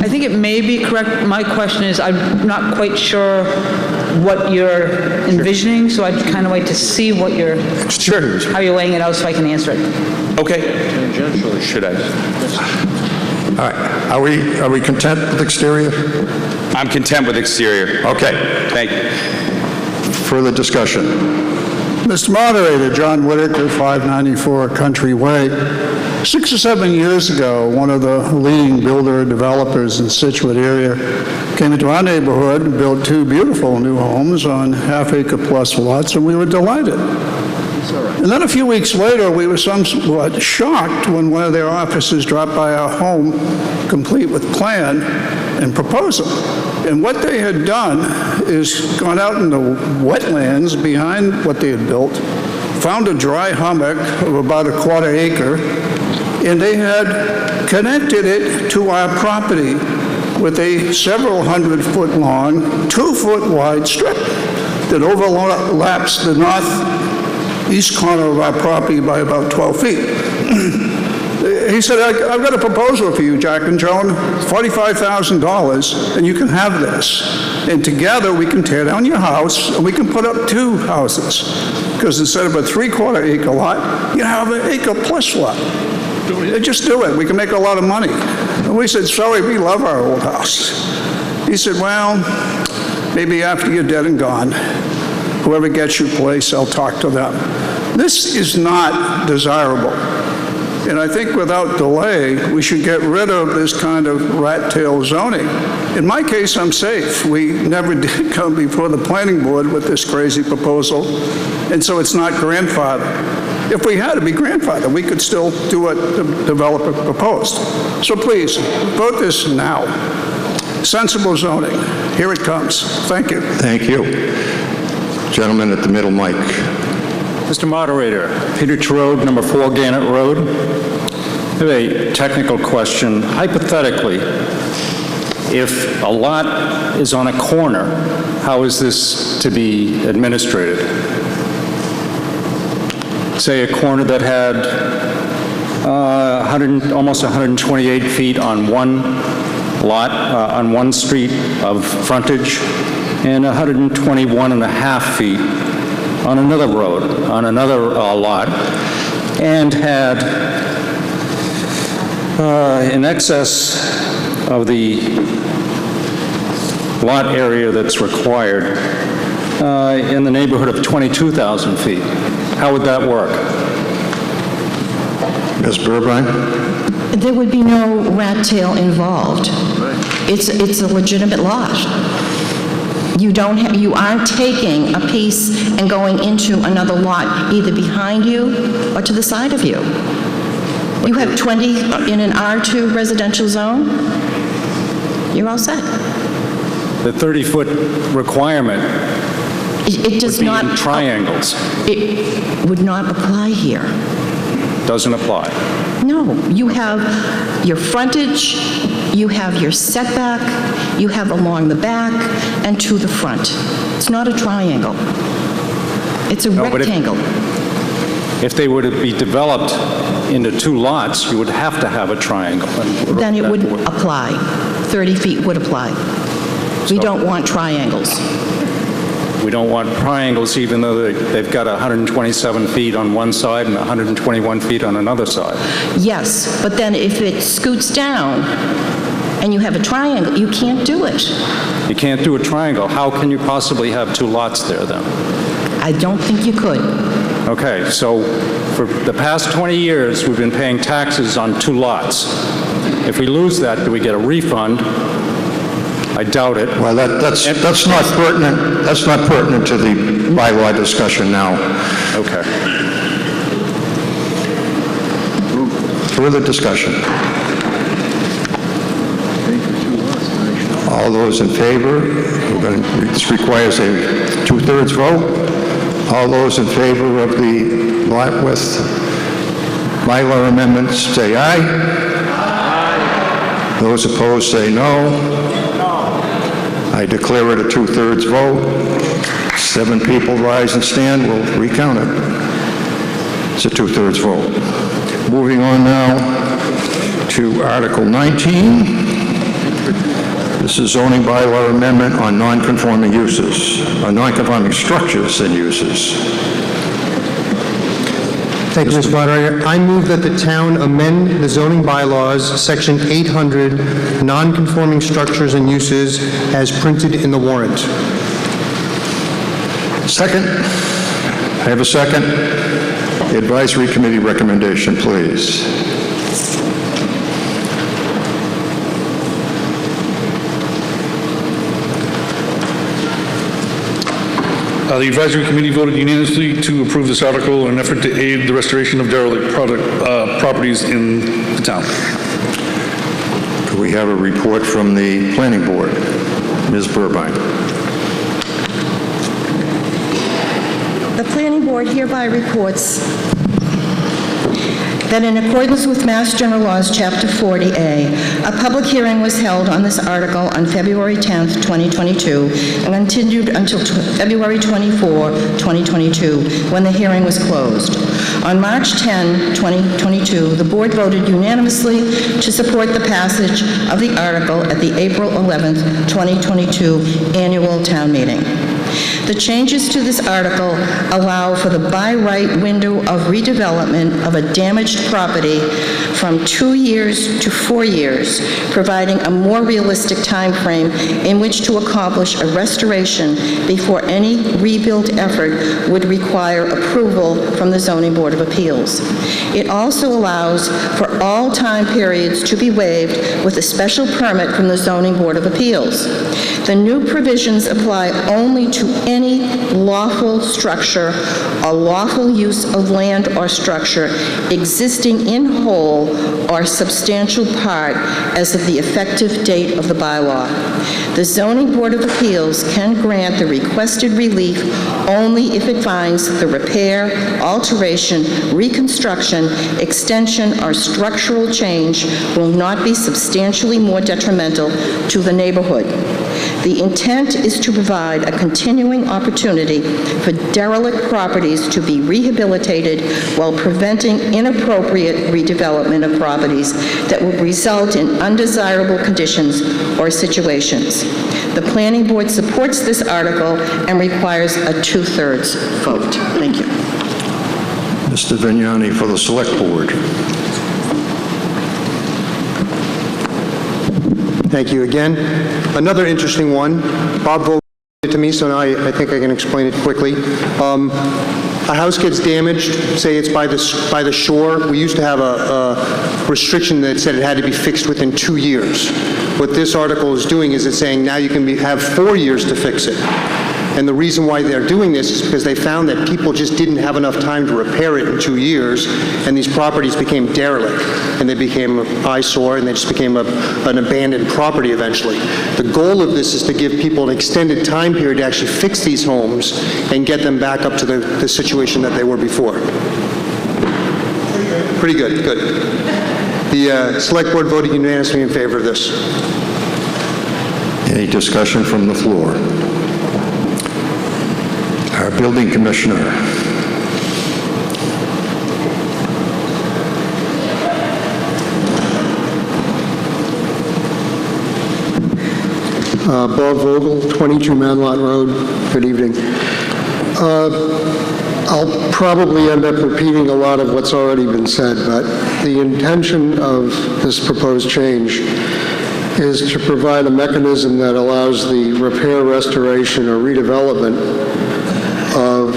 I think it may be correct. My question is, I'm not quite sure what you're envisioning, so I'd kind of like to see what you're, how you're laying it out so I can answer it. Okay. Should I? All right. Are we content with exterior? I'm content with exterior. Okay. Thank you. Further discussion? Mr. Moderator, John Whitaker, 594 Country Way. 6 or 7 years ago, one of the leading builder developers in the Scituate area came into our neighborhood and built 2 beautiful new homes on half-acre plus lots, and we were delighted. And then a few weeks later, we were somewhat shocked when one of their officers dropped by our home, complete with plan and proposal. And what they had done is gone out in the wetlands behind what they had built, found a dry hummock of about a quarter acre, and they had connected it to our property with a several hundred-foot long, 2-foot wide strip that overlaps the northeast corner of our property by about 12 feet. He said, I've got a proposal for you, Jack and Joan, $45,000, and you can have this. And together we can tear down your house, and we can put up 2 houses. Because instead of a 3/4 acre lot, you have an acre plus lot. Just do it. We can make a lot of money. And we said, sorry, we love our old house. He said, well, maybe after you're dead and gone, whoever gets your place, I'll talk to them. This is not desirable. And I think without delay, we should get rid of this kind of rat tail zoning. In my case, I'm safe. We never did come before the planning board with this crazy proposal, and so it's not grandfathered. If we had to be grandfathered, we could still do what the developer proposed. So please, vote this now. Sensible zoning. Here it comes. Thank you. Thank you. Gentleman at the middle mic. Mr. Moderator, Peter Terode, number 4 Gannett Road. I have a technical question. Hypothetically, if a lot is on a corner, how is this to be administrated? Say a corner that had almost 128 feet on one lot, on one street of frontage, and 121 and a half feet on another road, on another lot. and had in excess of the lot area that's required in the neighborhood of 22,000 feet. How would that work? Ms. Burbine? There would be no rat tail involved. It's a legitimate lot. You aren't taking a piece and going into another lot either behind you or to the side of you. You have 20 in an R2 residential zone, you're all set. The 30-foot requirement It does would be not... in triangles. It would not apply here. Doesn't apply. No, you have your frontage, you have your setback, you have along the back and to the front. It's not a triangle. It's a No, but rectangle. If they were to be developed into two lots, you would have to have a triangle. Then it wouldn't apply. 30 feet would apply. We don't want triangles. We don't want triangles even though they've got 127 feet on one side and 121 feet on another side. Yes, but then if it scoots down and you have a triangle, you can't do it. You can't do a triangle. How can you possibly have two lots there then? I don't think you could. Okay, so for the past 20 years, we've been paying taxes on two lots. If we lose that, do we get a refund? I doubt it. Well, that's not pertinent. That's not pertinent to the bylaw discussion now. Okay. Further discussion. All those in favor? This requires a two-thirds vote. All those in favor of the lot width bylaw amendments, say aye. Aye. Those opposed, say no. I declare it a two-thirds vote. 7 people rise and stand. We'll recount it. It's a two-thirds vote. Moving on now to Article 19. This is zoning bylaw amendment on non-conforming uses, on non-conforming structures and uses. Thank you, Mr. Moderator. I move that the town amend the zoning bylaws, Section 800, non-conforming structures and uses, as printed in the warrant. Second. I have a second. Advisory committee recommendation, please. The advisory committee voted unanimously to approve this article in an effort to aid the restoration of derelict properties in the town. Do we have a report from the planning board? Ms. Burbine. The planning board hereby reports that in accordance with Mass General Laws, Chapter 40A, a public hearing was held on this article on February 10th, 2022, and continued until February 24, 2022, when the hearing was closed. On March 10, 2022, the board voted unanimously to support the passage of the article at the April 11th, 2022 annual town meeting. The changes to this article allow for the by right window of redevelopment of a damaged property from 2 years to 4 years, providing a more realistic time frame in which to accomplish a restoration before any rebuild effort would require approval from the Zoning Board of Appeals. It also allows for all time periods to be waived with a special permit from the Zoning Board of Appeals. The new provisions apply only to any lawful structure or lawful use of land or structure existing in whole or substantial part as of the effective date of the bylaw. The Zoning Board of Appeals can grant the requested relief only if it finds the repair, alteration, reconstruction, extension, or structural change will not be substantially more detrimental to the neighborhood. The intent is to provide a continuing opportunity for derelict properties to be rehabilitated while preventing inappropriate redevelopment of properties that would result in undesirable conditions or situations. The Planning Board supports this article and requires a two-thirds vote. Thank you. Mr. Vignani for the Select Board. Thank you again. Another interesting one. Bob voted it to me, so now I think I can explain it quickly. A house gets damaged, say it's by the shore. We used to have a restriction that said it had to be fixed within 2 years. What this article is doing is it's saying now you can have 4 years to fix it. And the reason why they're doing this is because they found that people just didn't have enough time to repair it in 2 years, and these properties became derelict, and they became an eyesore, and they just became an abandoned property eventually. The goal of this is to give people an extended time period to actually fix these homes and get them back up to the situation that they were before. Pretty good, good. The Select Board voted unanimously in favor of this. Any discussion from the floor? Our Building Commissioner. Bob Vogel, 22 Manlot Road. Good evening. I'll probably end up repeating a lot of what's already been said, but the intention of this proposed change is to provide a mechanism that allows the repair, restoration, or redevelopment of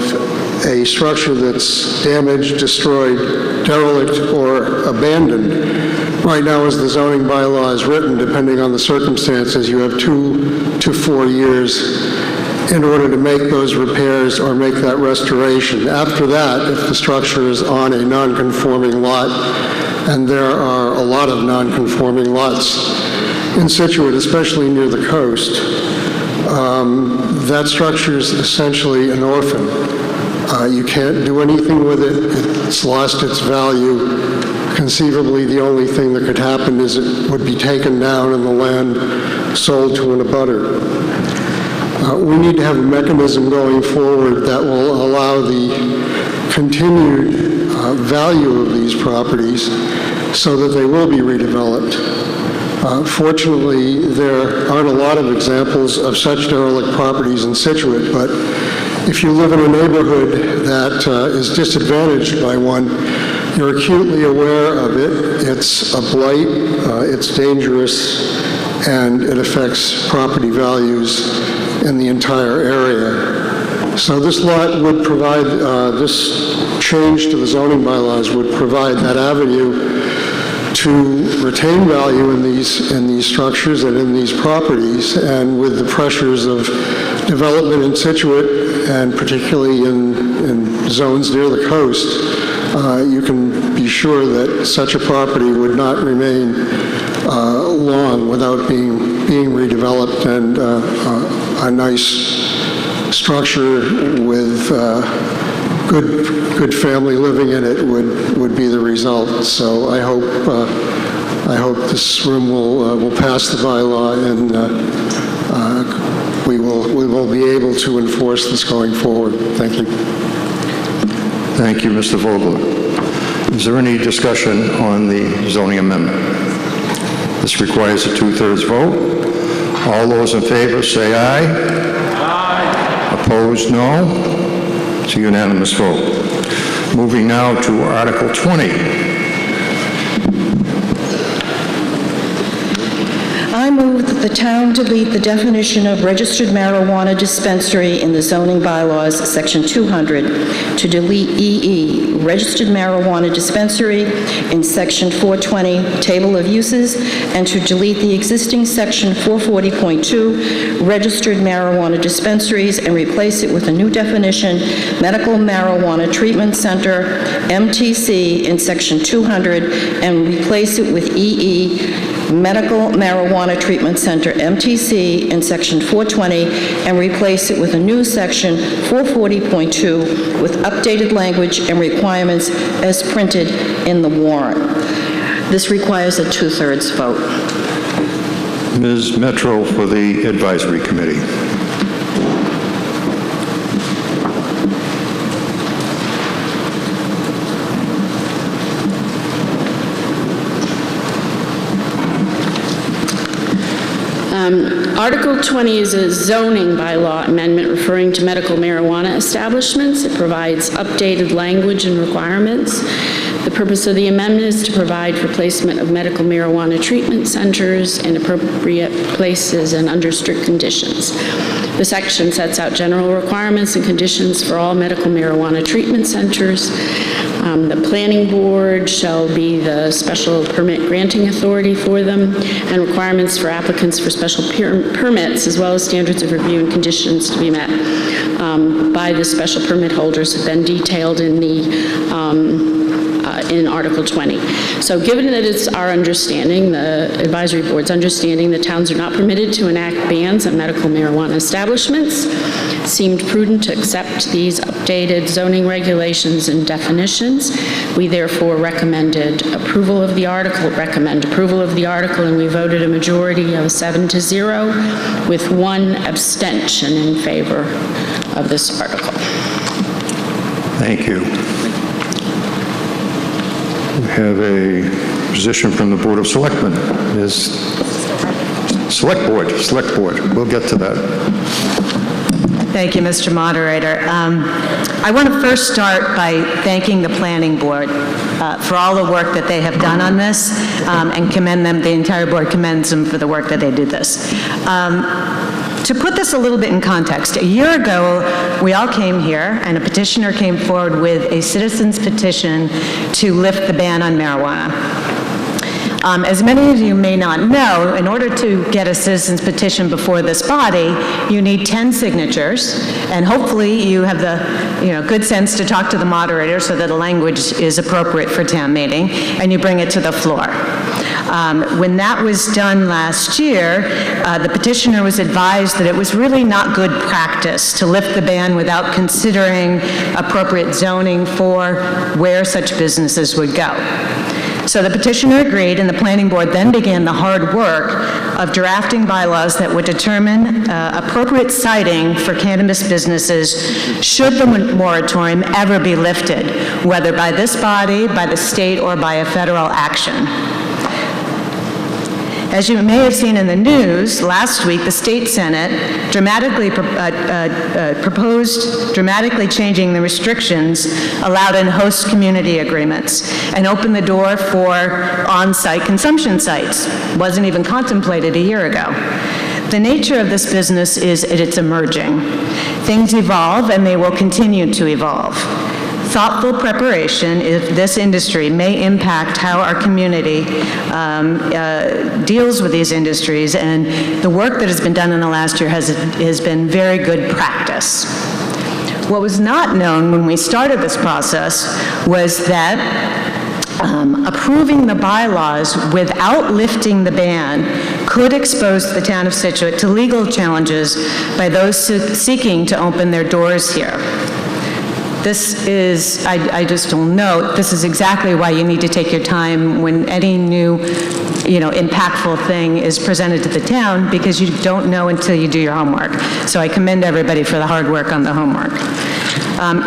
a structure that's damaged, destroyed, derelict, or abandoned. Right now, as the zoning bylaw is written, depending on the circumstances, you have 2 to 4 years in order to make those repairs or make that restoration. After that, if the structure is on a non-conforming lot, and there are a lot of non-conforming lots in Scituate, especially near the coast, that structure is essentially an orphan. You can't do anything with it. It's lost its value. Conceivably, the only thing that could happen is it would be taken down and the land sold to an abutter. We need to have a mechanism going forward that will allow the continued value of these properties so that they will be redeveloped. Fortunately, there aren't a lot of examples of such derelict properties in Scituate, but if you live in a neighborhood that is disadvantaged by one, you're acutely aware of it. It's a blight, it's dangerous, and it affects property values in the entire area. So this lot would provide, this change to the zoning bylaws would provide that avenue to retain value in these structures and in these properties, and with the pressures of development in Scituate, and particularly in zones near the coast, you can be sure that such a property would not remain long without being redeveloped, and a nice structure with good family living in it would be the result. So I hope this room will pass the bylaw, and we will be able to enforce this going forward. Thank you. Thank you, Mr. Vogel. Is there any discussion on the zoning amendment? This requires a 2/3 vote. All those in favor say aye. Aye. Opposed, no. It's a unanimous vote. Moving now to Article 20. I move that the town delete the definition of registered marijuana dispensary in the zoning bylaws, Section 200, to delete EE, registered marijuana dispensary, in Section 420, Table of Uses, and to delete the existing Section 440.2, registered marijuana dispensaries, and replace it with a new definition, medical marijuana treatment center, MTC, in Section 200, and replace it with EE, Medical Marijuana Treatment Center, MTC, in Section 420, and replace it with a new Section 440.2 with updated language and requirements as printed in the warrant. This requires a 2/3 vote. Ms. Metro for the Advisory Committee. Article 20 is a zoning bylaw amendment referring to medical marijuana establishments. It provides updated language and requirements. The purpose of the amendment is to provide for placement of medical marijuana treatment centers in appropriate places and under strict conditions. The section sets out general requirements and conditions for all medical marijuana treatment centers. The planning board shall be the special permit granting authority for them, and requirements for applicants for special permits, as well as standards of review and conditions to be met by the special permit holders have been detailed in the in Article 20. So given that it's our understanding, the advisory board's understanding, that towns are not permitted to enact bans on medical marijuana establishments, it seemed prudent to accept these updated zoning regulations and definitions. We therefore recommend approval of the article, and we voted a majority of 7-0 with 1 abstention in favor of this article. Thank you. We have a position from the Board of Selectmen. Select Board. We'll get to that. Thank you, Mr. Moderator. I want to first start by thanking the Planning Board for all the work that they have done on this and commend them. The entire board commends them for the work that they did this. To put this a little bit in context, a year ago, we all came here, and a petitioner came forward with a citizen's petition to lift the ban on marijuana. As many of you may not know, in order to get a citizen's petition before this body, you need 10 signatures, and hopefully you have the good sense to talk to the moderator so that the language is appropriate for town meeting, and you bring it to the floor. When that was done last year, the petitioner was advised that it was really not good practice to lift the ban without considering appropriate zoning for where such businesses would go. So the petitioner agreed, and the planning board then began the hard work of drafting bylaws that would determine appropriate siting for cannabis businesses should the moratorium ever be lifted, whether by this body, by the state, or by a federal action. As you may have seen in the news, last week the state Senate proposed dramatically changing the restrictions allowed in host community agreements and opened the door for on-site consumption sites. Wasn't even contemplated a year ago. The nature of this business is it's emerging. Things evolve, and they will continue to evolve. Thoughtful preparation of this industry may impact how our community deals with these industries, and the work that has been done in the last year has been very good practice. What was not known when we started this process was that approving the bylaws without lifting the ban could expose the town of Scituate to legal challenges by those seeking to open their doors here. This is, I just will note, this is exactly why you need to take your time when any new, impactful thing is presented to the town, because you don't know until you do your homework. So I commend everybody for the hard work on the homework.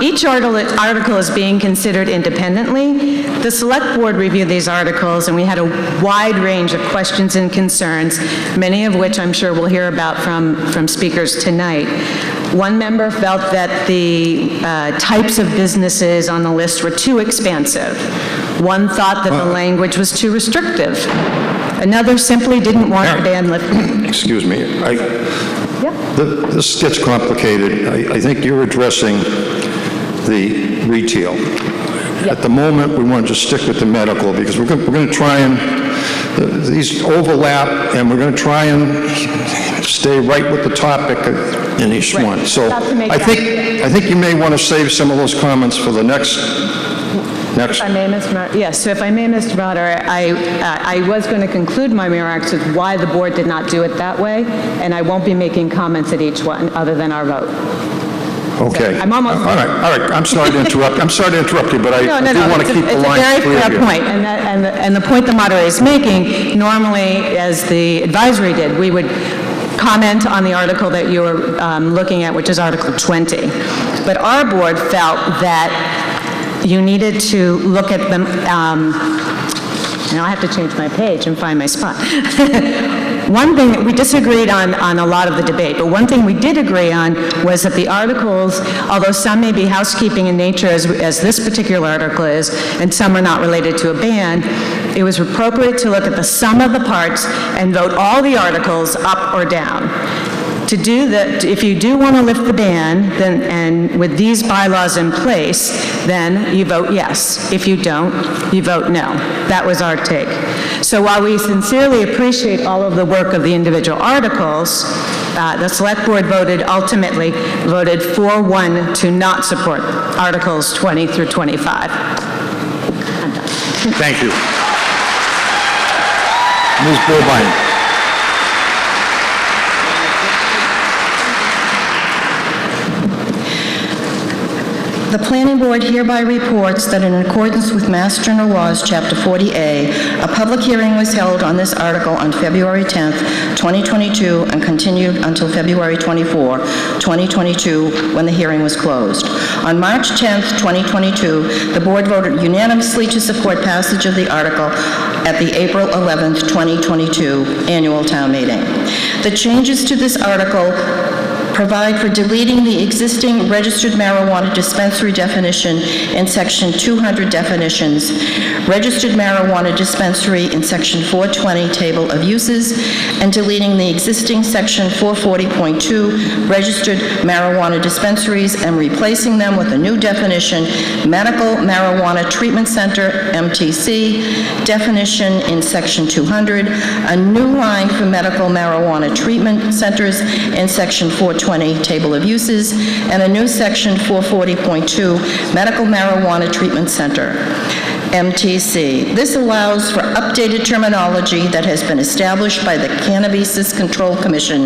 Each article is being considered independently. The Select Board reviewed these articles, and we had a wide range of questions and concerns, many of which I'm sure we'll hear about from speakers tonight. One member felt that the types of businesses on the list were too expansive. One thought that the language was too restrictive. Another simply didn't want the ban lifted. Excuse me. This gets complicated. I think you're addressing the retail. At the moment, we want to just stick with the medical, because we're going to try and, these overlap, and we're going to try and stay right with the topic in each one. So I think you may want to save some of those comments for the next. If I may, Mr. Moderator. Yes, so if I may, Mr. Moderator, I was going to conclude my remarks with why the board did not do it that way, and I won't be making comments at each one other than our vote. Okay. So I'm almost. All right. I'm sorry to interrupt you, but I do want to keep the line clear. It's a very fair point, and the point the moderator is making, normally, as the advisory did, we would comment on the article that you were looking at, which is Article 20. But our board felt that you needed to look at them, now I have to change my page and find my spot. One thing, we disagreed on a lot of the debate, but one thing we did agree on was that the articles, although some may be housekeeping in nature, as this particular article is, and some are not related to a ban, it was appropriate to look at the sum of the parts and vote all the articles up or down. To do that, if you do want to lift the ban, then, and with these bylaws in place, then you vote yes. If you don't, you vote no. That was our take. So while we sincerely appreciate all of the work of the individual articles, the Select Board ultimately voted 4-1 to not support Articles 20 through 25. Thank you. Ms. Burbine. The Planning Board hereby reports that in accordance with Mass General Laws, Chapter 40A, a public hearing was held on this article on February 10th, 2022, and continued until February 24, 2022, when the hearing was closed. On March 10th, 2022, the Board voted unanimously to support passage of the article at the April 11th, 2022 annual town meeting. The changes to this article provide for deleting the existing registered marijuana dispensary definition in Section 200 definitions, registered marijuana dispensary in Section 420 table of uses, and deleting the existing Section 440.2 registered marijuana dispensaries and replacing them with a new definition, medical marijuana treatment center, MTC, definition in Section 200, a new line for medical marijuana treatment centers in Section 420 table of uses, and a new Section 440.2 medical marijuana treatment center, MTC. This allows for updated terminology that has been established by the Cannabis Control Commission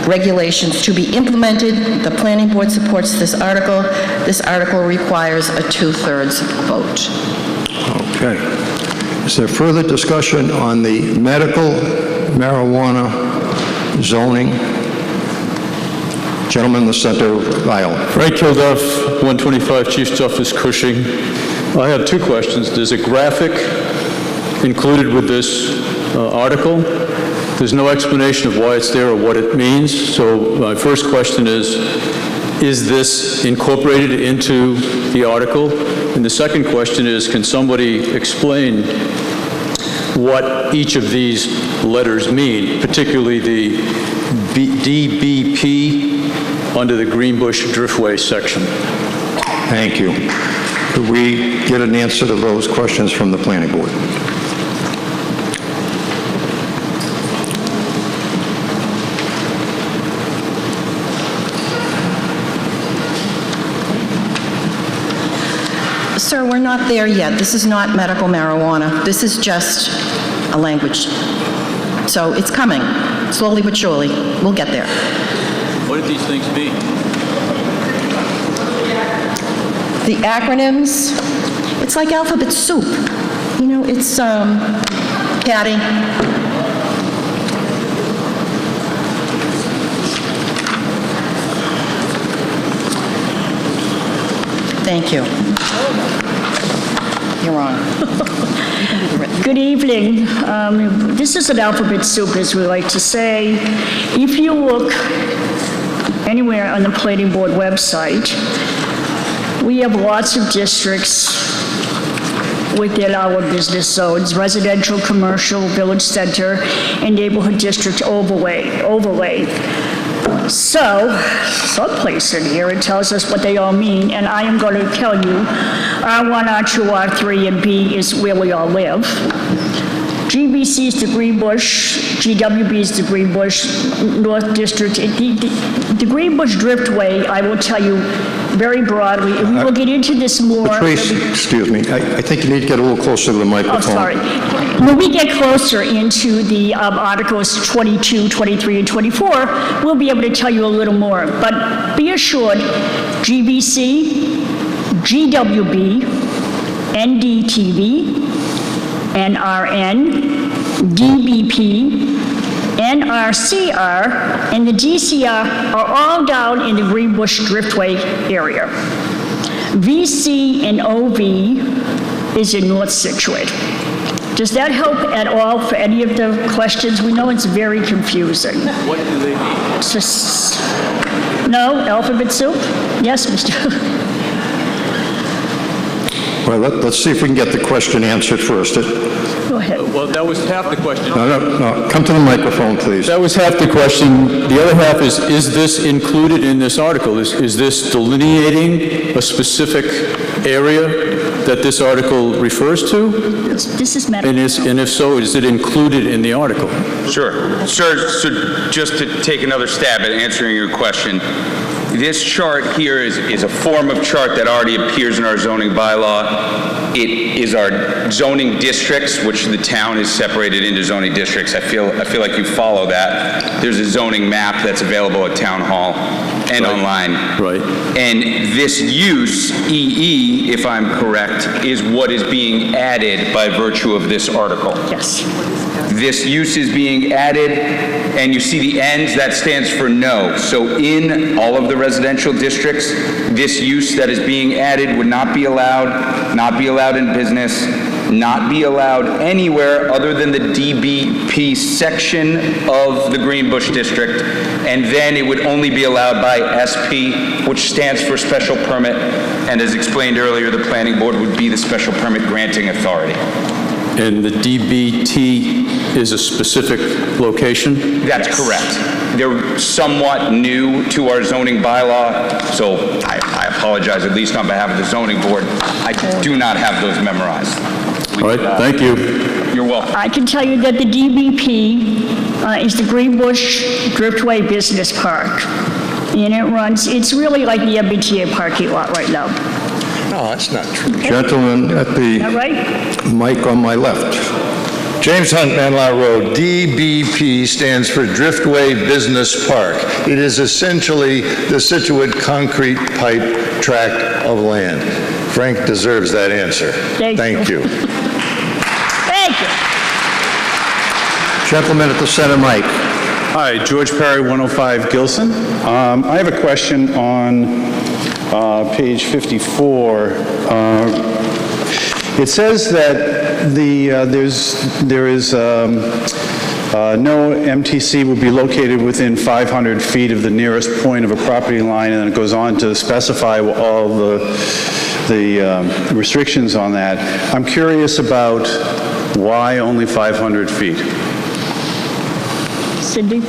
regulations to be implemented. The Planning Board supports this article. This article requires a 2/3 vote. Okay. Is there further discussion on the medical marijuana zoning? Gentleman in the center of the aisle. Frank Kilduff, 125 Chief Justice Cushing. I have two questions. There's a graphic included with this article. There's no explanation of why it's there or what it means. So my first question is this incorporated into the article? And the second question is, can somebody explain what each of these letters mean, particularly the DBP under the Greenbush Driftway section? Thank you. Could we get an answer to those questions from the Planning Board? Sir, we're not there yet. This is not medical marijuana. This is just a language. So it's coming, slowly but surely. We'll get there. What do these things mean? The acronyms, it's like alphabet soup. You know, it's, Patty. Thank you. You're on. Good evening. This is an alphabet soup, as we like to say. If you look anywhere on the Planning Board website, we have lots of districts within our business zones: residential, commercial, village center, and neighborhood district overlay. So, someplace in here it tells us what they all mean, and I am going to tell you, R1, R2, R3, and B is where we all live. GBC is the Greenbush, GWB is the Greenbush North District. The Greenbush Driftway, I will tell you very broadly, and we will get into this more. Patrice, excuse me, I think you need to get a little closer to the microphone. Oh, sorry. When we get closer into the Articles 22, 23, and 24, we'll be able to tell you a little more. But be assured, GBC, GWB, NDTV, NRN, DBP, NRCR, and the DCR are all down in the Greenbush Driftway area. VC and OV is in North Scituate. Does that help at all for any of the questions? We know it's very confusing. What do they mean? It's just, no, alphabet soup? Yes, Mr. Well, let's see if we can get the question answered first. Go ahead. Well, that was half the question. No, come to the microphone, please. That was half the question. The other half is this included in this article? Is this delineating a specific area that this article refers to? This is medical. And if so, is it included in the article? Sure. Sir, so just to take another stab at answering your question, this chart here is a form of chart that already appears in our zoning bylaw. It is our zoning districts, which the town is separated into zoning districts. I feel like you follow that. There's a zoning map that's available at Town Hall and online. Right. And this use, EE, if I'm correct, is what is being added by virtue of this article. Yes. This use is being added, and you see the ends, that stands for no. So in all of the residential districts, this use that is being added would not be allowed in business, not be allowed anywhere other than the DBP section of the Greenbush District, and then it would only be allowed by SP, which stands for special permit, and as explained earlier, the planning board would be the special permit granting authority. And the DBT is a specific location? That's correct. They're somewhat new to our zoning bylaw, so I apologize, at least on behalf of the zoning board. I do not have those memorized. All right, thank you. You're welcome. I can tell you that the DBP is the Greenbush Driftway Business Park. And it runs, it's really like the MBTA parking lot right now. No, that's not true. Gentleman at the Is that right? mic on my left. James Hunt, Manlot Road. DBP stands for Driftway Business Park. It is essentially the Scituate concrete pipe tract of land. Frank deserves that answer. Thank you. Thank you. Gentleman at the center mic. Hi, George Perry, 105 Gilson. I have a question on page 54. It says that there is no MTC will be located within 500 feet of the nearest point of a property line, and then it goes on to specify all the restrictions on that. I'm curious about why only 500 feet? Cindy?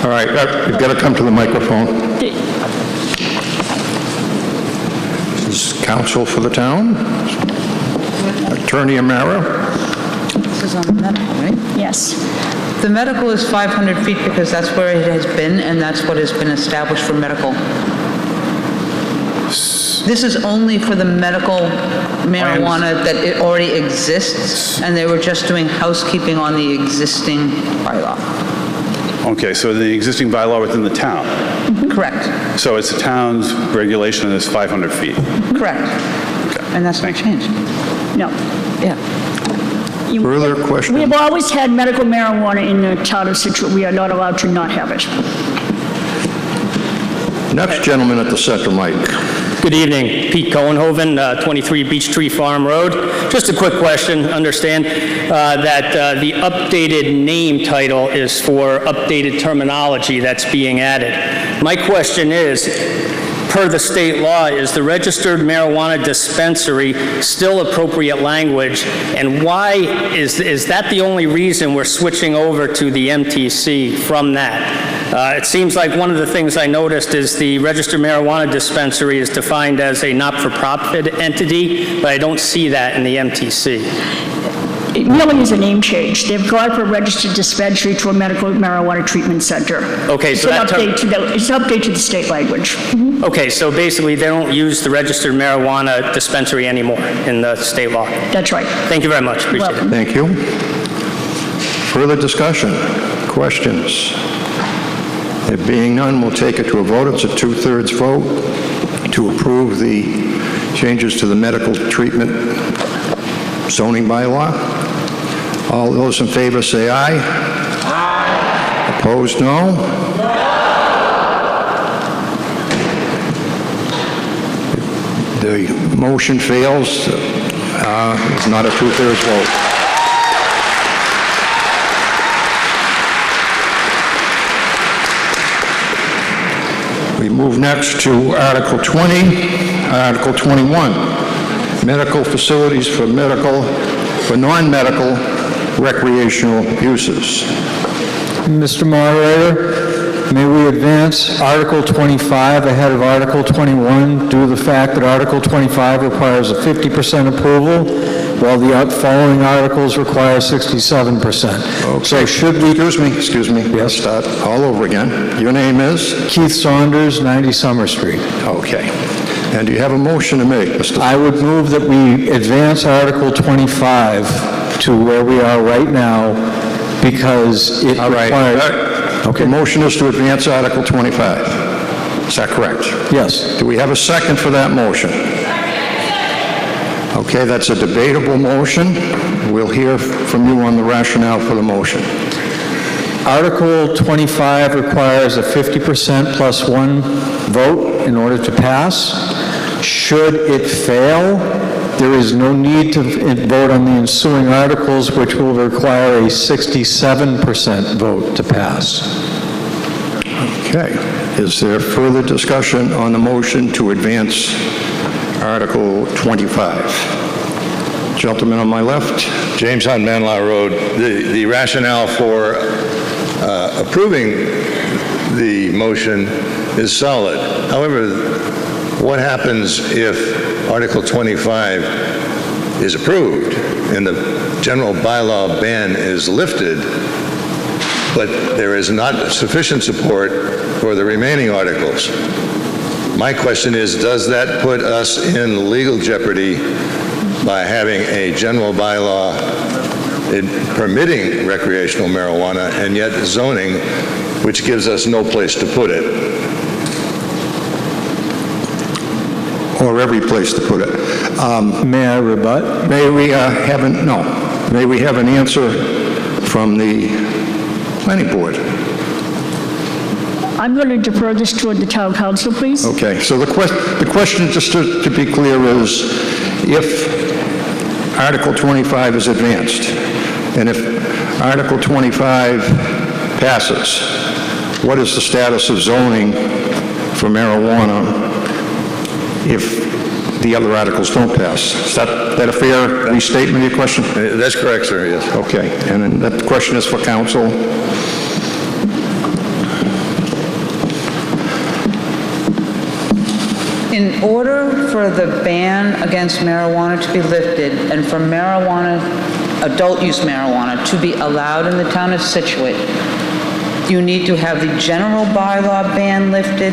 All right, you've got to come to the microphone. This is counsel for the town, Attorney Amaro. This is on the medical, right? Yes. The medical is 500 feet because that's where it has been, and that's what has been established for medical. This is only for the medical marijuana that it already exists, and they were just doing housekeeping on the existing bylaw. Okay, so the existing bylaw within the town. Correct. So it's the town's regulation is 500 feet. Correct. And that's not changed. No. Yeah. Further questions? We have always had medical marijuana in the town of Scituate. We are not allowed to not have it. Next gentleman at the center mic. Good evening, Pete Cohenhoven, 23 Beech Tree Farm Road. Just a quick question. Understand that the updated name title is for updated terminology that's being added. My question is, per the state law, is the registered marijuana dispensary still appropriate language? And why is that the only reason we're switching over to the MTC from that? It seems like one of the things I noticed is the registered marijuana dispensary is defined as a not-for-profit entity, but I don't see that in the MTC. It really is a name change. They've gone from a registered dispensary to a medical marijuana treatment center. Okay, so it's an update to the state language. Okay, so basically they don't use the registered marijuana dispensary anymore in the state law. That's right. Thank you very much. Appreciate it. Thank you. Further discussion? Questions? There being none, we'll take it to a vote. It's a 2/3 vote to approve the changes to the medical treatment zoning bylaw. All those in favor say aye. Aye. Opposed, no. The motion fails. It's not a two-thirds vote. We move next to Article 20, Article 21, medical facilities for non-medical recreational uses. Mr. Moderator, may we advance Article 25 ahead of Article 21 due to the fact that Article 25 requires a 50% approval, while the following articles require 67%. Okay. So should we... Excuse me. Yes. Start all over again. Your name is? Keith Saunders, 90 Summer Street. Okay. And do you have a motion to make, Mr. I would move that we advance Article 25 to where we are right now because it requires... Okay. The motion is to advance Article 25. Is that correct? Yes. Do we have a second for that motion? Okay, that's a debatable motion. We'll hear from you on the rationale for the motion. Article 25 requires a 50% plus one vote in order to pass. Should it fail, there is no need to vote on the ensuing articles, which will require a 67% vote to pass. Okay. Is there further discussion on the motion to advance Article 25? Gentleman on my left. James Hunt, Manlaw Road. The rationale for approving the motion is solid. However, what happens if Article 25 is approved and the general bylaw ban is lifted, but there is not sufficient support for the remaining articles? My question is, does that put us in legal jeopardy by having a general bylaw permitting recreational marijuana and yet zoning, which gives us no place to put it? Or every place to put it. May I rebut? May we have an answer from the planning board? I'm going to defer this toward the town council, please. Okay, so the question, just to be clear, is if Article 25 is advanced, and if Article 25 passes, what is the status of zoning for marijuana if the other articles don't pass? Is that a fair restatement of your question? That's correct, sir, yes. Okay, and then that question is for council. In order for the ban against marijuana to be lifted and for adult use marijuana to be allowed in the town of Scituate, you need to have the general bylaw ban lifted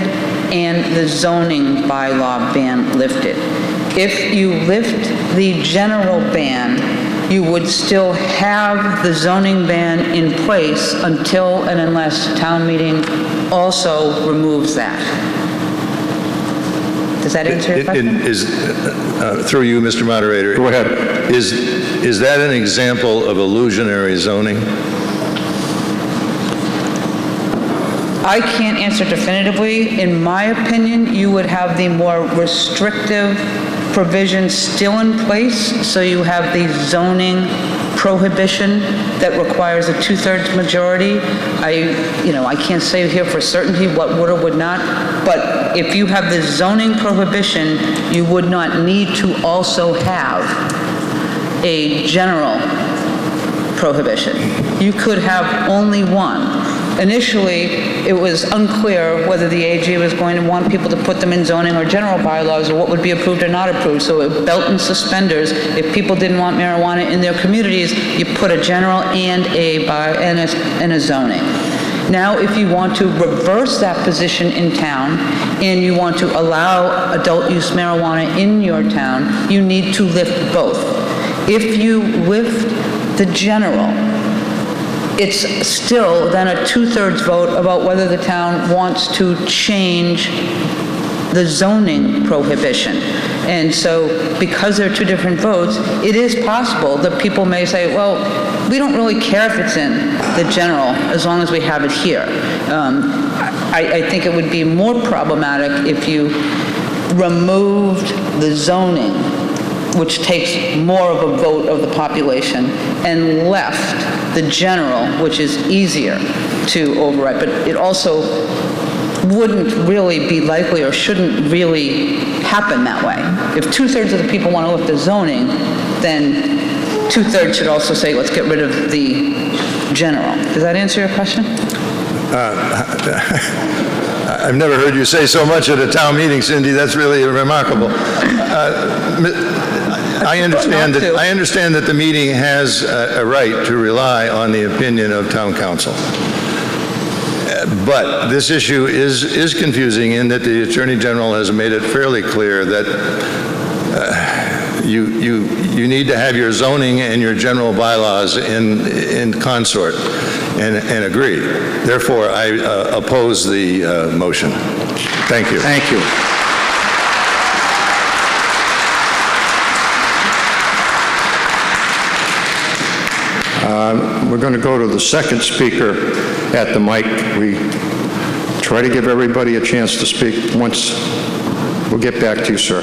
and the zoning bylaw ban lifted. If you lift the general ban, you would still have the zoning ban in place until and unless town meeting also removes that. Does that answer your question? Through you, Mr. Moderator. Go ahead. Is that an example of illusionary zoning? I can't answer definitively. In my opinion, you would have the more restrictive provisions still in place, so you have the zoning prohibition that requires a 2/3 majority. I can't say here for certainty what would or would not, but if you have the zoning prohibition, you would not need to also have a general prohibition. You could have only one. Initially, it was unclear whether the AG was going to want people to put them in zoning or general bylaws, or what would be approved or not approved. So it belt and suspenders. If people didn't want marijuana in their communities, you put a general and a zoning. Now, if you want to reverse that position in town and you want to allow adult use marijuana in your town, you need to lift both. If you lift the general, it's still then a 2/3 vote about whether the town wants to change the zoning prohibition. And so, because there are two different votes, it is possible that people may say, well, we don't really care if it's in the general as long as we have it here. I think it would be more problematic if you removed the zoning, which takes more of a vote of the population, and left the general, which is easier to override, but it also wouldn't really be likely or shouldn't really happen that way. If two-thirds of the people want to lift the zoning, then two-thirds should also say, let's get rid of the general. Does that answer your question? I've never heard you say so much at a town meeting, Cindy. That's really remarkable. I understand that the meeting has a right to rely on the opinion of town council. But this issue is confusing in that the Attorney General has made it fairly clear that you need to have your zoning and your general bylaws in consort and agree. Therefore, I oppose the motion. Thank you. Thank you. We're going to go to the second speaker at the mic. We try to give everybody a chance to speak once. We'll get back to you, sir.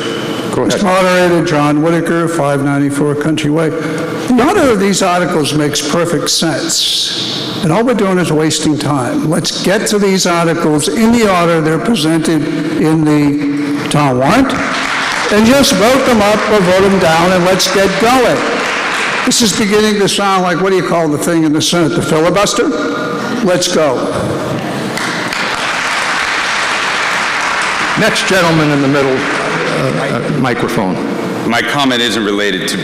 Go ahead. Mr. Moderator, John Whitaker, 594 Country Way. The order of these articles makes perfect sense, and all we're doing is wasting time. Let's get to these articles in the order they're presented in the town warrant, and just vote them up or vote them down, and let's get going. This is beginning to sound like, what do you call the thing in the Senate, the filibuster? Let's go. Next gentleman in the middle microphone. My comment isn't related to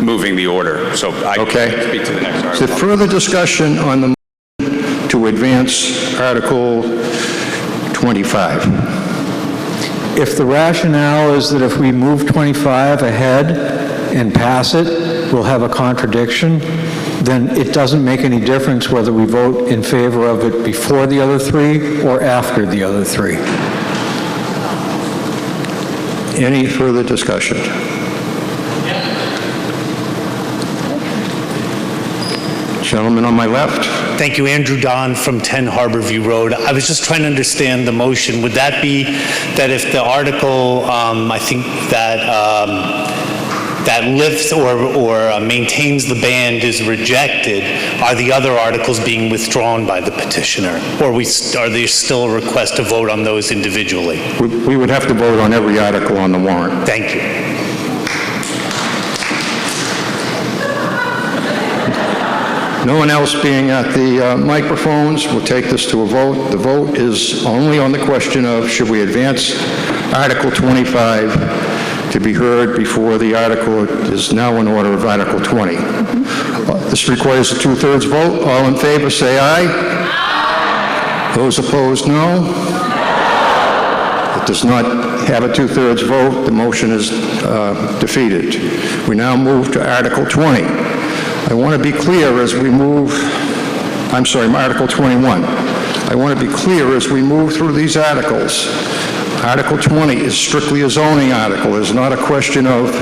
moving the order, so I can speak to the next Is article. there further discussion on the motion to advance Article 25? If the rationale is that if we move 25 ahead and pass it, we'll have a contradiction, then it doesn't make any difference whether we vote in favor of it before the other three or after the other three. Any further discussion? Gentleman on my left. Thank you, Andrew Don from 10 Harborview Road. I was just trying to understand the motion. Would that be that if the article, I think that lifts or maintains the band is rejected, are the other articles being withdrawn by the petitioner? Or are there still a request to vote on those individually? We would have to vote on every article on the warrant. Thank you. No one else being at the microphones, we'll take this to a vote. The vote is only on the question of should we advance Article 25 to be heard before the article is now in order of Article 20. This requires a two-thirds vote. All in favor, say aye. Aye. Those opposed, no. It does not have a two-thirds vote. The motion is defeated. We now move to Article 20. I want to be clear as we move, Article 21. I want to be clear as we move through these articles. Article 20 is strictly a zoning article. It's not a question of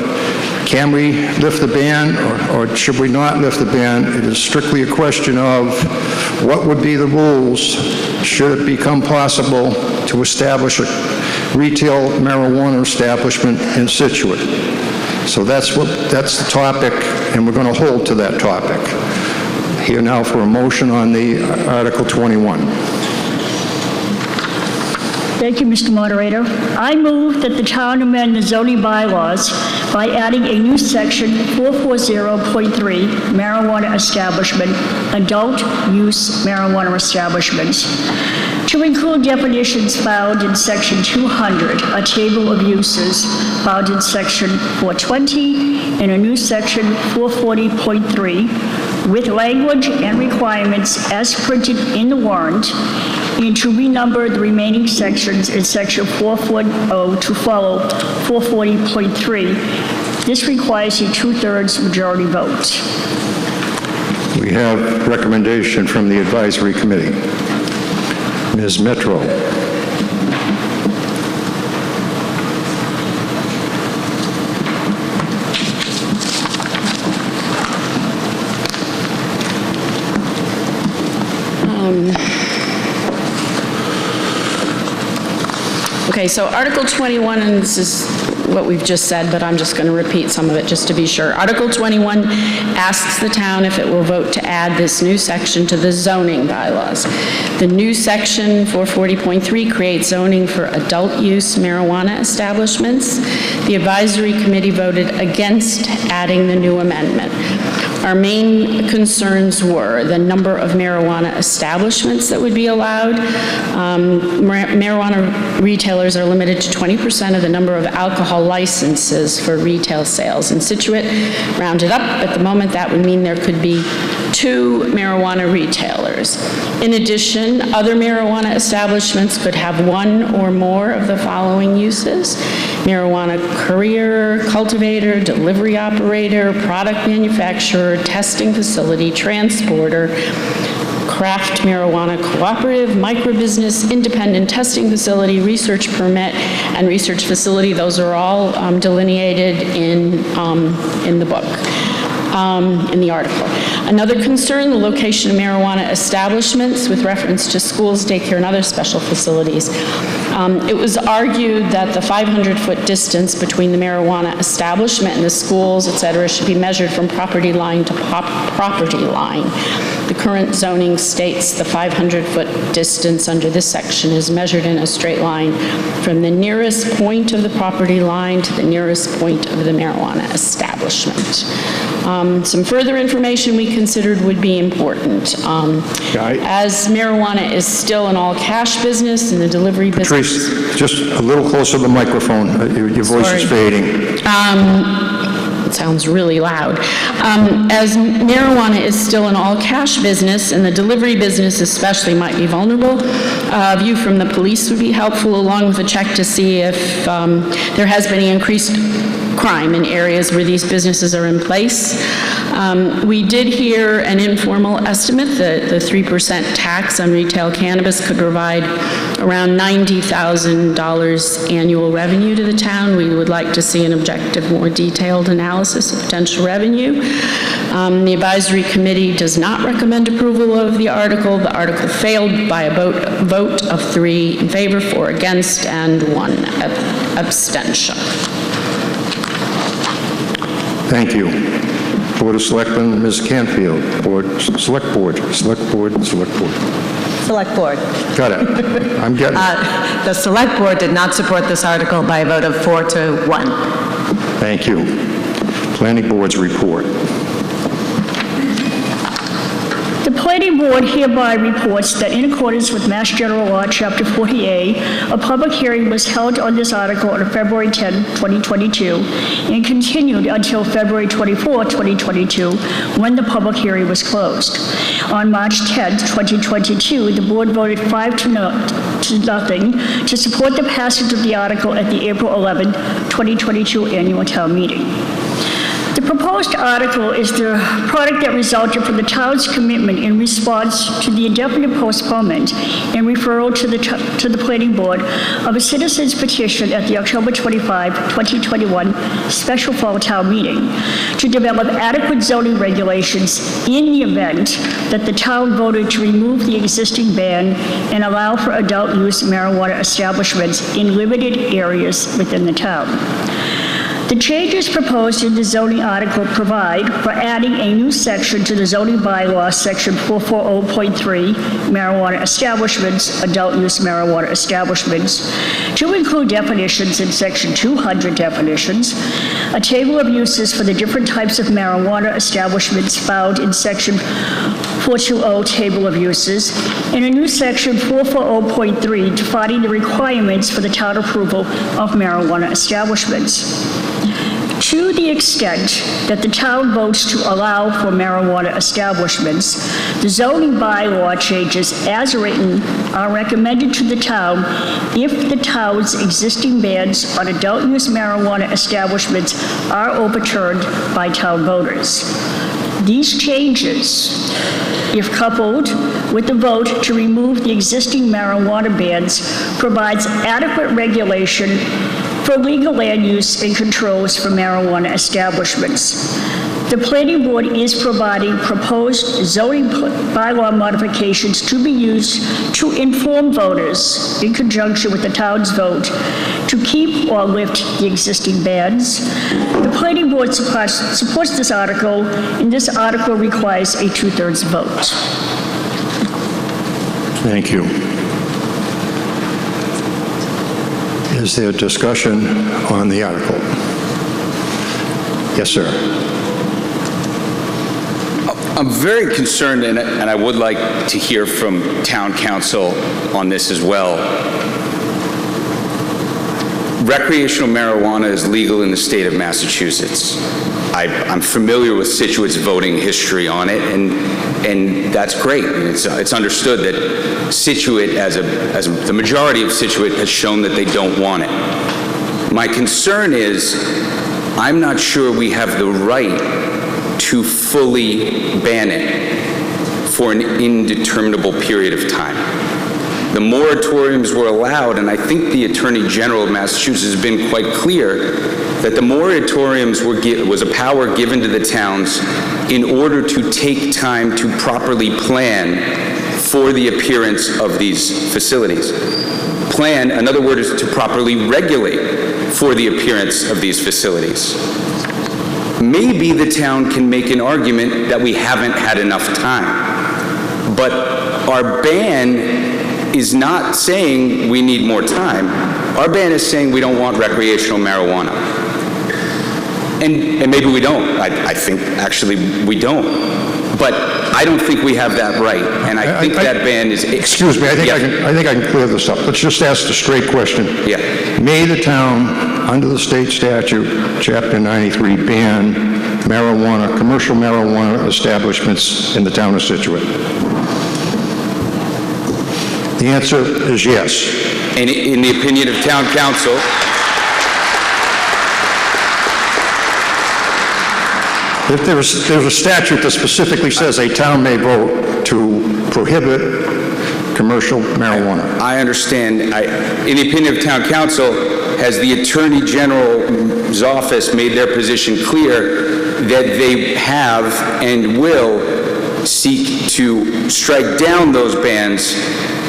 can we lift the ban or should we not lift the ban. It is strictly a question of what would be the rules should it become possible to establish a retail marijuana establishment in Scituate. So that's the topic, and we're going to hold to that topic. Here now for a motion on the Article 21. Thank you, Mr. Moderator. I move that the town amend the zoning bylaws by adding a new section 440.3, marijuana establishment, adult use marijuana establishments, to include definitions found in Section 200, a table of uses found in Section 420, and a new Section 440.3, with language and requirements as printed in the warrant, and to renumber the remaining sections in Section 440 to follow 440.3. This requires a two-thirds majority vote. We have recommendation from the Advisory Committee. Ms. Metro. Okay, so Article 21, and this is what we've just said, but I'm just going to repeat some of it just to be sure. Article 21 asks the town if it will vote to add this new section to the zoning bylaws. The new section 440.3 creates zoning for adult-use marijuana establishments. The advisory committee voted against adding the new amendment. Our main concerns were the number of marijuana establishments that would be allowed. Marijuana retailers are limited to 20% of the number of alcohol licenses for retail sales. In Scituate, rounded up, at the moment, that would mean there could be 2 marijuana retailers. In addition, other marijuana establishments could have 1 or more of the following uses: marijuana courier, cultivator, delivery operator, product manufacturer, testing facility, transporter, craft marijuana cooperative, microbusiness, independent testing facility, research permit, and research facility. Those are all delineated in the book. In the article. Another concern, the location of marijuana establishments with reference to schools, daycare, and other special facilities. It was argued that the 500-foot distance between the marijuana establishment and the schools, et cetera, should be measured from property line to property line. The current zoning states the 500-foot distance under this section is measured in a straight line from the nearest point of the property line to the nearest point of the marijuana establishment. Some further information we considered would be important. As marijuana is still an all-cash business and the delivery business... Patrice, just a little closer to the microphone. Your voice is fading. It sounds really loud. As marijuana is still an all-cash business, and the delivery business especially might be vulnerable, a view from the police would be helpful, along with a check to see if there has been increased crime in areas where these businesses are in place. We did hear an informal estimate that the 3% tax on retail cannabis could provide around $90,000 annual revenue to the town. We would like to see an objective, more detailed analysis of potential revenue. The advisory committee does not recommend approval of the article. The article failed by a vote of 3 in favor, 4 against, and 1 abstention. Thank you. Board of Selectmen, Ms. Canfield. Select Board. Select Board. Got it. I'm getting it. The Select Board did not support this article by a vote of 4 to 1. Thank you. Planning Board's report. The Planning Board hereby reports that in accordance with Mass General Law, Chapter 40A, a public hearing was held on this article on February 10, 2022, and continued until February 24, 2022, when the public hearing was closed. On March 10, 2022, the board voted 5 to nothing to support the passage of the article at the April 11, 2022 annual town meeting. The proposed article is the product that resulted from the town's commitment in response to the indefinite postponement and referral to the Planning Board of a citizen's petition at the October 25, 2021 special fall town meeting to develop adequate zoning regulations in the event that the town voted to remove the existing ban and allow for adult use marijuana establishments in limited areas within the town. The changes proposed in the zoning article provide for adding a new section to the zoning bylaw, section 440.3, marijuana establishments, adult use marijuana establishments, to include definitions in section 200 definitions, a table of uses for the different types of marijuana establishments found in section 420 table of uses, and a new section 440.3 defining the requirements for the town approval of marijuana establishments. To the extent that the town votes to allow for marijuana establishments, the zoning bylaw changes as written are recommended to the town if the town's existing bans on adult use marijuana establishments are overturned by town voters. These changes, if coupled with the vote to remove the existing marijuana bans, provides adequate regulation for legal land use and controls for marijuana establishments. The planning board is providing proposed zoning bylaw modifications to be used to inform voters in conjunction with the town's vote to keep or lift the existing bans. The planning board supports this article, and this article requires a 2/3 vote. Thank you. Is there discussion on the article? Yes, sir. I'm very concerned, and I would like to hear from town council on this as well. Recreational marijuana is legal in the state of Massachusetts. I'm familiar with Scituate's voting history on it, and that's great. It's understood that Scituate, as the majority of Scituate, has shown that they don't want it. My concern is, I'm not sure we have the right to fully ban it for an indeterminable period of time. The moratoriums were allowed, and I think the Attorney General of Massachusetts has been quite clear that the moratoriums was a power given to the towns in order to take time to properly plan for the appearance of these facilities. Plan, another word is to properly regulate for the appearance of these facilities. Maybe the town can make an argument that we haven't had enough time, but our ban is not saying we need more time. Our ban is saying we don't want recreational marijuana. And maybe we don't. I think actually we don't. But I don't think we have that right. And I think that ban is... Excuse me, I think I can clear this up. Let's just ask the straight question. Yeah. May the town, under the state statute, Chapter 93, ban marijuana, commercial marijuana establishments in the town of Scituate? The answer is yes. And in the opinion of town council... If there's a statute that specifically says a town may vote to prohibit commercial marijuana. I understand. In the opinion of town council, has the Attorney General's office made their position clear that they have and will seek to strike down those bans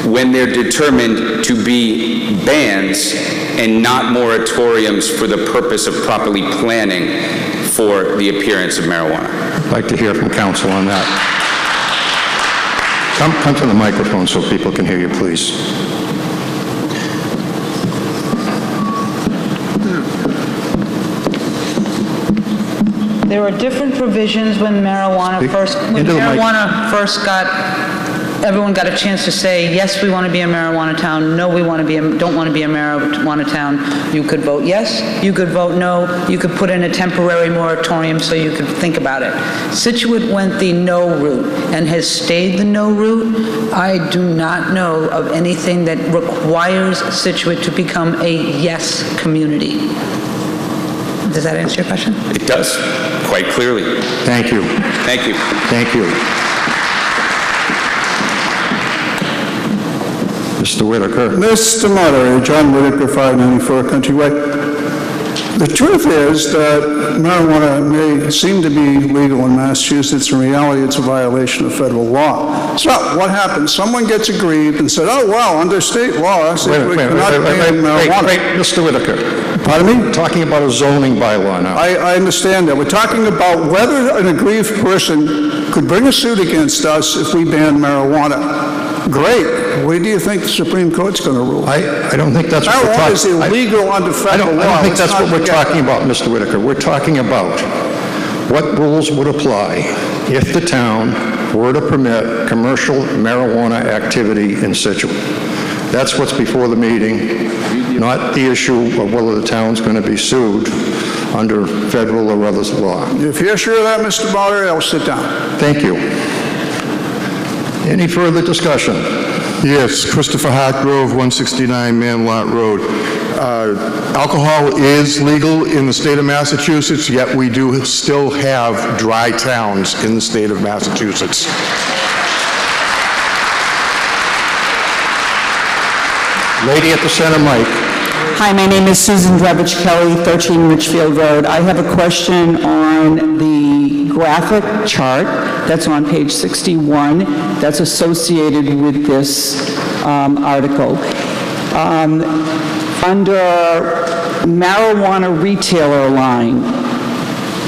when they're determined to be bans and not moratoriums for the purpose of properly planning for the appearance of marijuana. I'd like to hear from council on that. Come to the microphone so people can hear you, please. There were different provisions when marijuana first got, everyone got a chance to say, yes, we want to be a marijuana town, no, we don't want to be a marijuana town. You could vote yes, you could vote no, you could put in a temporary moratorium so you could think about it. Scituate went the no route and has stayed the no route. I do not know of anything that requires Scituate to become a yes community. Does that answer your question? It does, quite clearly. Thank you. Thank you. Thank you. Mr. Whitaker. Mr. Moderator, John Whitaker, 594 Country Way. The truth is that marijuana may seem to be legal in Massachusetts. In reality, it's a violation of federal law. So what happens? Someone gets aggrieved and said, oh, well, under state law, we cannot ban marijuana. Wait, Mr. Whitaker. Pardon me? We're talking about a zoning bylaw now. I understand that. We're talking about whether an aggrieved person could bring a suit against us if we ban marijuana. Great. Where do you think the Supreme Court's going to rule? I don't think that's what we're talking about. Marijuana is illegal under federal law. I don't think that's what we're talking about, Mr. Whitaker. We're talking about what rules would apply if the town were to permit commercial marijuana activity in Scituate. That's what's before the meeting, not the issue of whether the town's going to be sued under federal or other law. If you're sure of that, Mr. Boudreau, I'll sit down. Thank you. Any further discussion? Yes, Christopher Hartgrove, 169 Manlot Road. Alcohol is legal in the state of Massachusetts, yet we do still have dry towns in the state of Massachusetts. Lady at the center mic. Hi, my name is Susan Drebich Kelly, 13 Richfield Road. I have a question on the graphic chart that's on page 61 that's associated with this article. Under marijuana retailer line,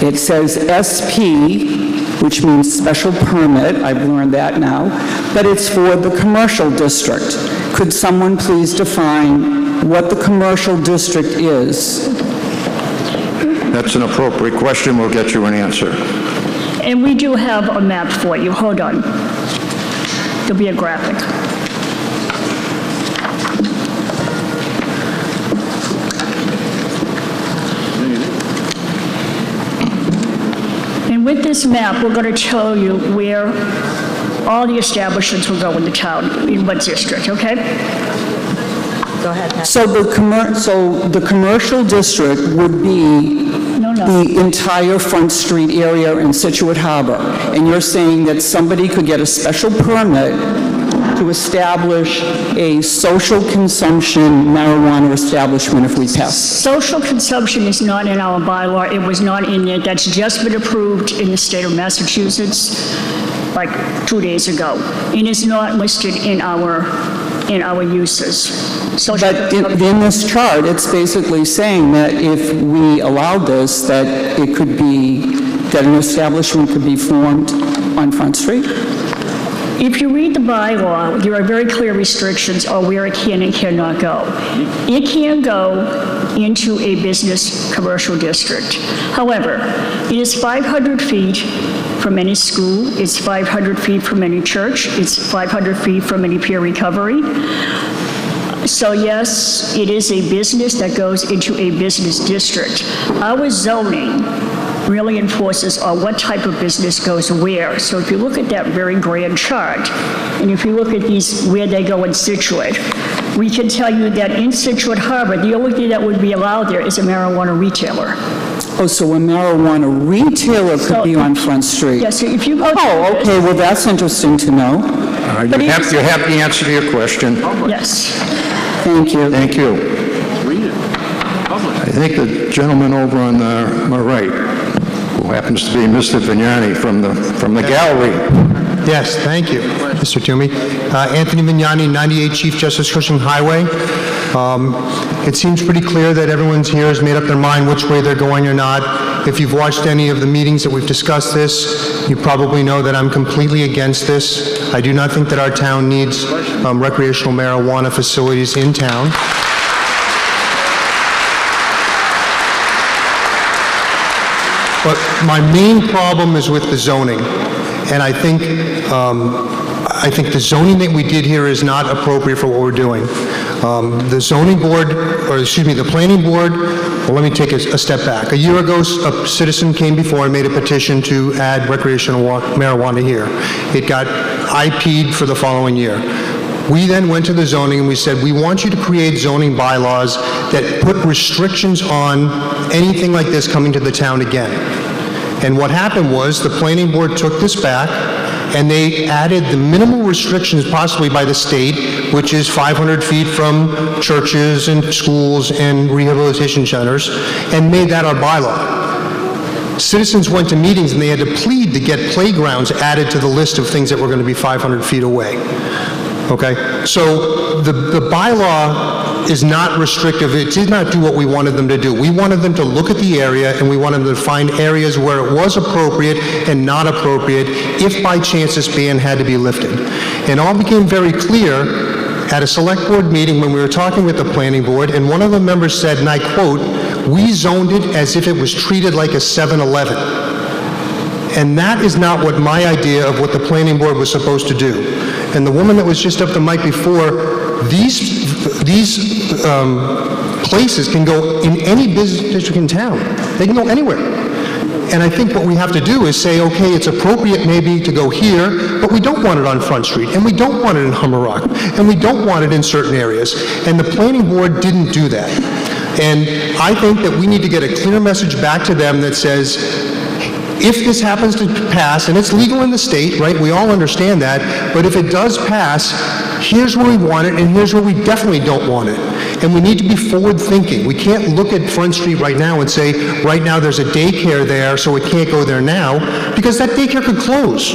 it says SP, which means special permit, I've learned that now, but it's for the commercial district. Could someone please define what the commercial district is? That's an appropriate question. We'll get you an answer. And we do have a map for you. Hold on. There'll be a graphic. And with this map, we're going to tell you where all the establishments will go in the town, in what district, okay? Go ahead, Pat. So the commercial district would be the entire Front Street area in Scituate Harbor. And you're saying that somebody could get a special permit to establish a social consumption marijuana establishment if we pass? Social consumption is not in our bylaw. It was not in there. That's just been approved in the state of Massachusetts like 2 days ago. It is not listed in our uses. But in this chart, it's basically saying that if we allowed this, that it could be, that an establishment could be formed on Front Street? If you read the bylaw, there are very clear restrictions on where it can and cannot go. It can go into a business commercial district. However, it is 500 feet from any school, it's 500 feet from any church, it's 500 feet from any peer recovery. So yes, it is a business that goes into a business district. Our zoning really enforces on what type of business goes where. So if you look at that very grand chart, and if you look at these, where they go in Scituate, we can tell you that in Scituate Harbor, the only thing that would be allowed there is a marijuana retailer. Oh, so a marijuana retailer could be on Front Street? Yes, if you go Oh, okay, well, that's interesting to know. All right, you have the answer to your question. Yes. Thank you. Thank you. I think the gentleman over on my right, who happens to be Mr. Vignani from the gallery. Yes, thank you, Mr. Toomey. Anthony Vignani, 98 Chief Justice Cushing Highway. It seems pretty clear that everyone's here has made up their mind which way they're going or not. If you've watched any of the meetings that we've discussed this, you probably know that I'm completely against this. I do not think that our town needs recreational marijuana facilities in town. But my main problem is with the zoning, and I think the zoning that we did here is not appropriate for what we're doing. The zoning board, or excuse me, the planning board, well, let me take a step back. A year ago, a citizen came before and made a petition to add recreational marijuana here. It got IP'd for the following year. We then went to the zoning and we said, we want you to create zoning bylaws that put restrictions on anything like this coming to the town again. And what happened was the planning board took this back and they added the minimal restrictions possibly by the state, which is 500 feet from churches and schools and rehabilitation centers, and made that our bylaw. Citizens went to meetings and they had to plead to get playgrounds added to the list of things that were going to be 500 feet away. Okay? So the bylaw is not restrictive. It did not do what we wanted them to do. We wanted them to look at the area and we wanted them to find areas where it was appropriate and not appropriate if by chance this ban had to be lifted. And all became very clear at a select board meeting when we were talking with the planning board, and one of the members said, and I quote, "We zoned it as if it was treated like a 7-Eleven." And that is not what my idea of what the planning board was supposed to do. And the woman that was just up the mic before, these places can go in any business district in town. They can go anywhere. And I think what we have to do is say, okay, it's appropriate maybe to go here, but we don't want it on Front Street, and we don't want it in Hummerock, and we don't want it in certain areas. And the planning board didn't do that. And I think that we need to get a clear message back to them that says, if this happens to pass, and it's legal in the state, right, we all understand that, but if it does pass, here's where we want it, and here's where we definitely don't want it. And we need to be forward-thinking. We can't look at Front Street right now and say, right now there's a daycare there, so it can't go there now, because that daycare could close,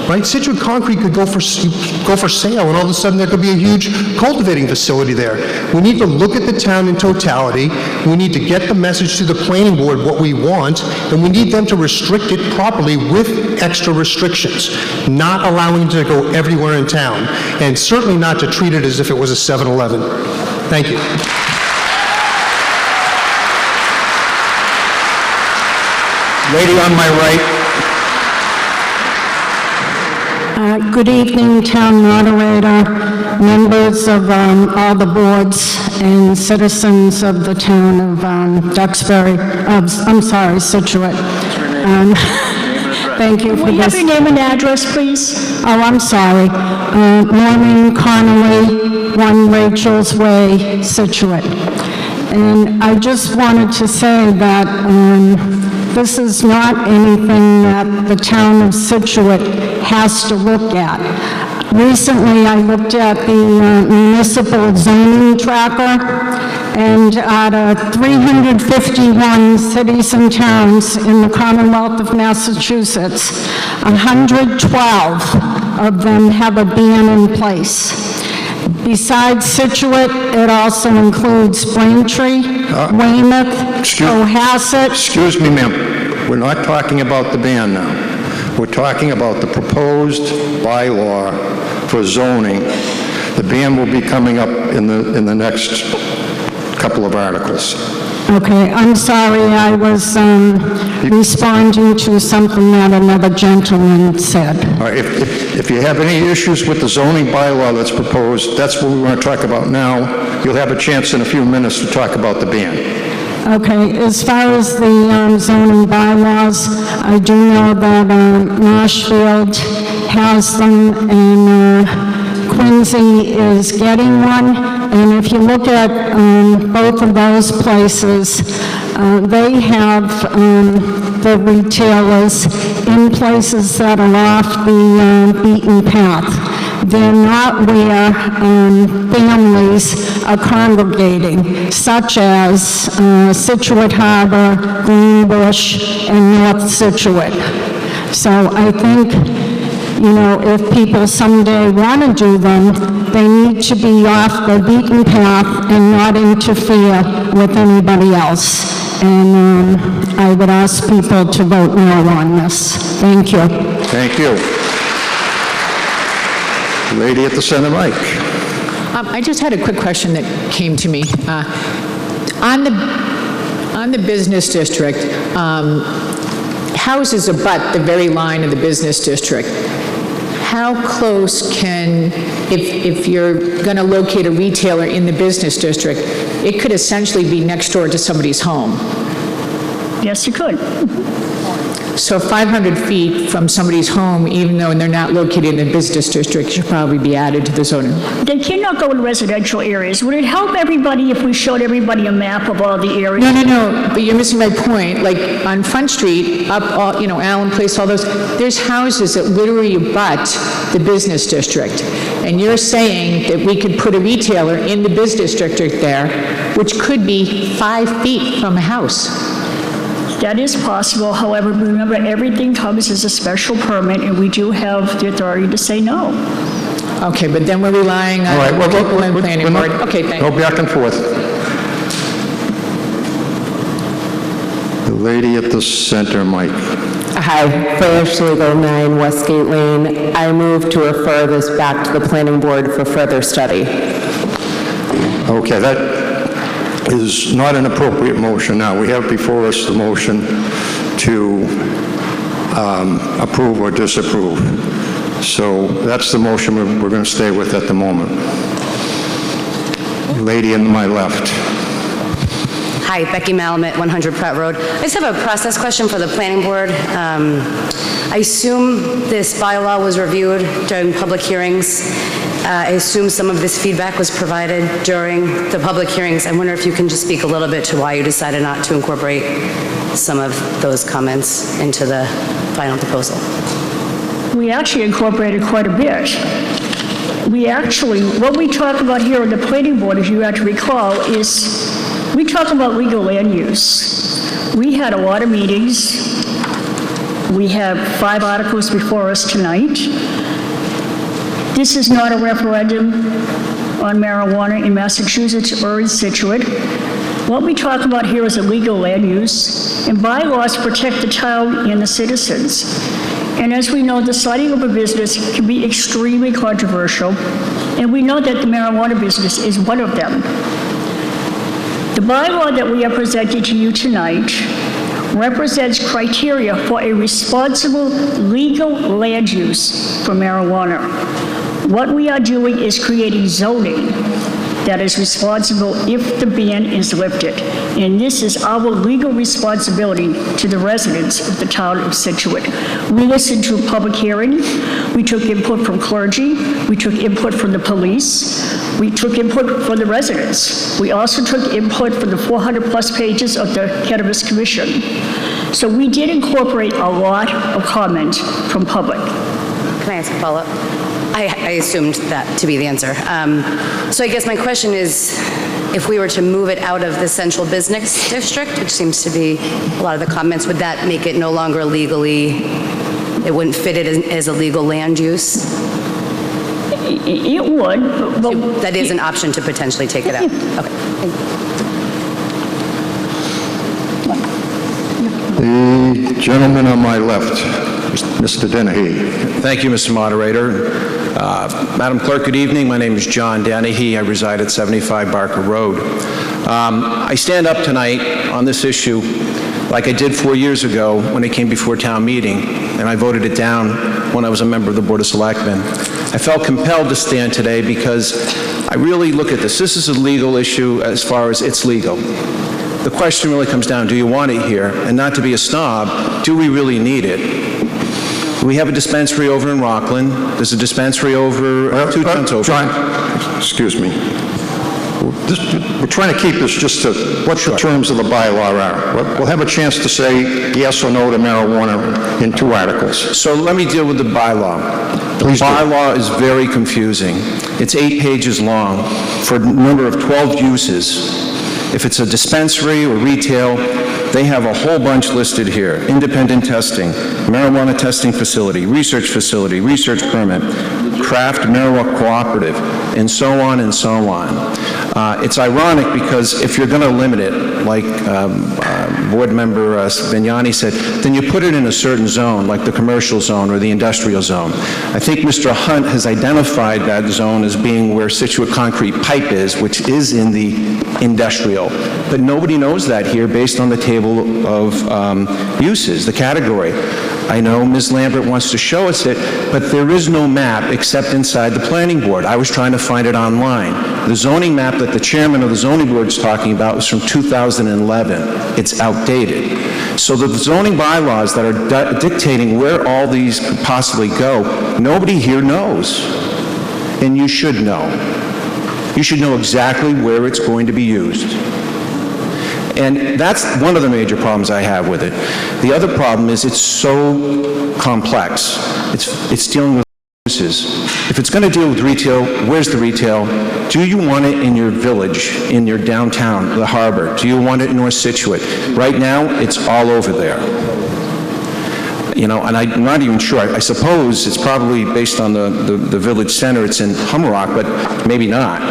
right? Scituate Concrete could go for sale, and all of a sudden there could be a huge cultivating facility there. We need to look at the town in totality. We need to get the message to the planning board what we want, and we need them to restrict it properly with extra restrictions, not allowing it to go everywhere in town, and certainly not to treat it as if it was a 7-Eleven. Thank you. Lady on my right. Good evening, Town Moderator, members of all the boards, and citizens of the town of Duxbury, Scituate. Thank you for Will you have this. your name and address, please? Oh, I'm sorry. Maureen Connolly, 1 Rachel's Way, Scituate. And I just wanted to say that this is not anything that the town of Scituate has to look at. Recently, I looked at the municipal zoning tracker, and out of 351 cities and towns in the Commonwealth of Massachusetts, 112 of them have a ban in place. Besides Scituate, it also includes Braintree, Weymouth, Cohasset. Excuse me, ma'am. We're not talking about the ban now. We're talking about the proposed bylaw for zoning. The ban will be coming up in the next couple of articles. Okay, I'm sorry, I was responding to something that another gentleman said. All right, if you have any issues with the zoning bylaw that's proposed, that's what we want to talk about now. You'll have a chance in a few minutes to talk about the ban. Okay, as far as the zoning bylaws, I do know that Marshfield has them, and Quincy is getting one. And if you look at both of those places, they have the retailers in places that are off the beaten path. They're not where families are congregating, such as Scituate Harbor, Greenbush, and North Scituate. So I think, you know, if people someday want to do them, they need to be off the beaten path and not interfere with anybody else. And I would ask people to vote no on this. Thank you. Thank you. Lady at the center mic. I just had a quick question that came to me. On the business district, houses abut the very line of the business district. How close can, if you're going to locate a retailer in the business district, it could essentially be next door to somebody's home? Yes, you could. So 500 feet from somebody's home, even though they're not located in the business district, should probably be added to the zoning. They cannot go in residential areas. Would it help everybody if we showed everybody a map of all the areas? No, but you're missing my point. Like on Front Street, up, all, you know, Allen Place, all those, there's houses that literally abut the business district. And you're saying that we could put a retailer in the business district there, which could be 5 feet from a house. That is possible. However, remember, everything comes as a special permit, and we do have the authority to say no. Okay, but then we're relying on All right, people in planning board. Okay, thank you. Go back and forth. The lady at the center mic. Hi, Flash Legal 9 Westgate Lane. I move to refer this back to the planning board for further study. Okay, that is not an appropriate motion. Now, we have before us the motion to approve or disapprove. So that's the motion we're going to stay with at the moment. Lady in my left. Hi, Becky Malamet, 100 Pratt Road. I just have a process question for the planning board. I assume this bylaw was reviewed during public hearings. I assume some of this feedback was provided during the public hearings. I wonder if you can just speak a little bit to why you decided not to incorporate some of those comments into the final proposal. We actually incorporated quite a bit. what we talk about here on the planning board, as you have to recall, is we talk about legal land use. We had a lot of meetings. We have 5 articles before us tonight. This is not a referendum on marijuana in Massachusetts or in Scituate. What we talk about here is illegal land use, and bylaws protect the town and the citizens. And as we know, the starting of a business can be extremely controversial, and we know that the marijuana business is one of them. The bylaw that we are presenting to you tonight represents criteria for a responsible legal land use for marijuana. What we are doing is creating zoning that is responsible if the ban is lifted. And this is our legal responsibility to the residents of the town of Scituate. We listened to a public hearing. We took input from clergy. We took input from the police. We took input from the residents. We also took input from the 400+ pages of the Cannabis Commission. So we did incorporate a lot of comment from public. Can I ask a follow-up? I assumed that to be the answer. So I guess my question is, if we were to move it out of the central business district, which seems to be a lot of the comments, would that make it no longer legally, it wouldn't fit it as a legal land use? It would, but... That is an option to potentially take it out. Okay. The gentleman on my left, Mr. Dennehy. Thank you, Mr. Moderator. Madam Clerk, good evening. My name is John Dennehy. I reside at 75 Barker Road. I stand up tonight on this issue like I did 4 years ago when it came before town meeting, and I voted it down when I was a member of the Board of Selectmen. I felt compelled to stand today because I really look at this. This is a legal issue as far as it's legal. The question really comes down, do you want it here? And not to be a snob, do we really need it? We have a dispensary over in Rockland. There's a dispensary over 2 towns over. John, excuse me. We're trying to keep this just to what the terms of the bylaw are. We'll have a chance to say yes or no to marijuana in 2 articles. So let me deal with the bylaw. Please the bylaw is very confusing. It's 8 pages long for a number of 12 uses. If it's a dispensary or retail, they have a whole bunch listed here. Independent testing, marijuana testing facility, research permit, craft marijuana cooperative, and so on and so on. It's ironic because if you're going to limit it, like Board Member Vignani said, then you put it in a certain zone, like the commercial zone or the industrial zone. I think Mr. Hunt has identified that zone as being where Scituate Concrete Pipe is, which is in the industrial. But nobody knows that here based on the table of uses, the category. I know Ms. Lambert wants to show us it, but there is no map except inside the planning board. I was trying to find it online. The zoning map that the chairman of the zoning board is talking about was from 2011. It's outdated. So the zoning bylaws that are dictating where all these could possibly go, nobody here knows. And you should know. You should know exactly where it's going to be used. And that's one of the major problems I have with it. The other problem is it's so complex. It's dealing with uses. If it's going to deal with retail, where's the retail? Do you want it in your village, in your downtown, the harbor? Do you want it in North Scituate? Right now, it's all over there. You know, and I'm not even sure. I suppose it's probably based on the village center. It's in Hummerock, but maybe not.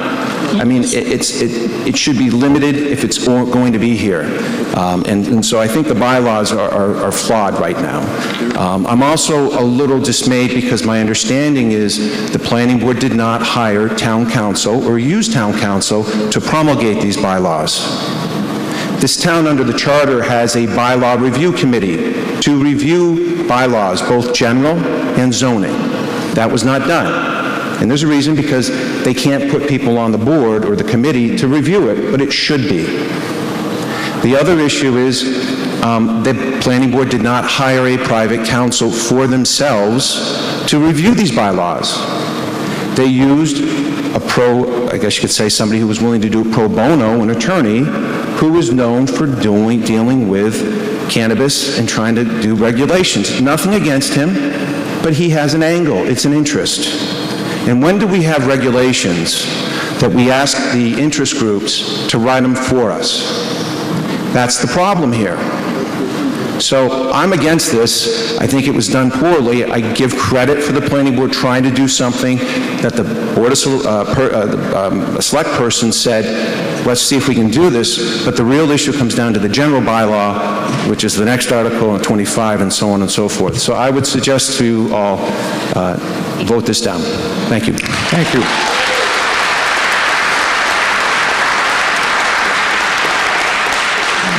I mean, it should be limited if it's going to be here. And so I think the bylaws are flawed right now. I'm also a little dismayed because my understanding is the planning board did not hire town council or use town council to promulgate these bylaws. This town under the charter has a bylaw review committee to review bylaws, both general and zoning. That was not done. And there's a reason, because they can't put people on the board or the committee to review it, but it should be. The other issue is the planning board did not hire a private counsel for themselves to review these bylaws. They used I guess you could say somebody who was willing to do pro bono, an attorney, who was known for dealing with cannabis and trying to do regulations. Nothing against him, but he has an angle. It's an interest. And when do we have regulations that we ask the interest groups to write them for us? That's the problem here. So I'm against this. I think it was done poorly. I give credit for the planning board trying to do something that the Board of Select person said, let's see if we can do this, but the real issue comes down to the general bylaw, which is the next article in 25, and so on and so forth. So I would suggest to you all vote this down. Thank you. Thank you.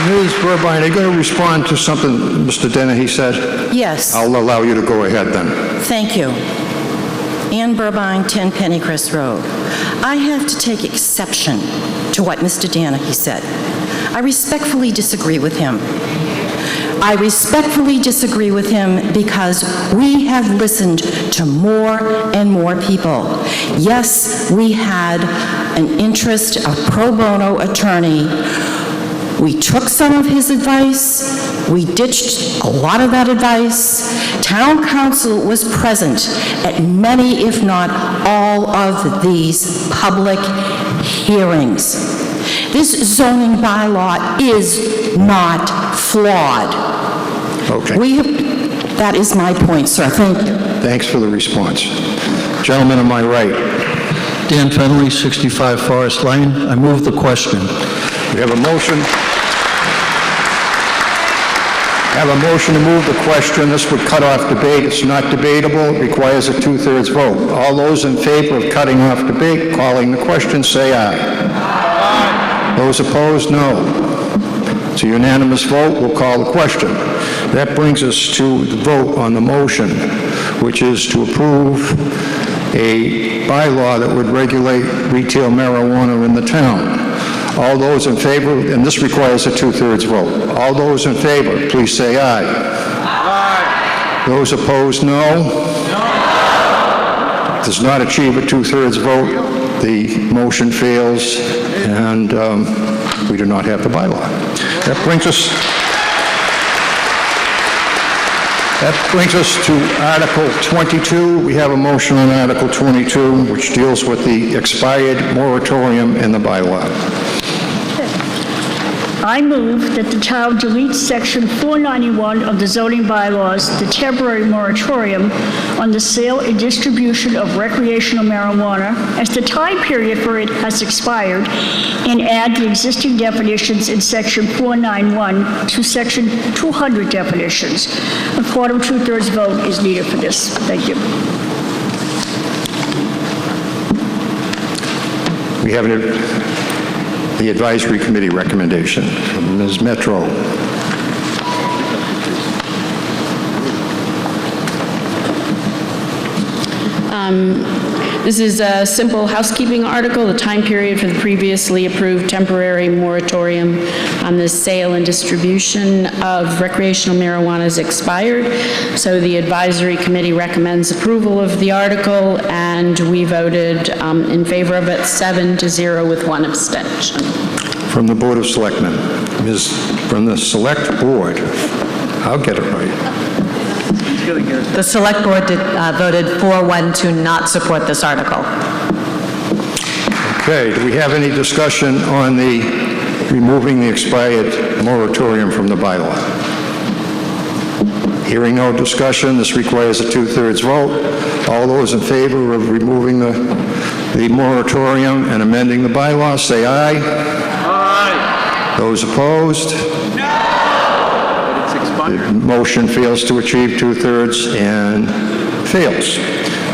Ms. Burbine, are you going to respond to something Mr. Dennehy said? Yes. I'll allow you to go ahead then. Thank you. Ann Burbine, 10 Pennycrest Road. I have to take exception to what Mr. Dennehy said. I respectfully disagree with him. I respectfully disagree with him because we have listened to more and more people. Yes, we had an interest, a pro bono attorney. We took some of his advice. We ditched a lot of that advice. Town council was present at many, if not all, of these public hearings. This zoning bylaw is not flawed. Okay. That is my point, sir. Thank you. Thanks for the response. Gentleman on my right. Dan Fennelly, 65 Forest Lane. I move the question. We have a motion. I have a motion to move the question. This would cut off debate. It's not debatable. It requires a 2/3 vote. All those in favor of cutting off debate, calling the question, say aye. Aye. Those opposed, no. It's a unanimous vote. We'll call the question. That brings us to the vote on the motion, which is to approve a bylaw that would regulate retail marijuana in the town. All those in favor, and this requires a 2/3 vote. All those in favor, please say aye. Aye. Those opposed, no. No. Does not achieve a 2/3 vote. The motion fails, and we do not have the bylaw. That brings us to Article 22. We have a motion on Article 22, which deals with the expired moratorium in the bylaw. I move that the town delete Section 491 of the zoning bylaws, the temporary moratorium on the sale and distribution of recreational marijuana, as the time period for it has expired, and add the existing definitions in Section 491 to Section 200 definitions. A quorum 2/3 vote is needed for this. Thank you. We have the advisory committee recommendation from Ms. Metro. This is a simple housekeeping article. The time period for the previously approved temporary moratorium on the sale and distribution of recreational marijuana is expired. So the advisory committee recommends approval of the article, and we voted in favor of it 7-0 with 1 abstention. From the Board of Selectmen, from the Select Board, I'll get it right. The Select Board voted 4-1 to not support this article. Okay, do we have any discussion on the removing the expired moratorium from the bylaw? Hearing no discussion, this requires a 2/3 vote. All those in favor of removing the moratorium and amending the bylaw, say aye. Aye. Those opposed? The motion fails to achieve 2/3 and fails.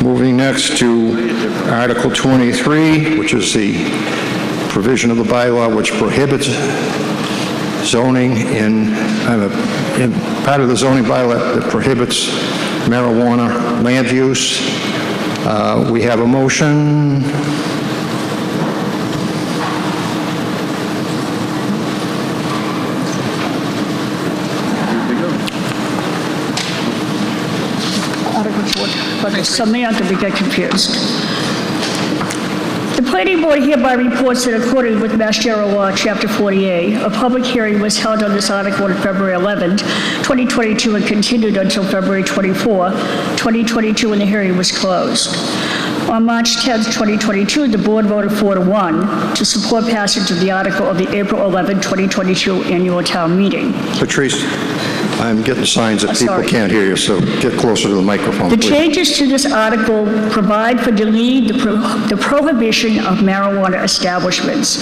Moving next to Article 23, which is the provision of the bylaw which prohibits zoning in part of the zoning bylaw that prohibits marijuana land use. We have a motion. But something I'm going to get confused. The planning board hereby reports that according with Mass General Law, Chapter 48, a public hearing was held on this article on February 11, 2022, and continued until February 24, 2022, when the hearing was closed. On March 10, 2022, the board voted 4-1 to support passage of the article of the April 11, 2022 annual town meeting. Patrice, I'm getting signs that people Sorry. can't hear you, so get closer to the microphone, The please. changes to this article provide for deleting the prohibition of marijuana establishments.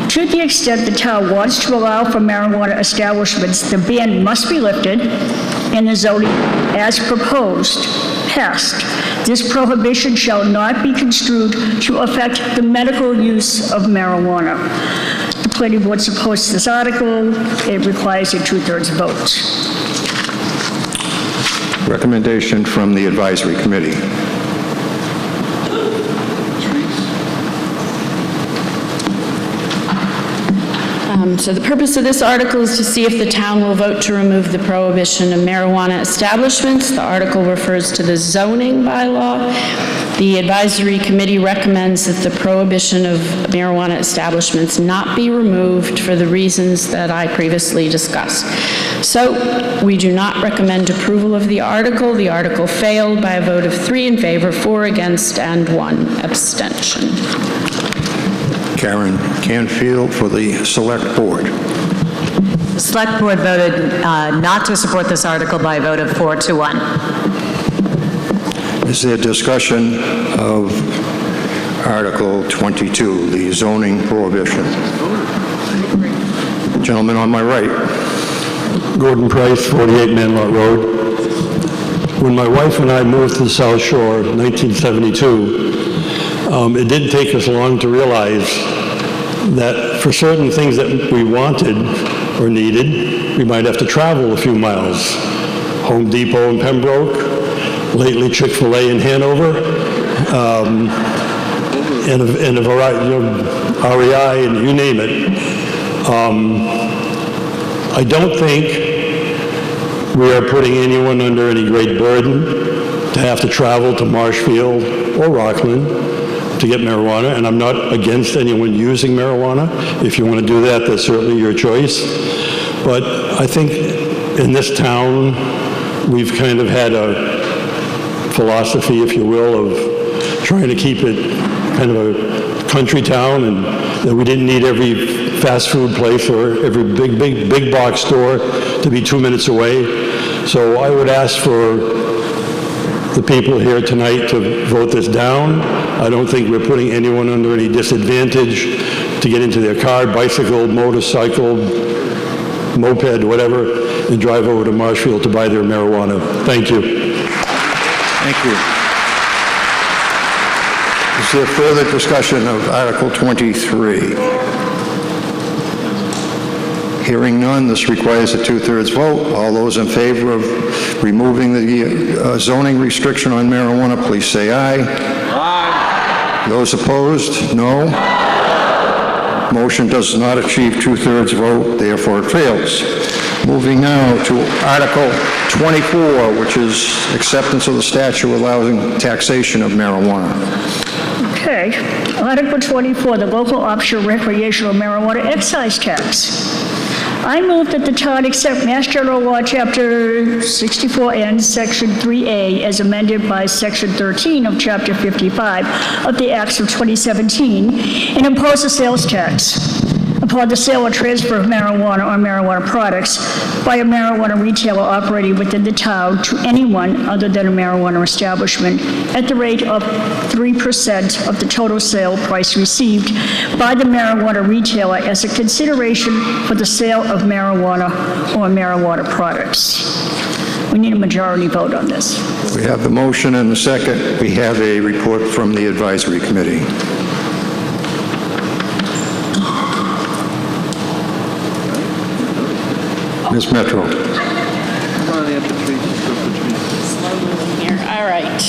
To the extent the town wants to allow for marijuana establishments, the ban must be lifted and the zoning as proposed passed. This prohibition shall not be construed to affect the medical use of marijuana. The planning board supports this article. It requires a 2/3 vote. Recommendation from the advisory committee. So the purpose of this article is to see if the town will vote to remove the prohibition of marijuana establishments. The article refers to the zoning bylaw. The advisory committee recommends that the prohibition of marijuana establishments not be removed for the reasons that I previously discussed. So we do not recommend approval of the article. The article failed by a vote of 3 in favor, 4 against, and 1 abstention. Karen Canfield for the Select Board. The Select Board voted not to support this article by a vote of 4-1. Is there discussion of Article 22, the zoning prohibition? Gentleman on my right. Gordon Price, 48 Manlot Road. When my wife and I moved to the South Shore in 1972, it didn't take us long to realize that for certain things that we wanted or needed, we might have to travel a few miles. Home Depot in Pembroke, lately Chick-fil-A in Hanover, and a variety, REI, and you name it. I don't think we are putting anyone under any great burden to have to travel to Marshfield or Rockland to get marijuana, and I'm not against anyone using marijuana. If you want to do that, that's certainly your choice. But I think in this town, we've kind of had a philosophy, if you will, of trying to keep it kind of a country town, and that we didn't need every fast food place or every big box store to be 2 minutes away. So I would ask for the people here tonight to vote this down. I don't think we're putting anyone under any disadvantage to get into their car, bicycle, motorcycle, moped, whatever, and drive over to Marshfield to buy their marijuana. Thank you. Thank you. Is there further discussion of Article 23? Hearing none, this requires a 2/3 vote. All those in favor of removing the zoning restriction on marijuana, please say aye. Aye. Those opposed, no. Motion does not achieve 2/3 vote, therefore it fails. Moving now to Article 24, which is acceptance of the statute allowing taxation of marijuana. Okay. Article 24, the local optional recreational marijuana excise tax. I move that the town accept Mass General Law, Chapter 64N, Section 3A, as amended by Section 13 of Chapter 55 of the Acts of 2017, and impose a sales tax upon the sale or transfer of marijuana or marijuana products by a marijuana retailer operating within the town to anyone other than a marijuana establishment at the rate of 3% of the total sale price received by the marijuana retailer as a consideration for the sale of marijuana or marijuana products. We need a majority vote on this. We have the motion and the second. We have a report from the advisory committee. Ms. Metro. All right.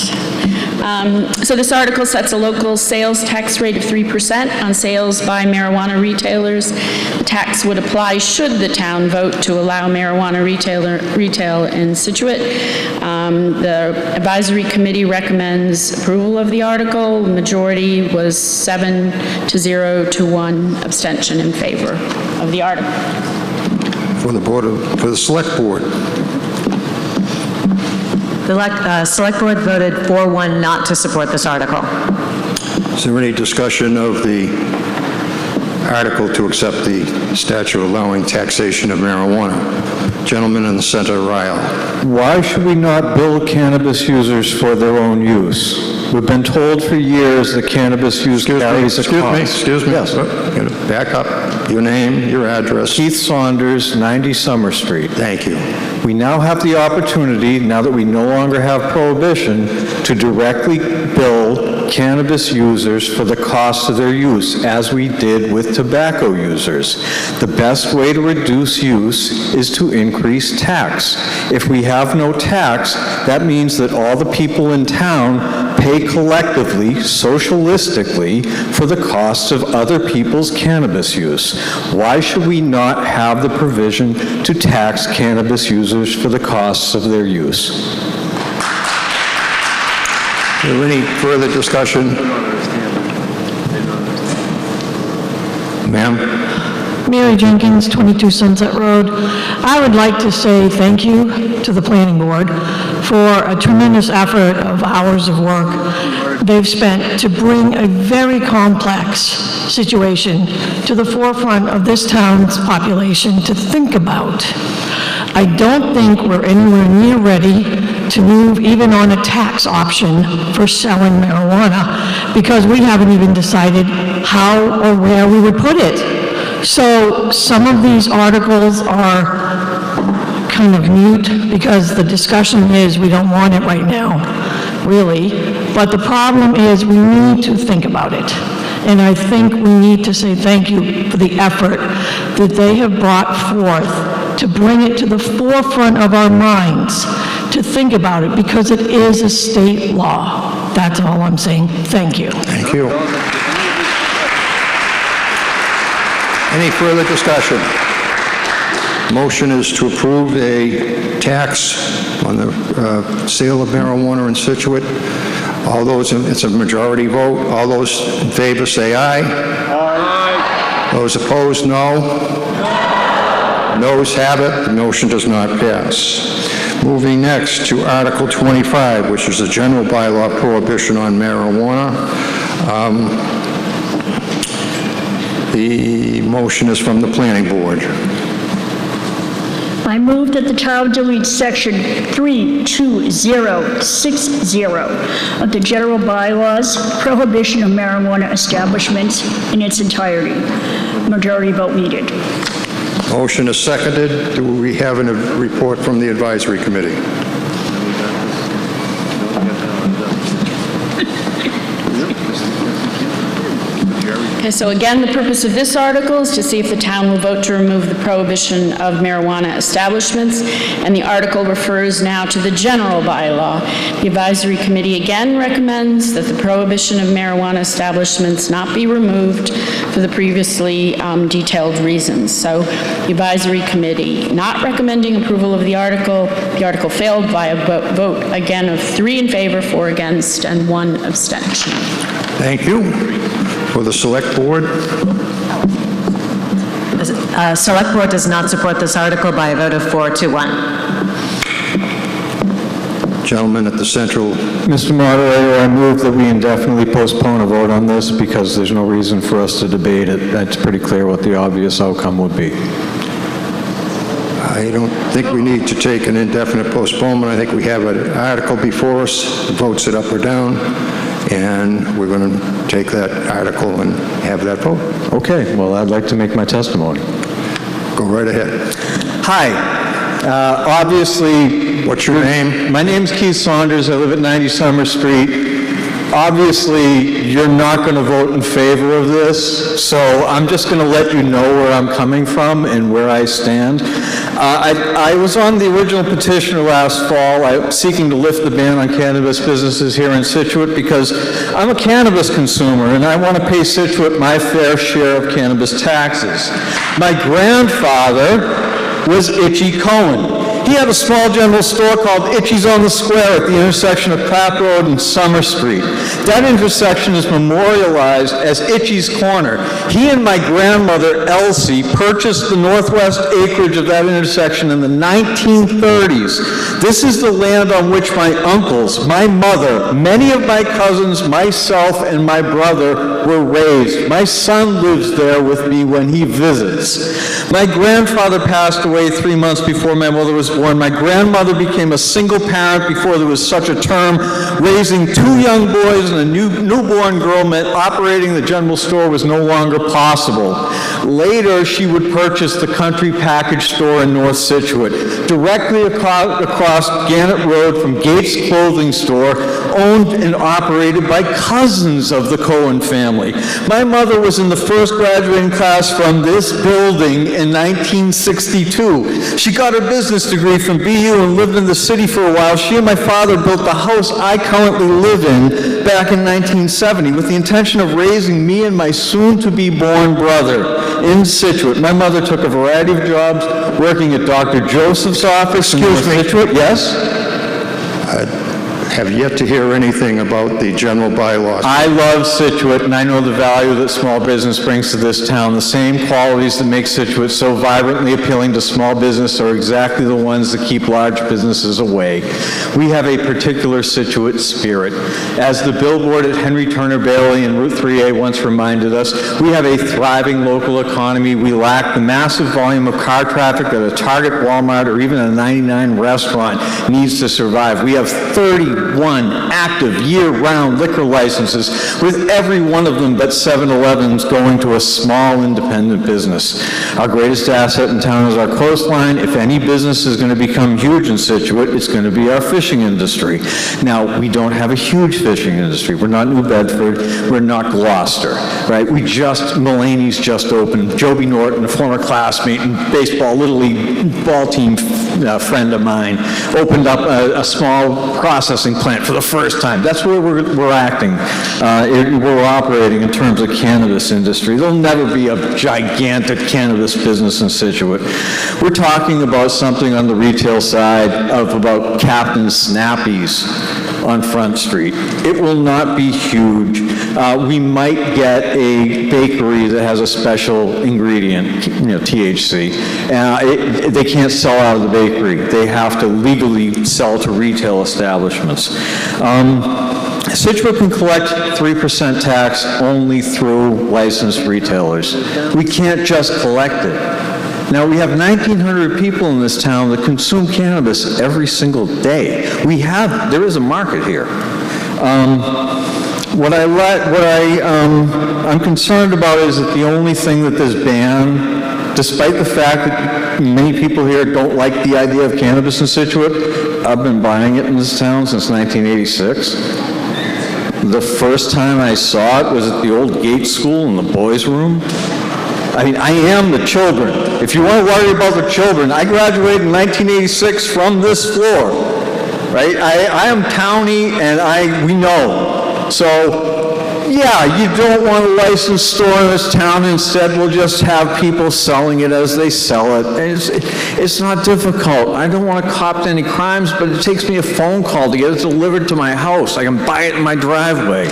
So this article sets a local sales tax rate of 3% on sales by marijuana retailers. The tax would apply should the town vote to allow marijuana retail in Scituate. The advisory committee recommends approval of the article. The majority was 7-0 to 1 abstention in favor of the article. For the Select Board. The Select Board voted 4-1 not to support this article. Is there any discussion of the article to accept the statute allowing taxation of marijuana? Gentleman in the center aisle. Why should we not bill cannabis users for their own use? We've been told for years that cannabis use carries a cost. Excuse me. Yes. Back up. Your name, your address. Keith Saunders, 90 Summer Street. Thank you. We now have the opportunity, now that we no longer have prohibition, to directly bill cannabis users for the cost of their use, as we did with tobacco users. The best way to reduce use is to increase tax. If we have no tax, that means that all the people in town pay collectively, socialistically, for the cost of other people's cannabis use. Why should we not have the provision to tax cannabis users for the costs of their use? Is there any further discussion? Ma'am? Mary Jenkins, 22 Sunset Road. I would like to say thank you to the planning board for a tremendous effort of hours of work they've spent to bring a very complex situation to the forefront of this town's population to think about. I don't think we're anywhere near ready to move even on a tax option for selling marijuana, because we haven't even decided how or where we would put it. So some of these articles are kind of mute because the discussion is we don't want it right now, really. But the problem is we need to think about it. And I think we need to say thank you for the effort that they have brought forth to bring it to the forefront of our minds, to think about it, because it is a state law. That's all I'm saying. Thank you. Thank you. Any further discussion? Motion is to approve a tax on the sale of marijuana in Scituate. All those, it's a majority vote. All those in favor say aye. Aye. Those opposed, no. Noes have it. The motion does not pass. Moving next to Article 25, which is a general bylaw prohibition on marijuana. The motion is from the planning board. I move that the title delete section 32060 of the general bylaws, prohibition of marijuana establishments in its entirety. Majority vote needed. Motion is seconded. Do we have a report from the advisory committee? Okay, so again, the purpose of this article is to see if the town will vote to remove the prohibition of marijuana establishments, and the article refers now to the general bylaw. The advisory committee again recommends that the prohibition of marijuana establishments not be removed for the previously detailed reasons. So the advisory committee not recommending approval of the article failed by a vote again of 3 in favor, 4 against, and 1 abstention. Thank you. For the select board? Select Board does not support this article by a vote of 4-1. Gentleman at the central. Mr. Moderator, I move that we indefinitely postpone a vote on this because there's no reason for us to debate it. That's pretty clear what the obvious outcome would be. I don't think we need to take an indefinite postponement. I think we have an article before us, votes it up or down, and we're going to take that article and have that vote. Okay, well, I'd like to make my testimony. Go right ahead. Hi. Obviously... What's your name? My name's Keith Saunders. I live at 90 Summer Street. Obviously, you're not going to vote in favor of this, so I'm just going to let you know where I'm coming from and where I stand. I was on the original petitioner last fall seeking to lift the ban on cannabis businesses here in Scituate because I'm a cannabis consumer and I want to pay Scituate my fair share of cannabis taxes. My grandfather was Itchy Cohen. He had a small general store called Itchy's on the Square at the intersection of Pratt Road and Summer Street. That intersection is memorialized as Itchy's Corner. He and my grandmother, Elsie, purchased the northwest acreage of that intersection in the 1930s. This is the land on which my uncles, my mother, many of my cousins, myself, and my brother were raised. My son lives there with me when he visits. My grandfather passed away 3 months before my mother was born. My grandmother became a single parent before there was such a term. Raising 2 young boys and a newborn girl meant operating the general store was no longer possible. Later, she would purchase the Country Package Store in North Scituate, directly across Gannett Road from Gates Clothing Store, owned and operated by cousins of the Cohen family. My mother was in the first graduating class from this building in 1962. She got her business degree from BU and lived in the city for a while. She and my father built the house I currently live in back in 1970 with the intention of raising me and my soon-to-be-born brother in Scituate. My mother took a variety of jobs, working at Dr. Joseph's office in North Scituate. Yes? Have yet to hear anything about the general bylaws. I love Scituate, and I know the value that small business brings to this town. The same qualities that make Scituate so vibrantly appealing to small business are exactly the ones that keep large businesses away. We have a particular Scituate spirit. As the billboard at Henry Turner Bailey and Route 3A once reminded us, we have a thriving local economy. We lack the massive volume of car traffic that a Target, Walmart, or even a 99 restaurant needs to survive. We have 31 active year-round liquor licenses, with every one of them but 7-Elevens going to a small independent business. Our greatest asset in town is our coastline. If any business is going to become huge in Scituate, it's going to be our fishing industry. Now, we don't have a huge fishing industry. We're not New Bedford. We're not Gloucester, right? Mulaney's just opened. Joby Norton, a former classmate and baseball Little League ball team friend of mine, opened up a small processing plant for the first time. That's where we're acting. We're operating in terms of cannabis industry. There'll never be a gigantic cannabis business in Scituate. We're talking about something on the retail side of about Captain Snappy's on Front Street. It will not be huge. We might get a bakery that has a special ingredient, THC. They can't sell out of the bakery. They have to legally sell to retail establishments. Scituate can collect 3% tax only through licensed retailers. We can't just collect it. Now, we have 1,900 people in this town that consume cannabis every single day. There is a market here. I'm concerned about is that the only thing that this ban, despite the fact that many people here don't like the idea of cannabis in Scituate, I've been buying it in this town since 1986. The first time I saw it was at the old Gates School in the boys' room. I mean, I am the children. If you want to worry about the children, I graduated in 1986 from this floor, right? I am townie, and we know. So, yeah, you don't want a licensed store in this town. Instead, we'll just have people selling it as they sell it. And it's not difficult. I don't want to cop to any crimes, but it takes me a phone call to get it delivered to my house. I can buy it in my driveway.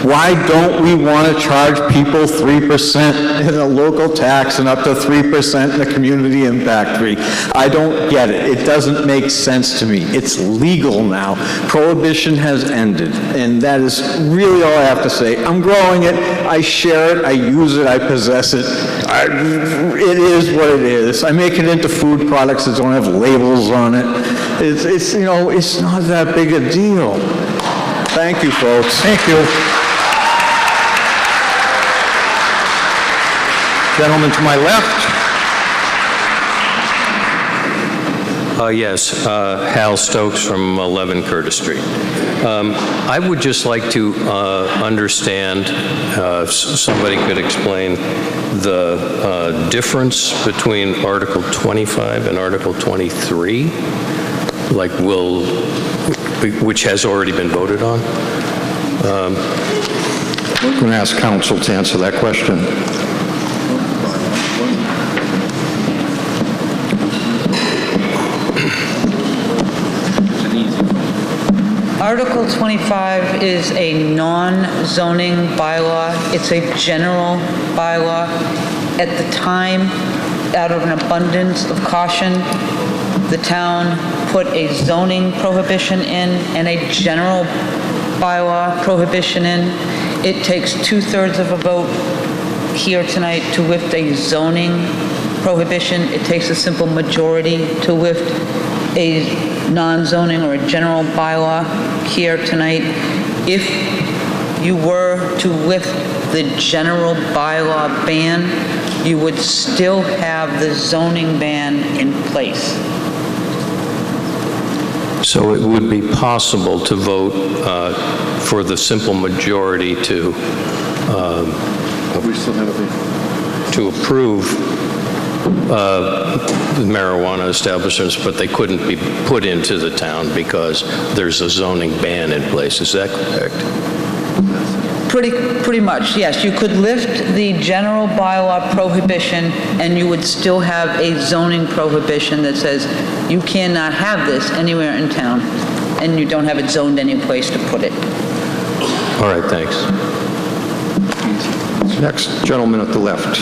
Why don't we want to charge people 3% in a local tax and up to 3% in a community impact fee? I don't get it. It doesn't make sense to me. It's legal now. Prohibition has ended, and that is really all I have to say. I'm growing it, I share it, I use it, I possess it. It is what it is. I make it into food products that don't have labels on it. It's not that big a deal. Thank you, folks. Thank you. Gentleman to my left. Yes, Hal Stokes from 11 Curtis Street. I would just like to understand, if somebody could explain the difference between Article 25 and Article 23, which has already been voted on? We're going to ask counsel to answer that question. Article 25 is a non-zoning bylaw. It's a general bylaw. At the time, out of an abundance of caution, the town put a zoning prohibition in and a general bylaw prohibition in. It takes 2/3 of a vote here tonight to lift a zoning prohibition. It takes a simple majority to lift a non-zoning or a general bylaw here tonight. If you were to lift the general bylaw ban, you would still have the zoning ban in place. So it would be possible to vote for the simple majority to approve the marijuana establishments, but they couldn't be put into the town because there's a zoning ban in place. Is that correct? Pretty much, yes. You could lift the general bylaw prohibition and you would still have a zoning prohibition that says you cannot have this anywhere in town and you don't have it zoned any place to put it. All right, thanks. Next gentleman at the left.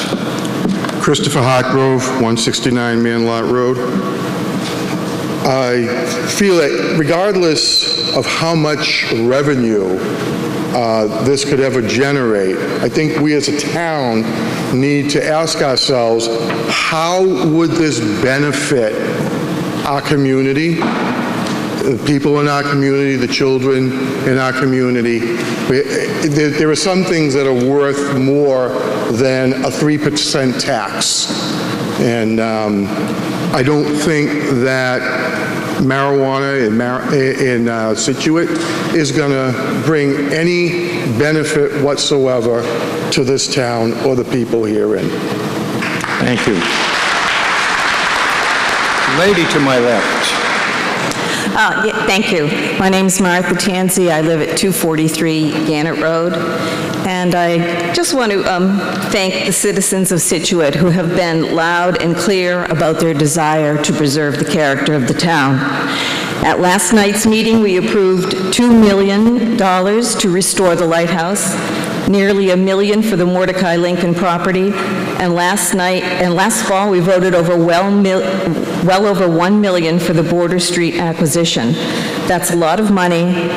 Christopher Hartgrove, 169 Manlot Road. I feel that regardless of how much revenue this could ever generate, I think we as a town need to ask ourselves, how would this benefit our community, the people in our community, the children in our community? There are some things that are worth more than a 3% tax. And I don't think that marijuana in Scituate is going to bring any benefit whatsoever to this town or the people herein. Thank you. Lady to my left. Thank you. My name's Martha Tansey. I live at 243 Gannett Road. And I just want to thank the citizens of Scituate who have been loud and clear about their desire to preserve the character of the town. At last night's meeting, we approved $2 million to restore the lighthouse, nearly $1 million for the Mordecai Lincoln property, and last fall, we voted over well over $1 million for the Border Street acquisition. That's a lot of money,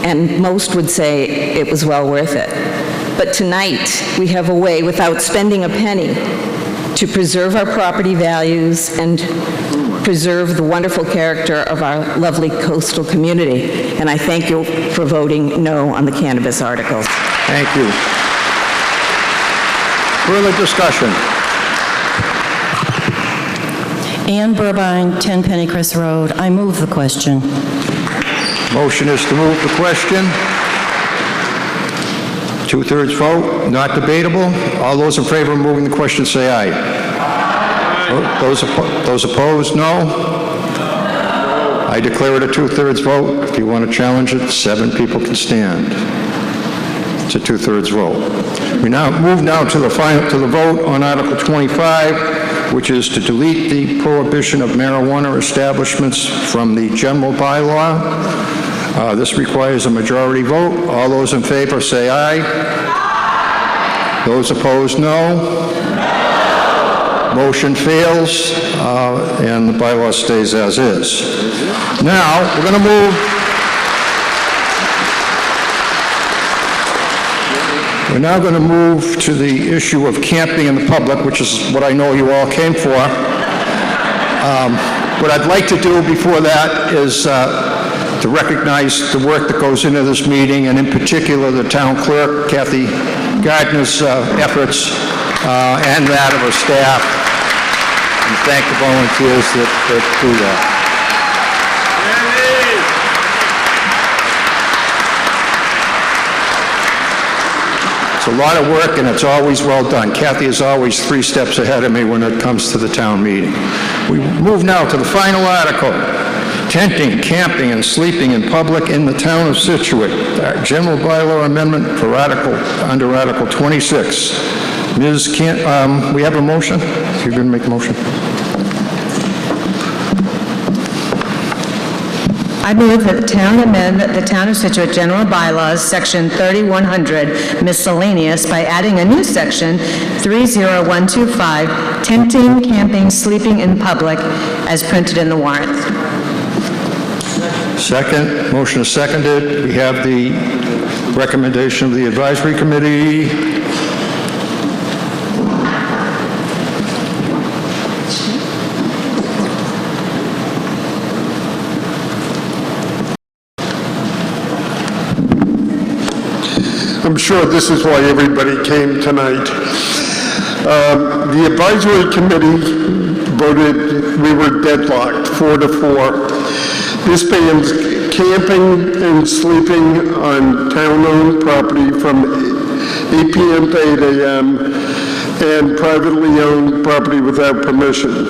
and most would say it was well worth it. But tonight, we have a way, without spending a penny, to preserve our property values and preserve the wonderful character of our lovely coastal community. And I thank you for voting no on the cannabis article. Thank you. Further discussion? Ann Burbine, 10 Pennycrest Road. I move the question. Motion is to move the question. 2/3 vote, not debatable. All those in favor of moving the question say aye. Those opposed, no. I declare it a 2/3 vote. If you want to challenge it, 7 people can stand. It's a 2/3 vote. We now move to the vote on Article 25, which is to delete the prohibition of marijuana establishments from the general bylaw. This requires a majority vote. All those in favor say aye. Those opposed, no. Motion fails, and the bylaw stays as is. Now, we're going to move. We're now going to move to the issue of camping in the public, which is what I know you all came for. What I'd like to do before that is to recognize the work that goes into this meeting, and in particular the town clerk, Kathy Gardner's efforts and that of her staff, and thank the volunteers that do that. It's a lot of work, and it's always well done. Kathy is always 3 steps ahead of me when it comes to the town meeting. We move now to the final article. Tenting, camping, and sleeping in public in the town of Scituate. General bylaw amendment for under Article 26. Ms. we have a motion? You're going to make a motion? I move that the town amend the Town of Scituate General Bylaws, Section 3100, miscellaneous, by adding a new section, 30125, tenting, camping, sleeping in public, as printed in the warrant. Second. Motion is seconded. We have the recommendation of the advisory committee. I'm sure this is why everybody came tonight. The advisory committee voted, we were deadlocked, 4-4. This bans camping and sleeping on town-owned property from 8 p.m. to 8 a.m. and privately owned property without permission.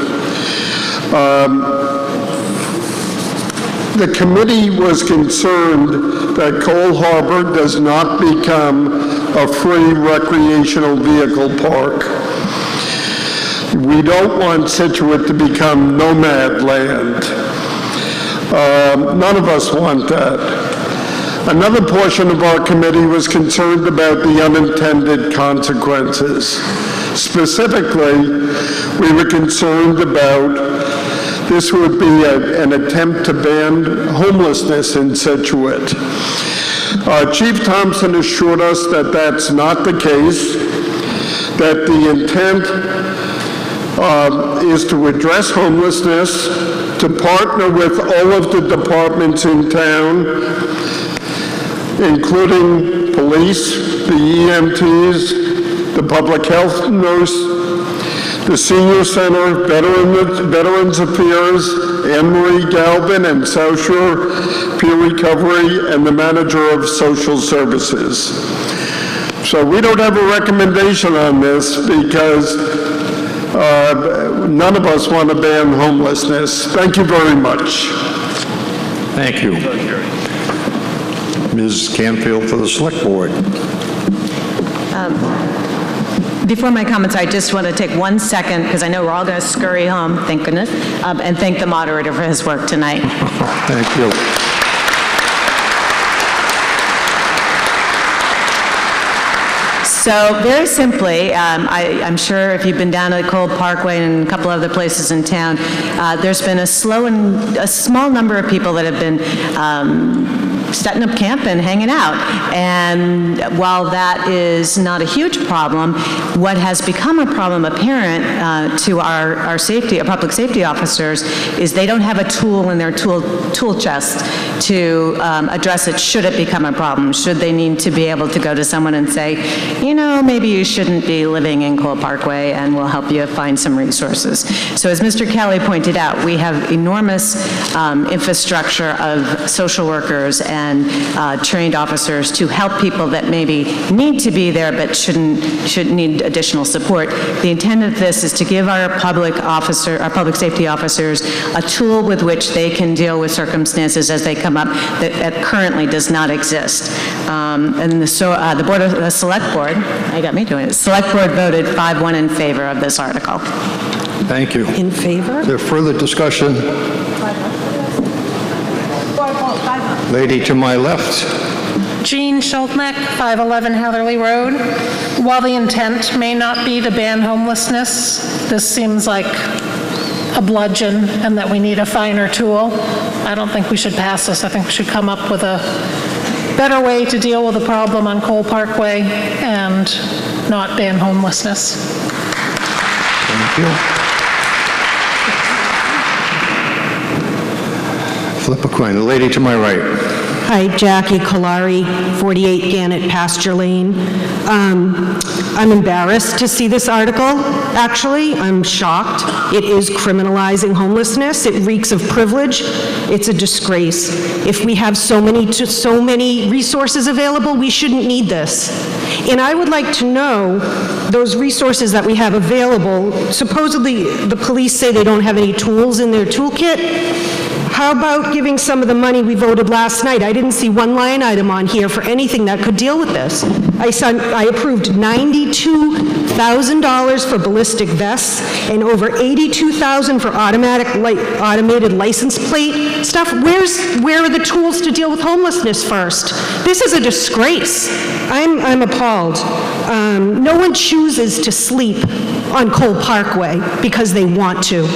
The committee was concerned that Cole Harbor does not become a free recreational vehicle park. We don't want Scituate to become nomad land. None of us want that. Another portion of our committee was concerned about the unintended consequences. Specifically, we were concerned about this would be an attempt to ban homelessness in Scituate. Chief Thompson assured us that that's not the case, that the intent is to address homelessness, to partner with all of the departments in town, including police, the EMTs, the public health nurse, the Senior Center, Veterans Affairs, Anne Marie Galvin and South Shore Peer Recovery, and the Manager of Social Services. So we don't have a recommendation on this because none of us want to ban homelessness. Thank you very much. Thank you. Ms. Canfield for the Select Board. Before my comments, I just want to take 1 second, because I know we're all going to scurry home, thank goodness, and thank the moderator for his work tonight. Thank you. So very simply, I'm sure if you've been down at Cole Parkway and a couple other places in town, there's been a small number of people that have been setting up camp and hanging out. And while that is not a huge problem, what has become a problem apparent to our public safety officers is they don't have a tool in their tool chest to address it should it become a problem, should they need to be able to go to someone and say, you know, maybe you shouldn't be living in Cole Parkway and we'll help you find some resources. So as Mr. Kelly pointed out, we have enormous infrastructure of social workers and trained officers to help people that maybe need to be there but should need additional support. The intent of this is to give our public safety officers a tool with which they can deal with circumstances as they come up that currently does not exist. And the Select Board, I got me doing it, Select Board voted 5-1 in favor of this article. Thank you. In favor? Is there further discussion? Lady to my left. Jean Schultneck, 511 Hatherley Road. While the intent may not be to ban homelessness, this seems like a bludgeon and that we need a finer tool. I don't think we should pass this. I think we should come up with a better way to deal with the problem on Cole Parkway and not ban homelessness. Thank you. Flip a coin. The lady to my right. Hi, Jackie Kolari, 48 Gannett Pasture Lane. I'm embarrassed to see this article, actually. I'm shocked. It is criminalizing homelessness. It reeks of privilege. It's a disgrace. If we have so many resources available, we shouldn't need this. And I would like to know those resources that we have available. Supposedly, the police say they don't have any tools in their toolkit. How about giving some of the money we voted last night? I didn't see one line item on here for anything that could deal with this. I approved $92,000 for ballistic vests and over $82,000 for automated license plate stuff. Where are the tools to deal with homelessness first? This is a disgrace. I'm appalled. No one chooses to sleep on Cole Parkway because they want to.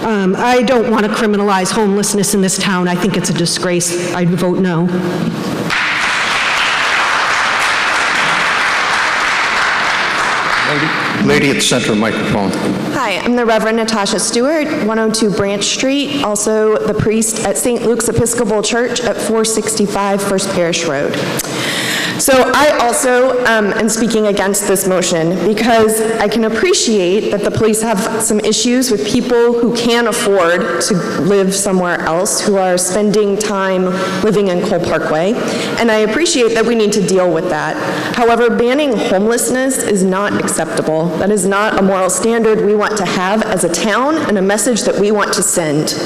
I don't want to criminalize homelessness in this town. I think it's a disgrace. I'd vote no. Lady at the center microphone. Hi, I'm the Reverend Natasha Stewart, 102 Branch Street, also the priest at St. Luke's Episcopal Church at 465 First Parish Road. So I also am speaking against this motion because I can appreciate that the police have some issues with people who can't afford to live somewhere else, who are spending time living in Cole Parkway, and I appreciate that we need to deal with that. However, banning homelessness is not acceptable. That is not a moral standard we want to have as a town and a message that we want to send.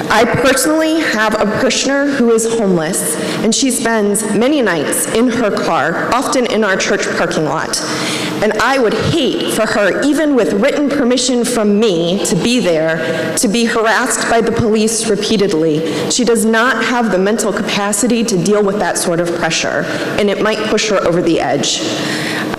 I personally have a parishioner who is homeless, and she spends many nights in her car, often in our church parking lot. And I would hate for her, even with written permission from me to be there, to be harassed by the police repeatedly. She does not have the mental capacity to deal with that sort of pressure, and it might push her over the edge.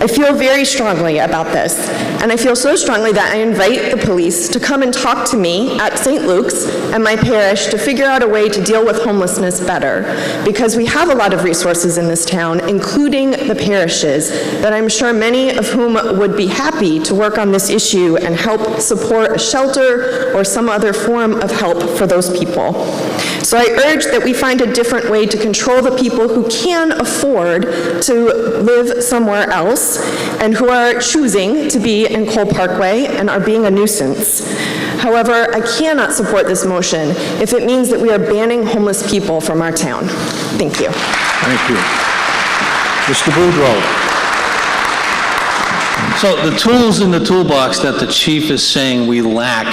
I feel very strongly about this, and I feel so strongly that I invite the police to come and talk to me at St. Luke's and my parish to figure out a way to deal with homelessness better, because we have a lot of resources in this town, including the parishes, that I'm sure many of whom would be happy to work on this issue and help support a shelter or some other form of help for those people. So I urge that we find a different way to control the people who can afford to live somewhere else and who are choosing to be in Cole Parkway and are being a nuisance. However, I cannot support this motion if it means that we are banning homeless people from our town. Thank you. Thank you. Mr. Boudreau. So the tools in the toolbox that the chief is saying we lack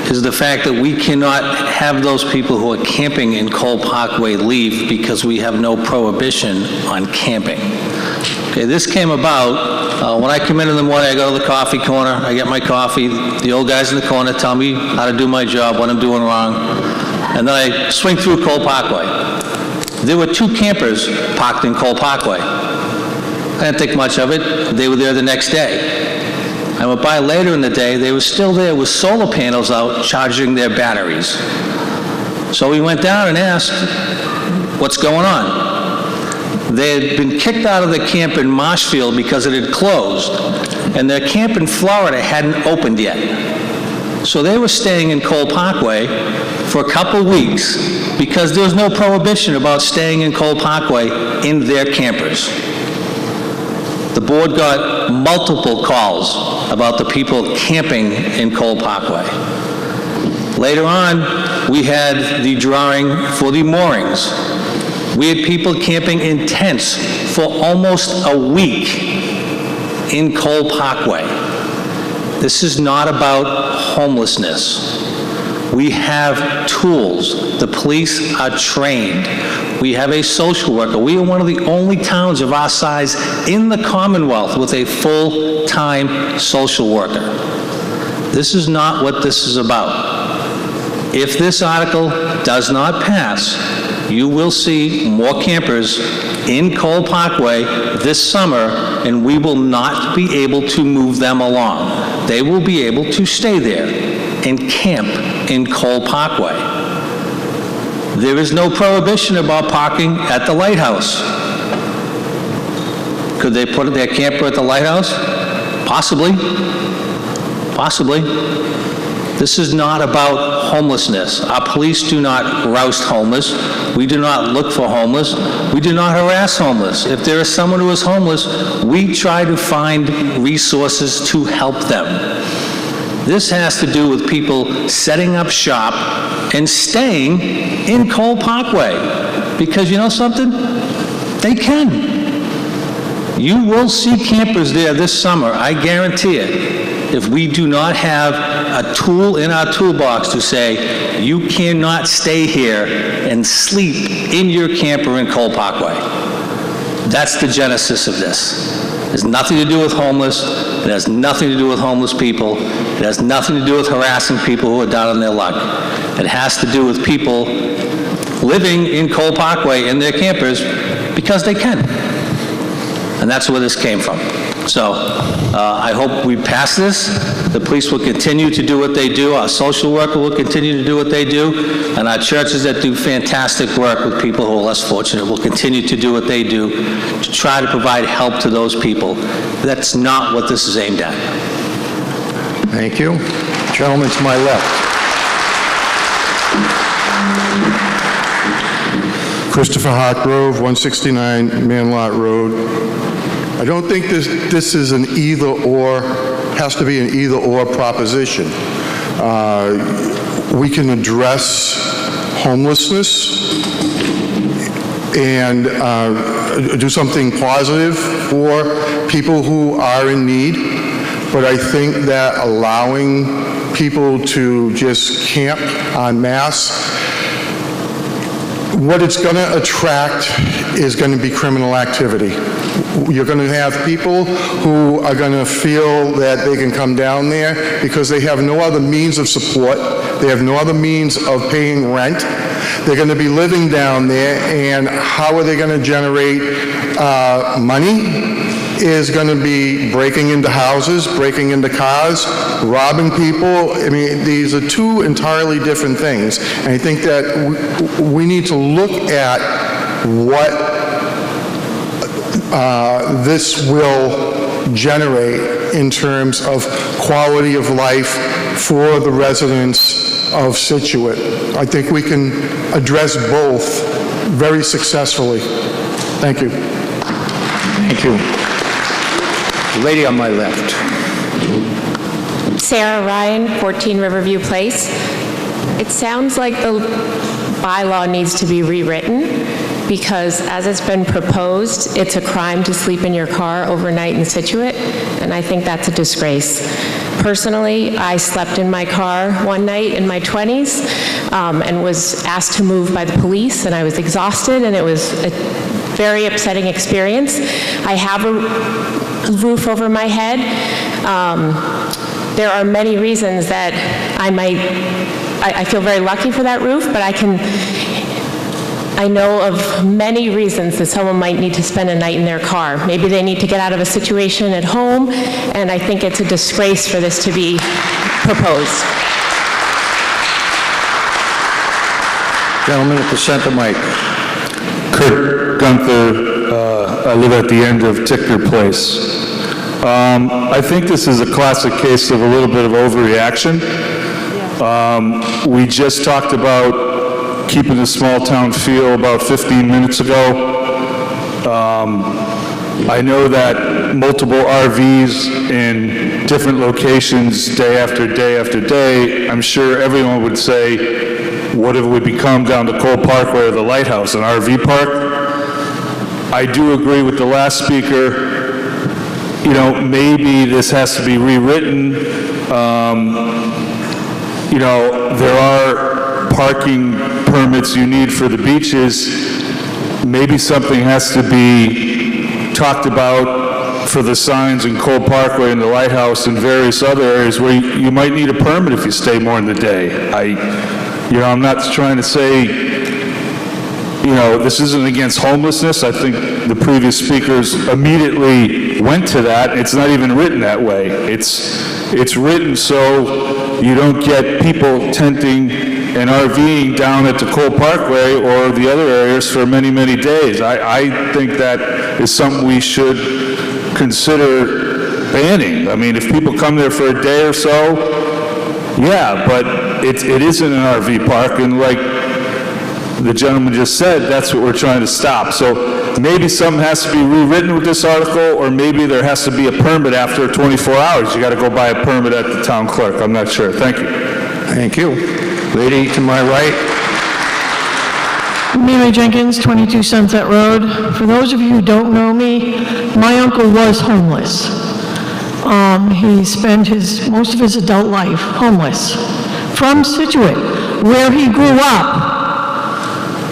is the fact that we cannot have those people who are camping in Cole Parkway leave because we have no prohibition on camping. Okay, this came about when I come in the morning, I go to the coffee corner, I get my coffee, the old guys in the corner tell me how to do my job, what I'm doing wrong, and then I swing through Cole Parkway. There were 2 campers parked in Cole Parkway. I didn't think much of it. They were there the next day. I went by later in the day, they were still there with solar panels out charging their batteries. So we went down and asked, what's going on? They had been kicked out of the camp in Marshfield because it had closed, and their camp in Florida hadn't opened yet. So they were staying in Cole Parkway for a couple weeks because there was no prohibition about staying in Cole Parkway in their campers. The board got multiple calls about the people camping in Cole Parkway. Later on, we had the drawing for the moorings. We had people camping in tents for almost a week in Cole Parkway. This is not about homelessness. We have tools. The police are trained. We have a social worker. We are one of the only towns of our size in the Commonwealth with a full-time social worker. This is not what this is about. If this article does not pass, you will see more campers in Cole Parkway this summer, and we will not be able to move them along. They will be able to stay there and camp in Cole Parkway. There is no prohibition about parking at the lighthouse. Could they put their camper at the lighthouse? Possibly. Possibly. This is not about homelessness. Our police do not roust homeless. We do not look for homeless. We do not harass homeless. If there is someone who is homeless, we try to find resources to help them. This has to do with people setting up shop and staying in Cole Parkway. Because you know something? They can. You will see campers there this summer, I guarantee it, if we do not have a tool in our toolbox to say, you cannot stay here and sleep in your camper in Cole Parkway. That's the genesis of this. It has nothing to do with homeless. It has nothing to do with homeless people. It has nothing to do with harassing people who are down on their luck. It has to do with people living in Cole Parkway in their campers because they can. And that's where this came from. So I hope we pass this. The police will continue to do what they do. Our social worker will continue to do what they do. And our churches that do fantastic work with people who are less fortunate will continue to do what they do to try to provide help to those people. That's not what this is aimed at. Thank you. Gentleman to my left. Christopher Hartgrove, 169 Manlot Road. I don't think this is an either-or, has to be an either-or proposition. We can address homelessness and do something positive for people who are in need, but I think that allowing people to just camp en masse, what it's going to attract is going to be criminal activity. You're going to have people who are going to feel that they can come down there because they have no other means of support. They have no other means of paying rent. They're going to be living down there, and how are they going to generate money? Is going to be breaking into houses, breaking into cars, robbing people. I mean, these are two entirely different things. And I think that we need to look at what this will generate in terms of quality of life for the residents of Scituate. I think we can address both very successfully. Thank you. Thank you. Lady on my left. Sarah Ryan, 14 Riverview Place. It sounds like the bylaw needs to be rewritten because as it's been proposed, it's a crime to sleep in your car overnight in Scituate, and I think that's a disgrace. Personally, I slept in my car one night in my 20s and was asked to move by the police, and I was exhausted, and it was a very upsetting experience. I have a roof over my head. There are many reasons that I feel very lucky for that roof, but I know of many reasons that someone might need to spend a night in their car. Maybe they need to get out of a situation at home, and I think it's a disgrace for this to be proposed. Gentleman at the center mic. Kurt Gunther, I live at the end of Tickner Place. I think this is a classic case of a little bit of overreaction. We just talked about keeping the small town feel about 15 minutes ago. I know that multiple RVs in different locations day after day after day, I'm sure everyone would say, what have we become down to Cole Parkway or the Lighthouse, an RV park? I do agree with the last speaker. You know, maybe this has to be rewritten. You know, there are parking permits you need for the beaches. Maybe something has to be talked about for the signs in Cole Parkway and the Lighthouse and various other areas where you might need a permit if you stay more than the day. I'm not trying to say, this isn't against homelessness. I think the previous speakers immediately went to that. It's not even written that way. It's written so you don't get people tenting and RVing down at the Cole Parkway or the other areas for many, many days. I think that is something we should consider banning. I mean, if people come there for a day or so, yeah, but it isn't an RV park, and like the gentleman just said, that's what we're trying to stop. So maybe something has to be rewritten with this article, or maybe there has to be a permit after 24 hours. You got to go buy a permit at the town clerk. I'm not sure. Thank you. Thank you. Lady to my right. Mary Jenkins, 22 Sunset Road. For those of you who don't know me, my uncle was homeless. He spent most of his adult life homeless. From Scituate, where he grew up.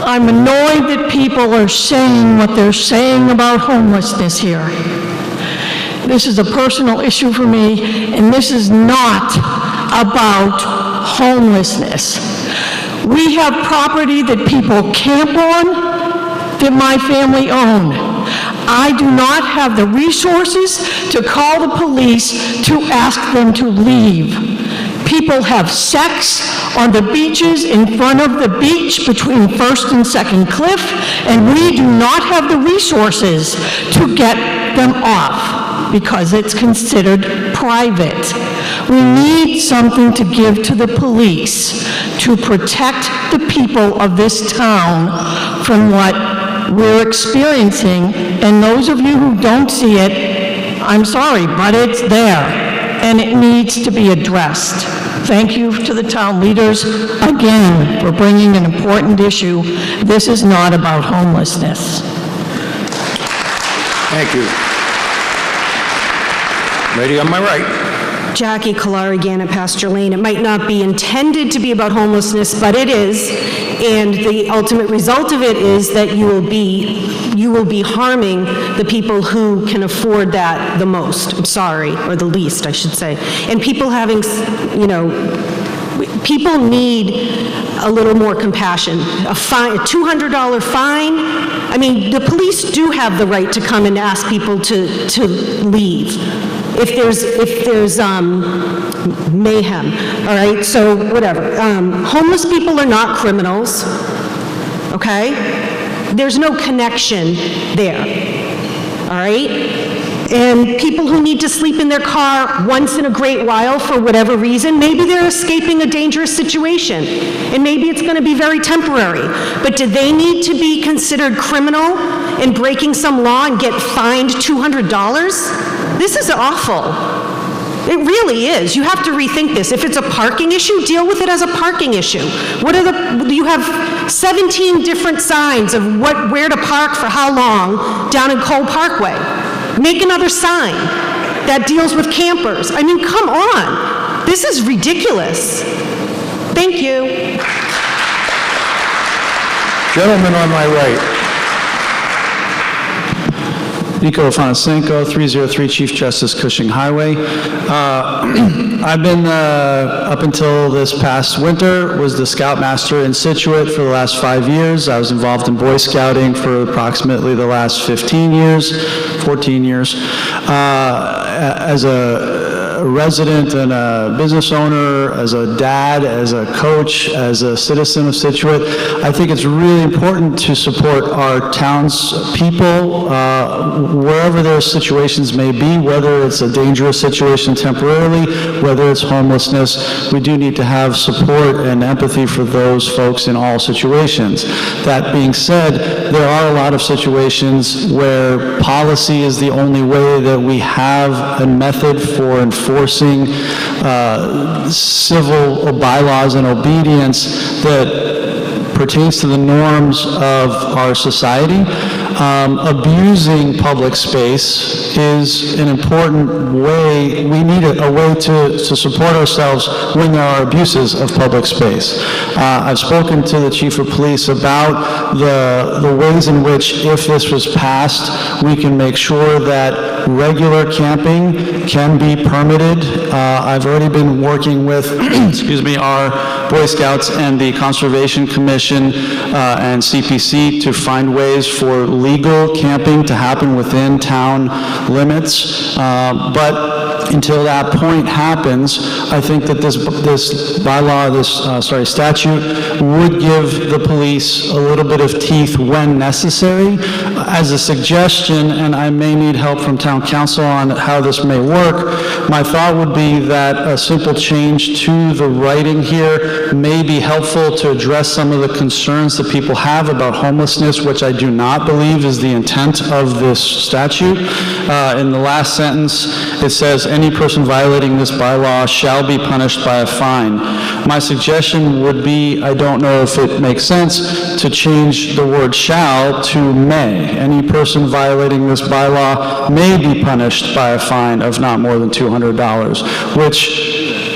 I'm annoyed that people are saying what they're saying about homelessness here. This is a personal issue for me, and this is not about homelessness. We have property that people camp on that my family own. I do not have the resources to call the police to ask them to leave. People have sex on the beaches in front of the beach between First and Second Cliff, and we do not have the resources to get them off because it's considered private. We need something to give to the police to protect the people of this town from what we're experiencing, and those of you who don't see it, I'm sorry, but it's there, and it needs to be addressed. Thank you to the town leaders, again, for bringing an important issue. This is not about homelessness. Thank you. Lady on my right. Jackie Kalari, Gannett Pasture Lane. It might not be intended to be about homelessness, but it is, and the ultimate result of it is that you will be harming the people who can afford that the most, I'm sorry, or the least, I should say. And people having, people need a little more compassion. A fine, a $200 fine. I mean, the police do have the right to come and ask people to leave if there's mayhem, all right? So whatever. Homeless people are not criminals, okay? There's no connection there, all right? And people who need to sleep in their car once in a great while for whatever reason, maybe they're escaping a dangerous situation, and maybe it's going to be very temporary. But do they need to be considered criminal in breaking some law and get fined $200? This is awful. It really is. You have to rethink this. If it's a parking issue, deal with it as a parking issue. You have 17 different signs of where to park for how long down in Cole Parkway. Make another sign that deals with campers. I mean, come on. This is ridiculous. Thank you. Gentleman on my right. Nico Fonasenko, 303 Chief Justice Cushing Highway. I've been, up until this past winter, was the Scoutmaster in Scituate for the last 5 years. I was involved in Boy Scouting for approximately the last 14 years. As a resident and a business owner, as a dad, as a coach, as a citizen of Scituate, I think it's really important to support our town's people, wherever their situations may be, whether it's a dangerous situation temporarily, whether it's homelessness. We do need to have support and empathy for those folks in all situations. That being said, there are a lot of situations where policy is the only way that we have a method for enforcing civil bylaws and obedience that pertains to the norms of our society. Abusing public space is an important way. We need a way to support ourselves when there are abuses of public space. I've spoken to the Chief of Police about the ways in which, if this was passed, we can make sure that regular camping can be permitted. I've already been working with, our Boy Scouts and the Conservation Commission and CPC to find ways for legal camping to happen within town limits. But until that point happens, I think that this bylaw, this statute, would give the police a little bit of teeth when necessary. As a suggestion, and I may need help from town council on how this may work, my thought would be that a simple change to the writing here may be helpful to address some of the concerns that people have about homelessness, which I do not believe is the intent of this statute. In the last sentence, it says, any any person violating this bylaw shall be punished by a fine. My suggestion would be, I don't know if it makes sense, to change the word shall to may. Any person violating this bylaw may be punished by a fine of not more than $200, which,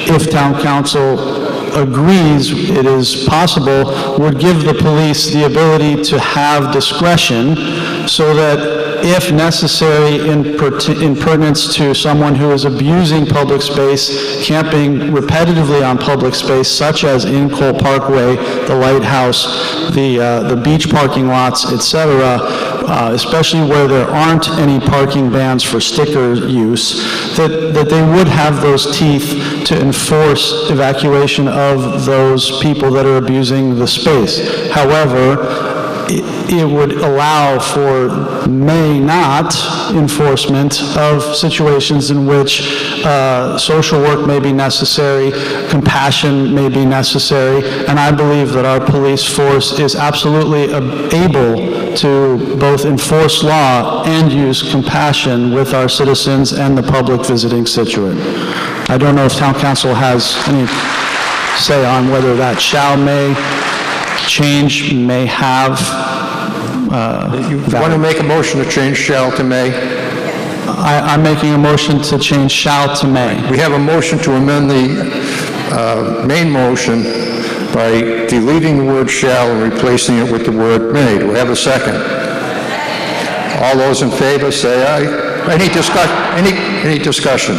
if town council agrees it is possible, would give the police the ability to have discretion so that if necessary in pertinence to someone who is abusing public space, camping repetitively on public space, such as in Cole Parkway, the Lighthouse, the beach parking lots, etc., especially where there aren't any parking bans for sticker use, that they would have those teeth to enforce evacuation of those people that are abusing the space. However, it would allow for may not enforcement of situations in which social work may be necessary, compassion may be necessary, and I believe that our police force is absolutely able to both enforce law and use compassion with our citizens and the public visiting Scituate. I don't know if town council has any say on whether that shall, may, change, may have. You want to make a motion to change shall to may? I'm making a motion to change shall to may. We have a motion to amend the main motion by deleting the word shall and replacing it with the word may. Do we have a second? All those in favor say aye. Any discussion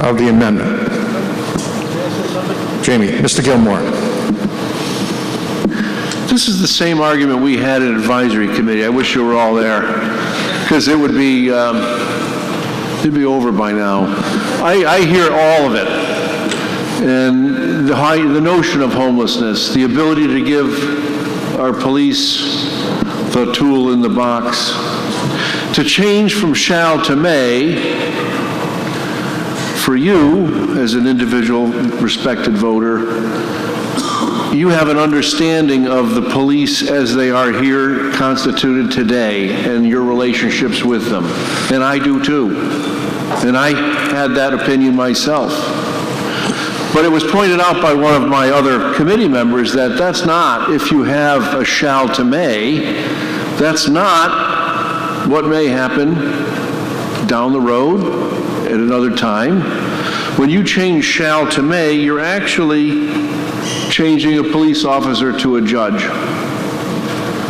of the amendment? Jamie, Mr. Gilmore. This is the same argument we had in advisory committee. I wish you were all there, because it would be, it'd be over by now. I hear all of it. And the notion of homelessness, the ability to give our police the tool in the box, to change from shall to may, for you, as an individual respected voter, you have an understanding of the police as they are here constituted today and your relationships with them. And I do too. And I had that opinion myself. But it was pointed out by one of my other committee members that that's not, if you have a shall to may, that's not what may happen down the road at another time. When you change shall to may, you're actually changing a police officer to a judge.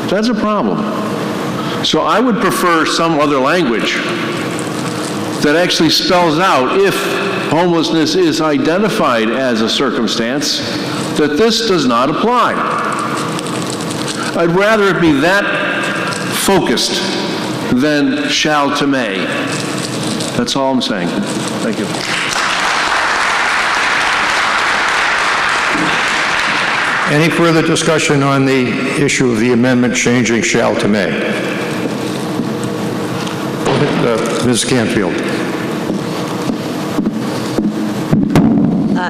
That's a problem. So I would prefer some other language that actually spells out, if homelessness is identified as a circumstance, that this does not apply. I'd rather it be that focused than shall to may. That's all I'm saying. Thank you. Any further discussion on the issue of the amendment changing shall to may? Ms. Canfield.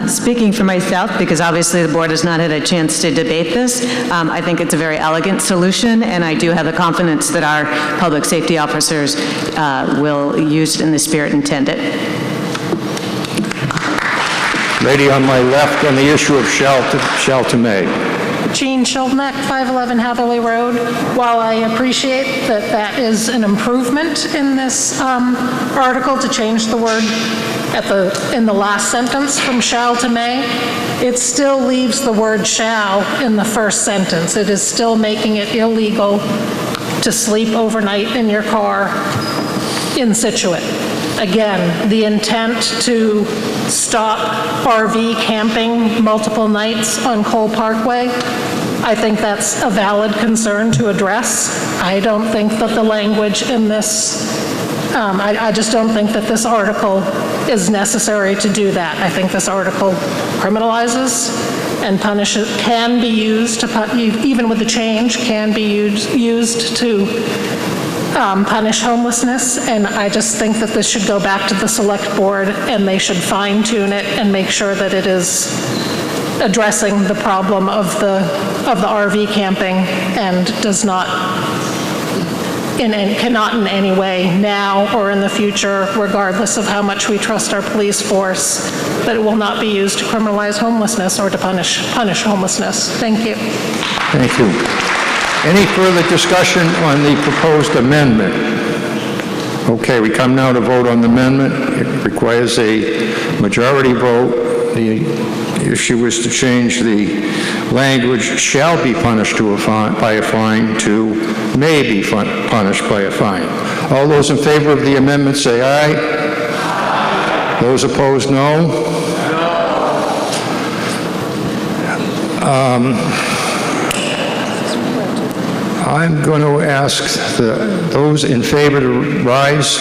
Speaking for myself, because obviously the board has not had a chance to debate this, I think it's a very elegant solution, and I do have the confidence that our public safety officers will use it in the spirit intended. Lady on my left on the issue of shall to may. Jean Schildneck, 511 Hatherley Road. While I appreciate that that is an improvement in this article to change the word in the last sentence from shall to may, it still leaves the word shall in the first sentence. It is still making it illegal to sleep overnight in your car in Scituate. Again, the intent to stop RV camping multiple nights on Cole Parkway, I think that's a valid concern to address. I don't think that the language in this, I just don't think that this article is necessary to do that. I think this article criminalizes and punishes, can be used to, even with the change, can be used to punish homelessness, and I just think that this should go back to the select board and they should fine tune it and make sure that it is addressing the problem of the RV camping and does not cannot in any way now or in the future, regardless of how much we trust our police force, that it will not be used to criminalize homelessness or to punish homelessness. Thank you. Thank you. Any further discussion on the proposed amendment? Okay, we come now to vote on the amendment. It requires a majority vote. The issue is to change the language "shall be punished by a fine" to "may be punished by a fine." All those in favor of the amendment say aye. Those opposed, no. I'm going to ask those in favor to rise.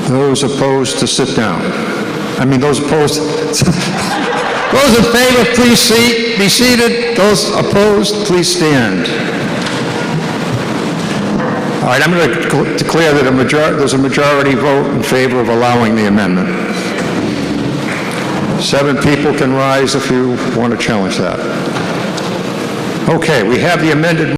Those opposed to sit down. Those opposed, those in favor, please be seated. Those opposed, please stand. All right, I'm going to declare that there's a majority vote in favor of allowing the amendment. 7 people can rise if you want to challenge that. Okay, we have the amended